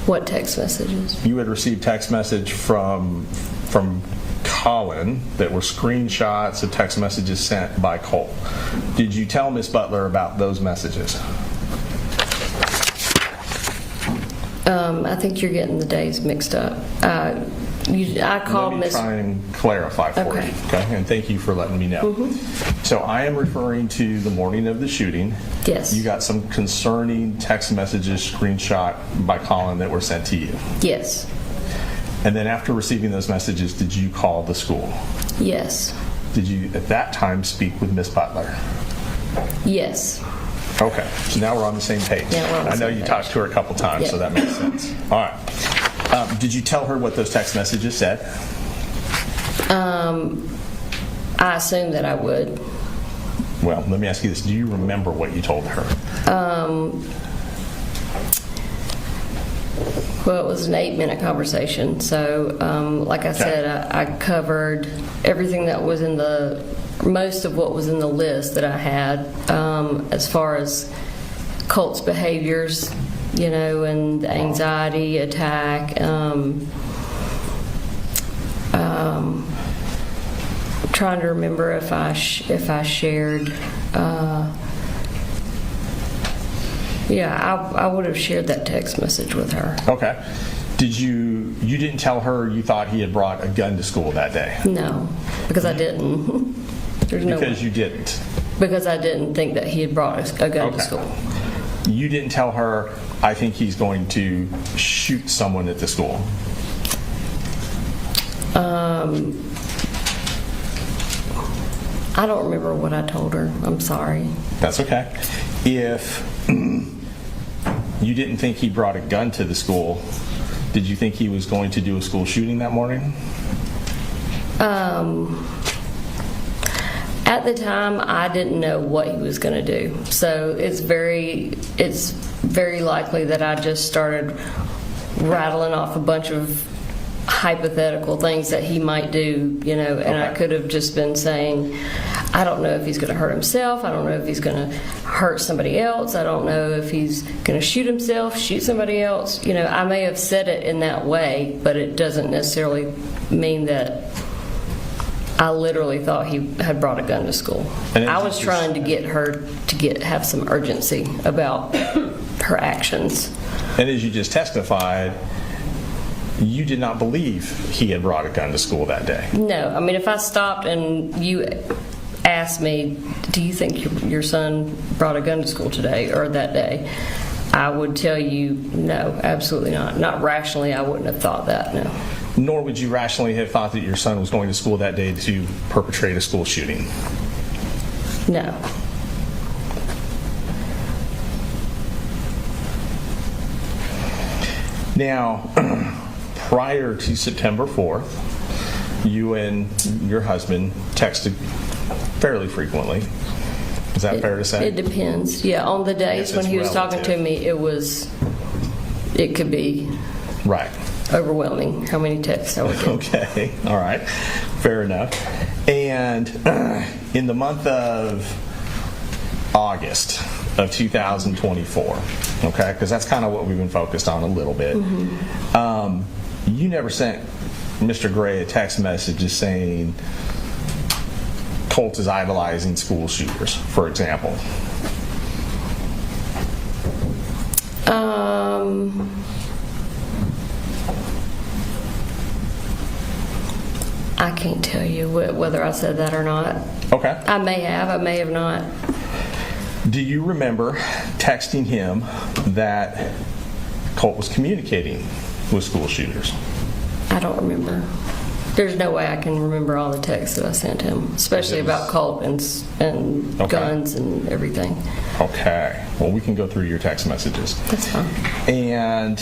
What text messages? You had received text message from Colin that were screenshots of text messages sent by Colt. Did you tell Miss Butler about those messages? I think you're getting the days mixed up. I called Let me Miss. try and clarify for Okay. you. Okay, and thank you for letting me know. Mm-hmm. So I am referring to the morning of the shooting. Yes. You got some concerning text messages screenshot by Colin that were sent to you. Yes. And then after receiving those messages, did you call the school? Yes. Did you at that time speak with Miss Butler? Yes. Okay, so now we're on the same page. Yeah, we're on the I know same you page. talked to her a couple times, so Yeah. that makes sense. All right. Did you tell her what those text messages said? I assumed that I would. Well, let me ask you this. Do you remember what you told her? Well, it was an 8-minute conversation. So, like I said, I covered everything that was in most of what was in the list that I had, as far as Colt's behaviors, and the anxiety attack. Trying to remember if I shared. I would have shared that text message with her. Okay. You didn't tell her you thought he had brought a gun to school that day? No, because I didn't. There's no Because you didn't? Because I didn't think that he had brought a gun Okay. to school. You didn't tell her, I think he's going to shoot someone at the school? I don't remember what I told her. I'm sorry. That's okay. If you didn't think he brought a gun to the school, did you think he was going to do a school shooting that morning? At the time, I didn't know what he was going to do. So it's very likely that I just started rattling off a bunch of hypothetical things that he might do, and I could have just been saying, I don't know if he's going to hurt himself. I don't know if he's going to hurt somebody else. I don't know if he's going to shoot himself, shoot somebody else. I may have said it in that way, but it doesn't necessarily mean that I literally thought he had brought a gun to school. And I was trying to get her to have some urgency about her actions. And as you just testified, you did not believe he had brought a gun to school that day. No, I mean, if I stopped and you asked me, do you think your son brought a gun to school today or that day, I would tell you, no, absolutely not. Not rationally, I wouldn't have thought that, no. Nor would you rationally have thought that your son was going to school that day to perpetrate a school shooting. No. Now, prior to September 4th, you and your husband texted fairly frequently. Is that fair to say? It depends. Yeah, on the days when he was talking to me, it could be right. Overwhelming how many texts I would get. Okay, all right, fair enough. And in the month of August of 2024, okay, because that's kind of what we've been focused on a little bit. You never sent Mr. Gray a text message just saying Colt is idolizing school shooters, for example. I can't tell you whether I said that or not. Okay. I may have not. Do you remember texting him that Colt was communicating with school shooters? I don't remember. There's no way I can remember all the texts that I sent him, especially about Colt and Okay. guns and everything. Okay. Well, we can go through your text messages. That's fine. And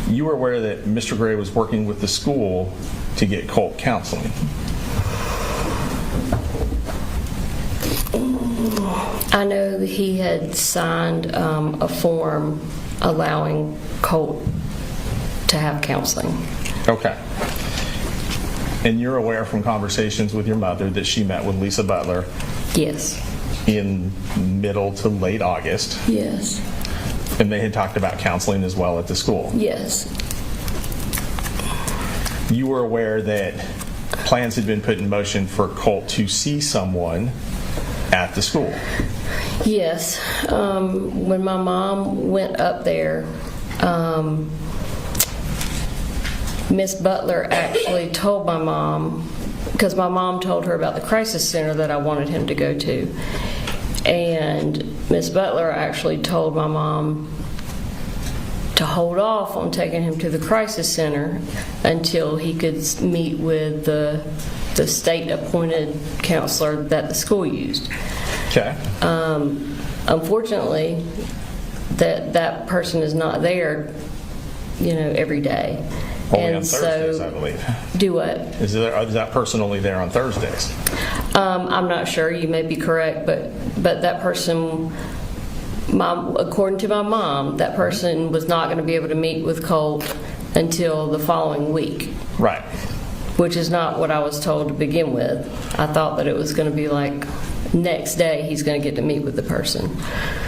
you were aware that Mr. Gray was working with the school to get Colt counseling. I know that he had signed a form allowing Colt to have counseling. Okay. And you're aware from conversations with your mother that she met with Lisa Butler Yes. in middle to late August, Yes. and they had talked about counseling as well at the school. Yes. You were aware that plans had been put in motion for Colt to see someone at the school. Yes. When my mom went up there, Miss Butler actually told my mom, because my mom told her about the crisis center that I wanted him to go to. And Miss Butler actually told my mom to hold off on taking him to the crisis center until he could meet with the state-appointed counselor that the school used. Okay. Unfortunately, that person is not there, every day. Only on Thursdays, I believe. Do what? Is that person only there on Thursdays? I'm not sure. You may be correct, but that person, according to my mom, that person was not going to be able to meet with Colt until the following week. Right. Which is not what I was told to begin with. I thought that it was going to be like next day he's going to get to meet with the person.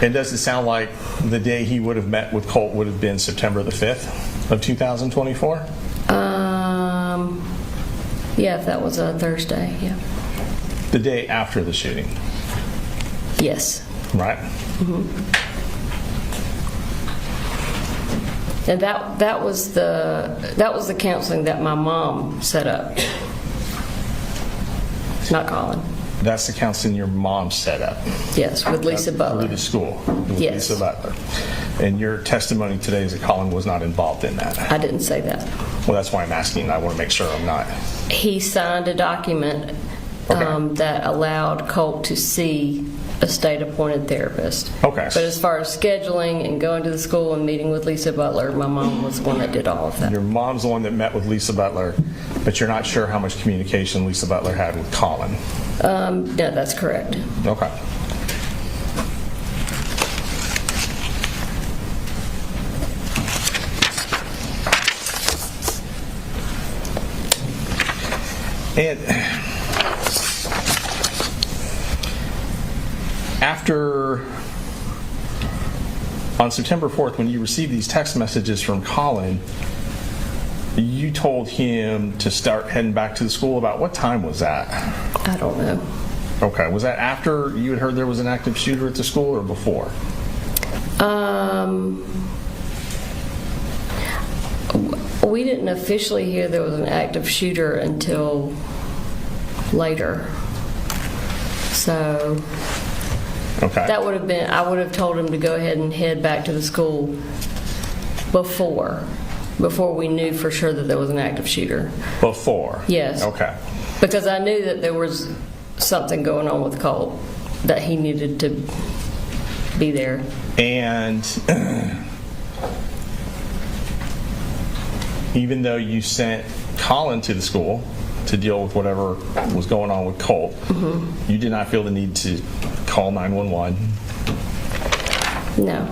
And does it sound like the day he would have met with Colt would have been September the 5th of 2024? Yeah, if that was a Thursday, yeah. The day after the shooting? Yes. Right. Mm-hmm. And that was the counseling that my mom set up, not Colin. That's the counseling your mom set up? Yes, with Lisa Butler. Through the school? With Yes. Lisa Butler. And your testimony today is that Colin was not involved in that? I didn't say that. Well, that's why I'm asking. I want to make sure I'm not. He signed a document that allowed Colt to see a state-appointed therapist. Okay. But as far as scheduling and going to the school and meeting with Lisa Butler, my mom was the one that did all of that. Your mom's the one that met with Lisa Butler, but you're not sure how much communication Lisa Butler had with Colin? No, that's correct. Okay. And after on September 4th, when you received these text messages from Colin, you told him to start heading back to the school. About what time was that? I don't know. Okay. Was that after you had heard there was an active shooter at the school or before? We didn't officially hear there was an active shooter until later. So Okay. that would have been, I would have told him to go ahead and head back to the school before we knew for sure that there was an active shooter. Before? Yes. Okay. Because I knew that there was something going on with Colt, that he needed to be there. And even though you sent Colin to the school to deal with whatever was going on with Colt, you did not feel the need to call 911, No.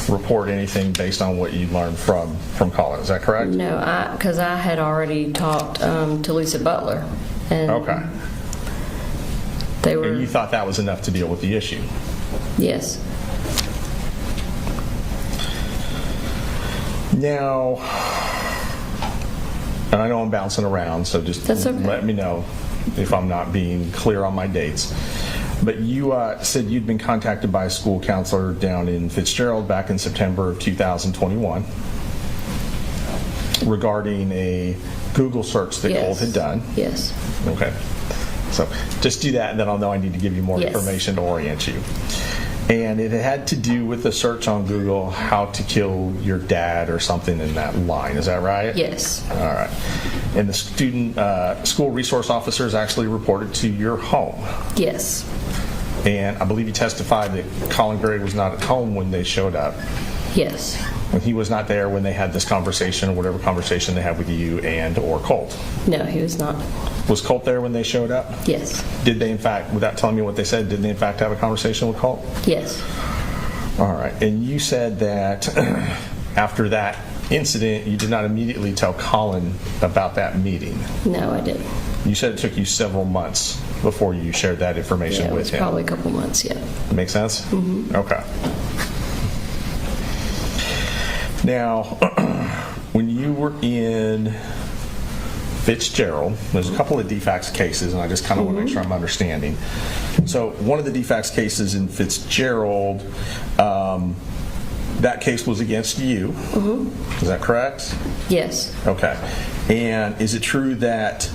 report anything based on what you learned from Colin. Is that correct? No, because I had already talked to Lisa Butler. And Okay. they were, And you thought that was enough to deal with the issue? yes. Now, and I know I'm bouncing around, so just That's okay. let me know if I'm not being clear on my dates. But you said you'd been contacted by a school counselor down in Fitzgerald back in September of 2021 regarding a Google search that Yes. Colt had done. Yes. Okay. So just do that, and then I'll know I need to give you more Yes. information to orient you. And it had to do with the search on Google, how to kill your dad or something in that line. Is that right? Yes. All right. And the school resource officers actually reported to your home. Yes. And I believe you testified that Colin Gray was not at home when they showed up. Yes. And he was not there when they had this conversation, or whatever conversation they had with you and or Colt. No, he was not. Was Colt there when they showed up? Yes. Did they, in fact, without telling me what they said, did they in fact have a conversation with Colt? Yes. All right. And you said that after that incident, you did not immediately tell Colin about that meeting. No, I didn't. You said it took you several months before you shared that information Yeah, it with was him. probably a couple months, yeah. Make sense? Mm-hmm. Okay. Now, when you were in Fitzgerald, there's a couple of defects cases, and I just kind of want to make sure I'm understanding. So one of the defects cases in Fitzgerald, that case was against you. Is that correct? Yes. Okay. And is it true that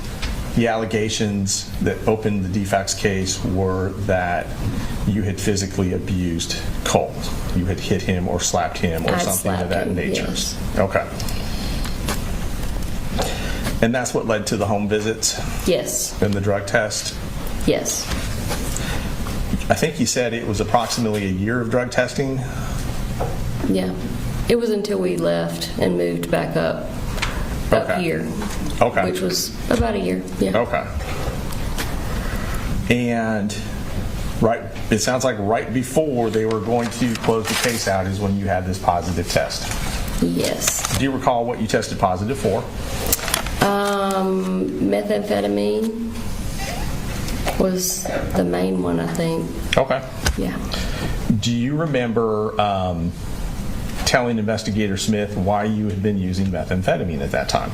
the allegations that opened the defects case were that you had physically abused Colt? You had hit him or slapped him or I'd something of slapped that him, nature? yes. Okay. And that's what led to the home visits Yes. and the drug test? Yes. I think you said it was approximately a year of drug testing? Yeah. It was until we left and moved back up Okay. here. Okay. Which was about a year. Yeah. Okay. And it sounds like right before they were going to close the case out is when you had this positive test. Yes. Do you recall what you tested positive for? Methamphetamine was the main one, I think. Okay. Yeah. Do you remember telling Investigator Smith why you had been using methamphetamine at that time?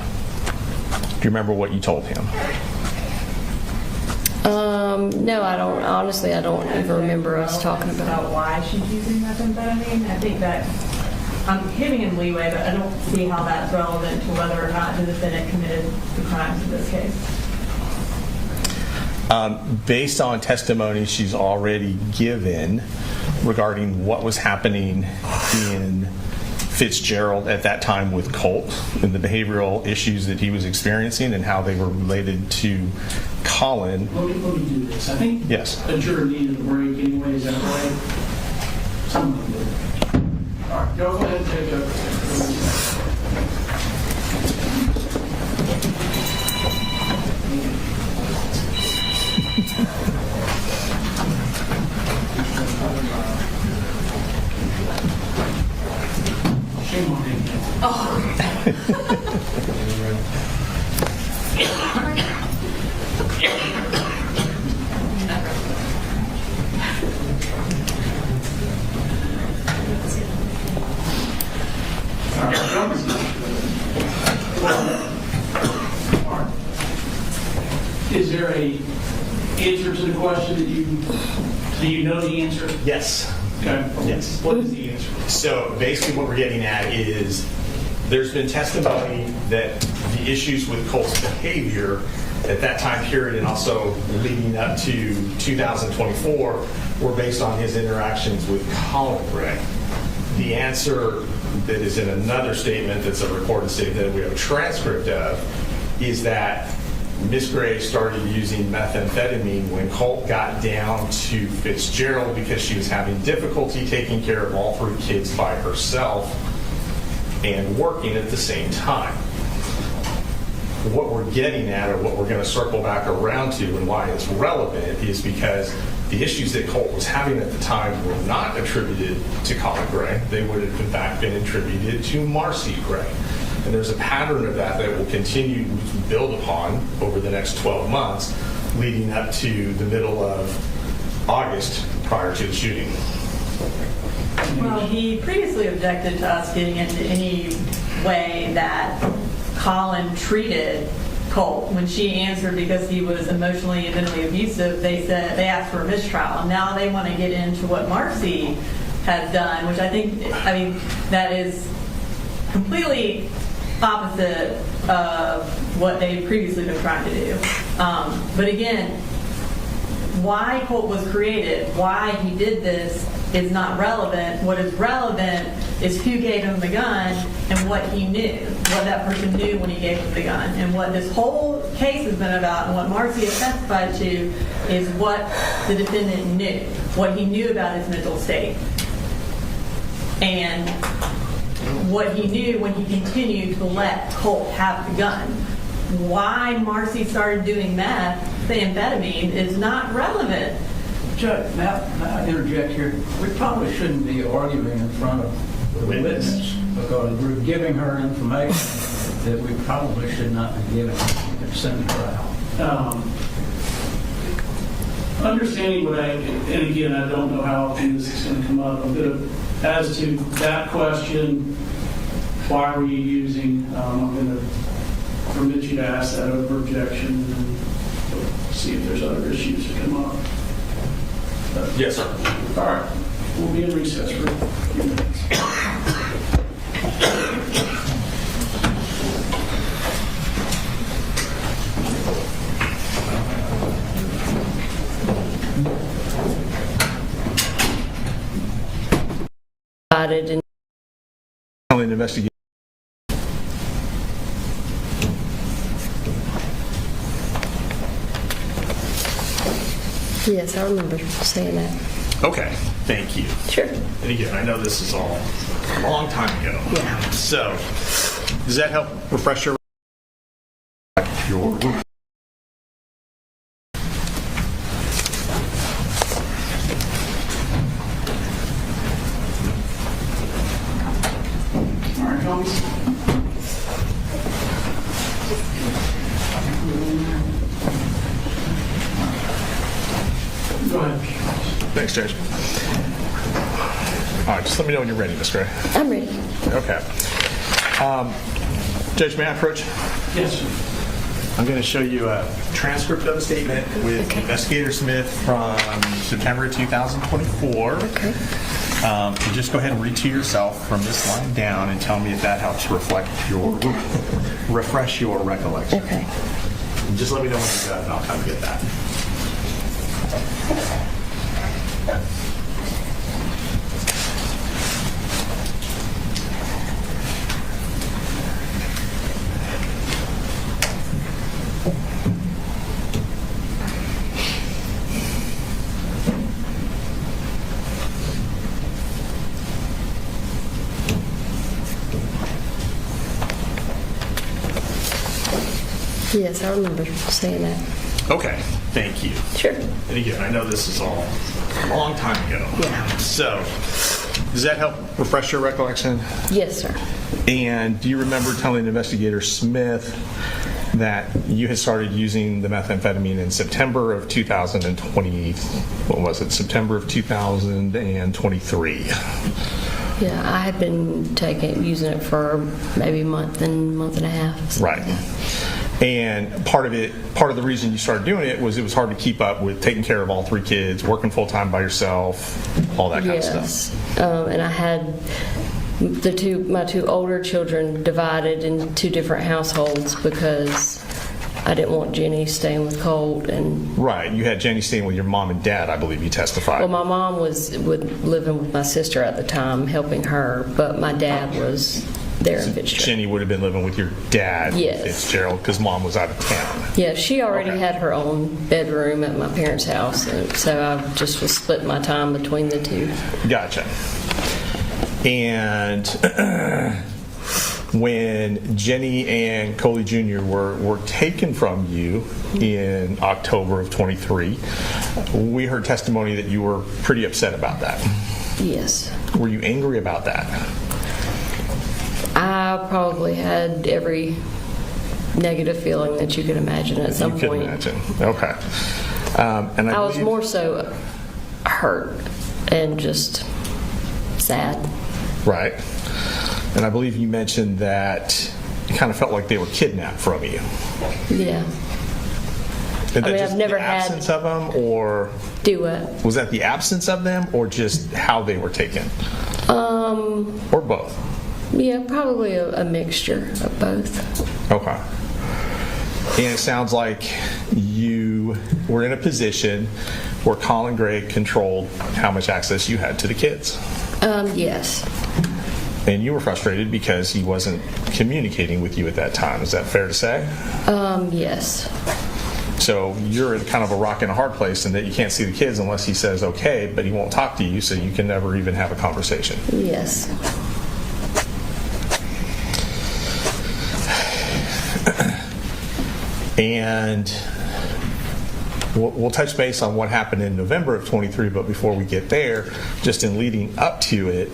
Do you remember what you told him? No, I don't. Honestly, I don't even remember us talking about it. Why she's using methamphetamine. I think that I'm giving him leeway, but I don't see how that's relevant to whether or not the defendant committed the crimes in this case. Based on testimony she's already given regarding what was happening in Fitzgerald at that time with Colt and the behavioral issues that he was experiencing and how they were related to Colin. Let me do this. I think Yes. a juror needed a break anyway. Is that right? Something. All right, go ahead and take over. Shame on him. Is there a answer to the question that do you know the answer? Yes. Okay. Yes. What is the answer? So basically what we're getting at is there's been testimony that the issues with Colt's behavior at that time period and also leading up to 2024 were based on his interactions with Colin Gray. The answer that is in another statement that's a recorded statement that we have a transcript of is that Miss Gray started using methamphetamine when Colt got down to Fitzgerald because she was having difficulty taking care of all 3 kids by herself and working at the same time. What we're getting at, or what we're going to circle back around to and why it's relevant, is because the issues that Colt was having at the time were not attributed to Colin Gray. They would have in fact been attributed to Marcy Gray. And there's a pattern of that will continue to build upon over the next 12 months, leading up to the middle of August prior to the shooting. Well, he previously objected to us getting into any way that Colin treated Colt. When she answered because he was emotionally and mentally abusive, they asked for a mistrial. And now they want to get into what Marcy has done, which I mean, that is completely opposite of what they've previously been trying to do. But again, why Colt was created, why he did this is not relevant. What is relevant is who gave him the gun and what he knew, what that person knew when he gave him the gun. And what this whole case has been about and what Marcy has testified to is what the defendant knew, what he knew about his mental state. And what he knew when he continued to let Colt have the gun. Why Marcy started doing methamphetamine is not relevant. Judge, may I interject here? We probably shouldn't be arguing in front of the witness because we're giving her information that we probably should not be giving and sending her out. Understanding what and again, I don't know how often this is going to come up. As to that question, why were you using, I'm going to permit you to ask that over objection and see if there's other issues that come up. Yes, sir. All right. We'll be in recess for a few minutes. Investigate. Yes, I remember saying that. Okay, thank you. Sure. And again, I know this is all a long time ago. Yeah. So, does that help refresh your Go ahead. Thanks, Judge. All right, just let me know when you're ready, Ms. Gray. I'm ready. Okay. Judge, may I approach? Yes, sir. I'm going to show you a transcript of a statement with Investigator Smith from September 2024. Okay. You just go ahead and read to yourself from this line down and tell me if that helps refresh your recollection. Okay. And just let me know when you're done and I'll come get that. Yes, I remember saying that. Okay, thank you. Sure. And again, I know this is all a long time ago. Yeah. So, does that help refresh your recollection? Yes, sir. And do you remember telling Investigator Smith that you had started using the methamphetamine in September of 2020? What was it? September of 2023. Yeah, I had been using it for maybe a month and a half. Right. And part of the reason you started doing it was hard to keep up with taking care of all 3 kids, working full time by yourself, all that kind of stuff. And I had my 2 older children divided in 2 different households because I didn't want Jenny staying with Colt. And right, you had Jenny staying with your mom and dad, I believe you testified. Well, my mom was living with my sister at the time, helping her, but my dad was there in Fitzgerald. Jenny would have been living with your dad Yes. in Fitzgerald because mom was out of town. Yeah, she already had her own bedroom at my parents' house, and so I just was splitting my time between the 2. Gotcha. And when Jenny and Coley Jr. were taken from you in October of 23, we heard testimony that you were pretty upset about that. Yes. Were you angry about that? I probably had every negative feeling that you could imagine at some point. You could imagine. Okay. And I was more so hurt and just sad. Right. And I believe you mentioned that it kind of felt like they were kidnapped from you. Yeah. And I've never the had absence of them, or do what? Was that the absence of them, or just how they were taken? Or both? Yeah, probably a mixture of both. Okay. And it sounds like you were in a position where Colin Gray controlled how much access you had to the kids. Yes. And you were frustrated because he wasn't communicating with you at that time. Is that fair to say? Yes. So you're in kind of a rock and a hard place in that you can't see the kids unless he says okay, but he won't talk to you, so you can never even have a conversation. Yes. And we'll touch base on what happened in November of 23, but before we get there, just in leading up to it,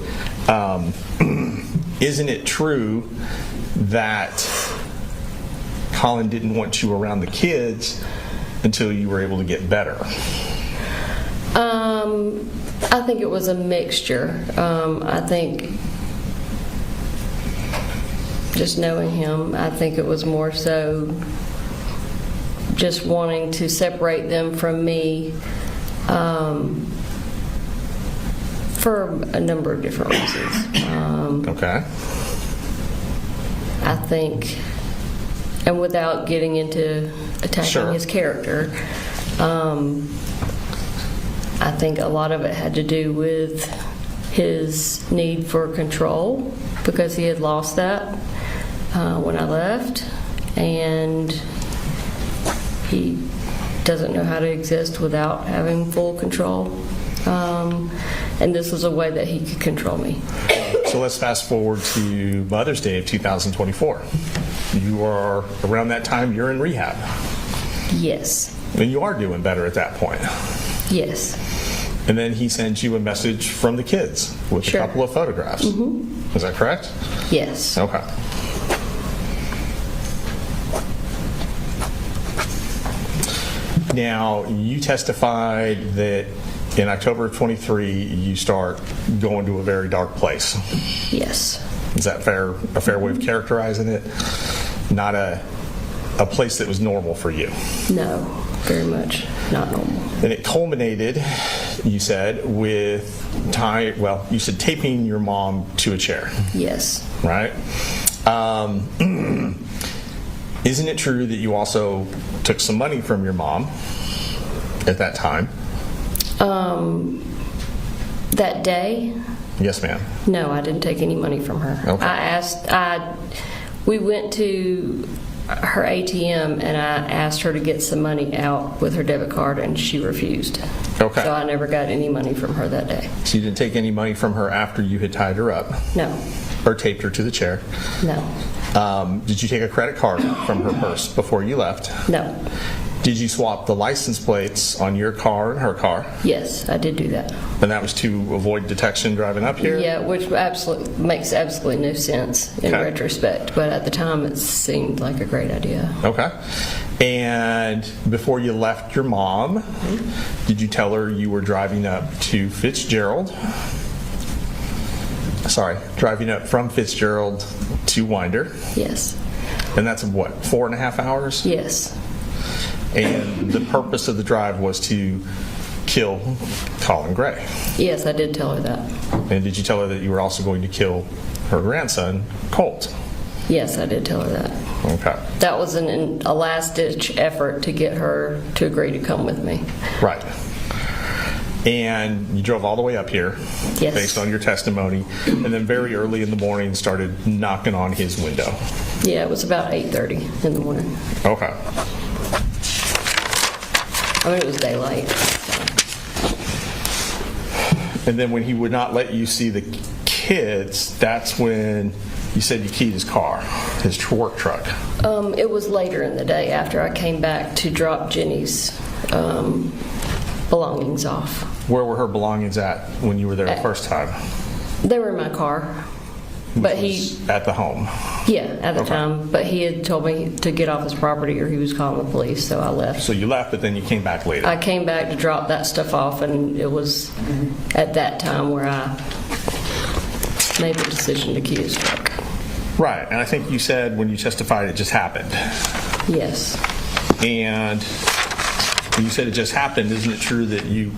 isn't it true that Colin didn't want you around the kids until you were able to get better? I think it was a mixture. I think just knowing him, I think it was more so just wanting to separate them from me for a number of different reasons. Okay. I think, and without getting into attacking his character, I think a lot of it had to do with his need for control, because he had lost that when I left, and he doesn't know how to exist without having full control. And this was a way that he could control me. So let's fast forward to Mother's Day of 2024. You are, around that time, you're in rehab. Yes. And you are doing better at that point. Yes. And then he sends you a message from the kids with a couple of photographs. Mm-hmm. Is that correct? Yes. Okay. Now, you testified that in October of 23, you start going to a very dark place. Yes. Is that a fair way of characterizing it? Not a place that was normal for you? No, very much not normal. And it culminated, you said, with you said taping your mom to a chair. Yes. Right? Isn't it true that you also took some money from your mom at that time? That day? Yes, ma'am. No, I didn't take any money from her. Okay. We went to her ATM and I asked her to get some money out with her debit card, and she refused. Okay. So I never got any money from her that day. So you didn't take any money from her after you had tied her up? No. Or taped her to the chair? No. Did you take a credit card from her purse before you left? No. Did you swap the license plates on your car and her car? Yes, I did do that. And that was to avoid detection driving up here? Yeah, which makes absolutely no sense in retrospect, but at the time it seemed like a great idea. Okay. And before you left your mom, did you tell her you were driving up to Fitzgerald? Driving up from Fitzgerald to Winder? Yes. And that's what, 4.5 hours? Yes. And the purpose of the drive was to kill Colin Gray. Yes, I did tell her that. And did you tell her that you were also going to kill her grandson, Colt? Yes, I did tell her that. Okay. That was a last-ditch effort to get her to agree to come with me. Right. And you drove all the way up here, Yes. based on your testimony, and then very early in the morning started knocking on his window. Yeah, it was about 8:30 in the morning. Okay. I mean, it was daylight. And then when he would not let you see the kids, that's when you said you keyed his car, his work truck. It was later in the day after I came back to drop Jenny's belongings off. Where were her belongings at when you were there the first time? They were in my car. But he, at the home? yeah, at the Okay. time. But he had told me to get off his property or he was calling the police, so I left. So you left, but then you came back later? I came back to drop that stuff off, and it was at that time where I made the decision to key his truck. Right, and I think you said when you testified it just happened. Yes. And when you said it just happened, isn't it true that you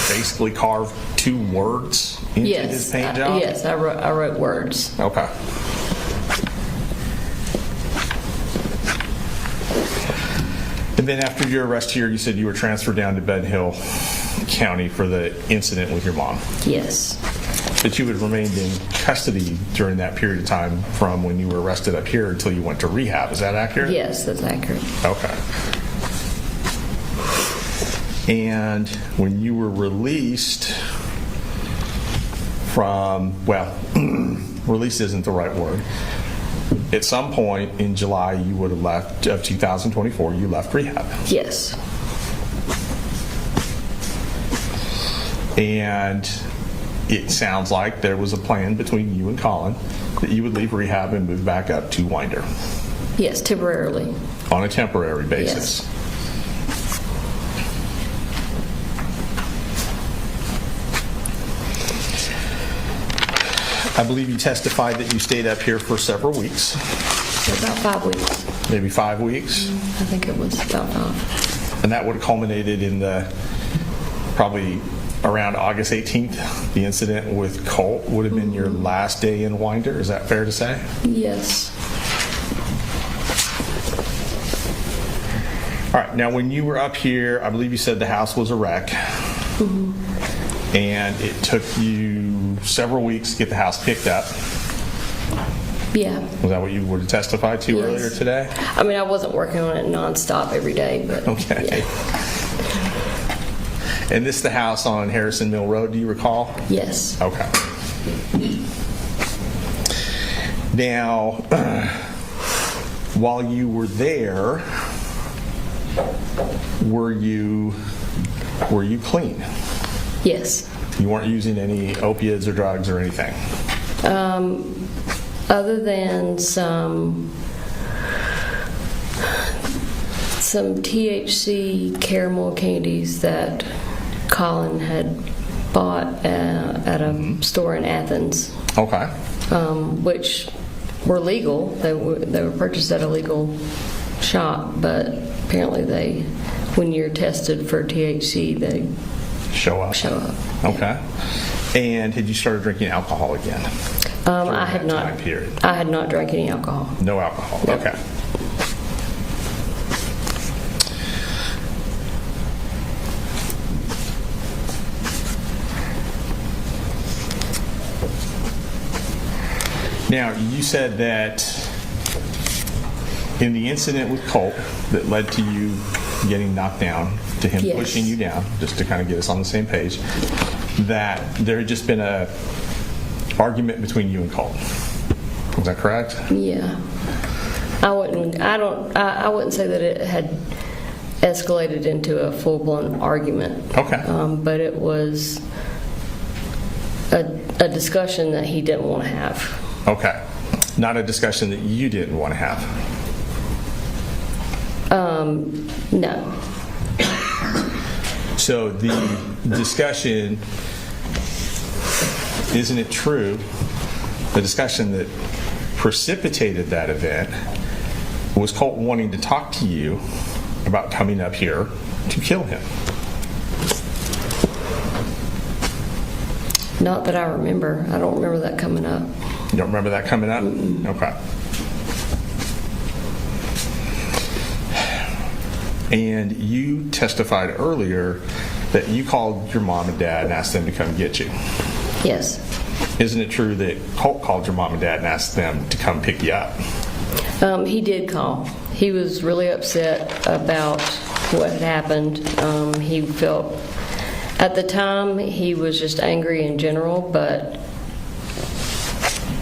basically carved 2 words into his paint job? Yes, I wrote words. Okay. And then after your arrest here, you said you were transferred down to Ben Hill County for the incident with your mom. Yes. That you had remained in custody during that period of time from when you were arrested up here until you went to rehab. Is that accurate? Yes, that's accurate. Okay. And when you were released from, well, released isn't the right word. At some point in July, you would have left, of 2024, you left rehab. Yes. And it sounds like there was a plan between you and Colin that you would leave rehab and move back up to Winder. Yes, temporarily. On a temporary basis. Yes. I believe you testified that you stayed up here for several weeks. About 5 weeks. Maybe 5 weeks? I think it was about 5. And that would have culminated in the, probably around August 18th, the incident with Colt would have been your last day in Winder. Is that fair to say? Yes. All right. Now, when you were up here, I believe you said the house was a wreck. Mm-hmm. And it took you several weeks to get the house picked up. Yeah. Was that what you would have testified to Yes. earlier today? I mean, I wasn't working on it nonstop every day, but Okay. yeah. And this is the house on Harrison Mill Road, do you recall? Yes. Okay. Now, while you were there, were you clean? Yes. You weren't using any opiates or drugs or anything? Other than some THC caramel candies that Colin had bought at a store in Athens. Okay. Which were legal. They were purchased at a legal shop, but apparently when you're tested for THC, they Show up. Okay. And had you started drinking alcohol again? I had not. Time period? I had not drank any alcohol. No alcohol. No. Okay. Now, you said that in the incident with Colt that led to you getting knocked down, to him Yes. pushing you down, just to kind of get us on the same page, that there had just been a argument between you and Colt. Was that correct? Yeah. I wouldn't say that it had escalated into a full-blown argument. Okay. But it was a discussion that he didn't want to have. Okay. Not a discussion that you didn't want to have. No. So the discussion, isn't it true, the discussion that precipitated that event was Colt wanting to talk to you about coming up here to kill him? Not that I remember. I don't remember that coming up. You don't remember that coming up? Mm-mm. Okay. And you testified earlier that you called your mom and dad and asked them to come get you. Yes. Isn't it true that Colt called your mom and dad and asked them to come pick you up? He did call. He was really upset about what had happened. He felt, at the time, he was just angry in general, but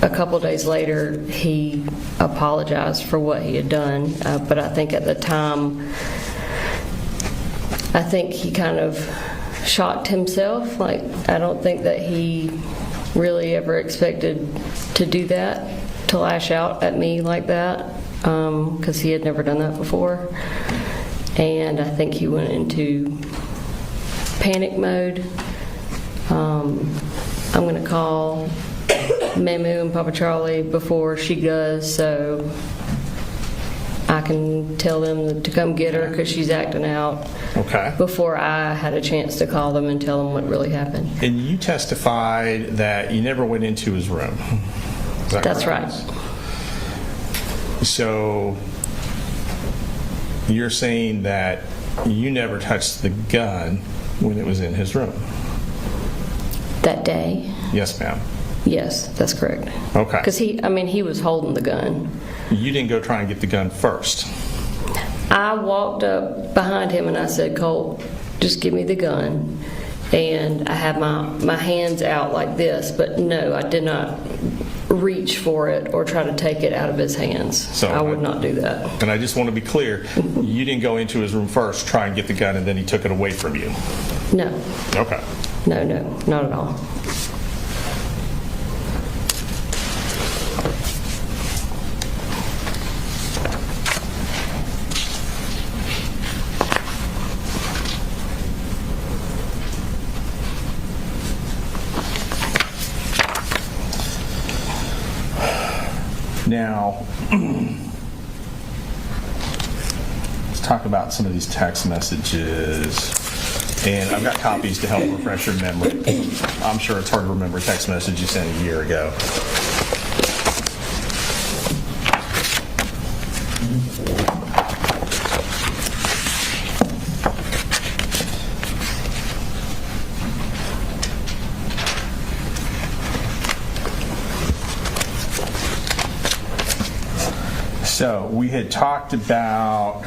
a couple of days later, he apologized for what he had done. But I think at the time, I think he kind of shocked himself. Like, I don't think that he really ever expected to do that, to lash out at me like that, because he had never done that before. And I think he went into panic mode. I'm going to call Mamu and Papa Charlie before she does, so I can tell them to come get her because she's acting out. Okay. Before I had a chance to call them and tell them what really happened. And you testified that you never went into his room. Is that That's correct? right. So you're saying that you never touched the gun when it was in his room? That day? Yes, ma'am. Yes, that's correct. Okay. Because he was holding the gun. You didn't go try and get the gun first? I walked up behind him and I said, Colt, just give me the gun. And I had my hands out like this, but no, I did not reach for it or try to take it out of his hands. So I would not do that. And I just want to be clear, you didn't go into his room first, try and get the gun, and then he took it away from you? No. Okay. No, not at all. Now, let's talk about some of these text messages. And I've got copies to help refresh your memory. I'm sure it's hard to remember a text message you sent a year ago. So we had talked about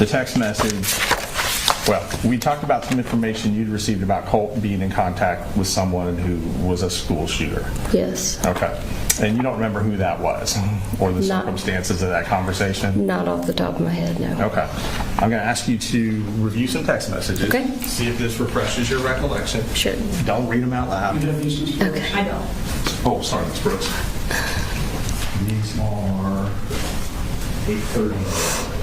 the text message. Well, we talked about some information you'd received about Colt being in contact with someone who was a school shooter. Yes. Okay. And you don't remember who that was or the circumstances of that conversation? Not off the top of my head, no. Okay. I'm going to ask you to review some text messages. Okay. See if this refreshes your recollection. Sure. Don't read them out loud. Okay. I don't. Oh, sorry, Ms. Brooks. These are 8:30.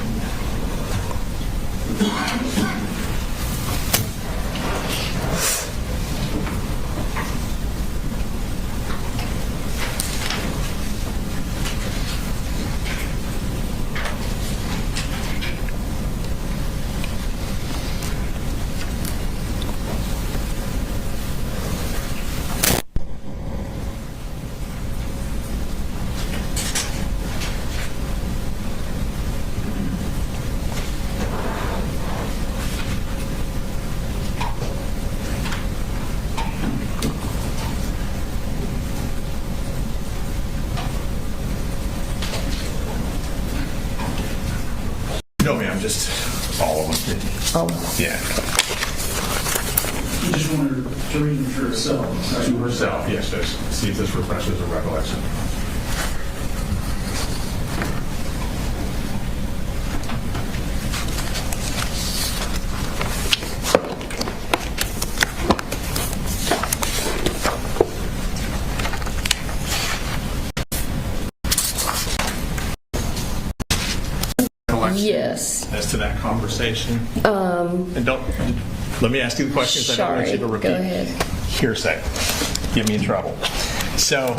No, ma'am, just all of them. Oh. Yeah. You just wanted to read them to herself. To herself, yes, Judge. See if this refreshes her recollection. Yes. As to that conversation? And don't, let me ask you the questions. I don't want you to repeat. Go ahead. Hearsay. Get me in trouble. So,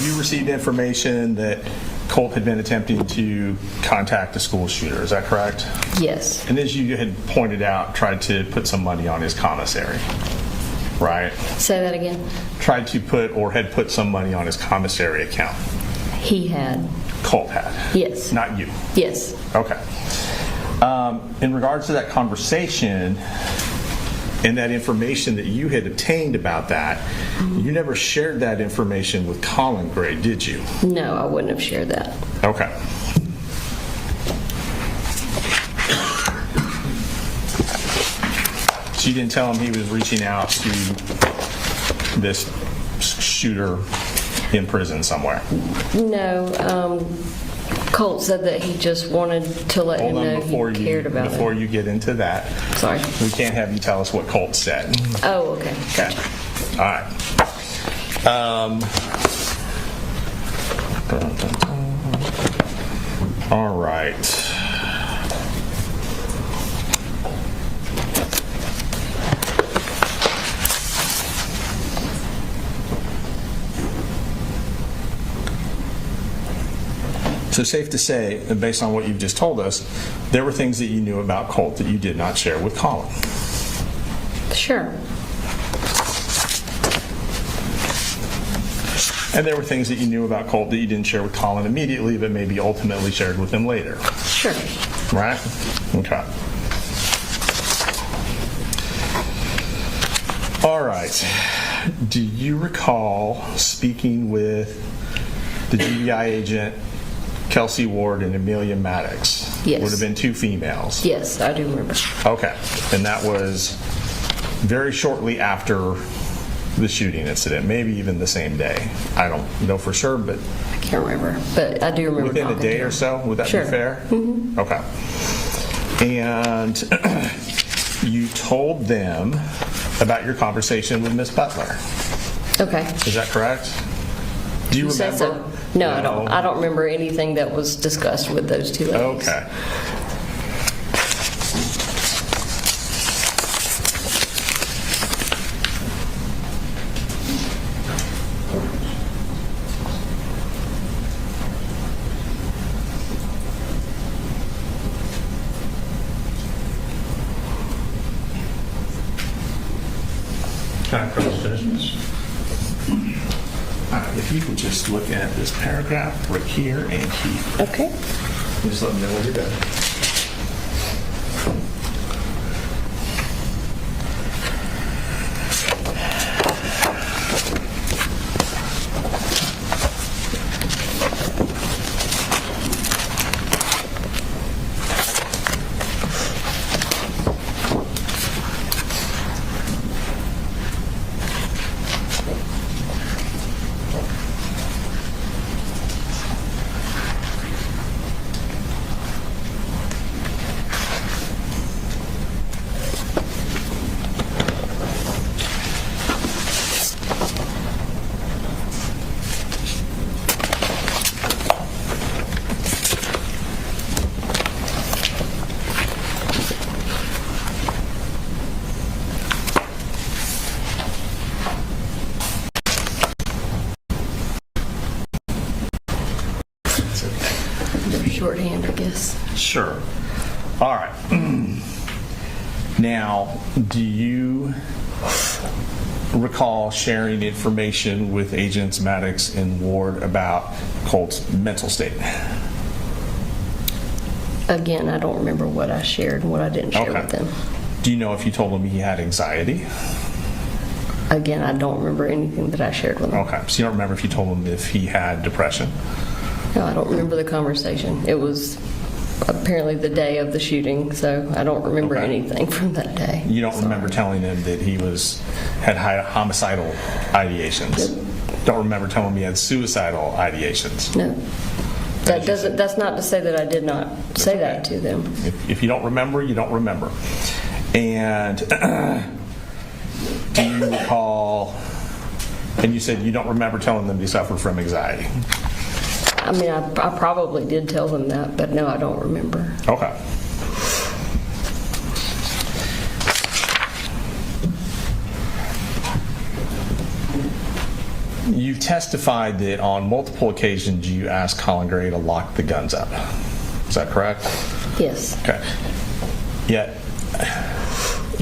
you received information that Colt had been attempting to contact the school shooter. Is that correct? Yes. And as you had pointed out, tried to put some money on his commissary, right? Say that again. Tried to put or had put some money on his commissary account. He had. Colt had. Yes. Not you. Yes. Okay. In regards to that conversation and that information that you had obtained about that, you never shared that information with Colin Gray, did you? No, I wouldn't have shared that. Okay. So you didn't tell him he was reaching out to this shooter in prison somewhere? No. Colt said that he just wanted to let him know he cared about it. Before you get into that, sorry, we can't have you tell us what Colt said. Oh, okay. Okay. All right. All right. So safe to say, based on what you've just told us, there were things that you knew about Colt that you did not share with Colin. Sure. And there were things that you knew about Colt that you didn't share with Colin immediately, but maybe ultimately shared with him later. Sure. Right? Okay. All right. Do you recall speaking with the GBI agent Kelsey Ward and Amelia Maddox? Yes. Would have been two females. Yes, I do remember. Okay. And that was very shortly after the shooting incident, maybe even the same day. I don't know for sure, but I can't remember. But I do remember. Within a day or so? Would that sure. be fair? Mm-hmm. Okay. And you told them about your conversation with Miss Butler. Okay. Is that correct? Do you remember? So? No, I don't. I don't remember anything that was discussed with those two ladies. Okay. If you could just look at this paragraph right here and here. Okay. Just let me know when you're done. Shorthand, I guess. Sure. All right. Now, do you recall sharing information with Agents Maddox and Ward about Colt's mental state? Again, I don't remember what I shared and what I didn't share with them. Do you know if you told him he had anxiety? Again, I don't remember anything that I shared with him. Okay. So you don't remember if you told him if he had depression? No, I don't remember the conversation. It was apparently the day of the shooting, so I don't remember anything from that day. You don't remember telling him that he had homicidal ideations? Nope. Don't remember telling him he had suicidal ideations? No. That's not to say that I did not say that to them. If you don't remember, you don't remember. And do you recall, and you said you don't remember telling them they suffer from anxiety? I mean, I probably did tell them that, but no, I don't remember. Okay. You testified that on multiple occasions you asked Colin Gray to lock the guns up. Is that correct? Yes. Okay. Yet,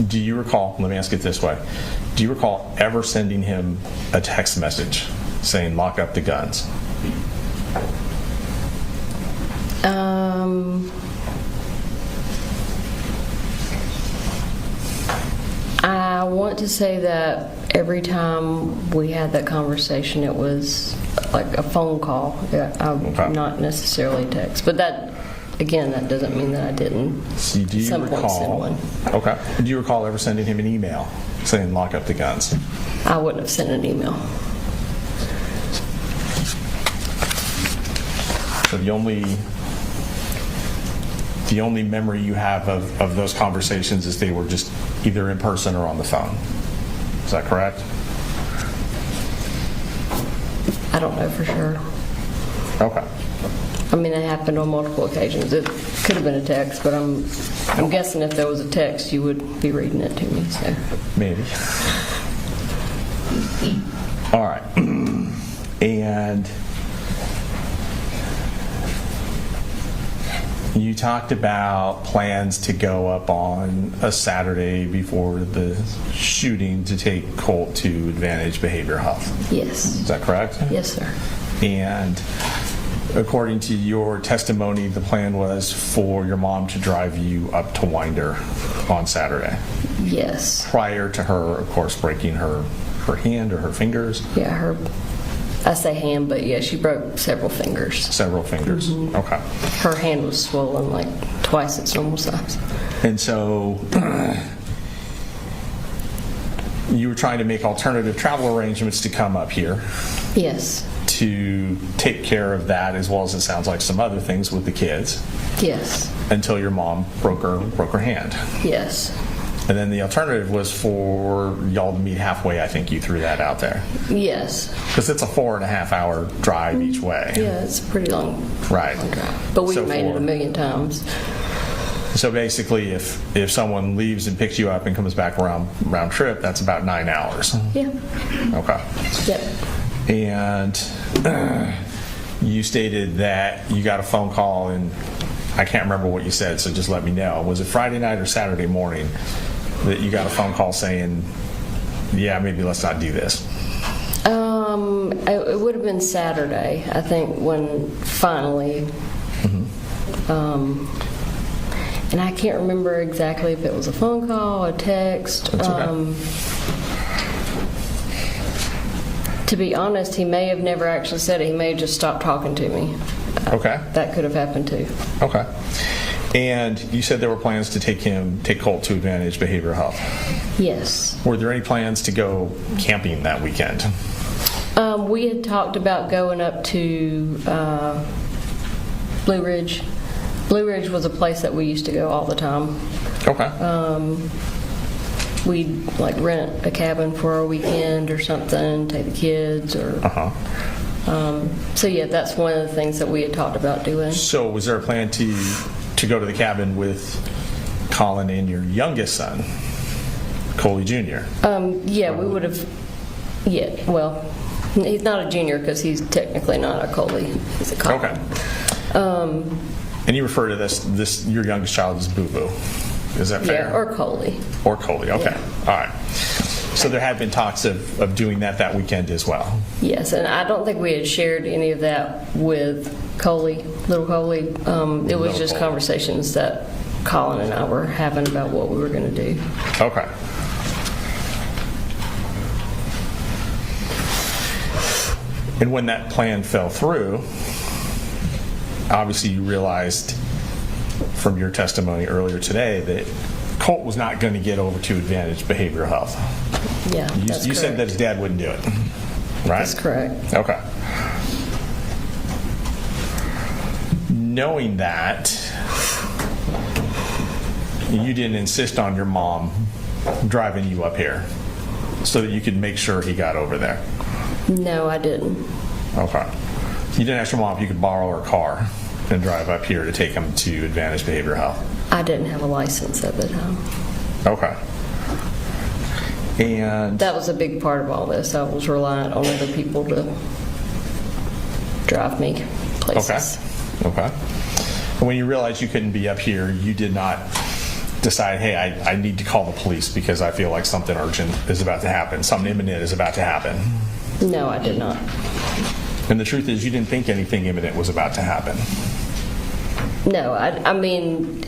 do you recall, let me ask it this way, do you recall ever sending him a text message saying lock up the guns? I want to say that every time we had that conversation, it was like a phone call, not necessarily a text. But that, again, that doesn't mean that I didn't. See, do you recall? Okay. Do you recall ever sending him an email saying lock up the guns? I wouldn't have sent an email. So the only memory you have of those conversations is they were just either in person or on the phone. Is that correct? I don't know for sure. Okay. I mean, it happened on multiple occasions. It could have been a text, but I'm guessing if there was a text, you would be reading it to me. So maybe. All right. And you talked about plans to go up on a Saturday before the shooting to take Colt to Advantage Behavioral Health. Yes. Is that correct? Yes, sir. And according to your testimony, the plan was for your mom to drive you up to Winder on Saturday. Yes. Prior to her, of course, breaking her hand or her fingers. Yeah, I say hand, but yeah, she broke several fingers. Several fingers. Mm-hmm. Okay. Her hand was swollen like twice its normal size. And so you were trying to make alternative travel arrangements to come up here. Yes. To take care of that, as well as it sounds like some other things with the kids. Yes. Until your mom broke her hand. Yes. And then the alternative was for y'all to meet halfway. I think you threw that out there. Yes. Because it's a 4.5 hour drive each way. Yeah, it's a pretty long, right. Long drive. But we've made it a million times. So basically, if someone leaves and picks you up and comes back round trip, that's about 9 hours. Yeah. Okay. Yep. And you stated that you got a phone call, and I can't remember what you said, so just let me know. Was it Friday night or Saturday morning that you got a phone call saying, yeah, maybe let's not do this? It would have been Saturday, I think, when finally, and I can't remember exactly if it was a phone call, a text. That's okay. To be honest, he may have never actually said it. He may have just stopped talking to me. Okay. That could have happened too. Okay. And you said there were plans to take Colt to Advantage Behavioral Health. Yes. Were there any plans to go camping that weekend? We had talked about going up to Blue Ridge. Blue Ridge was a place that we used to go all the time. Okay. We'd like rent a cabin for a weekend or something, take the kids, or. So yeah, that's one of the things that we had talked about doing. So was there a plan to go to the cabin with Colin and your youngest son, Coley Jr.? Yeah, we would have. Yeah, well, he's not a junior because he's technically not a Coley. He's a Colin. Okay. And you refer to this your youngest child as Boo Boo. Is that fair? Yeah, or Coley. Or Coley. Okay. Yeah. All right. So there had been talks of doing that weekend as well. Yes, and I don't think we had shared any of that with Coley, little Coley. It was just conversations that Colin and I were having about what we were going to do. Okay. And when that plan fell through, obviously you realized from your testimony earlier today that Colt was not going to get over to Advantage Behavioral Health. Yeah, you said that his dad wouldn't do it, right? That's correct. Okay. Knowing that, you didn't insist on your mom driving you up here so that you could make sure he got over there? No, I didn't. Okay. You didn't ask your mom if you could borrow her car and drive up here to take him to Advantage Behavioral Health? I didn't have a license at the time. Okay. And That was a big part of all this. I was reliant on other people to drive me places. Okay. And when you realized you couldn't be up here, you did not decide, hey, I need to call the police because I feel like something urgent is about to happen, something imminent is about to happen. No, I did not. And the truth is, you didn't think anything imminent was about to happen. No, I mean,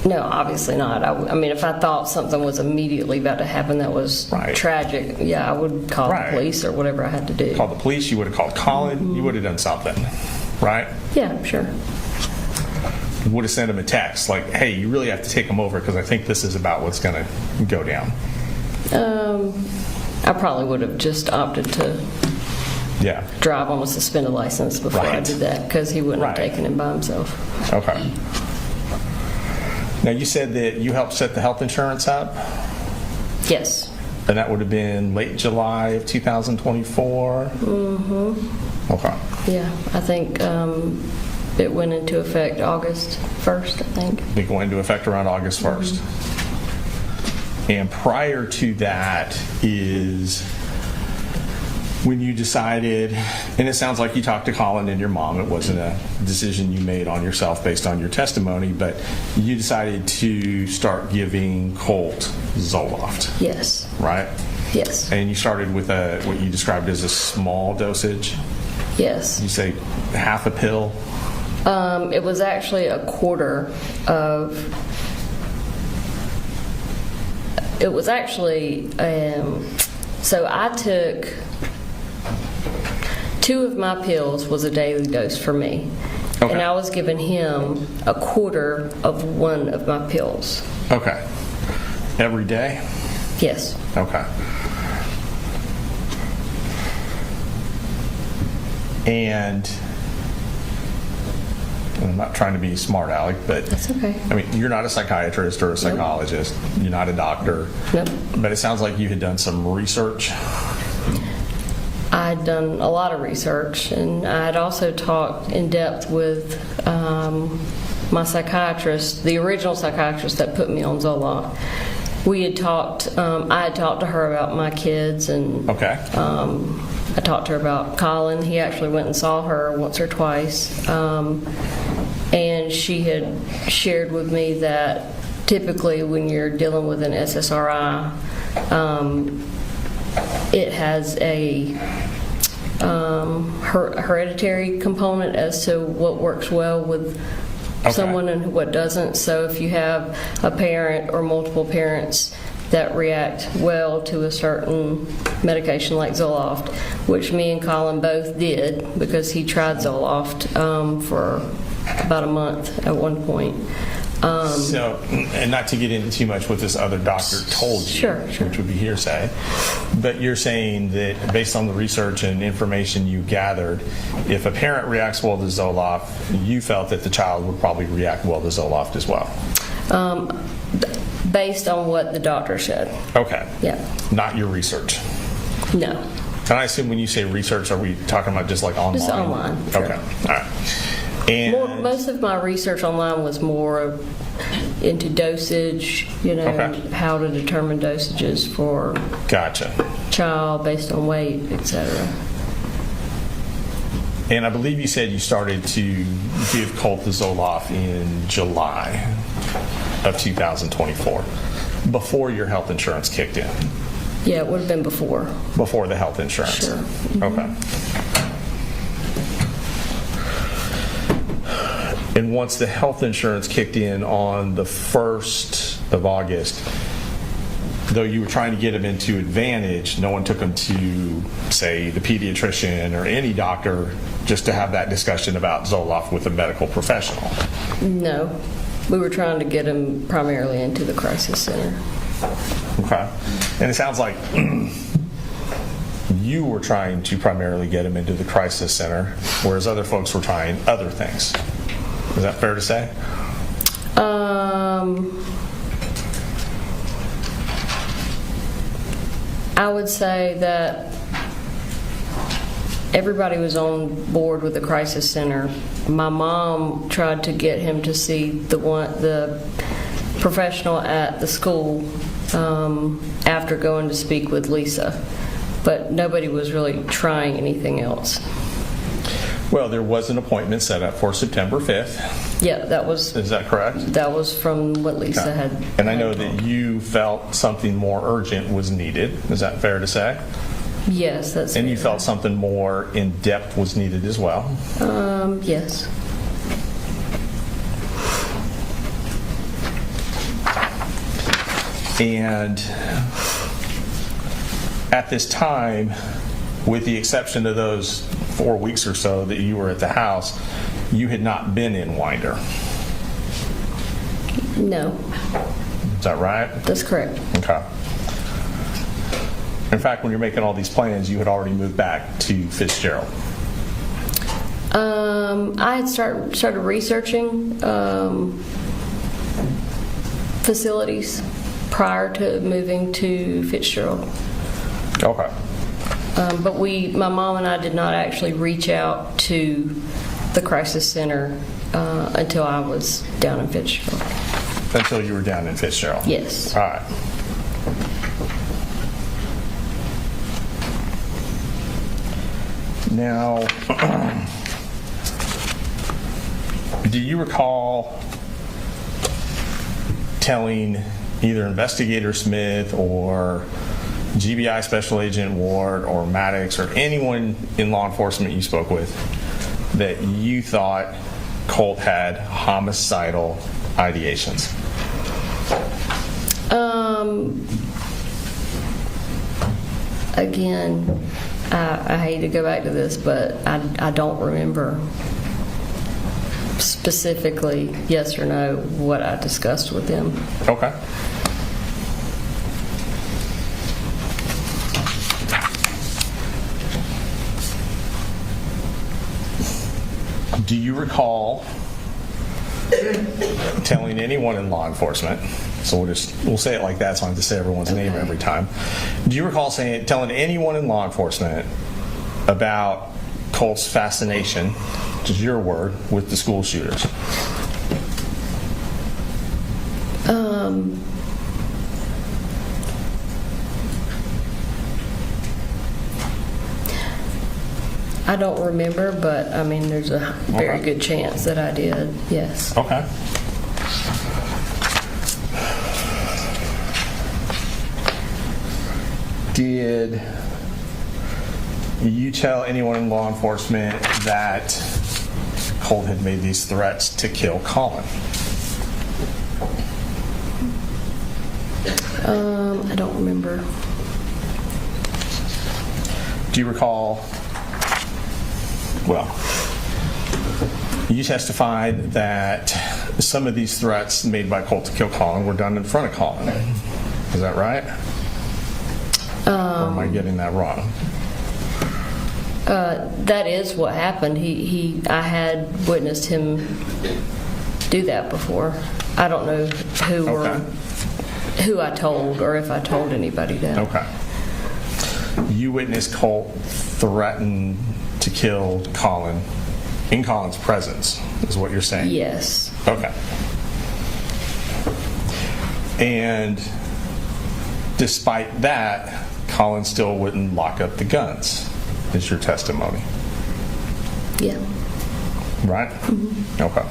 no, obviously not. I mean, if I thought something was immediately about to happen that was tragic, yeah, I would call the police or whatever I had to do. Call the police, you would have called Colin, you would have done something, right? Yeah, sure. You would have sent him a text like, hey, you really have to take him over because I think this is about what's going to go down. I probably would have just opted to drive on a suspended license before I did that because he wouldn't have taken him by himself. Okay. Now, you said that you helped set the health insurance up? Yes. And that would have been late July of 2024? Mm-hmm. Okay. Yeah, I think it went into effect August 1st, I think. It went into effect around August 1st. And prior to that is when you decided, and it sounds like you talked to Colin and your mom, it wasn't a decision you made on yourself based on your testimony, but you decided to start giving Colt Zoloft. Yes. Right? Yes. And you started with what you described as a small dosage? Yes. You say half a pill? It was actually a quarter of... It was actually... so I took... 2 of my pills was a daily dose for me. Okay. And I was giving him a quarter of 1 of my pills. Okay. Every day? Yes. Okay. And I'm not trying to be smart, Alec, but that's okay. I mean, you're not a psychiatrist or a psychologist. Nope. You're not a doctor. Nope. But it sounds like you had done some research. I'd done a lot of research, and I'd also talked in depth with my psychiatrist, the original psychiatrist that put me on Zoloft. We had talked, I had talked to her about my kids, and I talked to her about Colin. He actually went and saw her once or twice, and she had shared with me that typically when you're dealing with an SSRI, it has a hereditary component as to what works well with someone and what doesn't. So if you have a parent or multiple parents that react well to a certain medication like Zoloft, which me and Colin both did because he tried Zoloft for about a month at one point. So, and not to get into too much what this other doctor told you, which would be hearsay, but you're saying that based on the research and information you gathered, if a parent reacts well to Zoloft, you felt that the child would probably react well to Zoloft as well? Based on what the doctor said. Okay. Yeah. Not your research? No. Can I assume when you say research, are we talking about just like online? Just online. Sure. Okay. All right. And most of my research online was more into dosage, how to determine dosages for child based on weight, etc. And I believe you said you started to give Colt the Zoloft in July of 2024, before your health insurance kicked in. Yeah, it would have been before. Before the health insurance. Sure. Mm-hmm. Okay. And once the health insurance kicked in on the 1st of August, though you were trying to get him into Advantage, no one took him to, say, the pediatrician or any doctor just to have that discussion about Zoloft with a medical professional. No. We were trying to get him primarily into the crisis center. Okay. And it sounds like you were trying to primarily get him into the crisis center, whereas other folks were trying other things. Is that fair to say? I would say that everybody was on board with the crisis center. My mom tried to get him to see the professional at the school after going to speak with Lisa, but nobody was really trying anything else. Well, there was an appointment set up for September 5th. Yeah, that was. Is that correct? That was from what Lisa Okay. had. And I know that you felt something more urgent was needed. Is that fair to say? Yes, that's. And you felt something more in depth was needed as well? Yes. And at this time, with the exception of those 4 weeks or so that you were at the house, you had not been in Winder. No, Is that right? that's correct. Okay. In fact, when you're making all these plans, you had already moved back to Fitzgerald. I had started researching facilities prior to moving to Fitzgerald. Okay. But my mom and I did not actually reach out to the crisis center until I was down in Fitzgerald. Until you were down in Fitzgerald? Yes. All right. Now, do you recall telling either Investigator Smith or GBI Special Agent Ward or Maddox or anyone in law enforcement you spoke with that you thought Colt had homicidal ideations? Again, I hate to go back to this, but I don't remember specifically, yes or no, what I discussed with them. Okay. Do you recall telling anyone in law enforcement, so we'll say it like that so I don't have to say everyone's name every time. Do you recall telling anyone in law enforcement about Colt's fascination, which is your word, with the school shooters? I don't remember, but I mean, there's a very good chance that I did, yes. Okay. Did you tell anyone in law enforcement that Colt had made these threats to kill Colin? I don't remember. Do you recall, well, you testified that some of these threats made by Colt to kill Colin were done in front of Colin. Is that right? Or am I getting that wrong? That is what happened. I had witnessed him do that before. I don't know who I told or if I told anybody that. Okay. You witnessed Colt threaten to kill Colin in Colin's presence, is what you're saying? Yes. Okay. And despite that, Colin still wouldn't lock up the guns, is your testimony. Yeah. Right? Mm-hmm. Okay.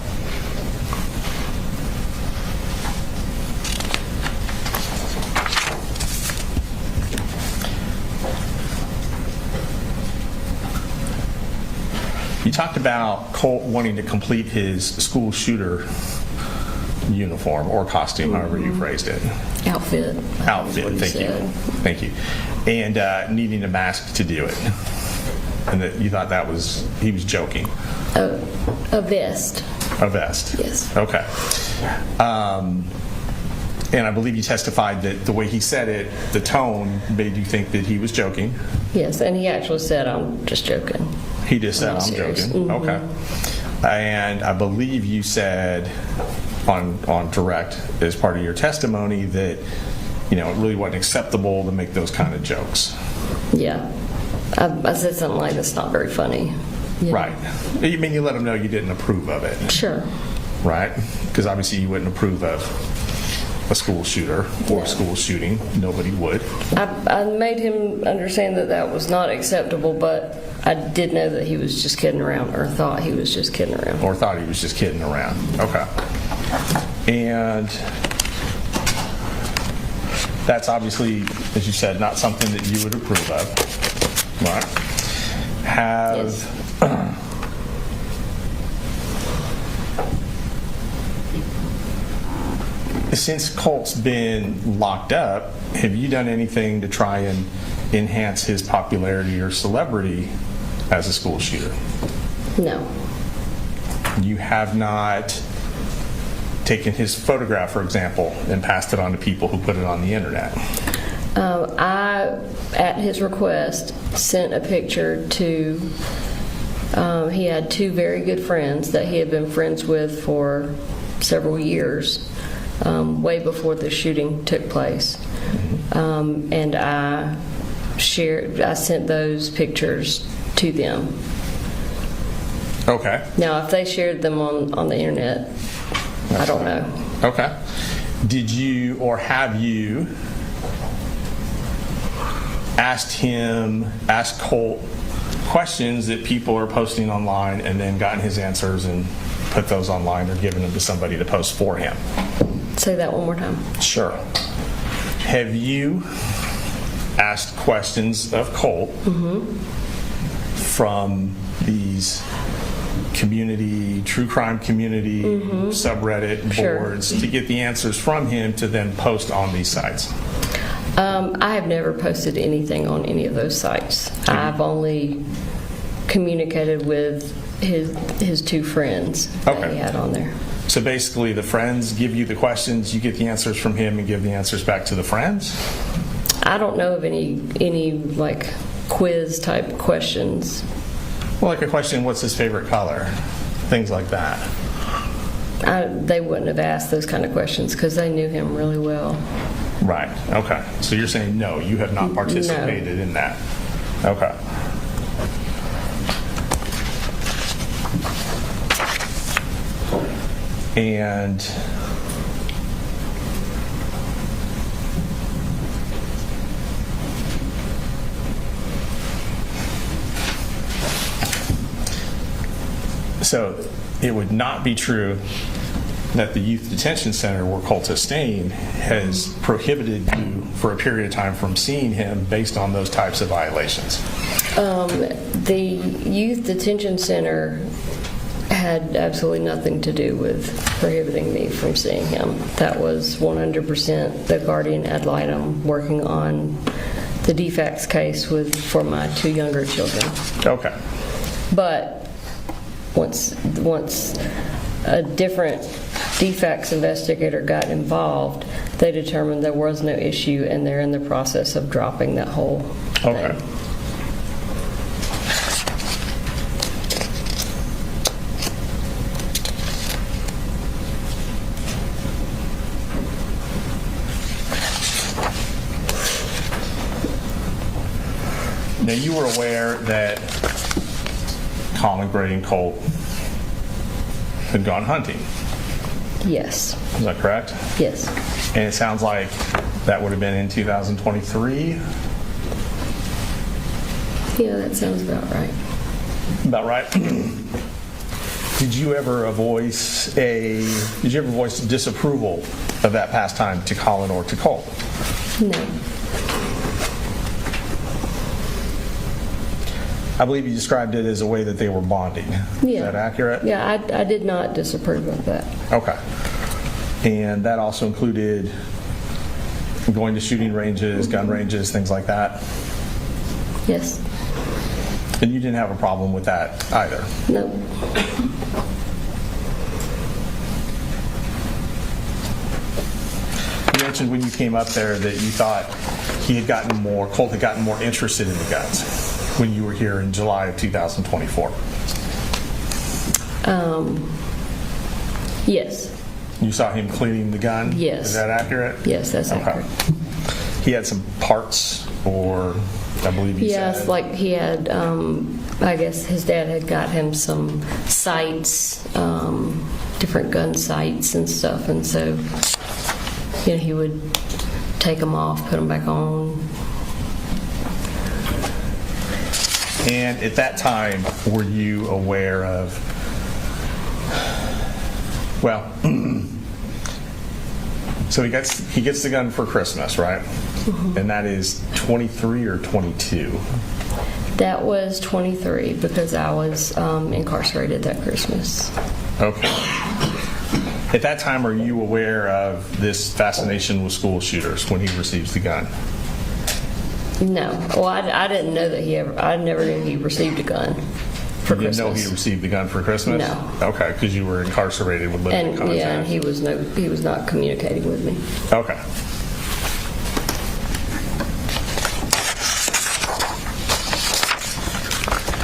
You talked about Colt wanting to complete his school shooter uniform or costume, however you phrased it. Outfit. Thank you. And needing a mask to do it. And that you thought he was joking. A vest. A vest. Yes. Okay. And I believe you testified that the way he said it, the tone made you think that he was joking. Yes, and he actually said, "I'm just joking." He just said, "I'm serious. joking." Mm-hmm. Okay. And I believe you said on direct as part of your testimony that it really wasn't acceptable to make those kind of jokes. Yeah. I said something like, "That's not very funny." Yeah. Right. I mean, you let them know you didn't approve of it. Sure. Right? Because obviously you wouldn't approve of a school shooter or a school shooting. Nobody would. I made him understand that that was not acceptable, but I did know that he was just kidding around, or thought he was just kidding around. Or thought he was just kidding around. Okay. And that's obviously, as you said, not something that you would approve of. Right? Since Colt's been locked up, have you done anything to try and enhance his popularity or celebrity as a school shooter? No. You have not taken his photograph, for example, and passed it on to people who put it on the internet? I, at his request, sent a picture to, he had two very good friends that he had been friends with for several years, way before the shooting took place. And I sent those pictures to them. Okay. Now, if they shared them on the internet, I don't know. Okay. Did you or have you asked Colt questions that people are posting online and then gotten his answers and put those online or given them to somebody to post for him? Say that one more time. Sure. Have you asked questions of Colt from these true crime community subreddit boards to get the answers from him to then post on these sites? I have never posted anything on any of those sites. I've only communicated with his two friends that he had on there. So basically the friends give you the questions, you get the answers from him and give the answers back to the friends? I don't know of any like quiz type questions. Well, like a question, what's his favorite color? Things like that. They wouldn't have asked those kind of questions because they knew him really well. Right. Okay. So you're saying no, you have not participated in that. Okay. And so it would not be true that the youth detention center where Colt is staying has prohibited you for a period of time from seeing him based on those types of violations? The youth detention center had absolutely nothing to do with prohibiting me from seeing him. That was 100% the guardian ad litem working on the defects case for my two younger children. Okay. But once a different defects investigator got involved, they determined there was no issue, and they're in the process of dropping that whole thing. Okay. Now, you were aware that Colin Gray and Colt had gone hunting. Yes. Is that correct? Yes. And it sounds like that would have been in 2023? Yeah, that sounds about right. About right. Did you ever voice disapproval of that pastime to Colin or to Colt? No. I believe you described it as a way that they were bonding. Yeah. Is that accurate? Yeah, I did not disapprove of that. Okay. And that also included going to shooting ranges, gun ranges, things like that? Yes. And you didn't have a problem with that either? No. You mentioned when you came up there that you thought Colt had gotten more interested in the guns when you were here in July of 2024. Yes. You saw him cleaning the gun? Yes. Is that accurate? Yes, that's accurate. He had some parts, or I believe he said... Yes, like he had, I guess his dad had got him some sights, different gun sights and stuff, and so he would take them off, put them back on. And at that time, were you aware of, well, so he gets the gun for Christmas, right? Mm-hmm. And that is 23 or 22? That was 23 because I was incarcerated that Christmas. Okay. At that time, are you aware of this fascination with school shooters when he receives the gun? No. Well, I didn't know that I never knew he received a gun for Christmas. You didn't know he received the gun for Christmas? No. Okay, because you were incarcerated with limited contact. Yeah, and he was not communicating with me. Okay.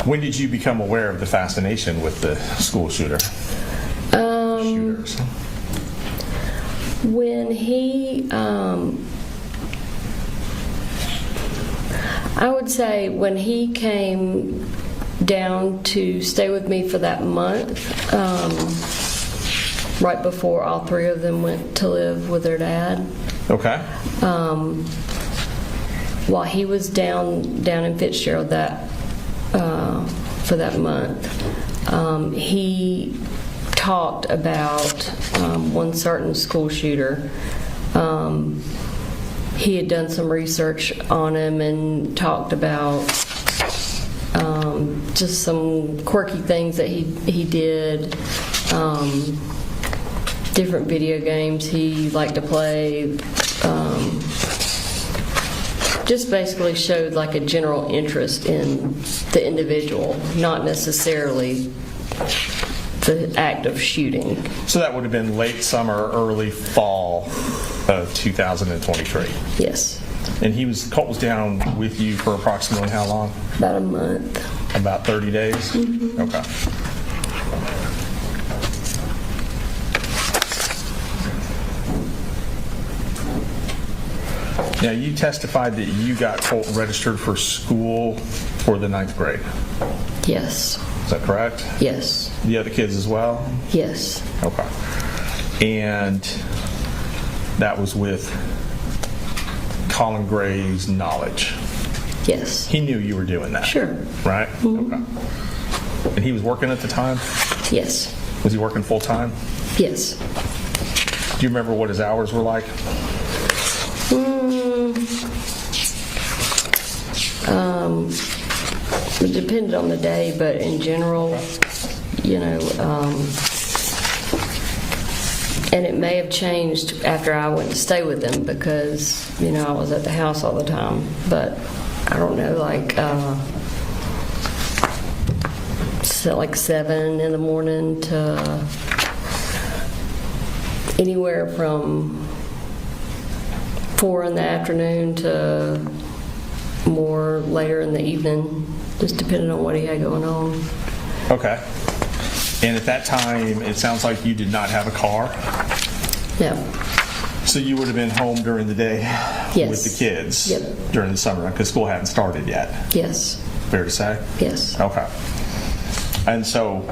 When did you become aware of the fascination with the school shooter? Shooters. When he, I would say when he came down to stay with me for that month, right before all three of them went to live with their dad. Okay. While he was down in Fitzgerald for that month, he talked about one certain school shooter. He had done some research on him and talked about just some quirky things that he did, different video games he liked to play, just basically showed like a general interest in the individual, not necessarily the act of shooting. So that would have been late summer, early fall of 2023? Yes. And Colt was down with you for approximately how long? About a month. About 30 days? Mm-hmm. Okay. Now, you testified that you got Colt registered for school for the 9th grade. Yes. Is that correct? Yes. The other kids as well? Yes. Okay. And that was with Colin Gray's knowledge? Yes. He knew you were doing that? Sure. Right? Mm-hmm. Okay. And he was working at the time? Yes. Was he working full time? Yes. Do you remember what his hours were like? It depended on the day, but in general, and it may have changed after I went to stay with him because, I was at the house all the time. But I don't know, like 7 in the morning to anywhere from 4 in the afternoon to more later in the evening, just depending on what he had going on. Okay. And at that time, it sounds like you did not have a car? No. So you would have been home during the day with the kids during the summer because school hadn't started yet? Yes. Fair to say? Yes. Okay. And so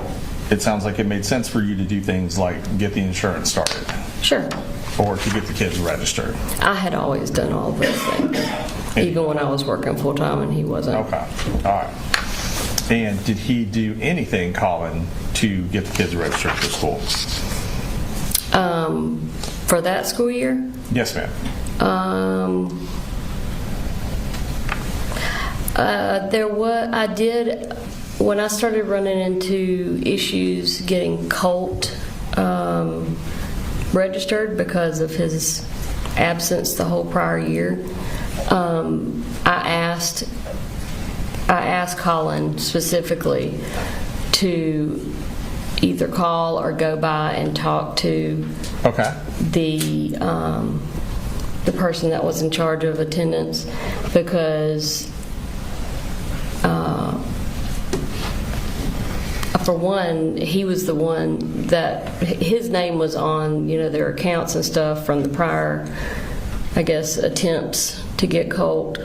it sounds like it made sense for you to do things like get the insurance started. Sure. Or to get the kids registered. I had always done all of those things, even when I was working full time and he wasn't. Okay. All right. And did he do anything, Colin, to get the kids registered for school? For that school year? Yes, ma'am. I did, when I started running into issues getting Colt registered because of his absence the whole prior year, I asked Colin specifically to either call or go by and talk to the person that was in charge of attendance, because for one, he was the one that his name was on, their accounts and stuff from the prior, I guess, attempts to get Colt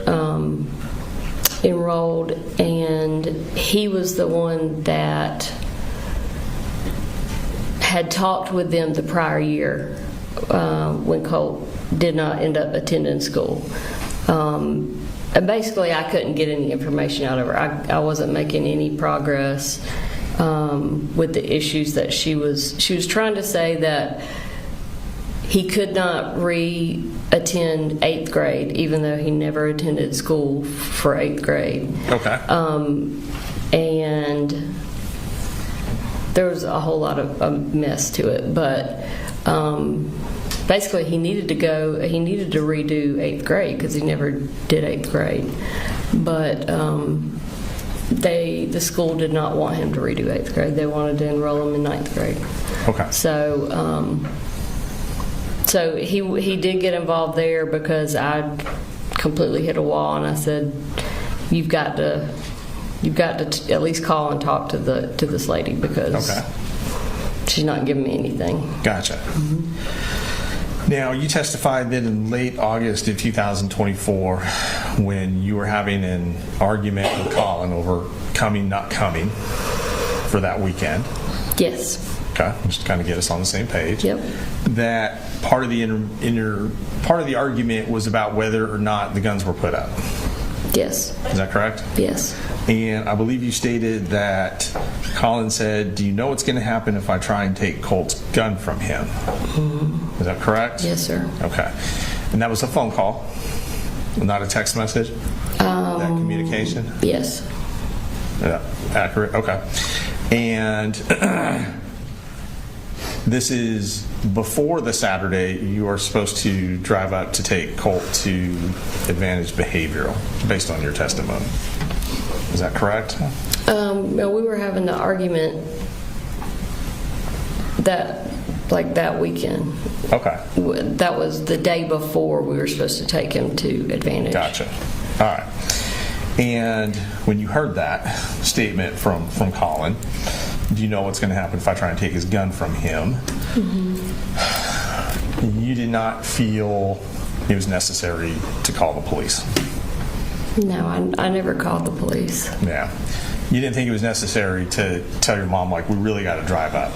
enrolled, and he was the one that had talked with them the prior year when Colt did not end up attending school. And basically, I couldn't get any information out of her. I wasn't making any progress with the issues that she was trying to say that he could not re-attend 8th grade, even though he never attended school for 8th grade. Okay. And there was a whole lot of a mess to it, but basically he needed to redo 8th grade because he never did 8th grade. But the school did not want him to redo 8th grade. They wanted to enroll him in 9th grade. Okay. So he did get involved there because I completely hit a wall, and I said, "You've got to at least call and talk to this lady because she's not giving me anything." Gotcha. Now, you testified that in late August of 2024, when you were having an argument with Colin over coming, not coming for that weekend. Yes. Okay, just to kind of get us on the same page. Yep. That part of the part of the argument was about whether or not the guns were put up. Yes. Is that correct? Yes. And I believe you stated that Colin said, "Do you know what's going to happen if I try and take Colt's gun from him?" Is that correct? Yes, sir. Okay. And that was a phone call, not a text message? That communication? Yes. Yeah, accurate? Okay. And this is before the Saturday you are supposed to drive up to take Colt to Advantage Behavioral, based on your testimony. Is that correct? No, we were having the argument that weekend. Okay. That was the day before we were supposed to take him to Advantage. Gotcha. All right. And when you heard that statement from Colin, do you know what's going to happen if I try and take his gun from him? You did not feel it was necessary to call the police? No, I never called the police. Yeah. You didn't think it was necessary to tell your mom, like, we really got to drive up?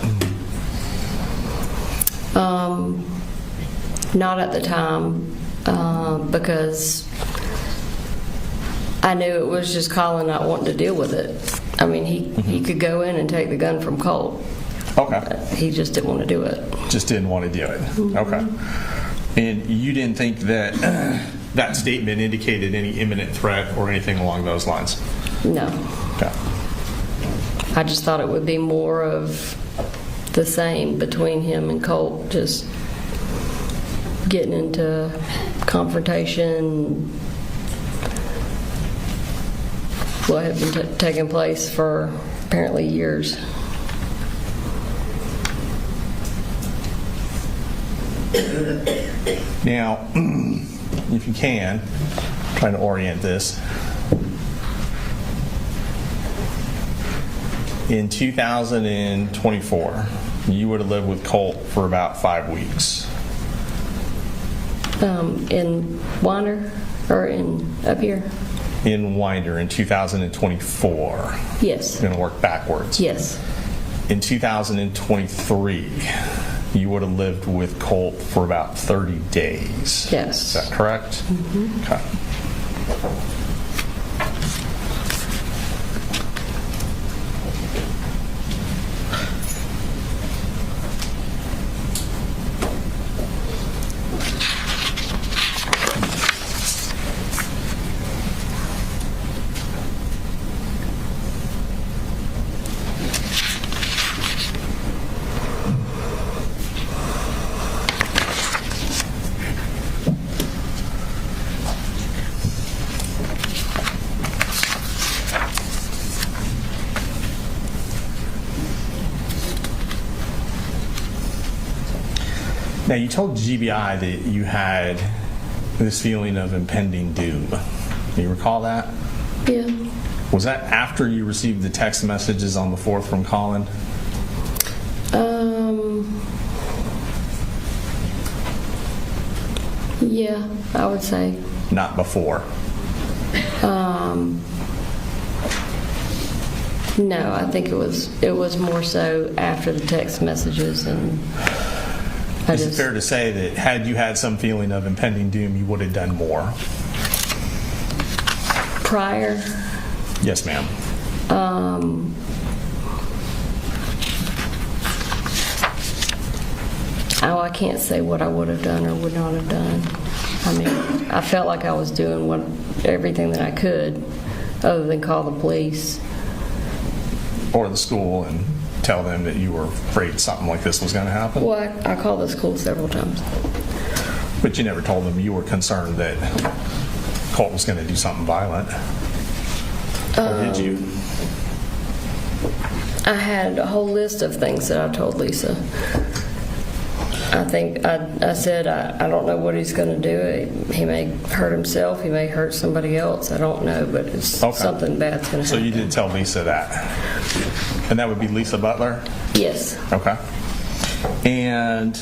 Not at the time, because I knew it was just Colin not wanting to deal with it. I mean, he could go in and take the gun from Colt. Okay. He just didn't want to do it. Just didn't want to do it. Okay. And you didn't think that that statement indicated any imminent threat or anything along those lines? No. Okay. I just thought it would be more of the same between him and Colt, just getting into confrontation, what had been taking place for apparently years. Now, if you can, I'm trying to orient this. In 2024, you would have lived with Colt for about 5 weeks. In Winder or up here? In Winder in 2024. Yes. You're going to work backwards. Yes. In 2023, you would have lived with Colt for about 30 days. Yes. Is that correct? Mm-hmm. Okay. Now, you told GBI that you had this feeling of impending doom. Do you recall that? Yeah. Was that after you received the text messages on the 4th from Colin? Yeah, I would say. Not before? No, I think it was more so after the text messages and. Okay. I think it was more so after the text messages and. Okay. And you didn't think that that was the cause of the argument? No, I think it was more so after the text messages. Okay. Now, you told GBI that you had this feeling of impending doom. Do you recall that? Yeah, I would say. Is it fair to say that had you had some feeling of impending doom, you would have done more? Prior? Yes, ma'am. I can't say what I would have done or would not have done. I mean, I felt like I was doing everything that I could, other than call the police. Or the school and tell them that you were afraid something like this was going to happen? Well, I called the school several times. But you never told them you were concerned that Colt was going to do something violent? Or did you? I had a whole list of things that I told Lisa. I think I said, I don't know what he's going to do. He may hurt himself. He may hurt somebody else. I don't know, but it's something bad's going to happen. So you did tell Lisa that. And that would be Lisa Butler? Yes. Okay. And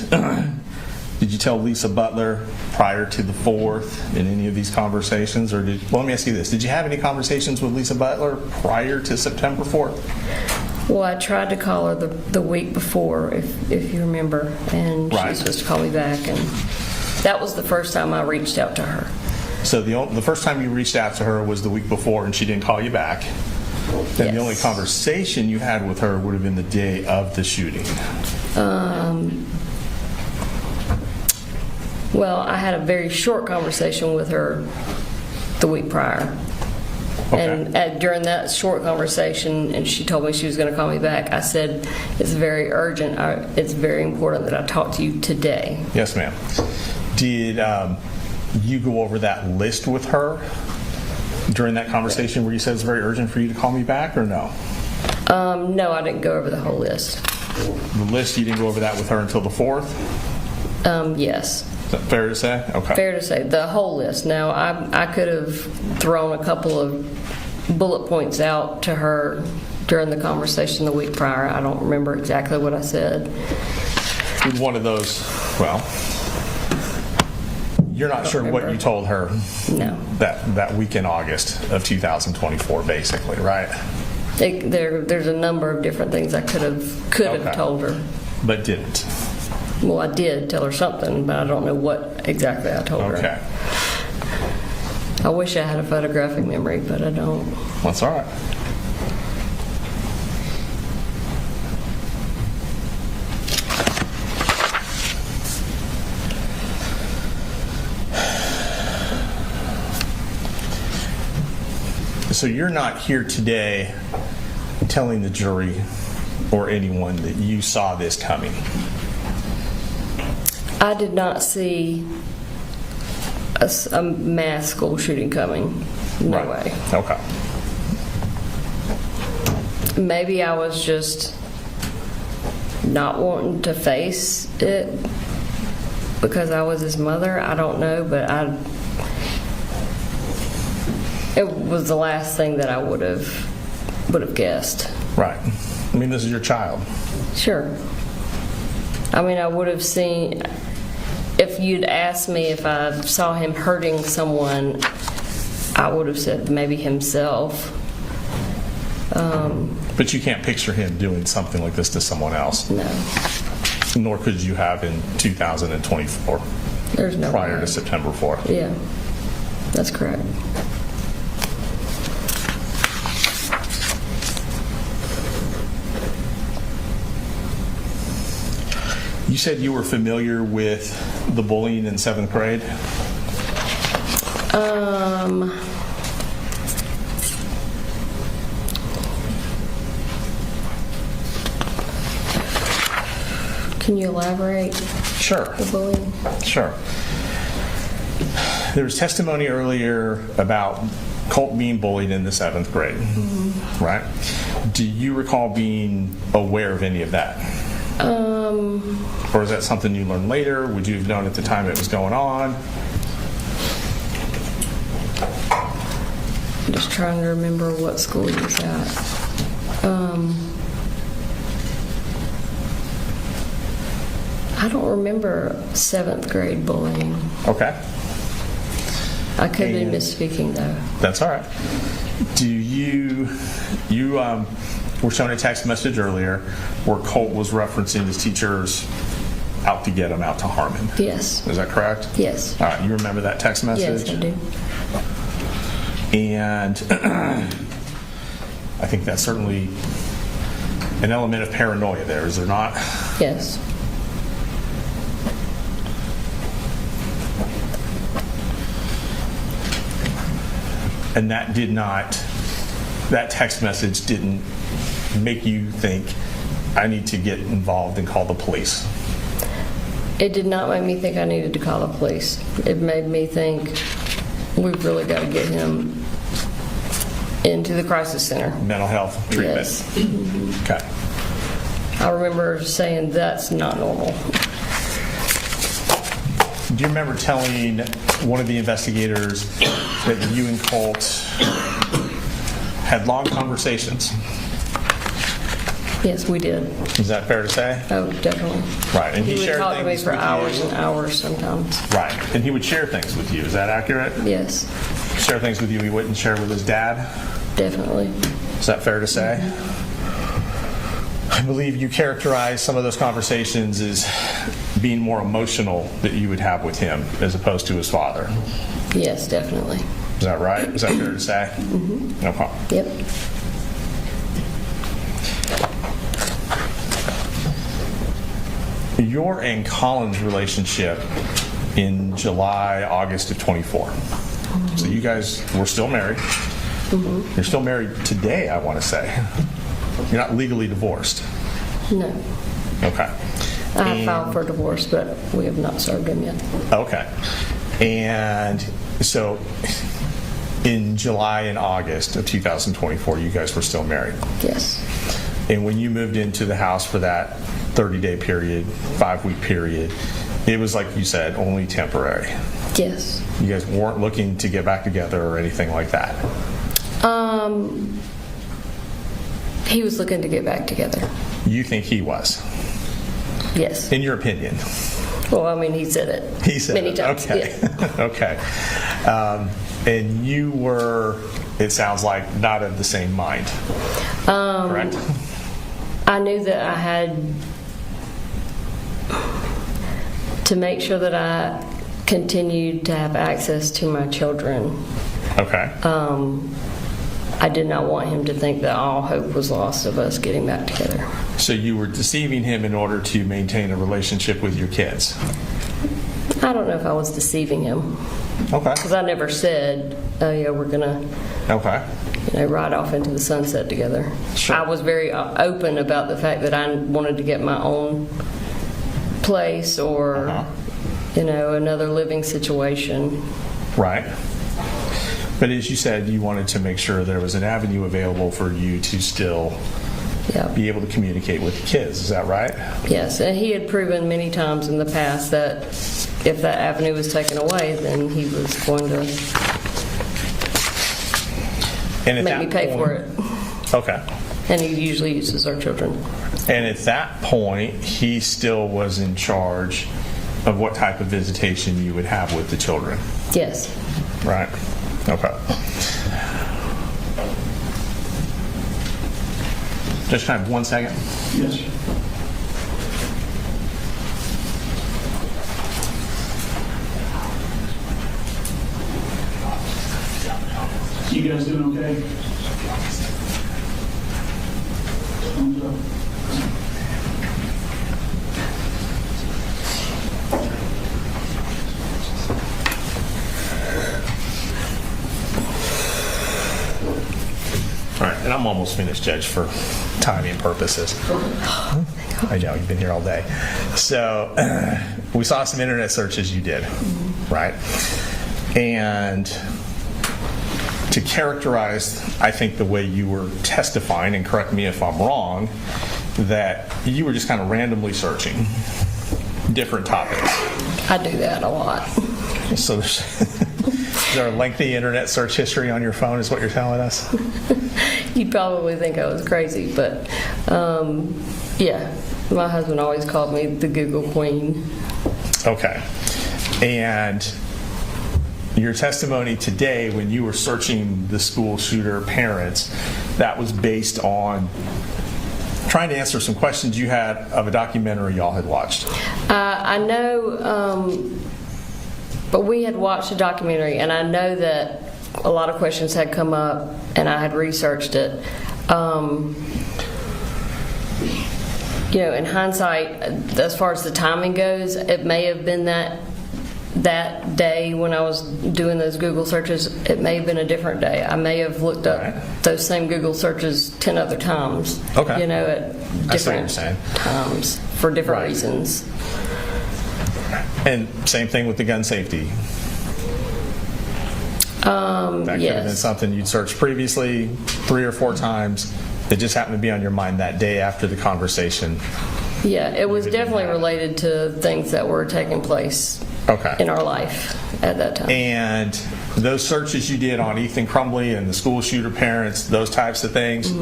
did you tell Lisa Butler prior to the 4th in any of these conversations? Or let me ask you this. Did you have any conversations with Lisa Butler prior to September 4th? Well, I tried to call her the week before, if you remember, and she was supposed to call me back, and that was the first time I reached out to her. So the first time you reached out to her was the week before, and she didn't call you back. And the only conversation you had with her would have been the day of the shooting. Well, I had a very short conversation with her the week prior. Okay. And during that short conversation, and she told me she was going to call me back, I said, it's very urgent. It's very important that I talk to you today. Yes, ma'am. Did you go over that list with her during that conversation where you said it's very urgent for you to call me back, or no? No, I didn't go over the whole list. The list, you didn't go over that with her until the 4th? Yes. Is that fair to say? Okay. Fair to say. The whole list. Now, I could have thrown a couple of bullet points out to her during the conversation the week prior. I don't remember exactly what I said. With one of those, well, you're not sure what you told her. No. That week in August of 2024, basically, right? There's a number of different things I could have told her. But didn't. Well, I did tell her something, but I don't know what exactly I told her. Okay. I wish I had a photographic memory, but I don't. That's all right. So you're not here today telling the jury or anyone that you saw this coming? I did not see a mass school shooting coming. No way. Okay. Maybe I was just not wanting to face it because I was his mother. I don't know, but it was the last thing that I would have guessed. Right. I mean, this is your child. Sure. I mean, I would have seen, if you'd asked me if I saw him hurting someone, I would have said maybe himself. But you can't picture him doing something like this to someone else. No. Nor could you have in 2024. There's no prior way. to September 4th. Yeah, that's correct. You said you were familiar with the bullying in 7th grade? Can you elaborate? Sure. The bullying? Sure. There was testimony earlier about Colt being bullied in the 7th grade, right? Do you recall being aware of any of that? Or is that something you learned later? Would you have known at the time it was going on? I'm just trying to remember what school he was at. I don't remember 7th grade bullying. Okay. I could be misspeaking though. That's all right. Do you were shown a text message earlier where Colt was referencing his teacher's out to get him, out to harm him. Yes. Is that correct? Yes. All right, you remember that text message? Yes, I do. And I think that's certainly an element of paranoia there, is there not? Yes. And that text message didn't make you think, I need to get involved and call the police? It did not make me think I needed to call the police. It made me think we've really got to get him into the crisis center. Mental health treatment? Yes. Okay. I remember saying that's not normal. Do you remember telling one of the investigators that you and Colt had long conversations? Yes, we did. Is that fair to say? Oh, definitely. Right, and he would shared talk to me things for with hours you. and hours sometimes. Right, and he would share things with you. Is that accurate? Yes, Share things with you he wouldn't share with his dad? definitely. Is that fair to say? I believe you characterized some of those conversations as being more emotional that you would have with him as opposed to his father. Yes, definitely. Is that right? Is that fair to say? Mm-hmm. Okay. Yep. Your and Colin's relationship in July, August of 24. So you guys were still married. Mm-hmm. You're still married today, I want to say. You're not legally divorced. No. Okay. I have filed for divorce, but we have not served him yet. Okay. And so in July and August of 2024, you guys were still married. Yes. And when you moved into the house for that 30-day period, 5-week period, it was like you said, only temporary. Yes. You guys weren't looking to get back together or anything like that. He was looking to get back together. You think he was? Yes. In your opinion? Well, I mean, he said it. He said many it. times. Okay. Yeah. Okay. And you were, it sounds like, not of the same mind. Correct? I knew that I had to make sure that I continued to have access to my children. Okay. I did not want him to think that all hope was lost of us getting back together. So you were deceiving him in order to maintain a relationship with your kids? I don't know if I was deceiving him. Okay. Because I never said, oh yeah, we're going to Okay. ride off into the sunset together. Sure. I was very open about the fact that I wanted to get my own place or, another living situation. Right. But as you said, you wanted to make sure there was an avenue available for you to still be able to communicate with the kids. Is that right? Yes, and he had proven many times in the past that if that avenue was taken away, then he was going to make me pay for it. Okay. And he usually uses our children. And at that point, he still was in charge of what type of visitation you would have with the children. Yes. Right. Okay. Just kind of 1 second. Yes, sir. You guys doing okay? Thumbs up. All right, and I'm almost finished, Judge, for timing purposes. I know, you've been here all day. So we saw some internet searches you did, right? And to characterize, I think, the way you were testifying, and correct me if I'm wrong, that you were just kind of randomly searching different topics. I do that a lot. So is there a lengthy internet search history on your phone, is what you're telling us? You'd probably think I was crazy, but yeah, my husband always called me the Google Queen. Okay. And your testimony today, when you were searching the school shooter parents, that was based on trying to answer some questions you had of a documentary y'all had watched. I know, but we had watched a documentary, and I know that a lot of questions had come up, and I had researched it. In hindsight, as far as the timing goes, it may have been that day when I was doing those Google searches, it may have been a different day. I may have looked up those same Google searches 10 other times. Okay. At different times for different reasons. And same thing with the gun safety. That could have been something you'd searched previously 3 or 4 times. It just happened to be on your mind that day after the conversation. Yeah, it was definitely related to things that were taking place in our life at that time. And those searches you did on Ethan Crumbley and the school shooter parents, those types of things,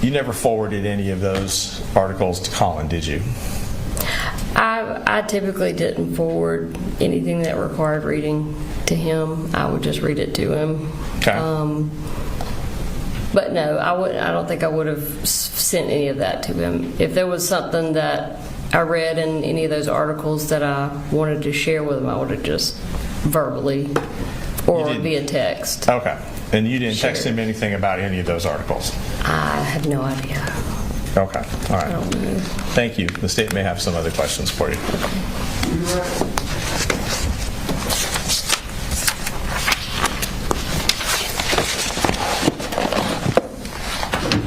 you never forwarded any of those articles to Colin, did you? I typically didn't forward anything that required reading to him. I would just read it to him. Okay. But no, I don't think I would have sent any of that to him. If there was something that I read in any of those articles that I wanted to share with him, I would have just verbally or via text. Okay. And you didn't text him anything about any of those articles? I have no idea. Okay. All right. I don't know. Thank you. The state may have some other questions for you.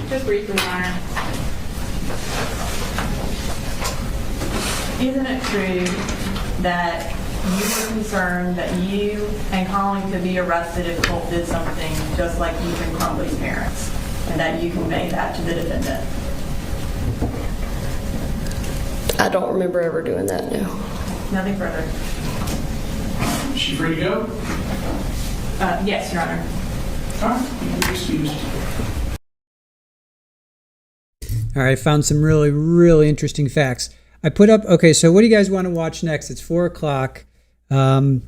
Just briefly, Your Honor. Isn't it true that you were concerned that you and Colin could be arrested if Colt did something just like Ethan Crumbley's parents, and that you conveyed that to the defendant? I don't remember ever doing that, no. Nothing further. Is she free to go? Yes, Your Honor. All right, you can be excused. All right, I found some really, really interesting facts. I put up, okay, so what do you guys want to watch next? It's 4 o'clock. Debbie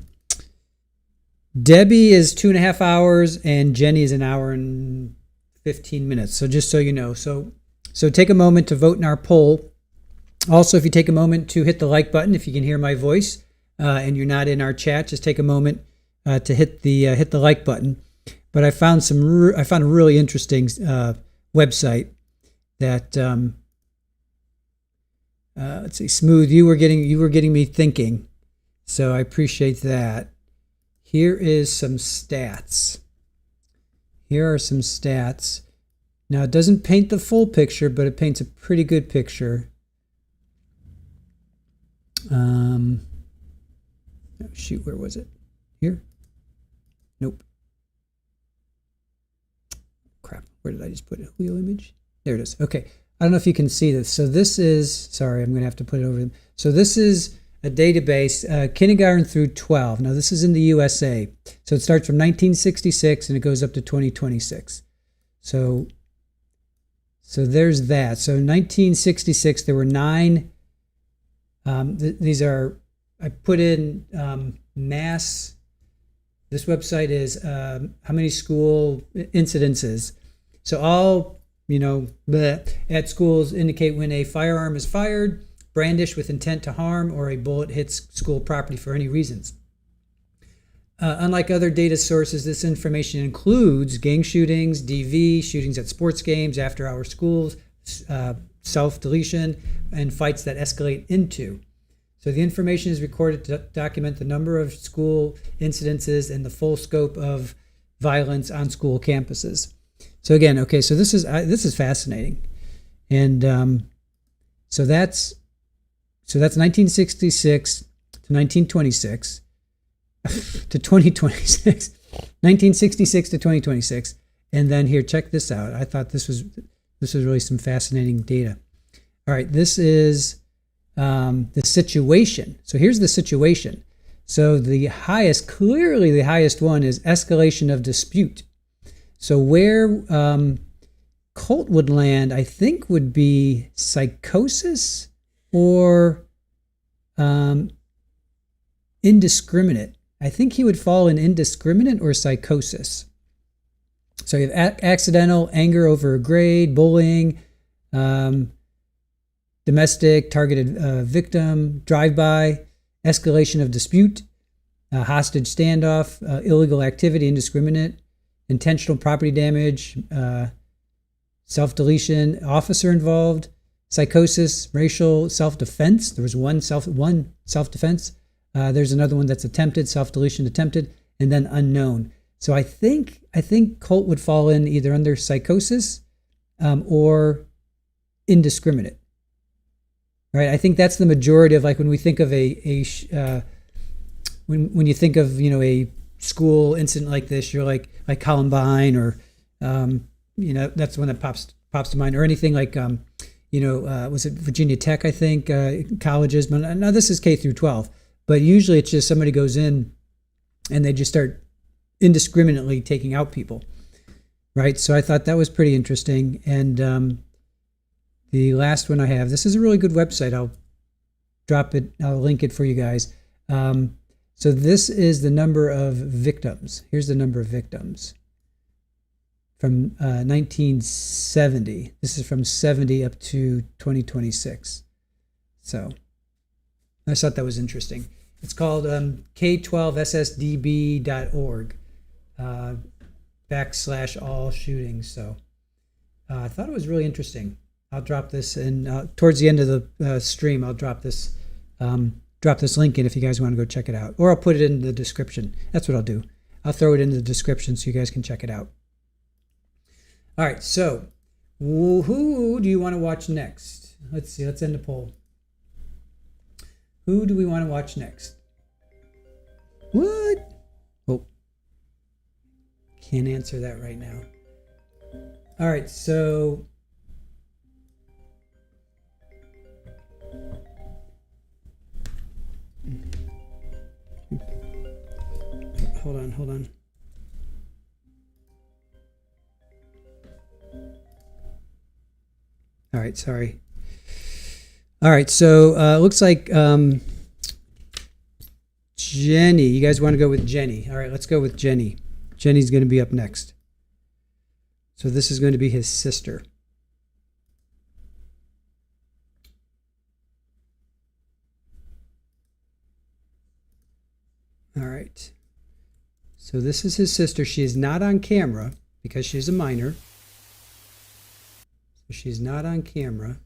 is 2.5 hours, and Jenny is 1 hour and 15 minutes. So just so you know. So take a moment to vote in our poll. Also, if you take a moment to hit the like button, if you can hear my voice, and you're not in our chat, just take a moment to hit the like button. But I found a really interesting website that let's see, Smooth. You were getting me thinking, so I appreciate that. Here is some stats. Here are some stats. Now it doesn't paint the full picture, but it paints a pretty good picture. Oh, shoot, where was it? Here? Nope. Crap, where did I just put it? Wheel image? There it is. Okay, I don't know if you can see this. So this is, sorry, I'm going to have to put it over. So this is a database, kindergarten through 12. Now this is in the USA. So it starts from 1966 and it goes up to 2026. So there's that. So 1966, there were 9. These are, I put in mass. This website is how many school incidences. So all, at schools indicate when a firearm is fired, brandished with intent to harm, or a bullet hits school property for any reasons. Unlike other data sources, this information includes gang shootings, DV, shootings at sports games, after-hour schools, self-deletion, and fights that escalate into. So the information is recorded to document the number of school incidences and the full scope of violence on school campuses. So again, okay, so this is fascinating, and so that's 1966 to 1926 to 2026, 1966 to 2026, and then here, check this out. I thought this was really some fascinating data. All right, this is the situation. So here's the situation. So clearly the highest one is escalation of dispute. So where Colt would land, I think, would be psychosis or indiscriminate. I think he would fall in indiscriminate or psychosis. So you have accidental anger over a grade, bullying, domestic, targeted victim, drive-by, escalation of dispute, hostage standoff, illegal activity, indiscriminate, intentional property damage, self-deletion, officer involved, psychosis, racial self-defense. There was one self-defense. There's another one that's attempted, self-deletion attempted, and then unknown. So I think Colt would fall in either under psychosis or indiscriminate. Right? I think that's the majority of, like, when we think of when you think of, a school incident like this, you're like Columbine, or that's the one that pops to mind, or anything like was it Virginia Tech? I think colleges. But now this is K through 12, but usually it's just somebody goes in and they just start indiscriminately taking out people, right? So I thought that was pretty interesting. And the last one I have, this is a really good website. I'll link it for you guys. So this is the number of victims. Here's the number of victims from 1970. This is from 70 up to 2026. So I just thought that was interesting. It's called K12ssdb.org /all shootings. So I thought it was really interesting. I'll drop this in towards the end of the stream. I'll drop this link in if you guys want to go check it out, or I'll put it in the description. That's what I'll do. I'll throw it in the description so you guys can check it out. All right, so who do you want to watch next? Let's see. Let's end the poll. Who do we want to watch next? What? Oh, can't answer that right now. All right, so hold on. All right, sorry. All right, so looks like Jenny. You guys want to go with Jenny? All right, let's go with Jenny. Jenny's going to be up next. So this is going to be his sister. All right. So this is his sister. She is not on camera because she's a minor. So she's not on camera.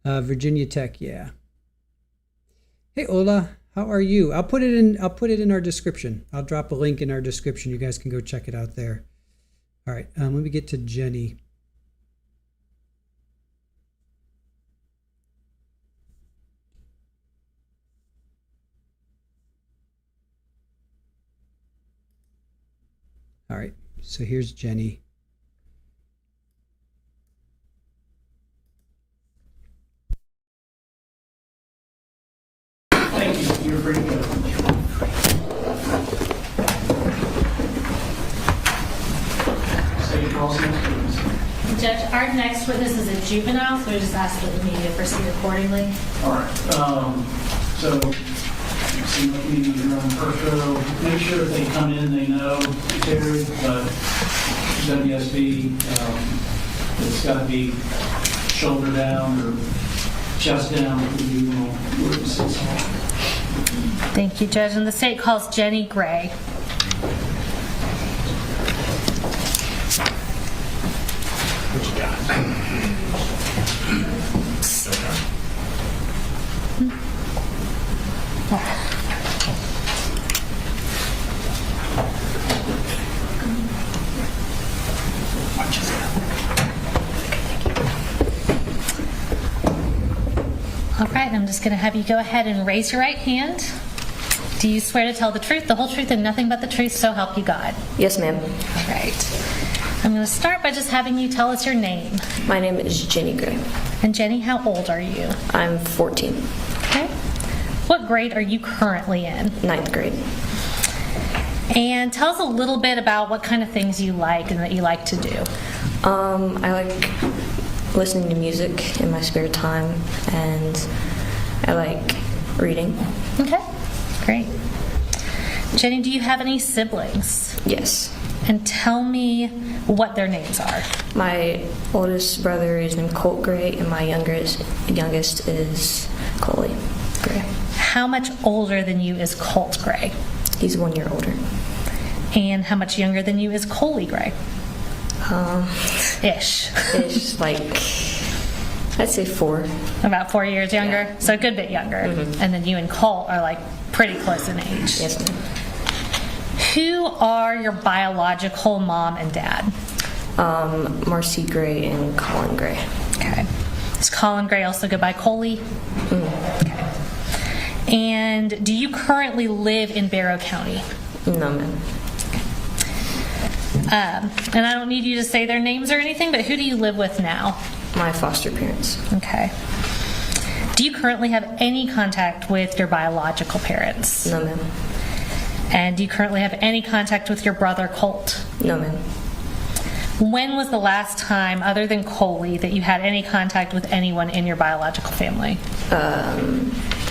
Virginia Tech, yeah. Hey Ola, how are you? I'll put it in our description. I'll drop a link in our description. You guys can go check it out there. All right, let me get to Jenny. All right, so here's Jenny. Thank you. You're free to go. State your call signs, please. Judge, our next witness is a juvenile, so we just ask that the media proceed accordingly. All right. So, see what meeting you're on first row. Make sure if they come in, they know Terry, but WSB, it's got to be shoulder down or chest down with the juvenile witnesses. Thank you, Judge. And the state calls Jenny Gray. What you got? All right, I'm just going to have you go ahead and raise your right hand. Do you swear to tell the truth, the whole truth, and nothing but the truth, so help you God? Yes, ma'am. All right. I'm going to start by just having you tell us your name. My name is Jenny Gray. And Jenny, how old are you? I'm 14. Okay. What grade are you currently in? 9th grade. And tell us a little bit about what kind of things you like and that you like to do. I like listening to music in my spare time, and I like reading. Okay, great. Jenny, do you have any siblings? Yes. And tell me what their names are. My oldest brother is named Colt Gray, and my youngest is Coley Gray. How much older than you is Colt Gray? He's 1 year older. And how much younger than you is Coley Gray? Ish, like, I'd say 4. About 4 years younger, Yeah. so a good bit younger. And then you and Colt are like pretty close in age. Yes, ma'am. Who are your biological mom and dad? Marcy Gray and Colin Gray. Okay. Does Colin Gray also go by Coley? Okay. And do you currently live in Barrow County? No, ma'am. And I don't need you to say their names or anything, but who do you live with now? My foster parents. Okay. Do you currently have any contact with your biological parents? No, ma'am. And do you currently have any contact with your brother Colt? No, ma'am. When was the last time, other than Coley, that you had any contact with anyone in your biological family?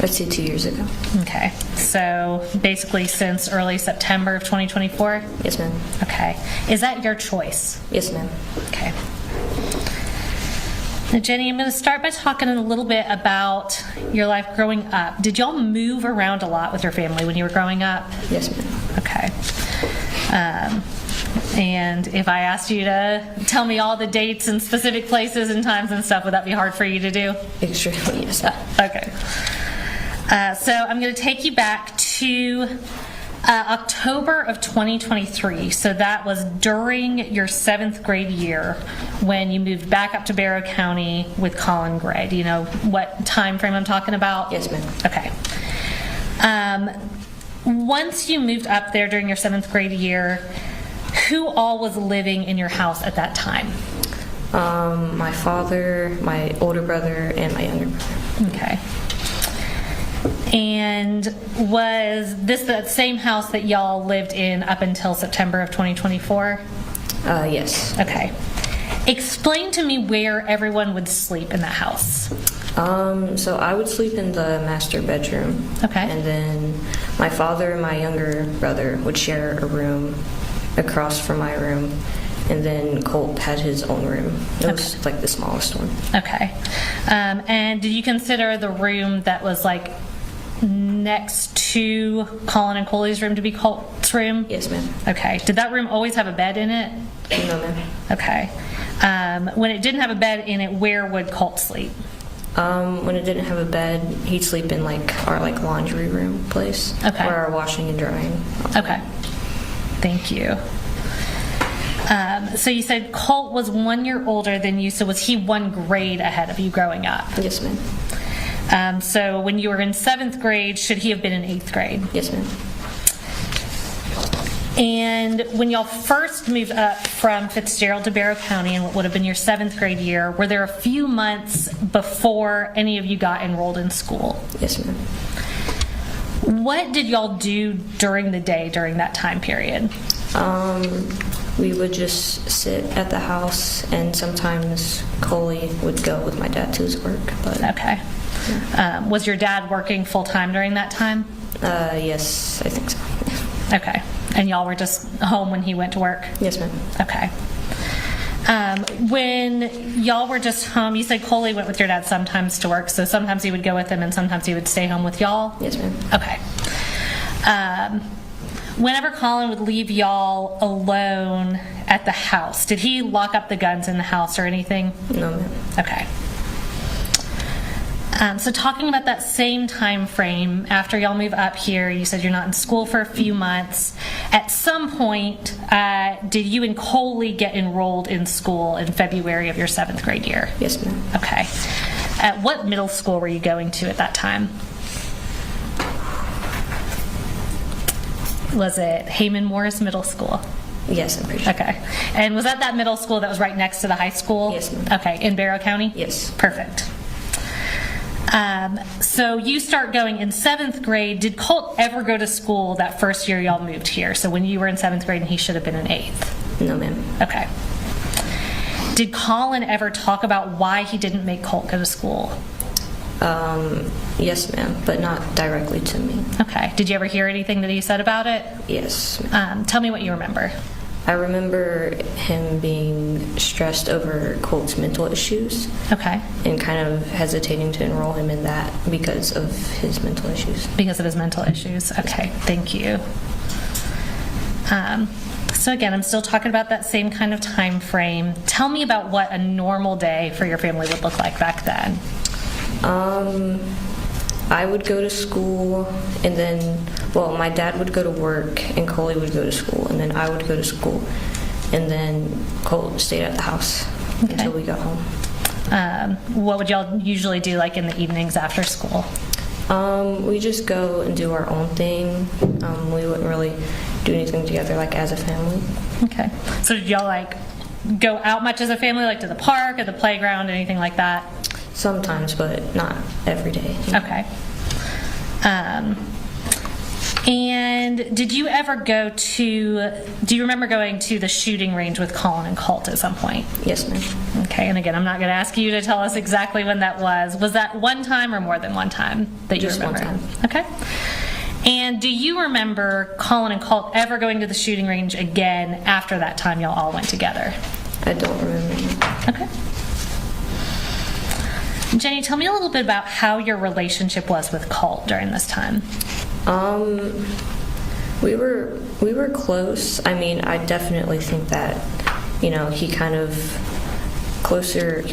I'd say 2 years ago. Okay. So basically since early September of 2024? Yes, ma'am. Okay. Is that your choice? Yes, ma'am. Okay. Now, Jenny, I'm going to start by talking a little bit about your life growing up. Did y'all move around a lot with your family when you were growing up? Yes, ma'am. Okay. And if I asked you to tell me all the dates and specific places and times and stuff, would that be hard for you to do? Extremely, yes. Okay. So I'm going to take you back to October of 2023. So that was during your 7th grade year when you moved back up to Barrow County with Colin Gray. Do you know what time frame I'm talking about? Yes, ma'am. Okay. Once you moved up there during your 7th grade year, who all was living in your house at that time? My father, my older brother, and my younger brother. Okay. And was this the same house that y'all lived in up until September of 2024? Yes. Okay. Explain to me where everyone would sleep in that house. So I would sleep in the master bedroom. Okay. And then my father and my younger brother would share a room across from my room. And then Colt had his own room. It was like the smallest one. Okay. And did you consider the room that was like next to Colin and Coley's room to be Colt's room? Yes, ma'am. Okay. Did that room always have a bed in it? No, ma'am. Okay. When it didn't have a bed in it, where would Colt sleep? When it didn't have a bed, he'd sleep in like our laundry room place. Okay. Or our washing and drying. Okay. Thank you. So you said Colt was 1 year older than you, so was he 1 grade ahead of you growing up? Yes, ma'am. So when you were in 7th grade, should he have been in 8th grade? Yes, ma'am. And when y'all first moved up from Fitzgerald to Barrow County in what would have been your 7th grade year, were there a few months before any of you got enrolled in school? Yes, ma'am. What did y'all do during the day during that time period? We would just sit at the house, and sometimes Coley would go with my dad to his work. But Okay. Was your dad working full-time during that time? yes, I think so. Okay. And y'all were just home when he went to work? Yes, ma'am. Okay. When y'all were just home, you said Coley went with your dad sometimes to work, so sometimes he would go with him and sometimes he would stay home with y'all? Yes, ma'am. Okay. Whenever Colin would leave y'all alone at the house, did he lock up the guns in the house or anything? No, ma'am. Okay. So talking about that same time frame, after y'all move up here, you said you're not in school for a few months. At some point, did you and Coley get enrolled in school in February of your 7th grade year? Yes, ma'am. Okay. What middle school were you going to at that time? Was it Heyman Morris Middle School? Yes, I'm pretty sure. Okay. And was that middle school that was right next to the high school? Yes, ma'am. Okay, in Barrow County? Yes. Perfect. So you start going in 7th grade. Did Colt ever go to school that first year y'all moved here? So when you were in 7th grade and he should have been in 8th? No, ma'am. Okay. Did Colin ever talk about why he didn't make Colt go to school? Yes, ma'am, but not directly to me. Okay. Did you ever hear anything that he said about it? Yes. Tell me what you remember. I remember him being stressed over Colt's mental issues. Okay. And kind of hesitating to enroll him in that because of his mental issues. Because of his mental issues. Okay, thank you. So again, I'm still talking about that same kind of time frame. Tell me about what a normal day for your family would look like back then. I would go to school, and then, well, my dad would go to work, and Coley would go to school, and then I would go to school, and then Colt stayed at the house until we got home. What would y'all usually do, like in the evenings after school? We just go and do our own thing. We wouldn't really do anything together, like as a family. Okay. So did y'all like go out much as a family, like to the park or the playground, anything like that? Sometimes, but not every day. Okay. And did you ever do you remember going to the shooting range with Colin and Colt at some point? Yes, ma'am. Okay, and again, I'm not going to ask you to tell us exactly when that was. Was that one time or more than one time that you Just remember? one time. Okay. And do you remember Colin and Colt ever going to the shooting range again after that time y'all all went together? I don't remember. Okay. Jenny, tell me a little bit about how your relationship was with Colt during this time. We were close. I mean, I definitely think that, he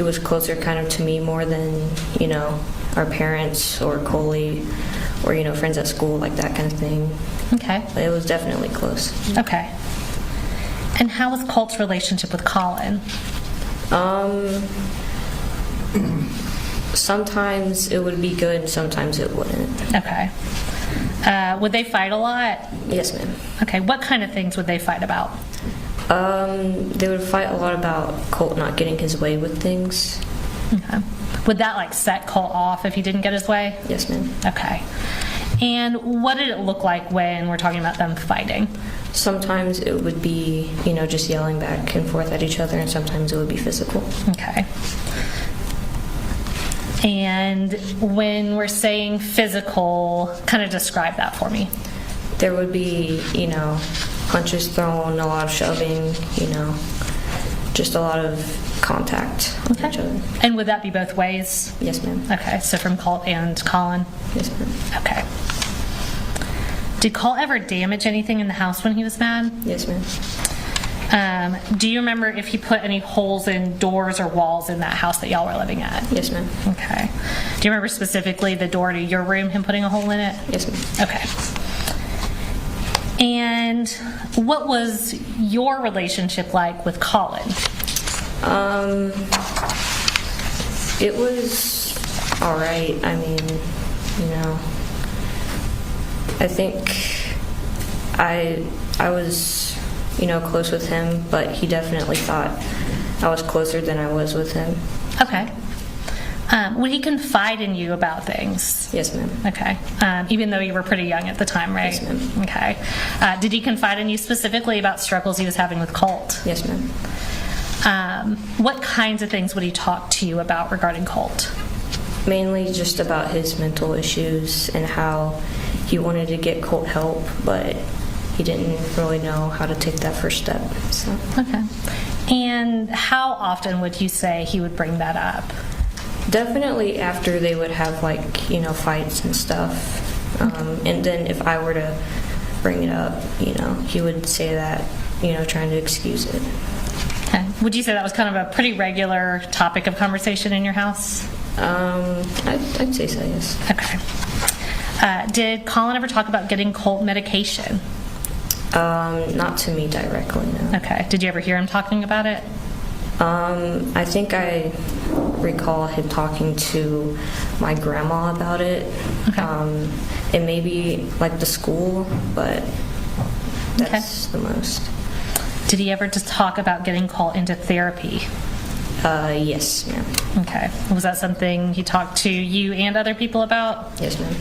was closer kind of to me more than, our parents or Coley or, friends at school, like that kind of thing. Okay. But it was definitely close. Okay. And how was Colt's relationship with Colin? Sometimes it would be good, and sometimes it wouldn't. Okay. Would they fight a lot? Yes, ma'am. Okay. What kind of things would they fight about? They would fight a lot about Colt not getting his way with things. Okay. Would that like set Colt off if he didn't get his way? Yes, ma'am. Okay. And what did it look like when we're talking about them fighting? Sometimes it would be, just yelling back and forth at each other, and sometimes it would be physical. Okay. And when we're saying physical, kind of describe that for me. There would be, punches thrown, a lot of shoving, just a lot of contact with each other. And would that be both ways? Yes, ma'am. Okay, so from Colt and Colin? Yes, ma'am. Okay. Did Colt ever damage anything in the house when he was mad? Yes, ma'am. Do you remember if he put any holes in doors or walls in that house that y'all were living at? Yes, ma'am. Okay. Do you remember specifically the door to your room, him putting a hole in it? Yes, ma'am. Okay. And what was your relationship like with Colin? It was all right. I mean, I think I was, close with him, but he definitely thought I was closer than I was with him. Okay. Would he confide in you about things? Yes, ma'am. Okay. Even though you were pretty young at the time, right? Yes, ma'am. Okay. Did he confide in you specifically about struggles he was having with Colt? Yes, ma'am. What kinds of things would he talk to you about regarding Colt? Mainly just about his mental issues and how he wanted to get Colt help, but he didn't really know how to take that first step. So. Okay. And how often would you say he would bring that up? Definitely after they would have fights and stuff. And then if I were to bring it up, he would say that, trying to excuse it. Okay. Would you say that was kind of a pretty regular topic of conversation in your house? I'd say so, yes. Okay. Did Colin ever talk about getting Colt medication? Not to me directly, no. Okay. Did you ever hear him talking about it? I think I recall him talking to my grandma about it. Okay. And maybe like the school, but that's the most. Did he ever just talk about getting Colt into therapy? Yes, ma'am. Okay. Was that something he talked to you and other people about? Yes, ma'am.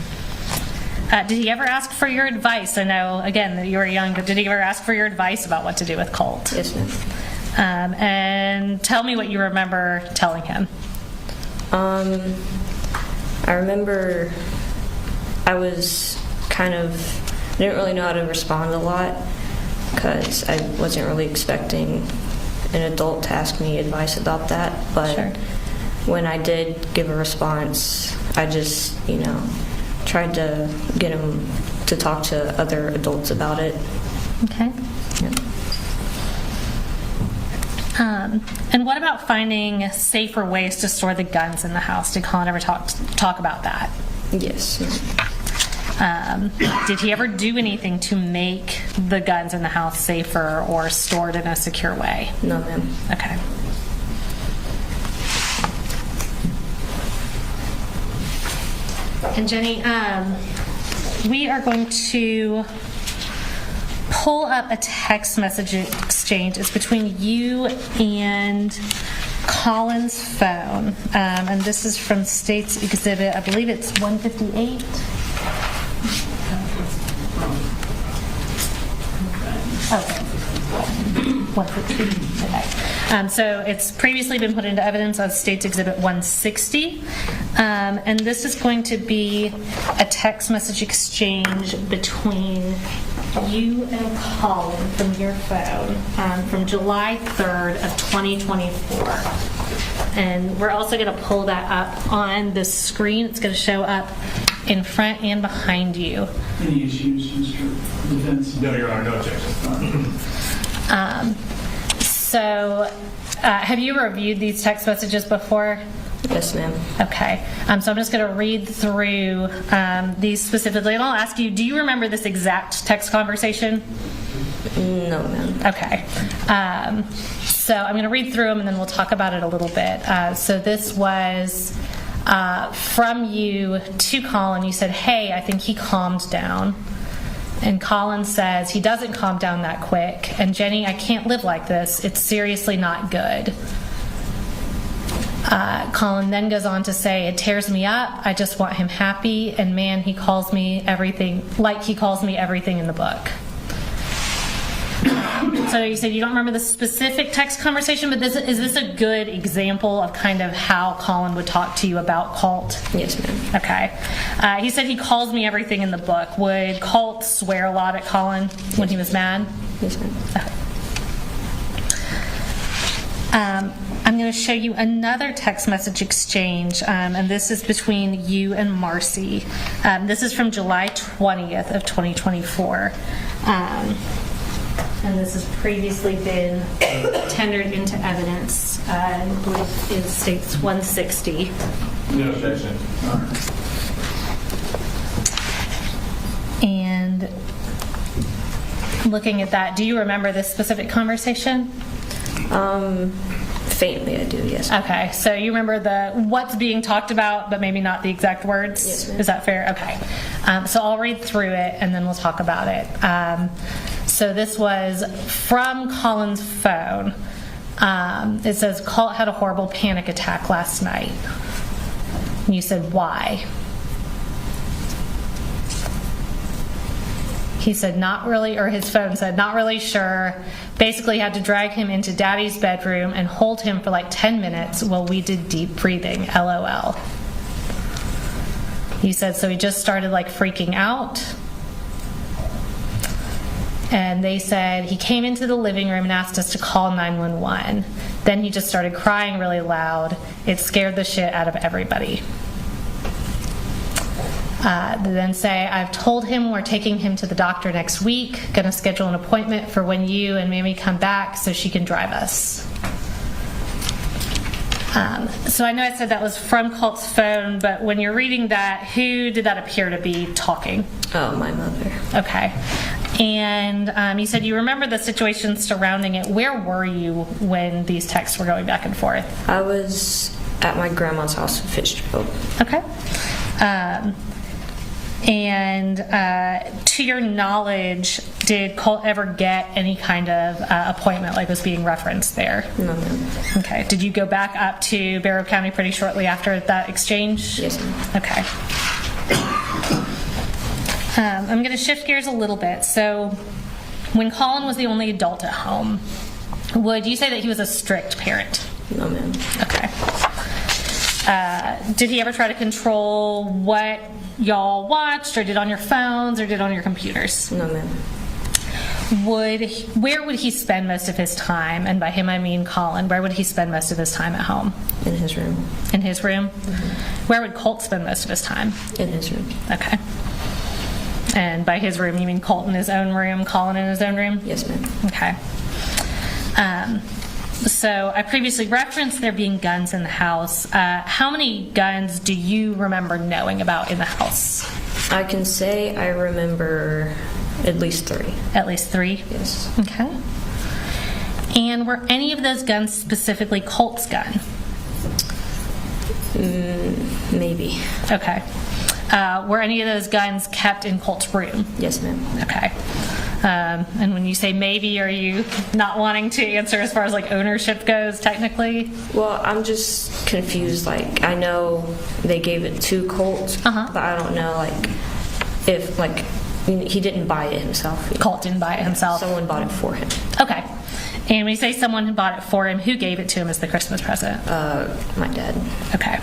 Did he ever ask for your advice? I know, again, that you were young, but did he ever ask for your advice about what to do with Colt? Yes, ma'am. And tell me what you remember telling him. I remember I was I didn't really know how to respond a lot. because I wasn't really expecting an adult to ask me advice about that. But Sure. when I did give a response, I just, tried to get him to talk to other adults about it. Okay. Yeah. And what about finding safer ways to store the guns in the house? Did Colin ever talk about that? Yes. Did he ever do anything to make the guns in the house safer or stored in a secure way? No, ma'am. Okay. And Jenny, we are going to pull up a text message exchange. It's between you and Colin's phone. And this is from State's Exhibit, I believe it's 158. Okay. 150. Okay. So it's previously been put into evidence on State's Exhibit 160. And this is going to be a text message exchange between you and Colin from your phone from July 3rd of 2024. And we're also going to pull that up on the screen. It's going to show up in front and behind you. Any issues, Mr. Defense? No, Your Honor, no objection. So, have you reviewed these text messages before? Yes, ma'am. Okay. So I'm just going to read through these specifically, and I'll ask you, do you remember this exact text conversation? No, ma'am. Okay. So I'm going to read through them, and then we'll talk about it a little bit. So this was from you to Colin. You said, hey, I think he calmed down. And Colin says, he doesn't calm down that quick. And Jenny, I can't live like this. It's seriously not good. Colin then goes on to say, it tears me up. I just want him happy. And man, he calls me everything, like he calls me everything in the book. So you said you don't remember the specific text conversation, but is this a good example of kind of how Colin would talk to you about Colt? Yes, ma'am. Okay. He said he calls me everything in the book. Would Colt swear a lot at Colin when he was mad? Yes, ma'am. Okay. I'm going to show you another text message exchange, and this is between you and Marcy. This is from July 20th of 2024. And this has previously been tendered into evidence, I believe it states 160. No objection. And looking at that, do you remember this specific conversation? Faintly, I do, yes. Okay, so you remember the what's being talked about, but maybe not the exact words? Yes, ma'am. Is that fair? Okay. So I'll read through it, and then we'll talk about it. So this was from Colin's phone. It says, Colt had a horrible panic attack last night. And you said, why? He said, not really, or his phone said, not really sure. Basically had to drag him into Daddy's bedroom and hold him for like 10 minutes while we did deep breathing, LOL. He said, so he just started like freaking out. And they said he came into the living room and asked us to call 911. Then he just started crying really loud. It scared the shit out of everybody. They then say, I've told him we're taking him to the doctor next week, gonna schedule an appointment for when you and Mamie come back so she can drive us. So I know I said that was from Colt's phone, but when you're reading that, who did that appear to be talking? Oh, my mother. Okay. And you said you remember the situation surrounding it. Where were you when these texts were going back and forth? I was at my grandma's house in Fitzgerald. Okay. And to your knowledge, did Colt ever get any kind of appointment like was being referenced there? No, ma'am. Okay. Did you go back up to Barrow County pretty shortly after that exchange? Yes, ma'am. Okay. I'm going to shift gears a little bit. So when Colin was the only adult at home, would you say that he was a strict parent? No, ma'am. Okay. Did he ever try to control what y'all watched or did on your phones or did on your computers? No, ma'am. where would he spend most of his time? And by him I mean Colin. Where would he spend most of his time at home? In his room. In his room? Where would Colt spend most of his time? In his room. Okay. And by his room, you mean Colt in his own room, Colin in his own room? Yes, ma'am. Okay. So I previously referenced there being guns in the house. How many guns do you remember knowing about in the house? I can say I remember at least 3. At least 3? Yes. Okay. And were any of those guns specifically Colt's gun? Maybe. Okay. Were any of those guns kept in Colt's room? Yes, ma'am. Okay. And when you say maybe, are you not wanting to answer as far as like ownership goes, technically? Well, I'm just confused. Like, I know they gave it to Colt, but I don't know, like, if, like, he didn't buy it himself. Colt didn't buy it himself? Someone bought it for him. Okay. And when you say someone who bought it for him, who gave it to him as the Christmas present? My dad. Okay.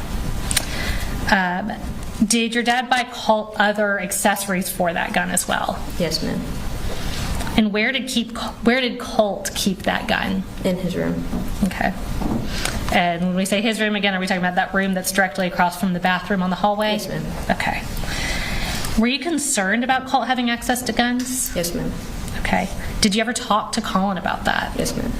Did your dad buy Colt other accessories for that gun as well? Yes, ma'am. And where did Colt keep that gun? In his room. Okay. And when we say his room again, are we talking about that room that's directly across from the bathroom on the hallway? Yes, ma'am. Okay. Were you concerned about Colt having access to guns? Yes, ma'am. Okay. Did you ever talk to Colin about that? Yes, ma'am.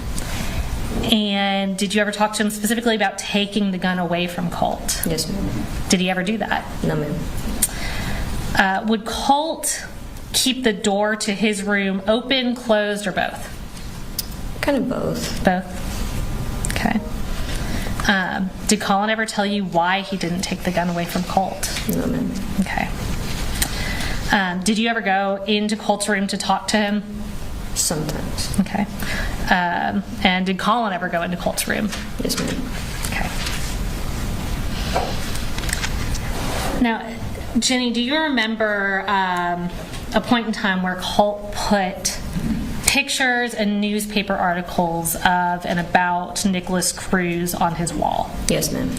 And did you ever talk to him specifically about taking the gun away from Colt? Yes, ma'am. Did he ever do that? No, ma'am. Would Colt keep the door to his room open, closed, or both? Kind of both. Both? Okay. Did Colin ever tell you why he didn't take the gun away from Colt? No, ma'am. Okay. Did you ever go into Colt's room to talk to him? Sometimes. Okay. And did Colin ever go into Colt's room? Yes, ma'am. Okay. Now, Jenny, do you remember a point in time where Colt put pictures and newspaper articles of and about Nicholas Cruz on his wall? Yes, ma'am.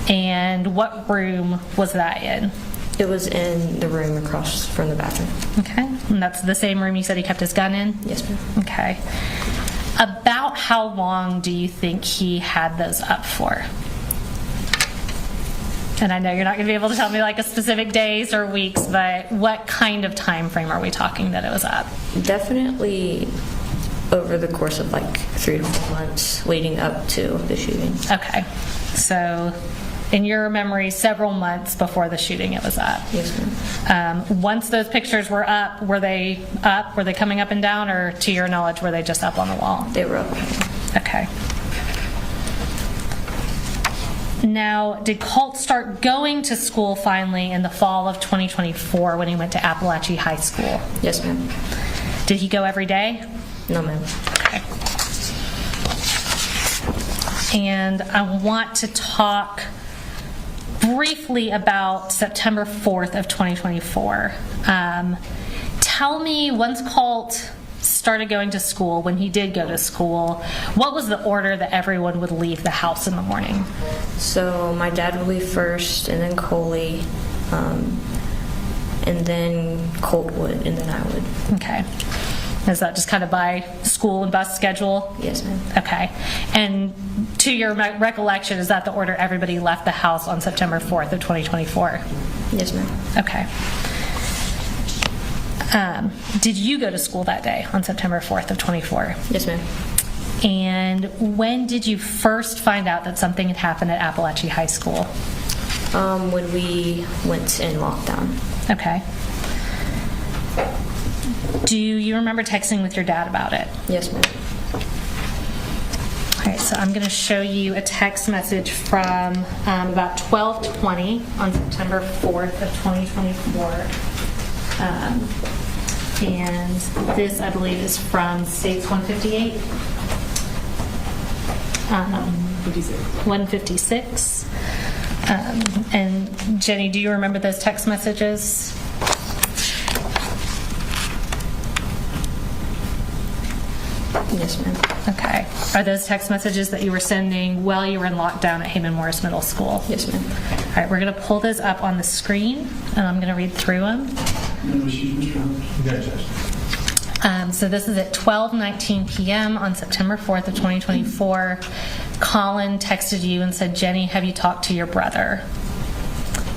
And what room was that in? It was in the room across from the bathroom. Okay. And that's the same room you said he kept his gun in? Yes, ma'am. Okay. About how long do you think he had those up for? And I know you're not going to be able to tell me like a specific days or weeks, but what kind of time frame are we talking that it was up? Definitely over the course of like 3 to 4 months leading up to the shooting. Okay. So in your memory, several months before the shooting it was up. Yes, ma'am. Once those pictures were up? Were they coming up and down, or to your knowledge, were they just up on the wall? They were up. Okay. Now, did Colt start going to school finally in the fall of 2024 when he went to Apalachee High School? Yes, ma'am. Did he go every day? No, ma'am. Okay. And I want to talk briefly about September 4th of 2024. Tell me, once Colt started going to school, when he did go to school, what was the order that everyone would leave the house in the morning? So my dad would leave first, and then Coley, and then Colt would, and then I would. Okay. Is that just kind of by school and bus schedule? Yes, ma'am. Okay. And to your recollection, is that the order everybody left the house on September 4th of 2024? Yes, ma'am. Okay. Did you go to school that day on September 4th of 24? Yes, ma'am. And when did you first find out that something had happened at Apalachee High School? When we went in lockdown. Okay. Do you remember texting with your dad about it? Yes, ma'am. All right, so I'm going to show you a text message from about 12:20 on September 4th of 2024. And this, I believe, is from States 158. 156. And Jenny, do you remember those text messages? Yes, ma'am. Okay. Are those text messages that you were sending while you were in lockdown at Heyman Morris Middle School? Yes, ma'am. All right, we're going to pull those up on the screen, and I'm going to read through them. So this is at 12:19 p.m. on September 4th of 2024. Colin texted you and said, Jenny, have you talked to your brother?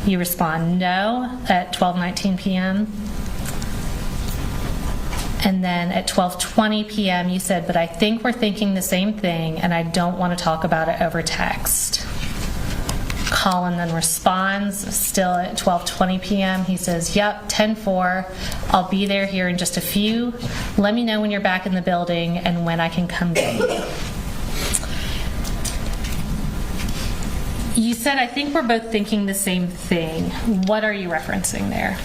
You respond, no, at 12:19 p.m. And then at 12:20 p.m. you said, but I think we're thinking the same thing and I don't want to talk about it over text. Colin then responds, still at 12:20 p.m. He says, yep, 10-4. I'll be there here in just a few. Let me know when you're back in the building and when I can come get you. You said, I think we're both thinking the same thing. What are you referencing there?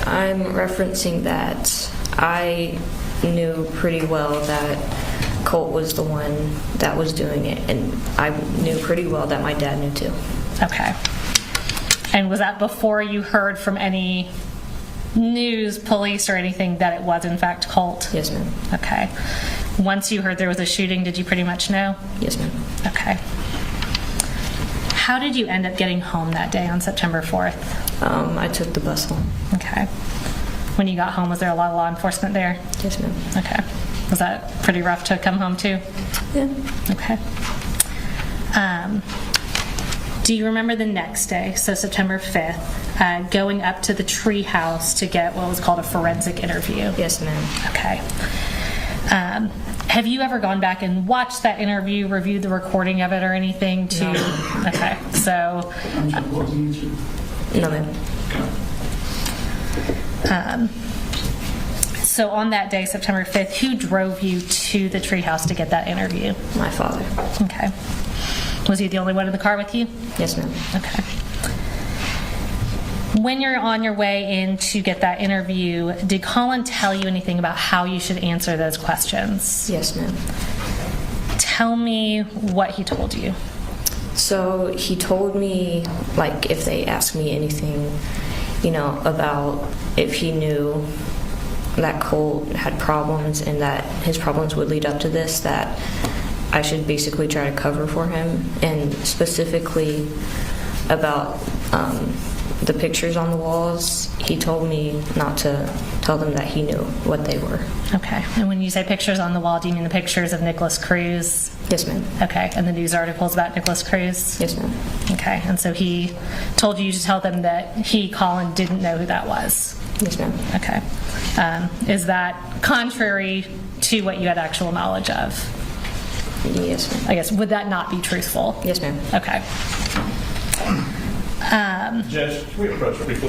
I'm referencing that I knew pretty well that Colt was the one that was doing it, and I knew pretty well that my dad knew too. Okay. And was that before you heard from any news, police, or anything that it was in fact Colt? Yes, ma'am. Okay. Once you heard there was a shooting, did you pretty much know? Yes, ma'am. Okay. How did you end up getting home that day on September 4th? I took the bus home. Okay. When you got home, was there a lot of law enforcement there? Yes, ma'am. Okay. Was that pretty rough to come home to? Yeah. Okay. Do you remember the next day, so September 5th, going up to the tree house to get what was called a forensic interview? Yes, ma'am. Okay. Have you ever gone back and watched that interview, reviewed the recording of it or anything? No. Okay, so... No, ma'am. So on that day, September 5th, who drove you to the treehouse to get that interview? My father. Okay. Was he the only one in the car with you? Yes, ma'am. Okay. When you're on your way in to get that interview, did Colin tell you anything about how you should answer those questions? Yes, ma'am. Tell me what he told you. So he told me, like, if they asked me anything, about if he knew that Colt had problems and that his problems would lead up to this, that I should basically try to cover for him, and specifically about the pictures on the walls. He told me not to tell them that he knew what they were. Okay. And when you say pictures on the wall, do you mean the pictures of Nicholas Cruz? Yes, ma'am. Okay. And the news articles about Nicholas Cruz? Yes, ma'am. Okay. And so he told you to tell them that he, Colin, didn't know who that was? Yes, ma'am. Okay. Is that contrary to what you had actual knowledge of? Yes, ma'am. I guess, would that not be truthful? Yes, ma'am. Okay. Judge, can we approach briefly?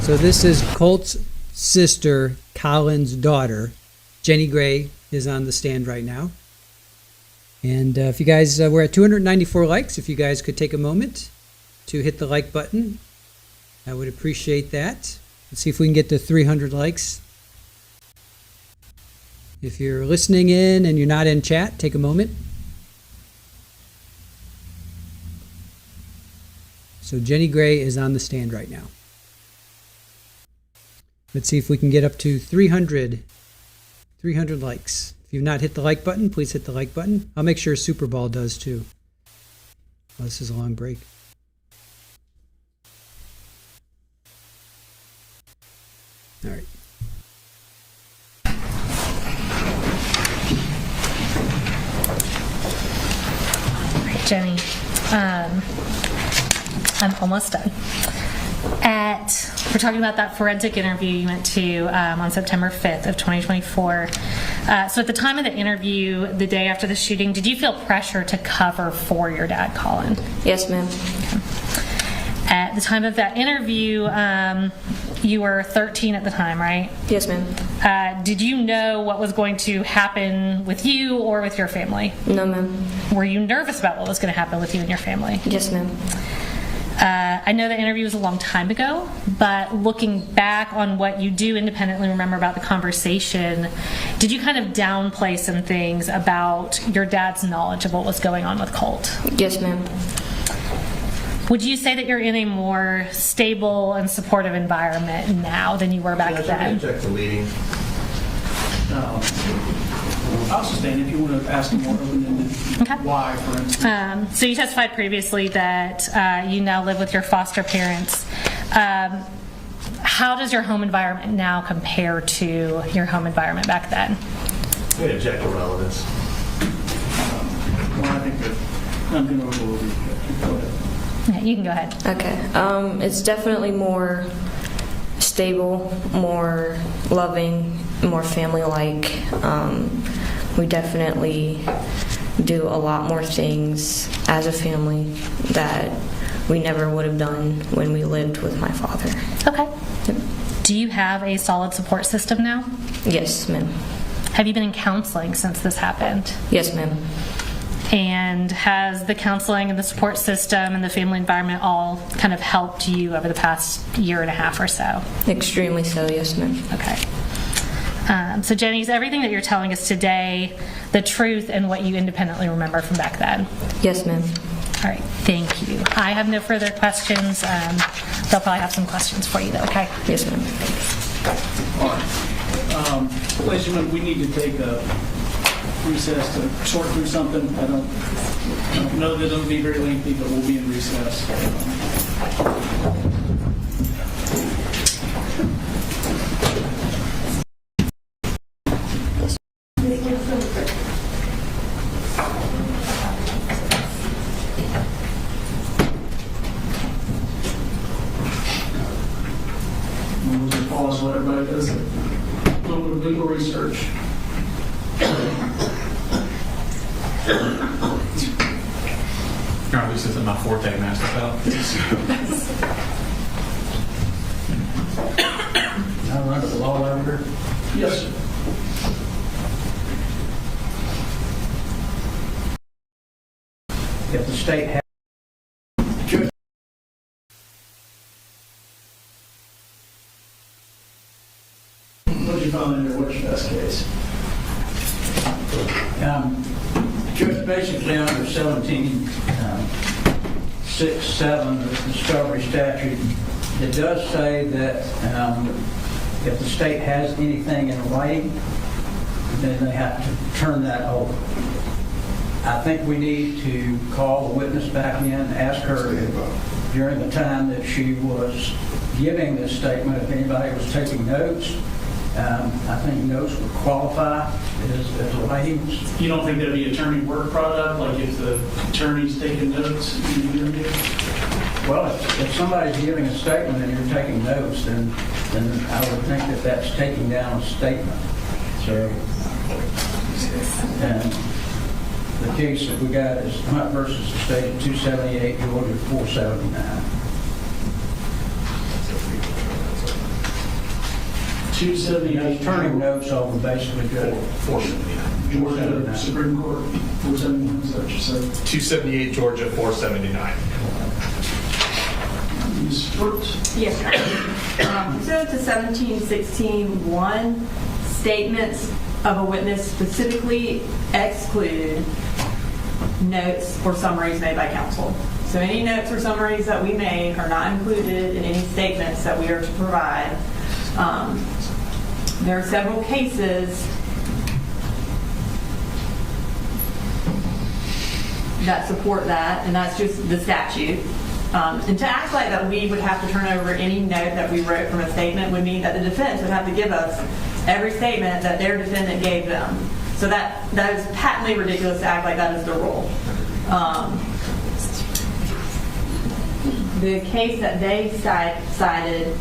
So this is Colt's sister, Colin's daughter. Jenny Gray is on the stand right now. And if you guys, we're at 294 likes. If you guys could take a moment to hit the like button, I would appreciate that. Let's see if we can get to 300 likes. If you're listening in and you're not in chat, take a moment. So Jenny Gray is on the stand right now. Let's see if we can get up to 300 likes. If you've not hit the like button, please hit the like button. I'll make sure Super Ball does too. Oh, this is a long break. All right. Jenny, I'm almost done. We're talking about that forensic interview you went to on September 5th of 2024. So at the time of the interview, the day after the shooting, did you feel pressure to cover for your dad, Colin? Yes, ma'am. Okay. At the time of that interview, you were 13 at the time, right? Yes, ma'am. Did you know what was going to happen with you or with your family? No, ma'am. Were you nervous about what was going to happen with you and your family? Yes, ma'am. I know the interview was a long time ago, but looking back on what you do independently remember about the conversation, did you kind of downplay some things about your dad's knowledge of what was going on with Colt? Yes, ma'am. Would you say that you're in a more stable and supportive environment now than you were back then? Object to leading. I'll sustain if you want to ask a more open-ended why, for instance. So you testified previously that you now live with your foster parents. How does your home environment now compare to your home environment back then? We object to relevance. Well, I think that I'm going to overrule. Go ahead. Yeah, you can go ahead. Okay. It's definitely more stable, more loving, more family-like. We definitely do a lot more things as a family that we never would have done when we lived with my father. Okay. Do you have a solid support system now? Yes, ma'am. Have you been in counseling since this happened? Yes, ma'am. And has the counseling and the support system and the family environment all kind of helped you over the past year and a half or so? Extremely so, yes, ma'am. Okay. So Jenny, is everything that you're telling us today the truth and what you independently remember from back then? Yes, ma'am. All right, thank you. I have no further questions. They'll probably have some questions for you though, okay? Yes, ma'am. All right. Ladies and gentlemen, we need to take a recess to sort through something. I don't know that it'll be very lengthy, but we'll be in recess. We'll just pause while everybody does a little bit of legal research. This isn't my forte, Master Bell. I run to the law editor. Yes, sir. If the state has What did you find in there? What's your best case? Judge, basically under 17.6.7 of the discovery statute, it does say that if the state has anything in writing, then they have to turn that over. I think we need to call the witness back in and ask her during the time that she was giving this statement if anybody was taking notes. I think notes would qualify as writings. You don't think there'd be attorney work product, like if the attorney's taking notes? Well, if somebody's giving a statement and you're taking notes, then I would think that that's taking down a statement. So, and the case that we got is Hunt versus the state of 278, Georgia 479. 278. Turning notes over basically good. 479. Georgia Supreme Court, 471, is that what you said? 278 Georgia 479. Ms. Stewart? Yes, pursuant to 1716.1, statements of a witness specifically exclude notes or summaries made by counsel. So any notes or summaries that we made are not included in any statements that we are to provide. There are several cases that support that, and that's just the statute. And to act like that we would have to turn over any note that we wrote from a statement would mean that the defense would have to give us every statement that their defendant gave them. So that is patently ridiculous to act like that is the rule. The case that they cited,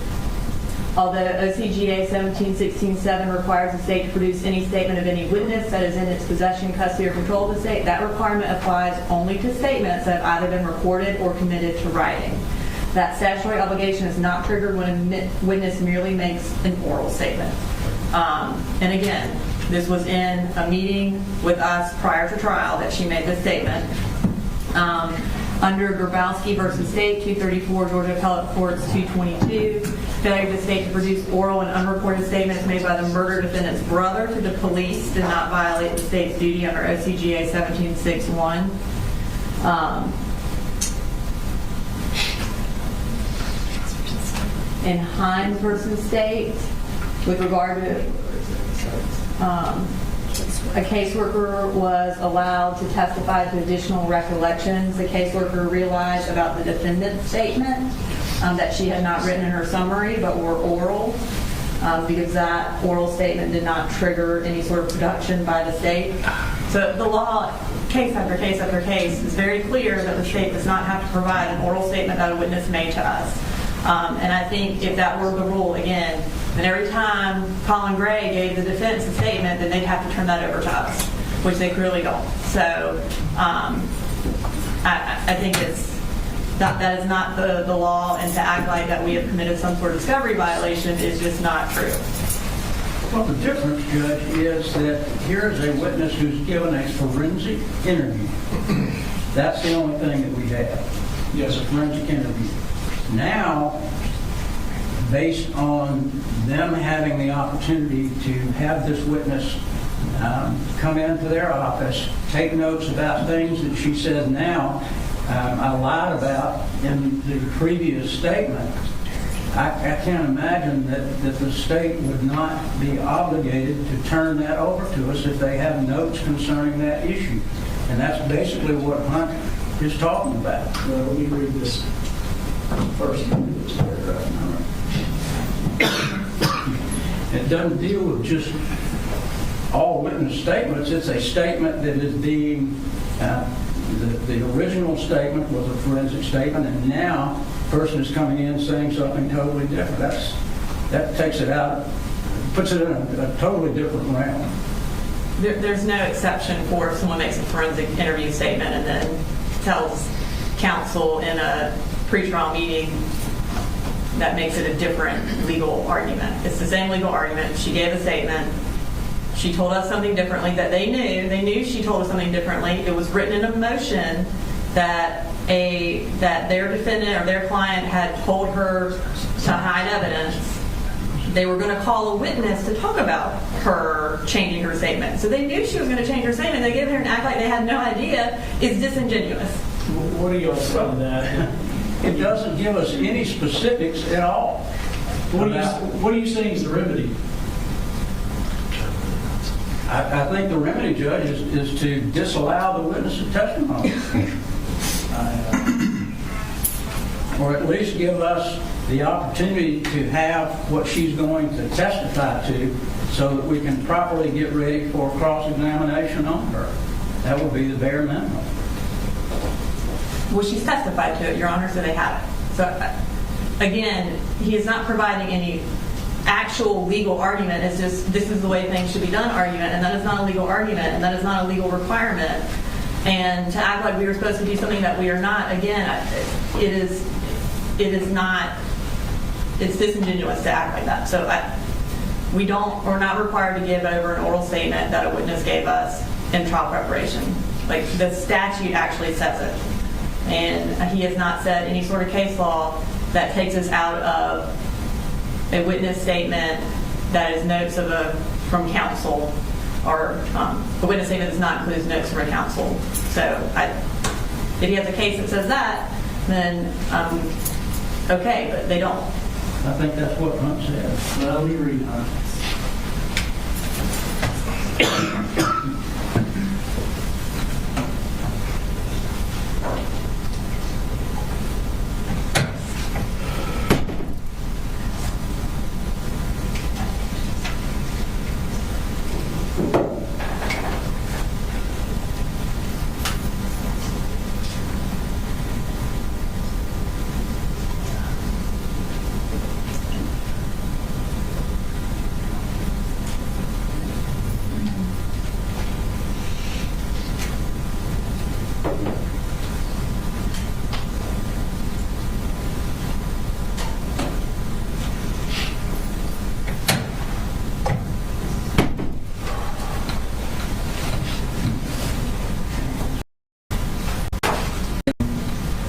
although OCGA 1716.7 requires the state to produce any statement of any witness that is in its possession, custody, or control of the state, that requirement applies only to statements that have either been recorded or committed to writing. That statutory obligation is not triggered when a witness merely makes an oral statement. And again, this was in a meeting with us prior to trial that she made this statement. Under Grabowski v. State, 234, Georgia Appellate Courts 222, failure of the state to produce oral and unrecorded statements made by the murder defendant's brother to the police did not violate the state's duty under OCGA 1761. In Hines v. State, with regard to a caseworker was allowed to testify to additional recollections the caseworker realized about the defendant's statement that she had not written in her summary but were oral, because that oral statement did not trigger any sort of production by the state. So the law, case after case after case, is very clear that the state does not have to provide an oral statement that a witness made to us. And I think if that were the rule, again, then every time Colin Gray gave the defense a statement, then they'd have to turn that over to us, which they clearly don't. So I think that is not the law, and to act like that we have committed some sort of discovery violation is just not true. Well, the difference, Judge, is that here is a witness who's given a forensic interview. That's the only thing that we have. Yes, a forensic interview. Now, based on them having the opportunity to have this witness come into their office, take notes about things that she says now, I lied about in the previous statement, I can't imagine that the state would not be obligated to turn that over to us if they have notes concerning that issue. And that's basically what Hunt is talking about. Well, let me read this first. This paragraph. It doesn't deal with just all witness statements. It's a statement that is being, the original statement was a forensic statement, and now the person is coming in saying something totally different. That takes it out, puts it in a totally different realm. There's no exception for if someone makes a forensic interview statement and then tells counsel in a pretrial meeting that makes it a different legal argument. It's the same legal argument. She gave a statement. She told us something differently that they knew. They knew she told us something differently. It was written in a motion that their defendant or their client had told her to hide evidence. They were going to call a witness to talk about her changing her statement. So they knew she was going to change her statement. They gave her and act like they had no idea. It's disingenuous. What do you all say to that? It doesn't give us any specifics at all. What are you saying is the remedy? I think the remedy, Judge, is to disallow the witness's testimony. Or at least give us the opportunity to have what she's going to testify to so that we can properly get ready for cross-examination on her. That would be the bare minimum. Well, she's testified to it, Your Honor, so they have it. So, again, he is not providing any actual legal argument. It's just, this is the way things should be done argument, and that is not a legal argument, and that is not a legal requirement. And to act like we were supposed to do something that we are not, again, it is not, it's disingenuous to act like that. So we're not required to give over an oral statement that a witness gave us in trial preparation. Like, the statute actually says it. And he has not said any sort of case law that takes us out of a witness statement that is notes from counsel, or a witness statement does not include notes from a counsel. So if he has a case that says that, then okay, but they don't. I think that's what Hunt said. Well, we read Hunt.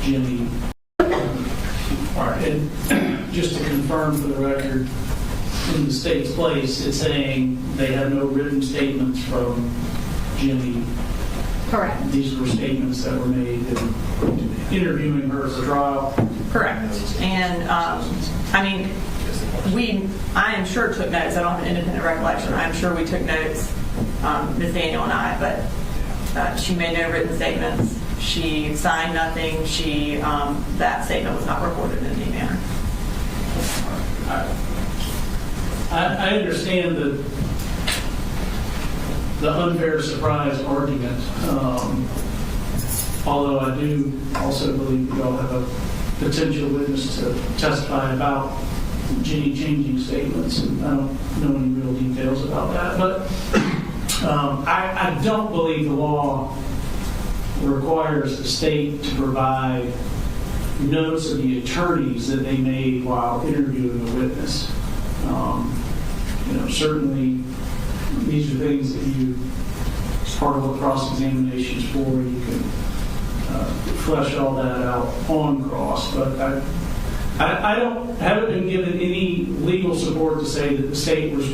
Jimmy. All right, and just to confirm for the record, in the state's place, it's saying they have no written statements from Jimmy. Correct. These were statements that were made in interviewing her for trial. Correct. And I am sure took notes. I don't have an independent recollection. I'm sure we took notes Ms. Daniel and I, but she made no written statements. She signed nothing. That statement was not recorded in any manner. I understand the unfair surprise argument, although I do also believe we all have a potential witness to testify about Jenny changing statements, and I don't know any real details about that. But I don't believe the law requires the state to provide notes of the attorneys that they made while interviewing a witness. Certainly these are things that you, as part of what cross-examination is for, you can flesh all that out on cross. But I haven't been given any legal support to say that the state was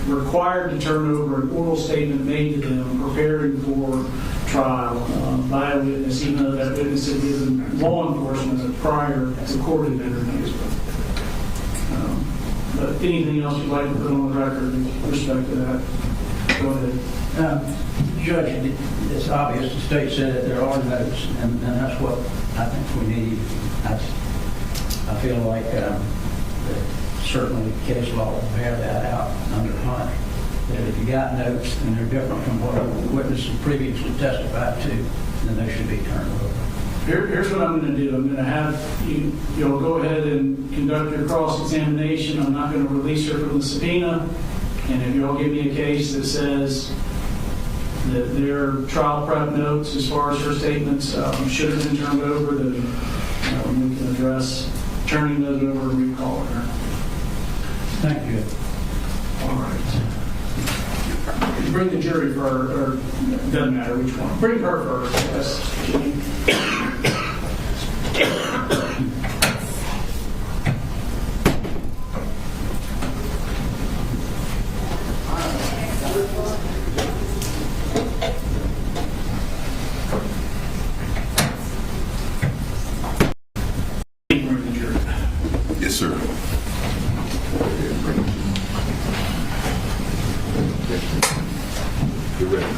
required to turn over an oral statement made to them preparing for trial by a witness, even though that witness had given law enforcement a prior recorded interviews. But anything else you'd like to put on the record with respect to that? Go ahead. Judge, it's obvious the state said that there are notes, and that's what I think we need. I feel like that certainly case law will bear that out under Hunt, that if you got notes and they're different from what a witness has previously testified to, then they should be turned over. Here's what I'm going to do. I'm going to have you'll go ahead and conduct your cross-examination. I'm not going to release her from the subpoena. And if you'll give me a case that says that their trial prep notes, as far as her statements, should have been turned over, then we can address turning those over and recalling her. Thank you. All right. Bring the jury first, or it doesn't matter which one. Bring her first. Yes. Yes, sir. You're ready.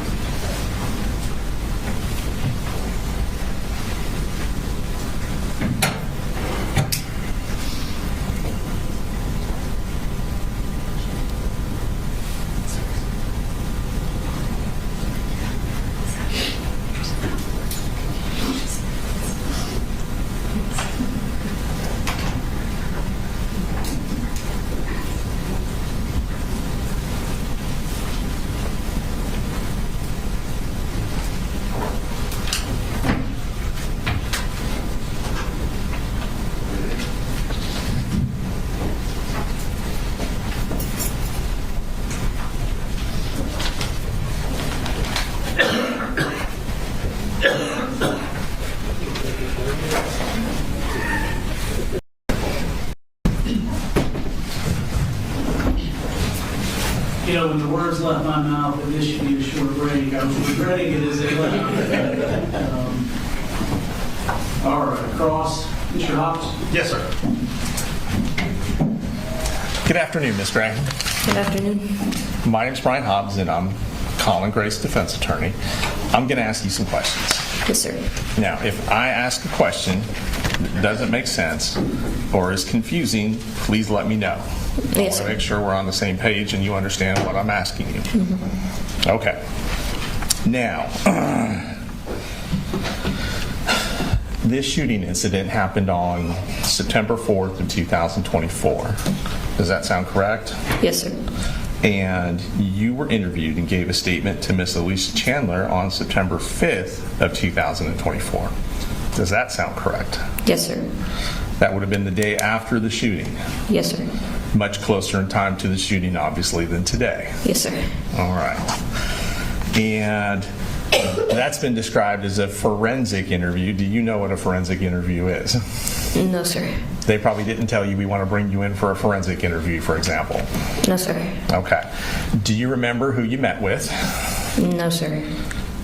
When the words left my mouth that this should be a short break, I was regretting it as they left. All right, cross. Mr. Hobbs? Yes, sir. Good afternoon, Ms. Gray. Good afternoon. My name's Brian Hobbs, and I'm Colin Gray's defense attorney. I'm going to ask you some questions. Yes, sir. Now, if I ask a question that doesn't make sense or is confusing, please let me know. Yes, I want sir. to make sure we're on the same page and you understand what I'm asking you. Mm-hmm. Okay. Now, this shooting incident happened on September 4th of 2024. Does that sound correct? Yes, sir. And you were interviewed and gave a statement to Miss Alicia Chandler on September 5th of 2024. Does that sound correct? Yes, sir. That would have been the day after the shooting. Yes, sir. Much closer in time to the shooting, obviously, than today. Yes, sir. All right. And that's been described as a forensic interview. Do you know what a forensic interview is? No, sir. They probably didn't tell you we want to bring you in for a forensic interview, for example. No, sir. Okay. Do you remember who you met with? No, sir.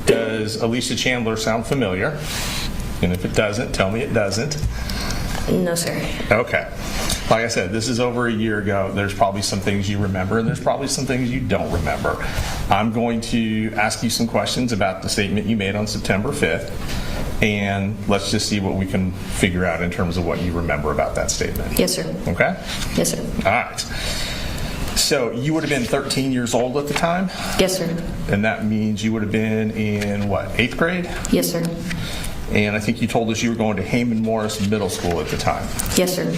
Does Alicia Chandler sound familiar? And if it doesn't, tell me it doesn't. No, sir. Okay. like I said, this is over a year ago. There's probably some things you remember, and there's probably some things you don't remember. I'm going to ask you some questions about the statement you made on September 5th, and let's just see what we can figure out in terms of what you remember about that statement. Yes, sir. Okay? Yes, sir. All right. So you would have been 13 years old at the time? Yes, sir. And that means you would have been in, what, 8th grade? Yes, sir. And I think you told us you were going to Heyman Morris Middle School at the time. Yes, sir.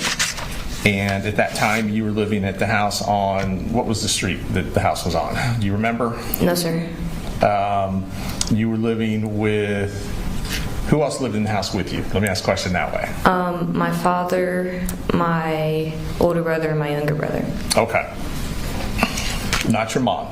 And at that time, you were living at the house on, what was the street that the house was on? Do you remember? No, sir. You were living with, who else lived in the house with you? Let me ask the question that way. My father, my older brother, and my younger brother. Okay. Not your mom?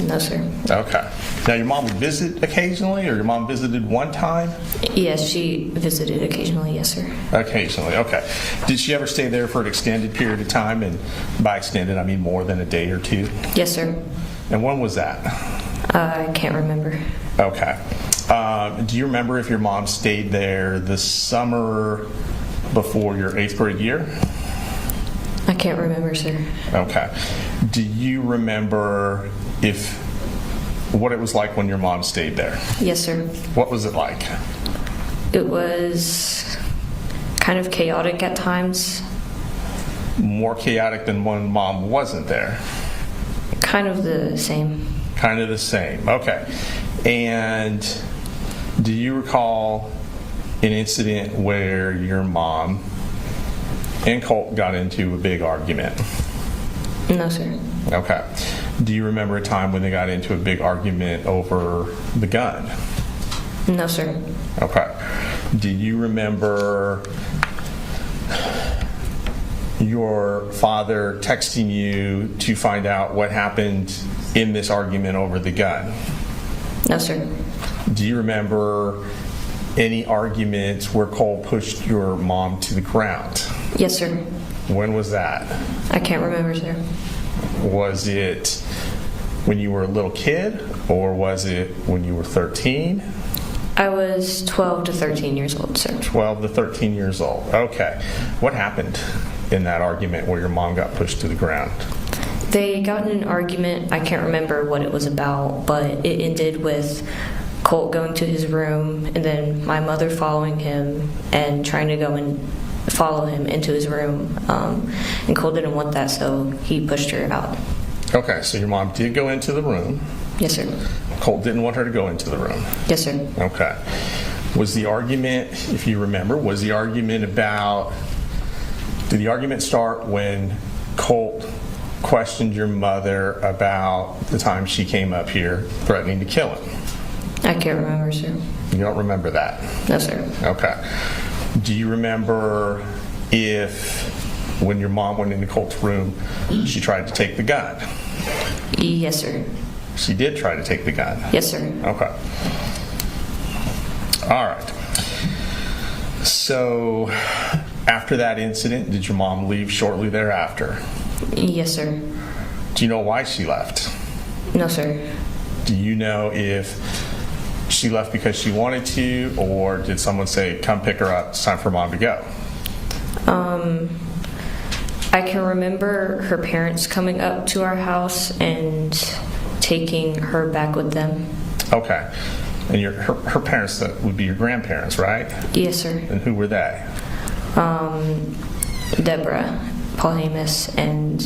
No, sir. Okay. Now, your mom would visit occasionally, or your mom visited one time? Yes, she visited occasionally, yes, sir. Occasionally, okay. Did she ever stay there for an extended period of time? And by extended, I mean more than a day or two? Yes, sir. And when was that? I can't remember. Okay. Do you remember if your mom stayed there the summer before your 8th grade year? I can't remember, sir. Okay. Do you remember what it was like when your mom stayed there? Yes, sir. What was it like? It was kind of chaotic at times. More chaotic than when mom wasn't there? Kind of the same. Kind of the same. Okay. And do you recall an incident where your mom and Colt got into a big argument? No, sir. Okay. Do you remember a time when they got into a big argument over the gun? No, sir. Okay. Do you remember your father texting you to find out what happened in this argument over the gun? No, sir. Do you remember any arguments where Cole pushed your mom to the ground? Yes, sir. When was that? I can't remember, sir. Was it when you were a little kid, or was it when you were 13? I was 12 to 13 years old, sir. 12 to 13 years old. Okay. What happened in that argument where your mom got pushed to the ground? They got in an argument. I can't remember what it was about, but it ended with Colt going to his room and then my mother following him and trying to go and follow him into his room. And Colt didn't want that, so he pushed her out. Okay, so your mom did go into the room. Yes, sir. Colt didn't want her to go into the room. Yes, sir. Okay. Was the argument, if you remember, did the argument start when Colt questioned your mother about the time she came up here threatening to kill him? I can't remember, sir. You don't remember that? No, sir. Okay. Do you remember if when your mom went into Colt's room, she tried to take the gun? Yes, sir. She did try to take the gun? Yes, sir. Okay. All right. So after that incident, did your mom leave shortly thereafter? Yes, sir. Do you know why she left? No, sir. Do you know if she left because she wanted to, or did someone say, come pick her up, it's time for mom to go? I can remember her parents coming up to our house and taking her back with them. Okay. And her parents, that would be your grandparents, right? Yes, sir. And who were they? Deborah, Paul Hamus, and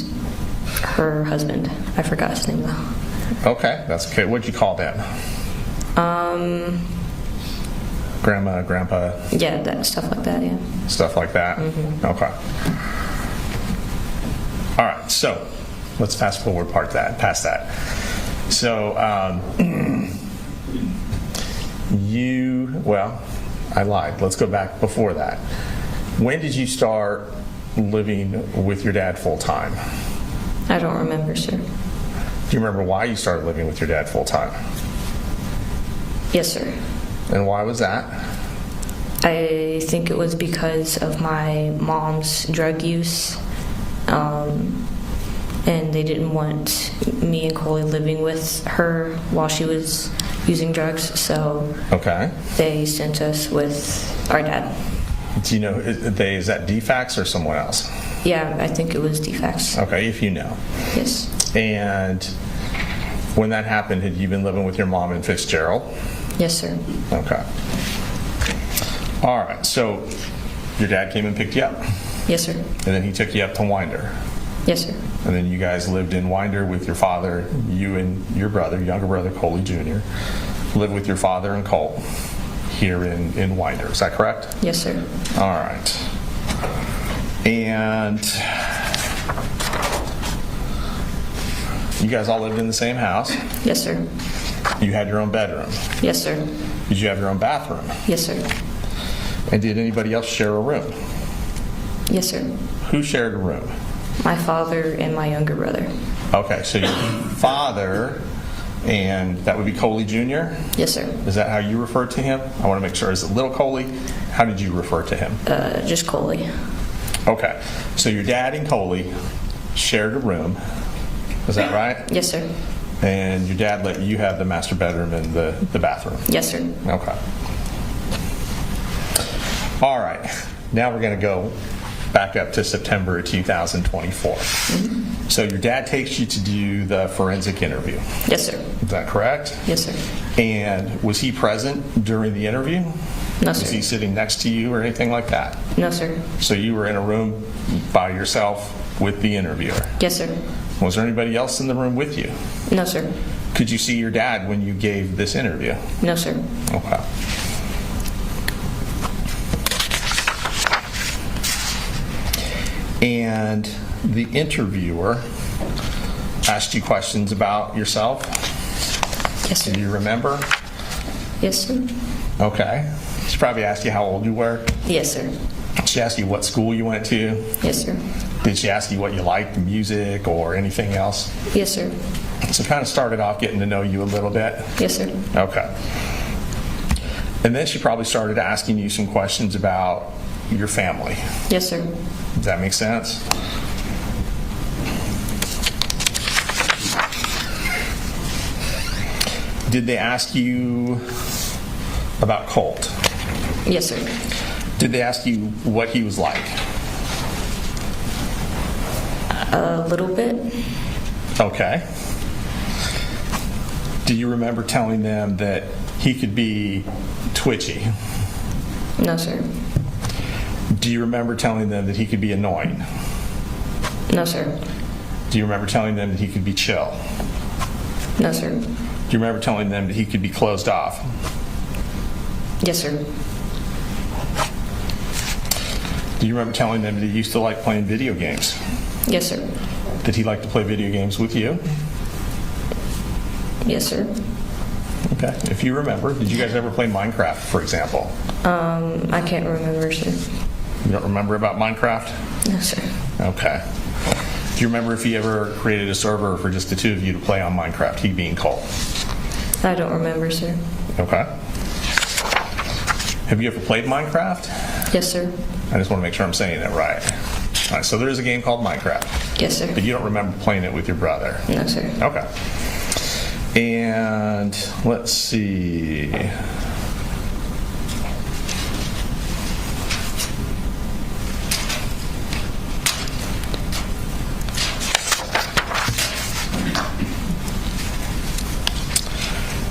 her husband. I forgot his name though. Okay, that's okay. What'd you call them? Grandma, grandpa? Yeah, that stuff like that, yeah. Stuff like that? Mm-hmm. Okay. All right, so let's fast forward past that. So I lied. Let's go back before that. When did you start living with your dad full time? I don't remember, sir. Do you remember why you started living with your dad full time? Yes, sir. And why was that? I think it was because of my mom's drug use. And they didn't want me and Coley living with her while she was using drugs, so okay. They sent us with our dad. Do you know, is that DFAX or someone else? Yeah, I think it was defects. Okay, if you know. Yes. And when that happened, had you been living with your mom in Fitzgerald? Yes, sir. Okay. All right, so your dad came and picked you up, Yes, sir. and then he took you up to Winder. Yes, sir. And then you guys lived in Winder with your father, you and your brother, younger brother, Coley Jr., lived with your father and Colt here in Winder. Is that correct? Yes, sir. All right. And you guys all lived in the same house. Yes, sir. You had your own bedroom. Yes, sir. Did you have your own bathroom? Yes, sir. And did anybody else share a room? Yes, sir. Who shared a room? My father and my younger brother. Okay, so your father, and that would be Coley Jr.? Yes, sir. Is that how you refer to him? I want to make sure. Is it Little Coley? How did you refer to him? Just Coley. Okay, so your dad and Coley shared a room. Is that right? Yes, sir. And your dad let you have the master bedroom and the bathroom? Yes, sir. Okay. All right, now we're going to go back up to September of 2024. So your dad takes you to do the forensic interview. Yes, sir. Is that correct? Yes, sir. And was he present during the interview? No, Was sir. he sitting next to you or anything like that? No, sir. So you were in a room by yourself with the interviewer? Yes, sir. Was there anybody else in the room with you? No, sir. Could you see your dad when you gave this interview? No, sir. Okay. And the interviewer asked you questions about yourself? Yes, sir. Do you remember? Yes, sir. Okay. She probably asked you how old you were. Yes, sir. She asked you what school you went to. Yes, sir. Did she ask you what you liked, music or anything else? Yes, sir. So kind of started off getting to know you a little bit. Yes, sir. Okay. And then she probably started asking you some questions about your family. Yes, sir. Does that make sense? Did they ask you about Colt? Yes, sir. Did they ask you what he was like? A little bit. Okay. Do you remember telling them that he could be twitchy? No, sir. Do you remember telling them that he could be annoying? No, sir. Do you remember telling them that he could be chill? No, sir. Do you remember telling them that he could be closed off? Yes, sir. Do you remember telling them that he used to like playing video games? Yes, sir. Did he like to play video games with you? Yes, sir. Okay. If you remember, did you guys ever play Minecraft, for example? I can't remember, sir. You don't remember about Minecraft? No, sir. Okay. Do you remember if he ever created a server for just the two of you to play on Minecraft, he being Colt? I don't remember, sir. Okay. Have you ever played Minecraft? Yes, sir. I just want to make sure I'm saying it right. All right, so there is a game called Minecraft. Yes, sir. But you don't remember playing it with your brother? No, sir. Okay. And let's see.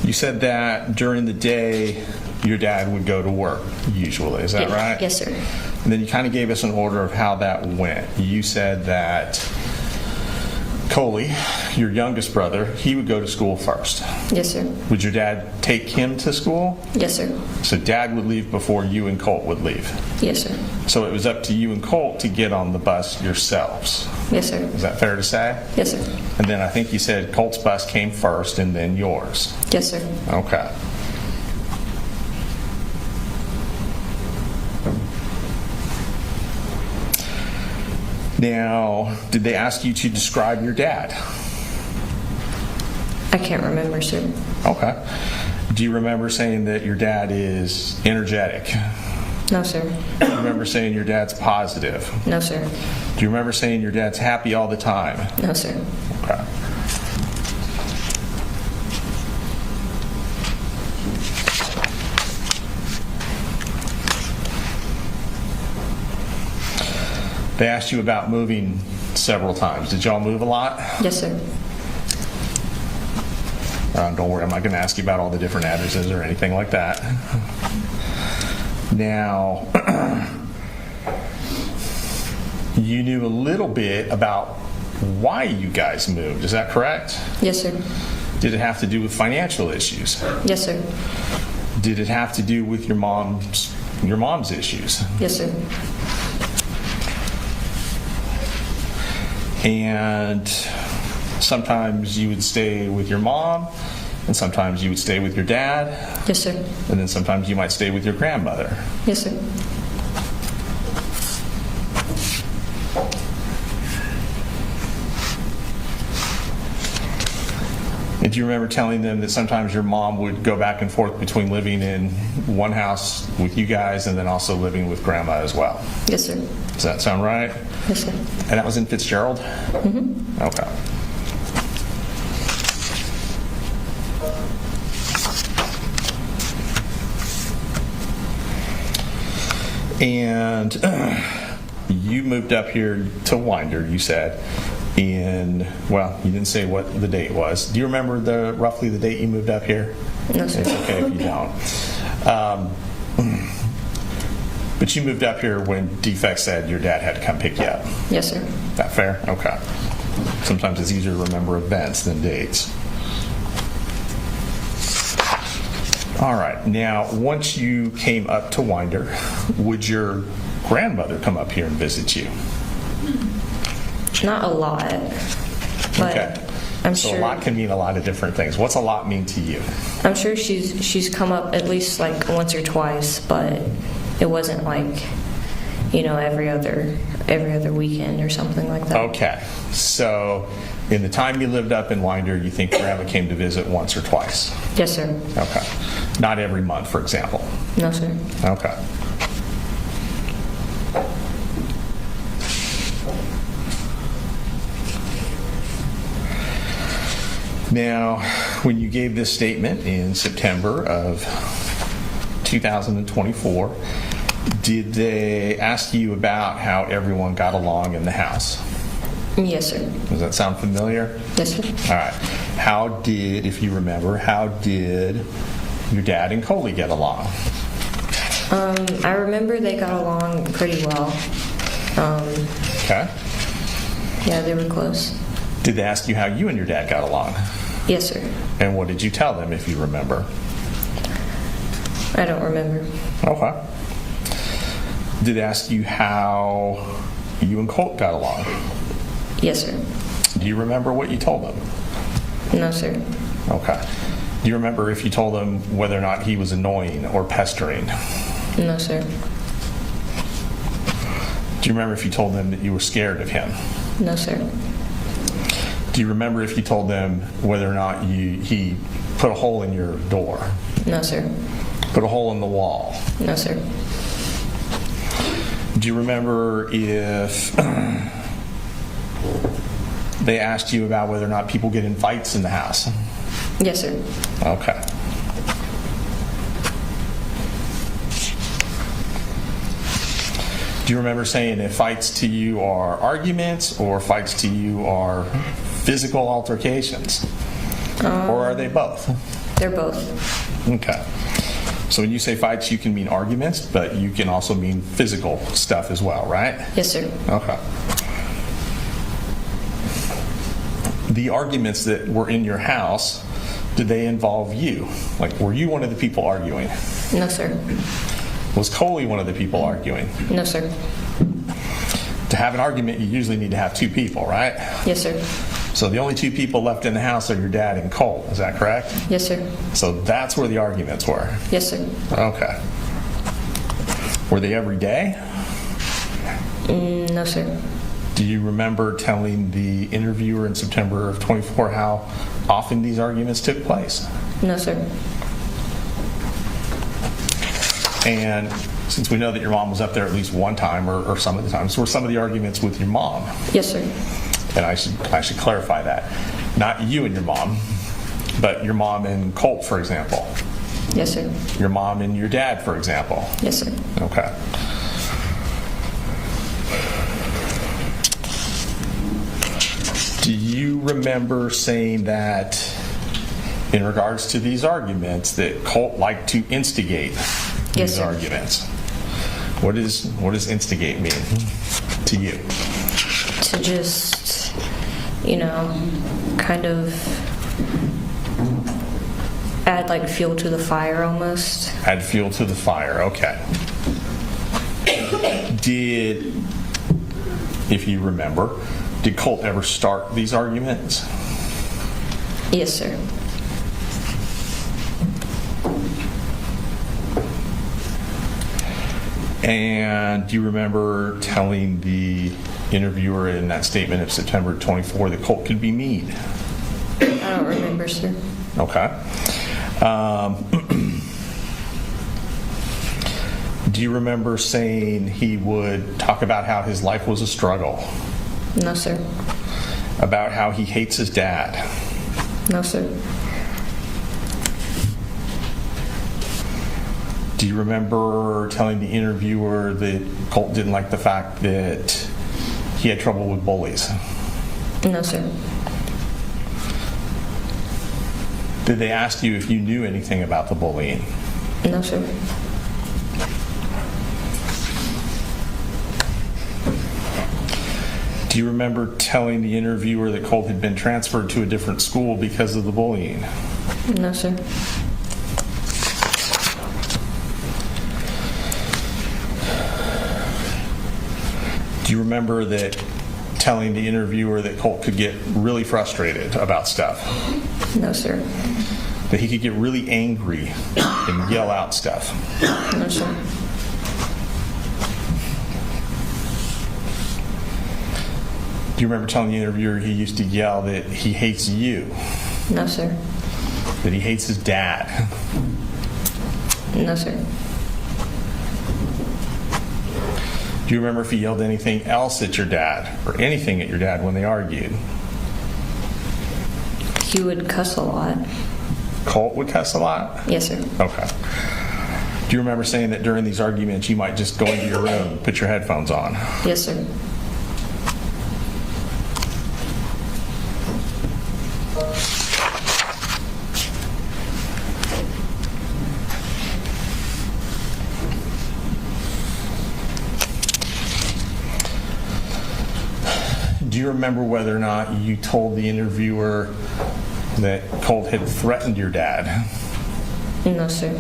You said that during the day your dad would go to work usually, is that right? Yes, sir. And then you kind of gave us an order of how that went. You said that Coley, your youngest brother, he would go to school first. Yes, sir. Would your dad take him to school? Yes, sir. So dad would leave before you and Colt would leave. Yes, sir. So it was up to you and Colt to get on the bus yourselves. Yes, sir. Is that fair to say? Yes, sir. And then I think you said Colt's bus came first and then yours. Yes, sir. Okay. Now, did they ask you to describe your dad? I can't remember, sir. Okay. Do you remember saying that your dad is energetic? No, sir. Do you remember saying your dad's positive? No, sir. Do you remember saying your dad's happy all the time? No, sir. Okay. They asked you about moving several times. Did y'all move a lot? Yes, sir. Don't worry, I'm not going to ask you about all the different addresses or anything like that. Now, you knew a little bit about why you guys moved. Is that correct? Yes, sir. Did it have to do with financial issues? Yes, sir. Did it have to do with your mom's issues? Yes, sir. And sometimes you would stay with your mom, and sometimes you would stay with your dad. Yes, sir. And then sometimes you might stay with your grandmother. Yes, sir. And do you remember telling them that sometimes your mom would go back and forth between living in one house with you guys and then also living with grandma as well? Yes, sir. Does that sound right? Yes, sir. And that was in Fitzgerald? Mm-hmm. Okay. And you moved up here to Winder, you said, well, you didn't say what the date was. Do you remember roughly the date you moved up here? No, sir. It's okay if you don't. But you moved up here when Defect said your dad had to come pick you up. Yes, sir. Is that fair? Okay. Sometimes it's easier to remember events than dates. All right. Now, once you came up to Winder, would your grandmother come up here and visit you? Not a lot, but okay. I'm so sure. A lot can mean a lot of different things. What's a lot mean to you? I'm sure she's come up at least like once or twice, but it wasn't like, every other weekend or something like that. Okay. So in the time you lived up in Winder, you think Grandma came to visit once or twice? Yes, sir. Okay. Not every month, for example? No, sir. Okay. Now, when you gave this statement in September of 2024, did they ask you about how everyone got along in the house? Yes, sir. Does that sound familiar? Yes, sir. All right. If you remember, how did your dad and Coley get along? I remember they got along pretty well. Okay. Yeah, they were close. Did they ask you how you and your dad got along? Yes, sir. And what did you tell them, if you remember? I don't remember. Okay. Did they ask you how you and Colt got along? Yes, sir. Do you remember what you told them? No, sir. Okay. Do you remember if you told them whether or not he was annoying or pestering? No, sir. Do you remember if you told them that you were scared of him? No, sir. Do you remember if you told them whether or not he put a hole in your door? No, sir. Put a hole in the wall? No, sir. Do you remember if they asked you about whether or not people get in fights in the house? Yes, sir. Okay. Do you remember saying if fights to you are arguments or fights to you are physical altercations? Or are they both? They're both. Okay. So when you say fights, you can mean arguments, but you can also mean physical stuff as well, right? Yes, sir. Okay. The arguments that were in your house, did they involve you? Like, were you one of the people arguing? No, sir. Was Coley one of the people arguing? No, sir. To have an argument, you usually need to have two people, right? Yes, sir. So the only two people left in the house are your dad and Colt. Is that correct? Yes, sir. So that's where the arguments were? Yes, sir. Okay. Were they every day? No, sir. Do you remember telling the interviewer in September of 24 how often these arguments took place? No, sir. And since we know that your mom was up there at least one time or some of the times, were some of the arguments with your mom? Yes, sir. And I should clarify that. Not you and your mom, but your mom and Colt, for example. Yes, sir. Your mom and your dad, for example. Yes, sir. Okay. Do you remember saying that in regards to these arguments that Colt liked to instigate these arguments? What does instigate mean to you? To just, kind of add like fuel to the fire almost. Add fuel to the fire, okay. If you remember, did Colt ever start these arguments? Yes, sir. And do you remember telling the interviewer in that statement of September 24 that Colt could be mean? I don't remember, sir. Okay. Do you remember saying he would talk about how his life was a struggle? No, sir. About how he hates his dad? No, sir. Do you remember telling the interviewer that Colt didn't like the fact that he had trouble with bullies? No, sir. Did they ask you if you knew anything about the bullying? No, sir. Do you remember telling the interviewer that Colt had been transferred to a different school because of the bullying? No, sir. Do you remember that telling the interviewer that Colt could get really frustrated about stuff? No, sir. That he could get really angry and yell out stuff? No, sir. Do you remember telling the interviewer he used to yell that he hates you? No, sir. That he hates his dad? No, sir. Do you remember if he yelled anything else at your dad or anything at your dad when they argued? He would cuss a lot. Colt would cuss a lot? Yes, sir. Okay. Do you remember saying that during these arguments you might just go into your room, put your headphones on? Yes, sir. Do you remember whether or not you told the interviewer that Colt had threatened your dad? No, sir.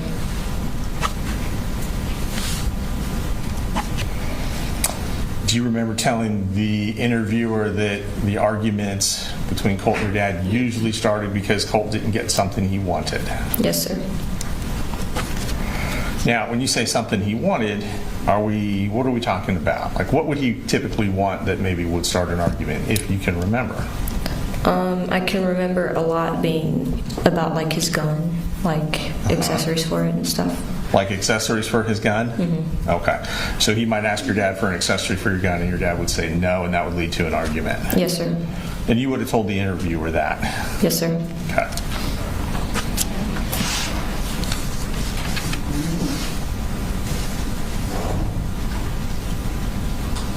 Do you remember telling the interviewer that the arguments between Colt and your dad usually started because Colt didn't get something he wanted? Yes, sir. Now, when you say something he wanted, what are we talking about? Like, what would he typically want that maybe would start an argument, if you can remember? I can remember a lot being about like his gun, like accessories for it and stuff. Like accessories for his gun? Mm-hmm. Okay. So he might ask your dad for an accessory for your gun, and your dad would say no, and that would lead to an argument. Yes, sir. And you would have told the interviewer that? Yes, sir. Okay.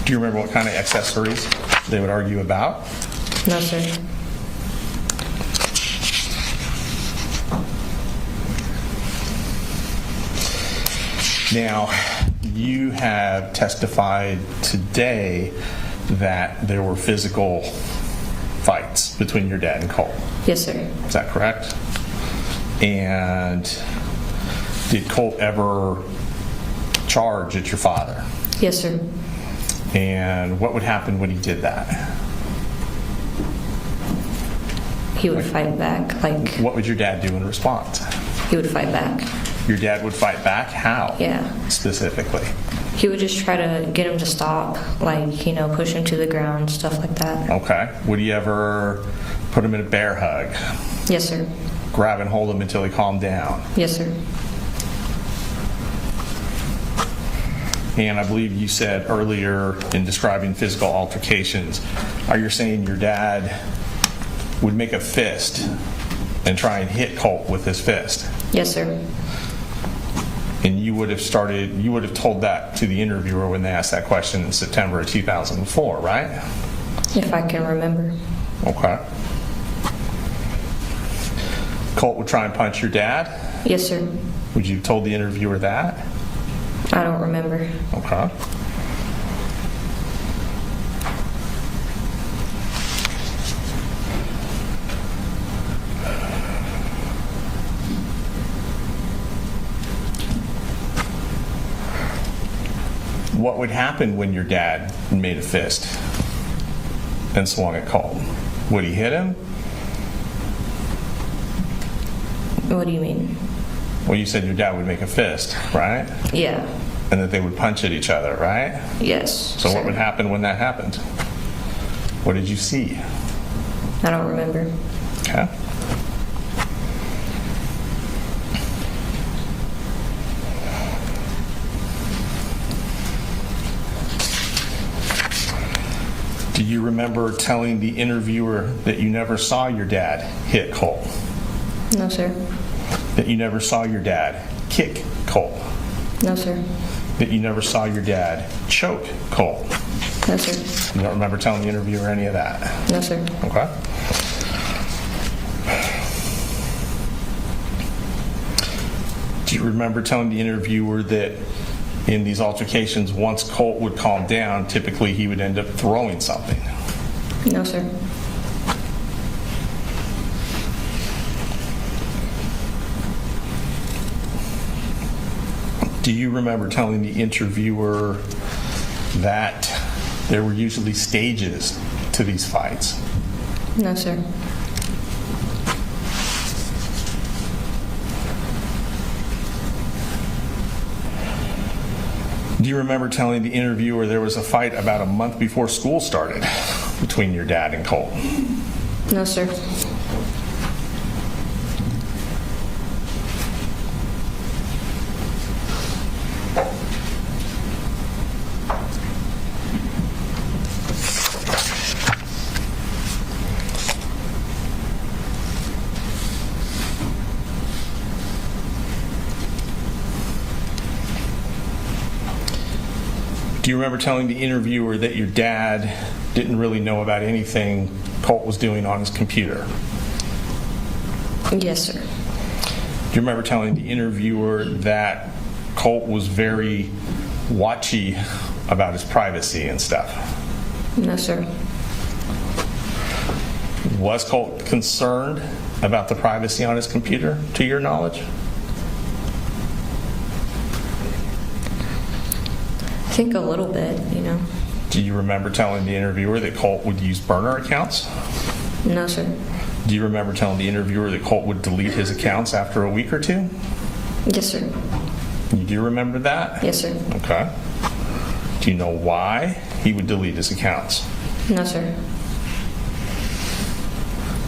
Do you remember what kind of accessories they would argue about? No, sir. Now, you have testified today that there were physical fights between your dad and Colt. Yes, sir. Is that correct? And did Colt ever charge at your father? Yes, sir. And what would happen when he did that? He would fight back. Like, what would your dad do in response? He would fight back. Your dad would fight back? How? Yeah. Specifically? He would just try to get him to stop, like, push him to the ground, stuff like that. Okay. Would he ever put him in a bear hug? Yes, sir. Grab and hold him until he calmed down? Yes, sir. And I believe you said earlier in describing physical altercations, are you saying your dad would make a fist and try and hit Colt with his fist? Yes, sir. And you would have told that to the interviewer when they asked that question in September of 2004, right? If I can remember. Okay. Colt would try and punch your dad? Yes, sir. Would you have told the interviewer that? I don't remember. Okay. What would happen when your dad made a fist and swung at Colt? Would he hit him? What do you mean? Well, you said your dad would make a fist, right? Yeah. And that they would punch at each other, right? Yes. So sir. what would happen when that happened? What did you see? I don't remember. Okay. Do you remember telling the interviewer that you never saw your dad hit Colt? No, sir. That you never saw your dad kick Colt? No, sir. That you never saw your dad choke Colt? No, sir. You don't remember telling the interviewer any of that? No, sir. Okay. Do you remember telling the interviewer that in these altercations, once Colt would calm down, typically he would end up throwing something? No, sir. Do you remember telling the interviewer that there were usually stages to these fights? No, sir. Do you remember telling the interviewer there was a fight about a month before school started between your dad and Colt? No, sir. Do you remember telling the interviewer that your dad didn't really know about anything Colt was doing on his computer? Yes, sir. Do you remember telling the interviewer that Colt was very watchy about his privacy and stuff? No, sir. Was Colt concerned about the privacy on his computer, to your knowledge? I think a little bit, you know. Do you remember telling the interviewer that Colt would use burner accounts? No, sir. Do you remember telling the interviewer that Colt would delete his accounts after a week or two? Yes, sir. You do remember that? Yes, sir. Okay. Do you know why he would delete his accounts? No, sir.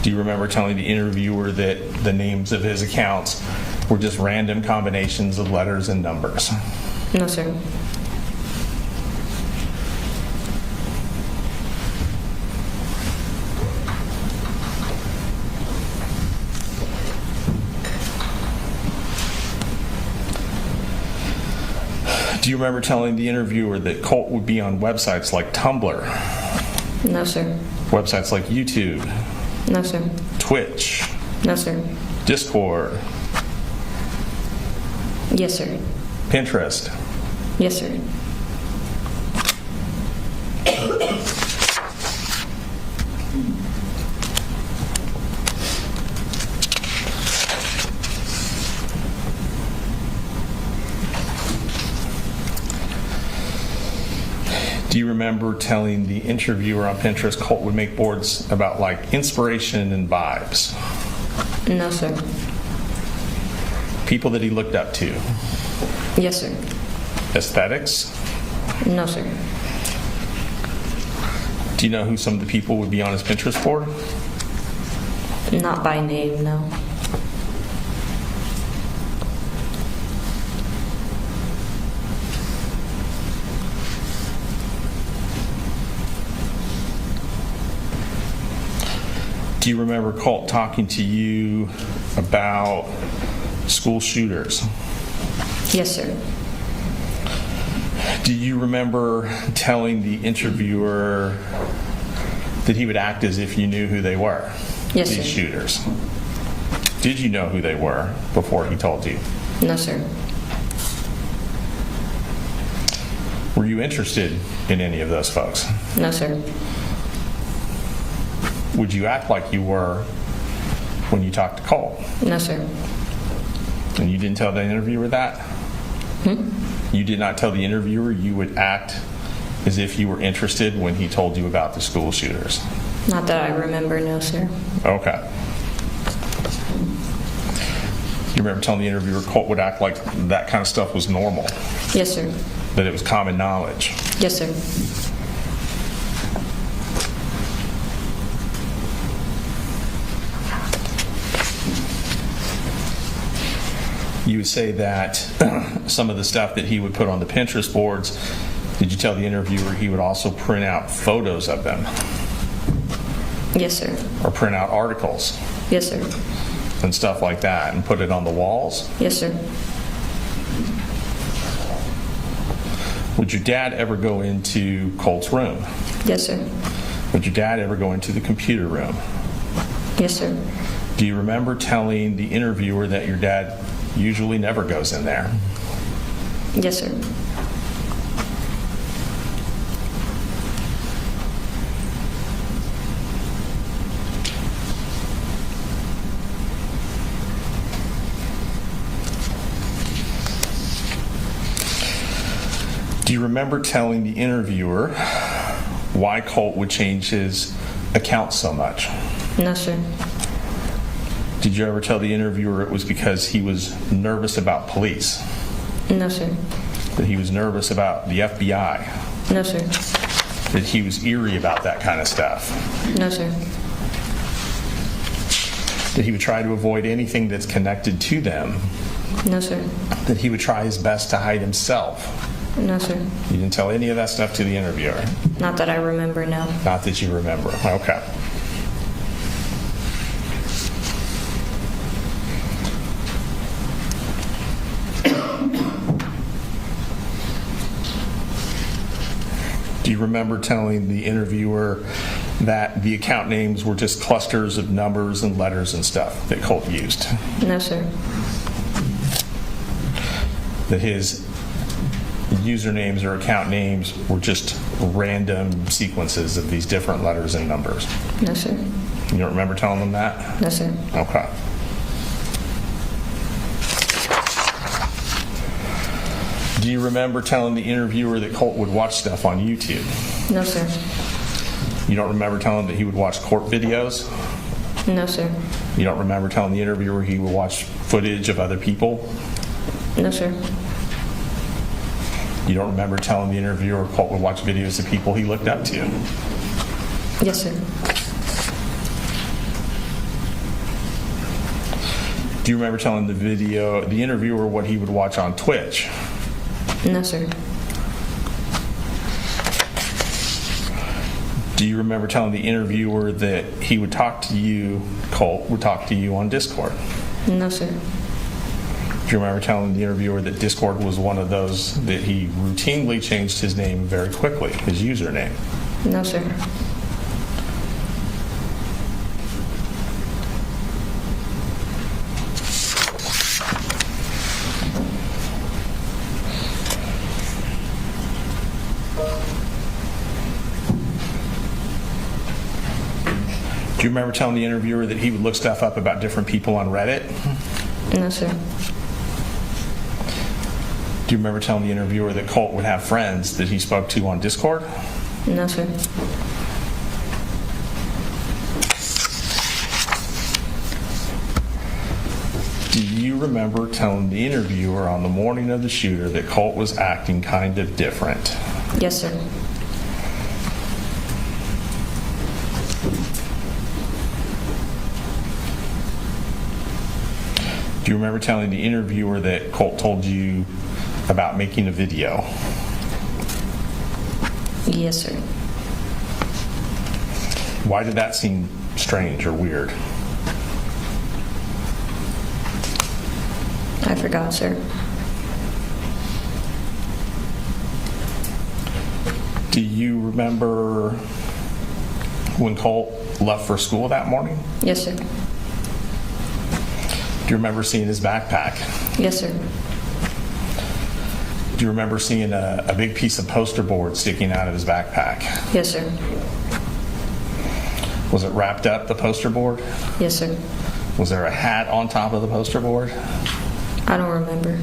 Do you remember telling the interviewer that the names of his accounts were just random combinations of letters and numbers? No, sir. Do you remember telling the interviewer that Colt would be on websites like Tumblr? No, sir. Websites like YouTube? No, sir. Twitch? No, sir. Discord? Yes, sir. Pinterest? Yes, sir. Do you remember telling the interviewer on Pinterest Colt would make boards about like inspiration and vibes? No, sir. People that he looked up to? Yes, sir. Aesthetics? No, sir. Do you know who some of the people would be on his Pinterest board? Not by name, no. Do you remember Colt talking to you about school shooters? Yes, sir. Do you remember telling the interviewer that he would act as if you knew who they were? Yes, These sir. shooters. Did you know who they were before he told you? No, sir. Were you interested in any of those folks? No, sir. Would you act like you were when you talked to Colt? No, sir. And you didn't tell the interviewer that? You did not tell the interviewer you would act as if you were interested when he told you about the school shooters? Not that I remember, no, sir. Okay. You remember telling the interviewer Colt would act like that kind of stuff was normal? Yes, sir. That it was common knowledge? Yes, sir. You would say that some of the stuff that he would put on the Pinterest boards, did you tell the interviewer he would also print out photos of them? Yes, sir. Or print out articles Yes, sir. and stuff like that and put it on the walls? Yes, sir. Would your dad ever go into Colt's room? Yes, sir. Would your dad ever go into the computer room? Yes, sir. Do you remember telling the interviewer that your dad usually never goes in there? Yes, sir. Do you remember telling the interviewer why Colt would change his account so much? No, sir. Did you ever tell the interviewer it was because he was nervous about police? No, sir. That he was nervous about the FBI? No, sir. That he was eerie about that kind of stuff? No, sir. That he would try to avoid anything that's connected to them? No, sir. That he would try his best to hide himself? No, sir. You didn't tell any of that stuff to the interviewer? Not that I remember, no. Not that you remember. Okay. Do you remember telling the interviewer that the account names were just clusters of numbers and letters and stuff that Colt used? No, sir. That his usernames or account names were just random sequences of these different letters and numbers? No, sir. You don't remember telling them that? No, sir. Okay. Do you remember telling the interviewer that Colt would watch stuff on YouTube? No, sir. You don't remember telling him that he would watch court videos? No, sir. You don't remember telling the interviewer he would watch footage of other people? No, sir. You don't remember telling the interviewer Colt would watch videos of people he looked up to? Yes, sir. Do you remember telling the interviewer what he would watch on Twitch? No, sir. Do you remember telling the interviewer that he would talk to you, Colt would talk to you on Discord? No, sir. Do you remember telling the interviewer that Discord was one of those that he routinely changed his name very quickly, his username? No, sir. Do you remember telling the interviewer that he would look stuff up about different people on Reddit? No, sir. Do you remember telling the interviewer that Colt would have friends that he spoke to on Discord? No, sir. Do you remember telling the interviewer on the morning of the shooter that Colt was acting kind of different? Yes, sir. Do you remember telling the interviewer that Colt told you about making a video? Yes, sir. Why did that seem strange or weird? I forgot, sir. Do you remember when Colt left for school that morning? Yes, sir. Do you remember seeing his backpack? Yes, sir. Do you remember seeing a big piece of poster board sticking out of his backpack? Yes, sir. Was it wrapped up, the poster board? Yes, sir. Was there a hat on top of the poster board? I don't remember.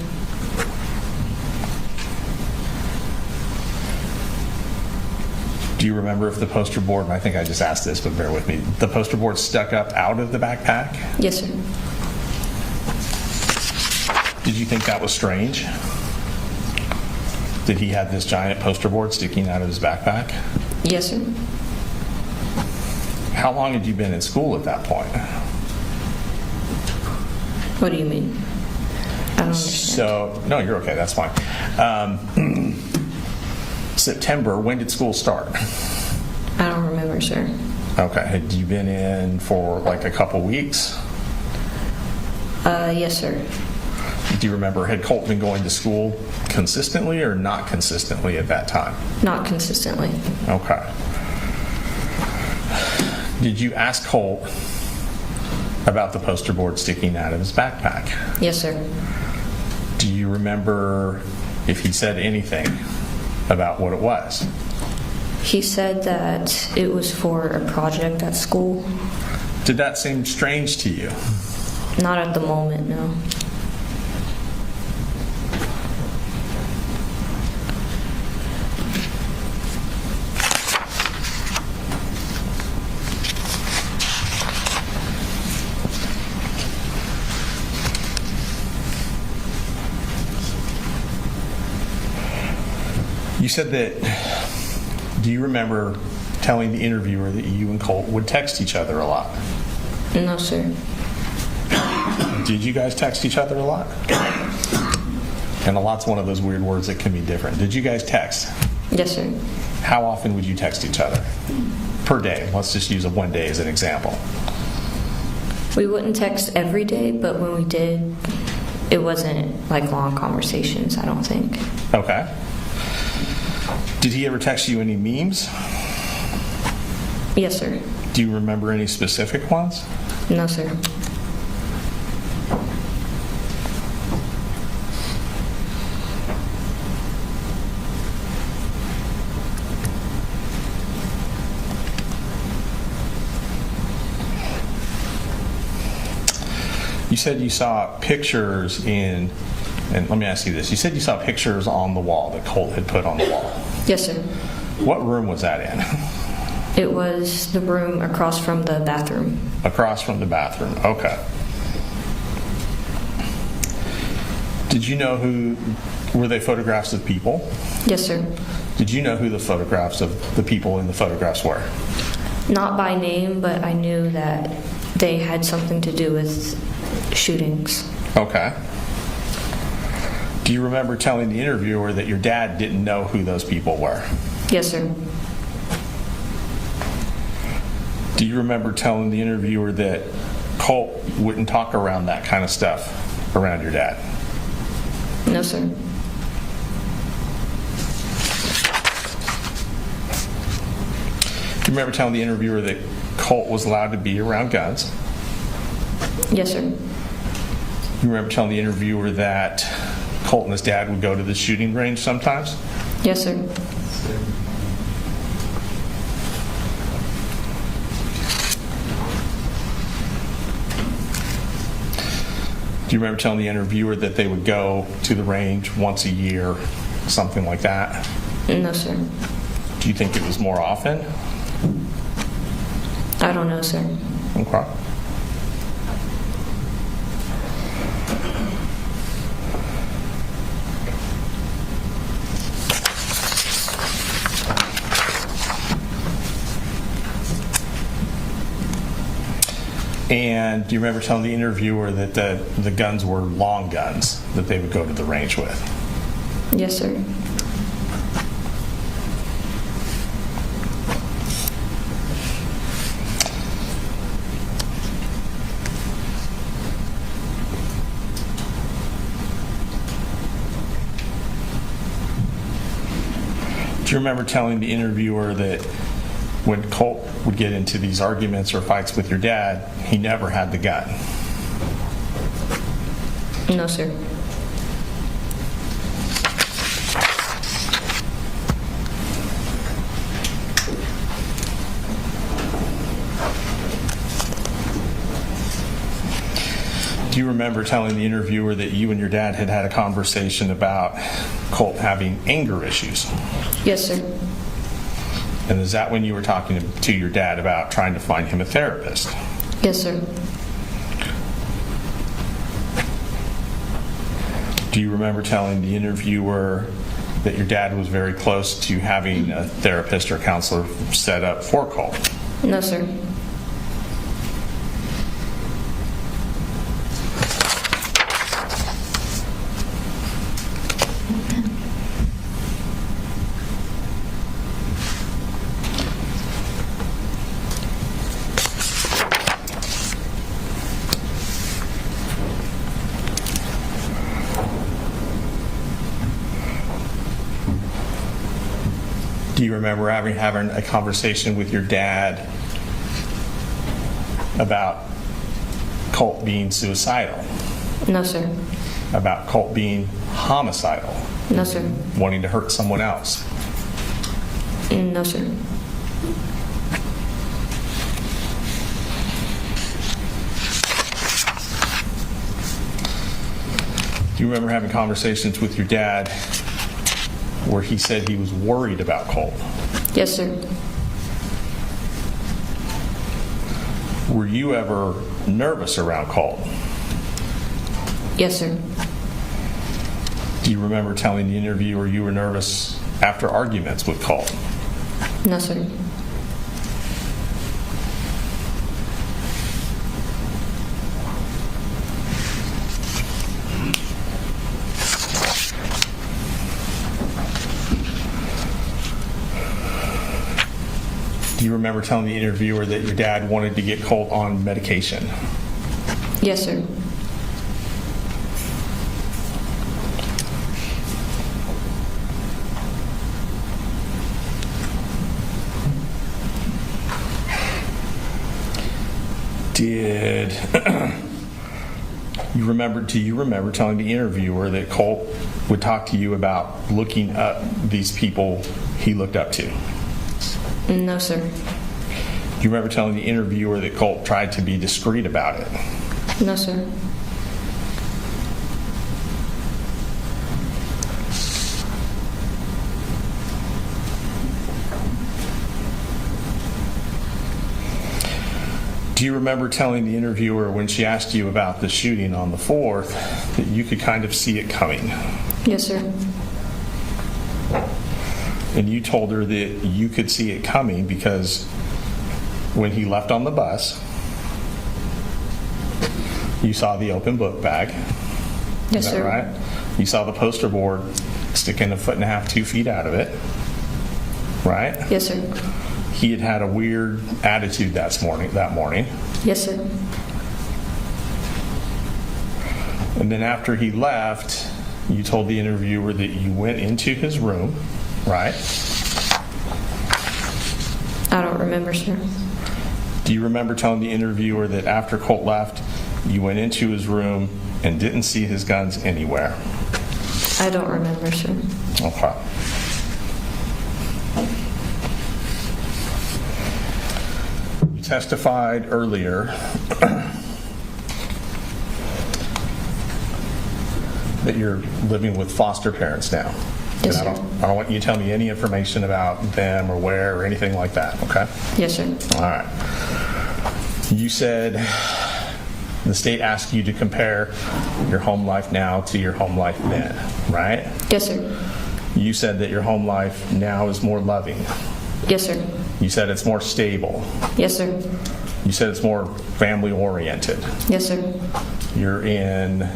Do you remember if the poster board, and I think I just asked this, but bear with me, the poster board stuck up out of the backpack? Yes, sir. Did you think that was strange? Did he have this giant poster board sticking out of his backpack? Yes, sir. How long had you been in school at that point? What do you mean? I don't understand. So, no, you're okay, that's fine. September, when did school start? I don't remember, sir. Okay, had you been in for like a couple weeks? Yes, sir. Do you remember, had Colt been going to school consistently or not consistently at that time? Not consistently. Okay. Did you ask Colt about the poster board sticking out of his backpack? Yes, sir. Do you remember if he said anything about what it was? He said that it was for a project at school. Did that seem strange to you? Not at the moment, no. You said that, do you remember telling the interviewer that you and Colt would text each other a lot? No, sir. Did you guys text each other a lot? And a lot's one of those weird words that can be different. Did you guys text? Yes, sir. How often would you text each other? Per day. Let's just use one day as an example. We wouldn't text every day, but when we did, it wasn't like long conversations, I don't think. Okay. Did he ever text you any memes? Yes, sir. Do you remember any specific ones? No, sir. You said you saw pictures in, and let me ask you this. You said you saw pictures on the wall that Colt had put on the wall. Yes, sir. What room was that in? It was the room across from the bathroom. Across from the bathroom. Okay. Did you know were they photographs of people? Yes, sir. Did you know who the photographs of the people in the photographs were? Not by name, but I knew that they had something to do with shootings. Okay. Do you remember telling the interviewer that your dad didn't know who those people were? Yes, sir. Do you remember telling the interviewer that Colt wouldn't talk around that kind of stuff around your dad? No, sir. Do you remember telling the interviewer that Colt was allowed to be around guns? Yes, sir. You remember telling the interviewer that Colt and his dad would go to the shooting range sometimes? Yes, sir. Do you remember telling the interviewer that they would go to the range once a year, something like that? No, sir. Do you think it was more often? I don't know, sir. Okay. And do you remember telling the interviewer that the guns were long guns that they would go to the range with? Yes, sir. Do you remember telling the interviewer that when Colt would get into these arguments or fights with your dad, he never had the gun? No, sir. Do you remember telling the interviewer that you and your dad had had a conversation about Colt having anger issues? Yes, sir. And is that when you were talking to your dad about trying to find him a therapist? Yes, sir. Do you remember telling the interviewer that your dad was very close to having a therapist or counselor set up for Colt? No, sir. Do you remember having a conversation with your dad about Colt being suicidal? No, sir. About Colt being homicidal? No, sir. Wanting to hurt someone else? No, sir. Do you remember having conversations with your dad where he said he was worried about Colt? Yes, sir. Were you ever nervous around Colt? Yes, sir. Do you remember telling the interviewer you were nervous after arguments with Colt? No, sir. Do you remember telling the interviewer that your dad wanted to get Colt on medication? Yes, sir. Do you remember telling the interviewer that Colt would talk to you about looking up these people he looked up to? No, sir. Do you remember telling the interviewer that Colt tried to be discreet about it? No, sir. Do you remember telling the interviewer when she asked you about the shooting on the 4th that you could kind of see it coming? Yes, sir. And you told her that you could see it coming because when he left on the bus, you saw the open book bag. Yes, Is that sir. right? You saw the poster board sticking 1.5 to 2 feet out of it. Right? Yes, sir. He had had a weird attitude that morning. Yes, sir. And then after he left, you told the interviewer that you went into his room, right? I don't remember, sir. Do you remember telling the interviewer that after Colt left, you went into his room and didn't see his guns anywhere? I don't remember, sir. Okay. You testified earlier that you're living with foster parents now. Yes, And sir. I don't want you to tell me any information about them or where or anything like that, okay? Yes, sir. All right. You said the state asked you to compare your home life now to your home life then, right? Yes, sir. You said that your home life now is more loving. Yes, sir. You said it's more stable. Yes, sir. You said it's more family oriented. Yes, sir. You're in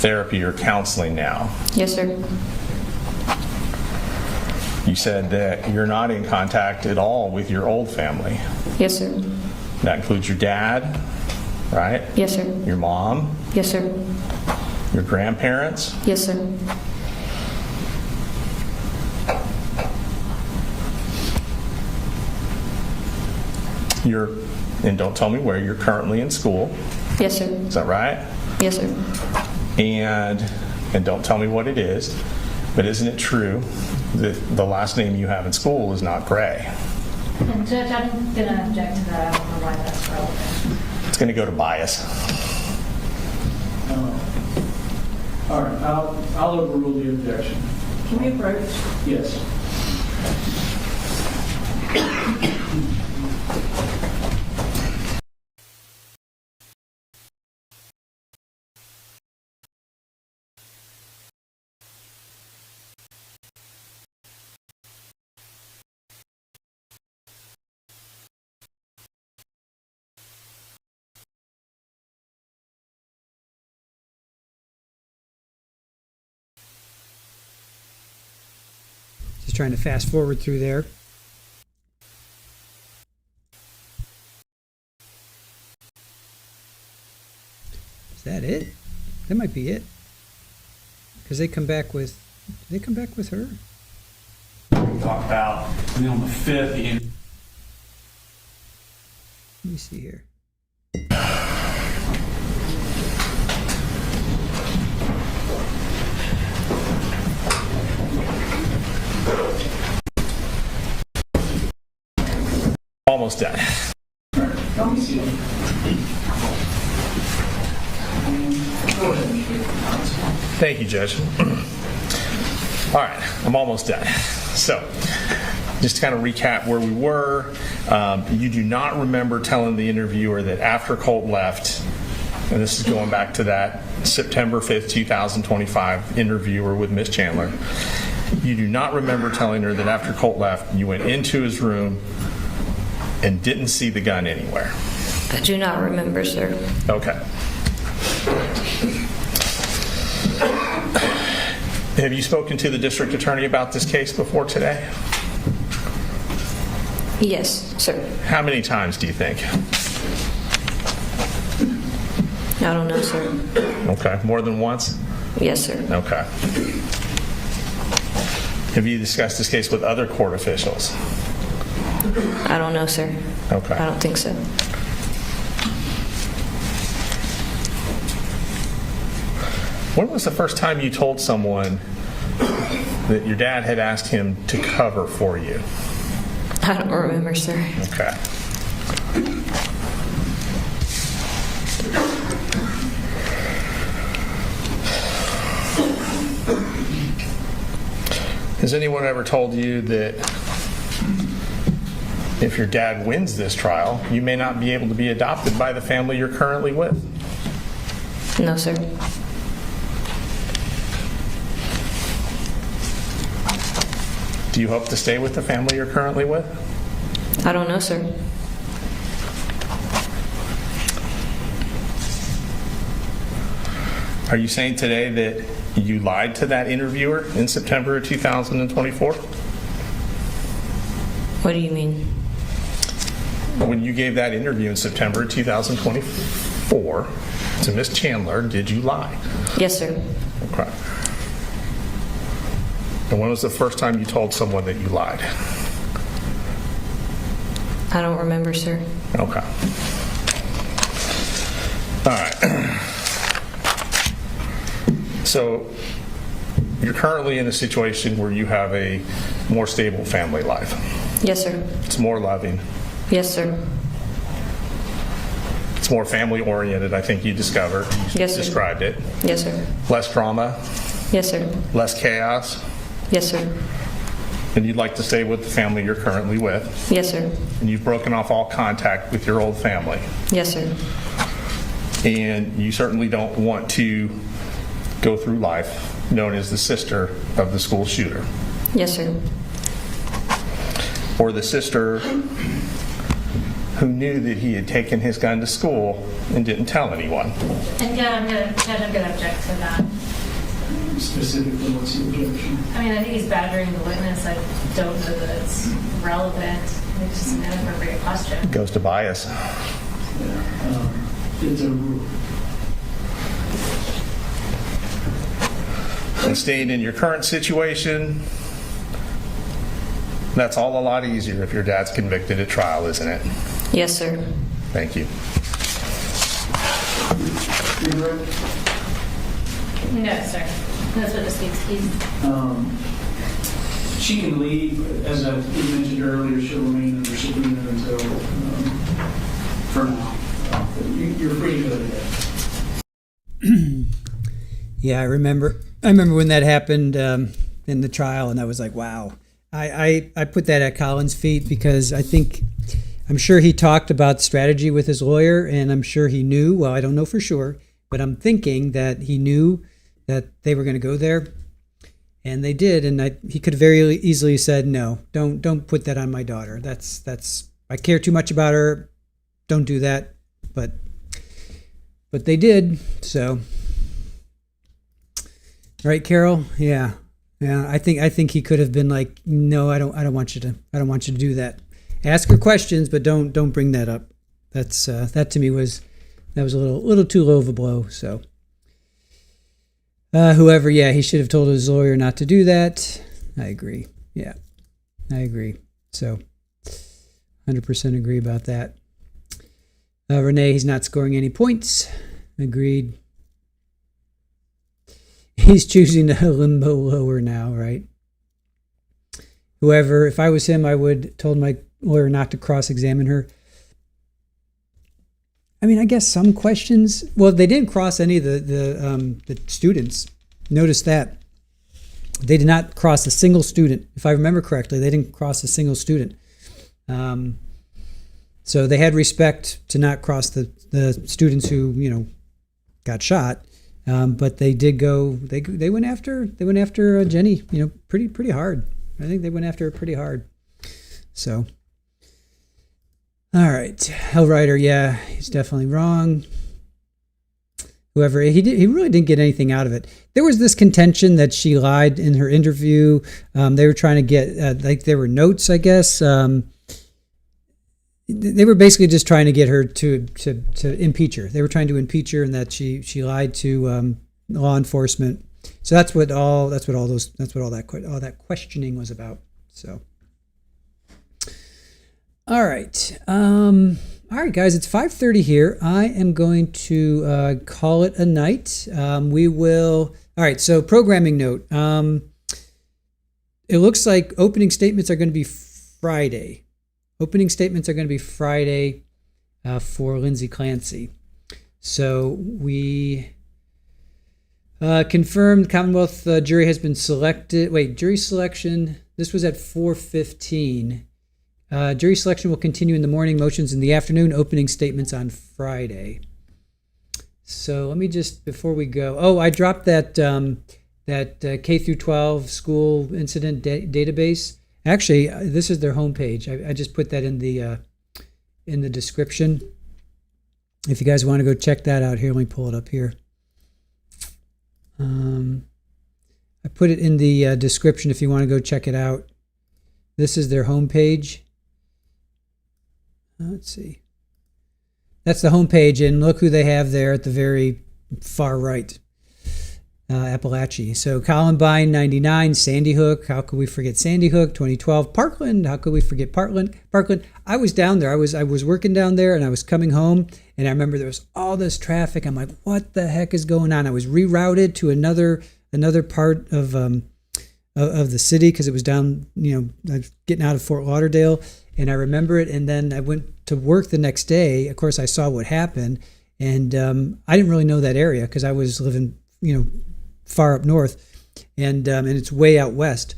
therapy or counseling now. Yes, sir. You said that you're not in contact at all with your old family. Yes, sir. That includes your dad, right? Yes, sir. Your mom, Yes, sir. your grandparents. Yes, sir. and don't tell me where, you're currently in school. Yes, sir. Is that right? Yes, sir. And don't tell me what it is, but isn't it true that the last name you have in school is not Gray? And Judge, I'm going to object to that. I don't know why that's relevant. It's going to go to bias. All right, I'll overrule the objection. Can we approach? Yes. Just trying to fast forward through there. Is that it? That might be it. Because they come back with her? We talked about, and then on the 5th, Let me see here. Almost done. Let me see. Thank you, Judge. All right, I'm almost done. So, just to kind of recap where we were, you do not remember telling the interviewer that after Colt left, and this is going back to that September 5th, 2025 interviewer with Miss Chandler, you do not remember telling her that after Colt left, you went into his room and didn't see the gun anywhere. I do not remember, sir. Okay. Have you spoken to the district attorney about this case before today? Yes, sir. How many times do you think? I don't know, sir. Okay. More than once? Yes, sir. Okay. Have you discussed this case with other court officials? I don't know, sir. Okay. I don't think so. When was the first time you told someone that your dad had asked him to cover for you? I don't remember, sir. Okay. Has anyone ever told you that if your dad wins this trial, you may not be able to be adopted by the family you're currently with? No, sir. Do you hope to stay with the family you're currently with? I don't know, sir. Are you saying today that you lied to that interviewer in September of 2024? What do you mean? When you gave that interview in September 2024 to Miss Chandler, did you lie? Yes, sir. Okay. And when was the first time you told someone that you lied? I don't remember, sir. Okay. All right. So you're currently in a situation where you have a more stable family life. Yes, sir. It's more loving. Yes, sir. It's more family oriented, I think you discovered. You Yes, sir. described it. Yes, sir. Less drama, Yes, sir. less chaos, Yes, sir. and you'd like to stay with the family you're currently with. Yes, sir. And you've broken off all contact with your old family. Yes, sir. And you certainly don't want to go through life known as the sister of the school shooter, Yes, sir. or the sister who knew that he had taken his gun to school and didn't tell anyone. And yeah, I'm going to object to that. Specifically, what's the objection? I mean, I think he's badgering the witness. I don't know that it's relevant. It's just an inappropriate question. Goes to bias. It's a rule. And staying in your current situation, that's all a lot easier if your dad's convicted at trial, isn't it? Yes, sir. Thank you. No, sir. That's what this means. She can leave, as I mentioned earlier, she'll remain under subpoena until, for now. You're free to go today. Yeah, I remember when that happened in the trial, and I was like, wow. I put that at Colin's feet because I'm sure he talked about strategy with his lawyer, and I'm sure he knew, well, I don't know for sure, but I'm thinking that he knew that they were going to go there, and they did, and he could have very easily said, no, don't put that on my daughter. That's I care too much about her. Don't do that. But they did, so. Right, Carol? Yeah. I think he could have been like, no, I don't want you to do that. Ask her questions, but don't bring that up. That to me was a little too low of a blow. So, whoever, yeah, he should have told his lawyer not to do that. I agree. Yeah, I agree. So, 100% agree about that. Renee, he's not scoring any points. Agreed. He's choosing to limbo lower now, right? Whoever, if I was him, I would told my lawyer not to cross-examine her. I mean, I guess some questions. Well, they didn't cross any of the students. Notice that they did not cross a single student. If I remember correctly, they didn't cross a single student. So they had respect to not cross the students who got shot. But they did go. They went after Jenny. Pretty hard. I think they went after her pretty hard. So, all right, Hellrider. Yeah, he's definitely wrong. Whoever he really didn't get anything out of it. There was this contention that she lied in her interview. They were trying to get there were notes, I guess. They were basically just trying to get her to impeach her. They were trying to impeach her, and that she lied to law enforcement. So that's what all that questioning was about. So, all right, guys, it's 5:30 here. I am going to call it a night. We will. All right. So programming note. It looks like opening statements are going to be Friday. Opening statements are going to be Friday for Lindsay Clancy. So we confirmed Commonwealth jury has been selected. Wait, jury selection. This was at 4:15. Jury selection will continue in the morning, motions in the afternoon, opening statements on Friday. So let me just, before we go, I dropped that K through 12 school incident database. Actually, this is their homepage. I just put that in the description. If you guys want to go check that out, here, let me pull it up here. I put it in the description if you want to go check it out. This is their homepage. Let's see. That's the homepage, and look who they have there at the very far right. Apalachee. So Columbine, 99, Sandy Hook. How could we forget Sandy Hook? 2012. Parkland. How could we forget Parkland? I was down there. I was working down there, and I was coming home, and I remember there was all this traffic. I'm like, what the heck is going on? I was rerouted to another part of the city because it was down. I was getting out of Fort Lauderdale, and I remember it. And then I went to work the next day. Of course, I saw what happened, and I didn't really know that area because I was living, far up north, and it's way out west,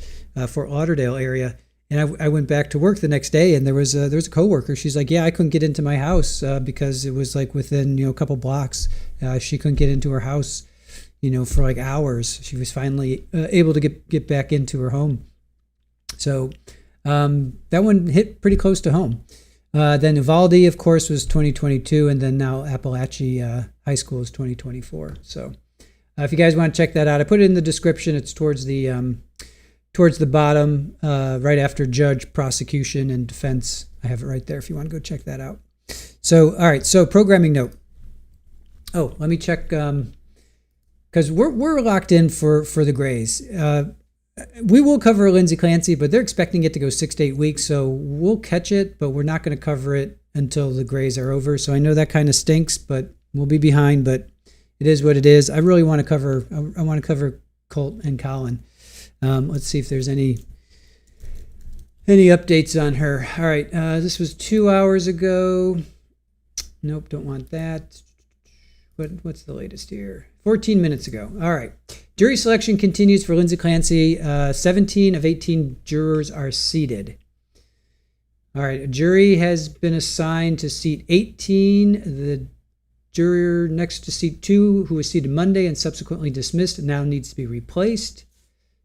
Fort Lauderdale area. And I went back to work the next day, and there was a coworker. She's like, yeah, I couldn't get into my house because it was like within a couple blocks. She couldn't get into her house, for like hours. She was finally able to get back into her home. So that one hit pretty close to home. Then Uvalde, of course, was 2022, and then now Apalachee High School is 2024. So. If you guys want to check that out, I put it in the description. It's towards the bottom, right after judge, prosecution, and defense. I have it right there if you want to go check that out. So, all right. So, programming note. Oh, let me check because we're locked in for the Grays. We will cover Lindsay Clancy, but they're expecting it to go 6 to 8 weeks, so we'll catch it, but we're not going to cover it until the Grays are over. So I know that kind of stinks, but we'll be behind. But it is what it is. I really want to cover. I want to cover Colt and Colin. Let's see if there's any updates on her. All right, this was 2 hours ago. Nope, don't want that. What's the latest here? 14 minutes ago. All right. Jury selection continues for Lindsay Clancy. 17 of 18 jurors are seated. All right. A jury has been assigned to seat 18. The juror next to seat 2, who was seated Monday and subsequently dismissed, now needs to be replaced.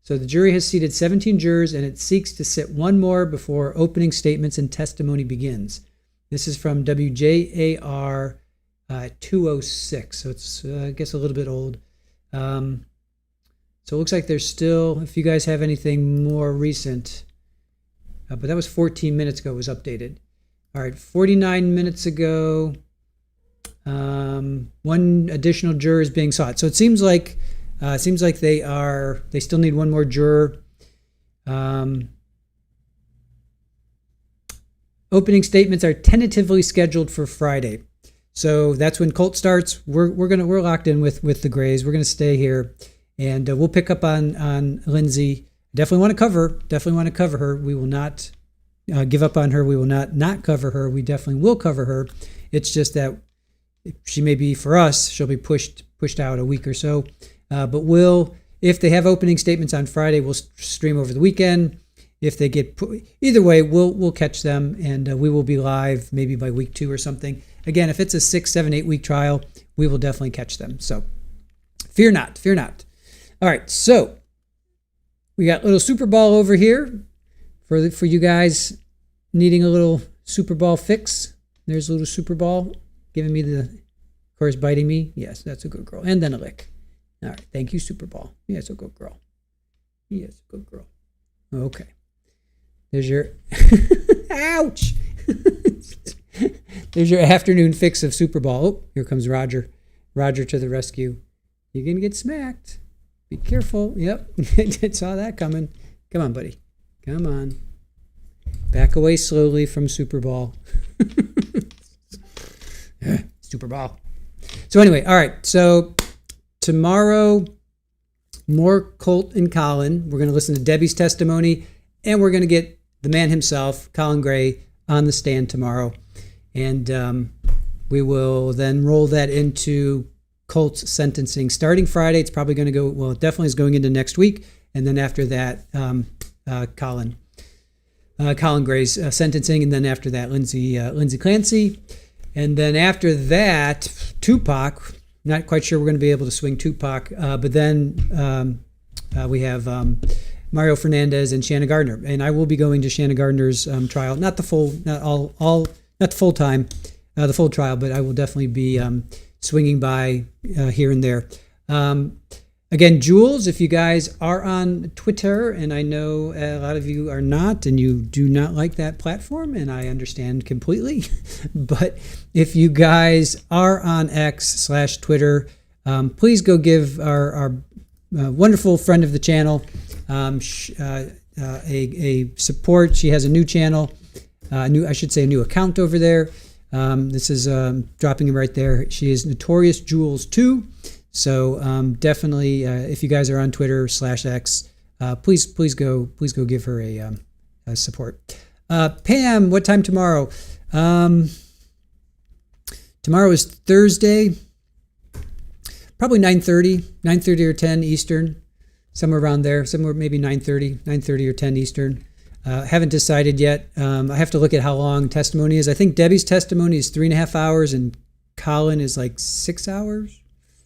So the jury has seated 17 jurors, and it seeks to sit one more before opening statements and testimony begins. This is from WJAR 206, so it's, I guess, a little bit old. So it looks like there's still, if you guys have anything more recent, but that was 14 minutes ago, it was updated. All right, 49 minutes ago, one additional juror is being sought. So it seems like they still need one more juror. Opening statements are tentatively scheduled for Friday. So that's when Colt starts. We're locked in with the Grays. We're gonna stay here, and we'll pick up on Lindsay. Definitely want to cover her. We will not give up on her. We will not cover her. We definitely will cover her. It's just that she may be, for us, she'll be pushed out a week or so. But if they have opening statements on Friday, we'll stream over the weekend. If they get either way, we'll catch them, and we will be live maybe by week 2 or something. Again, if it's a 6, 7, 8 week trial, we will definitely catch them. So fear not. All right, so we got a little Super Ball over here for you guys needing a little Super Ball fix. There's a little Super Ball giving me of course, biting me. Yes, that's a good girl. And then a lick. All right, thank you, Super Ball. Yes, a good girl. Yes, a good girl. Okay. There's your ouch. There's your afternoon fix of Super Ball. Oh, here comes Roger. Roger to the rescue. You're going to get smacked. Be careful. Yep. Saw that coming. Come on, buddy. Come on. Back away slowly from Super Ball. Super Ball. So anyway, all right. So tomorrow, more Colt and Colin. We're going to listen to Debbie's testimony, and we're going to get the man himself, Colin Gray, on the stand tomorrow. And we will then roll that into Colt's sentencing starting Friday. It's probably going to go, well, it definitely is going into next week. And then after that, Colin Gray's sentencing. And then after that, Lindsay Clancy. And then after that, Tupac. Not quite sure we're going to be able to swing Tupac. But then we have Mario Fernandez and Shanna Gardner. And I will be going to Shanna Gardner's trial. Not the full trial, but I will definitely be swinging by here and there. Again, Jules, if you guys are on Twitter, and I know a lot of you are not, and you do not like that platform, and I understand completely, but if you guys are on X/Twitter, please go give our wonderful friend of the channel a support. She has a new channel, a new account over there. This is dropping it right there. She is Notorious Jules 2. So definitely, if you guys are on Twitter /X, please go give her a support. Pam, what time tomorrow? Tomorrow is Thursday. Probably 9:30 or 10 Eastern, somewhere around there. Somewhere maybe 9:30 or 10 Eastern. Haven't decided yet. I have to look at how long testimony is. I think Debbie's testimony is 3.5 hours, and Colin is like 6 hours.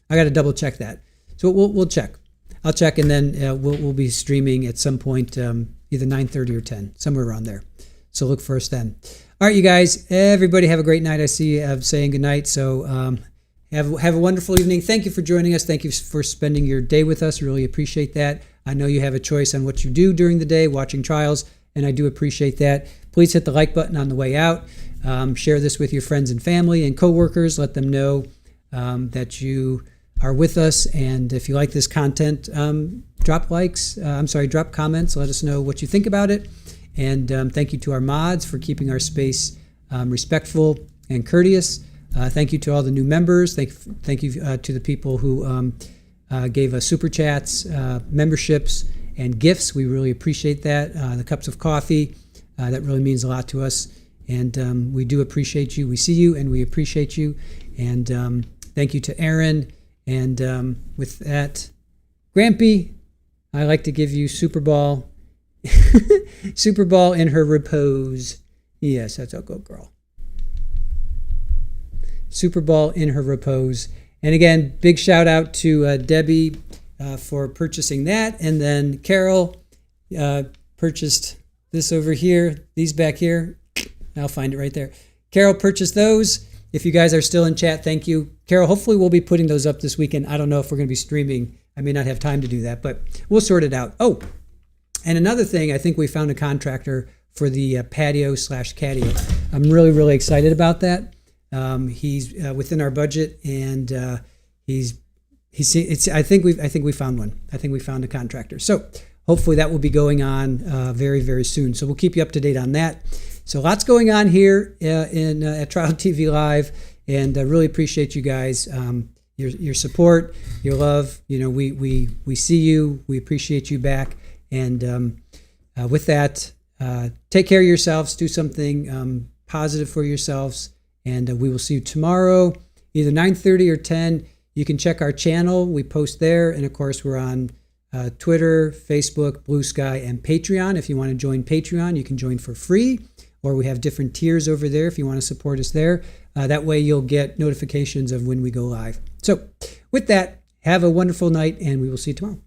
I got to double check that. So we'll check. I'll check, and then we'll be streaming at some point, either 9:30 or 10, somewhere around there. So look for us then. All right, you guys. Everybody have a great night. I see you saying good night. So have a wonderful evening. Thank you for joining us. Thank you for spending your day with us. Really appreciate that. I know you have a choice on what you do during the day, watching trials, and I do appreciate that. Please hit the like button on the way out. Share this with your friends and family and coworkers. Let them know that you are with us. And if you like this content, drop comments. Let us know what you think about it. And thank you to our mods for keeping our space respectful, and courteous. Thank you to all the new members. Thank you to the people who gave us super chats, memberships, and gifts. We really appreciate that. The cups of coffee, that really means a lot to us. And we do appreciate you. We see you and we appreciate you. And thank you to Aaron. And with that, Grampy, I like to give you Super Ball. Super Ball in her repose. Yes, that's a good girl. Super Ball in her repose. And again, big shout out to Debbie for purchasing that. And then Carol purchased this over here, these back here. I'll find it right there. Carol purchased those. If you guys are still in chat, thank you. Carol, hopefully we'll be putting those up this weekend. I don't know if we're going to be streaming. I may not have time to do that, but we'll sort it out. Oh, and another thing, I think we found a contractor for the patio/catio. I'm really, really excited about that. He's within our budget, and I think we found one. I think we found a contractor. So hopefully that will be going on very, very soon. So we'll keep you up to date on that. So lots going on here at Trial TV Live, and I really appreciate you guys, your support, your love. You know, we see you, we appreciate you back, and with that, take care of yourselves, do something positive for yourselves, and we will see you tomorrow, either 9:30 or 10. You can check our channel; we post there, and of course we're on Twitter, Facebook, Blue Sky, and Patreon. If you want to join Patreon, you can join for free. Or we have different tiers over there if you want to support us there. That way you'll get notifications of when we go live. So with that, have a wonderful night, and we will see you tomorrow.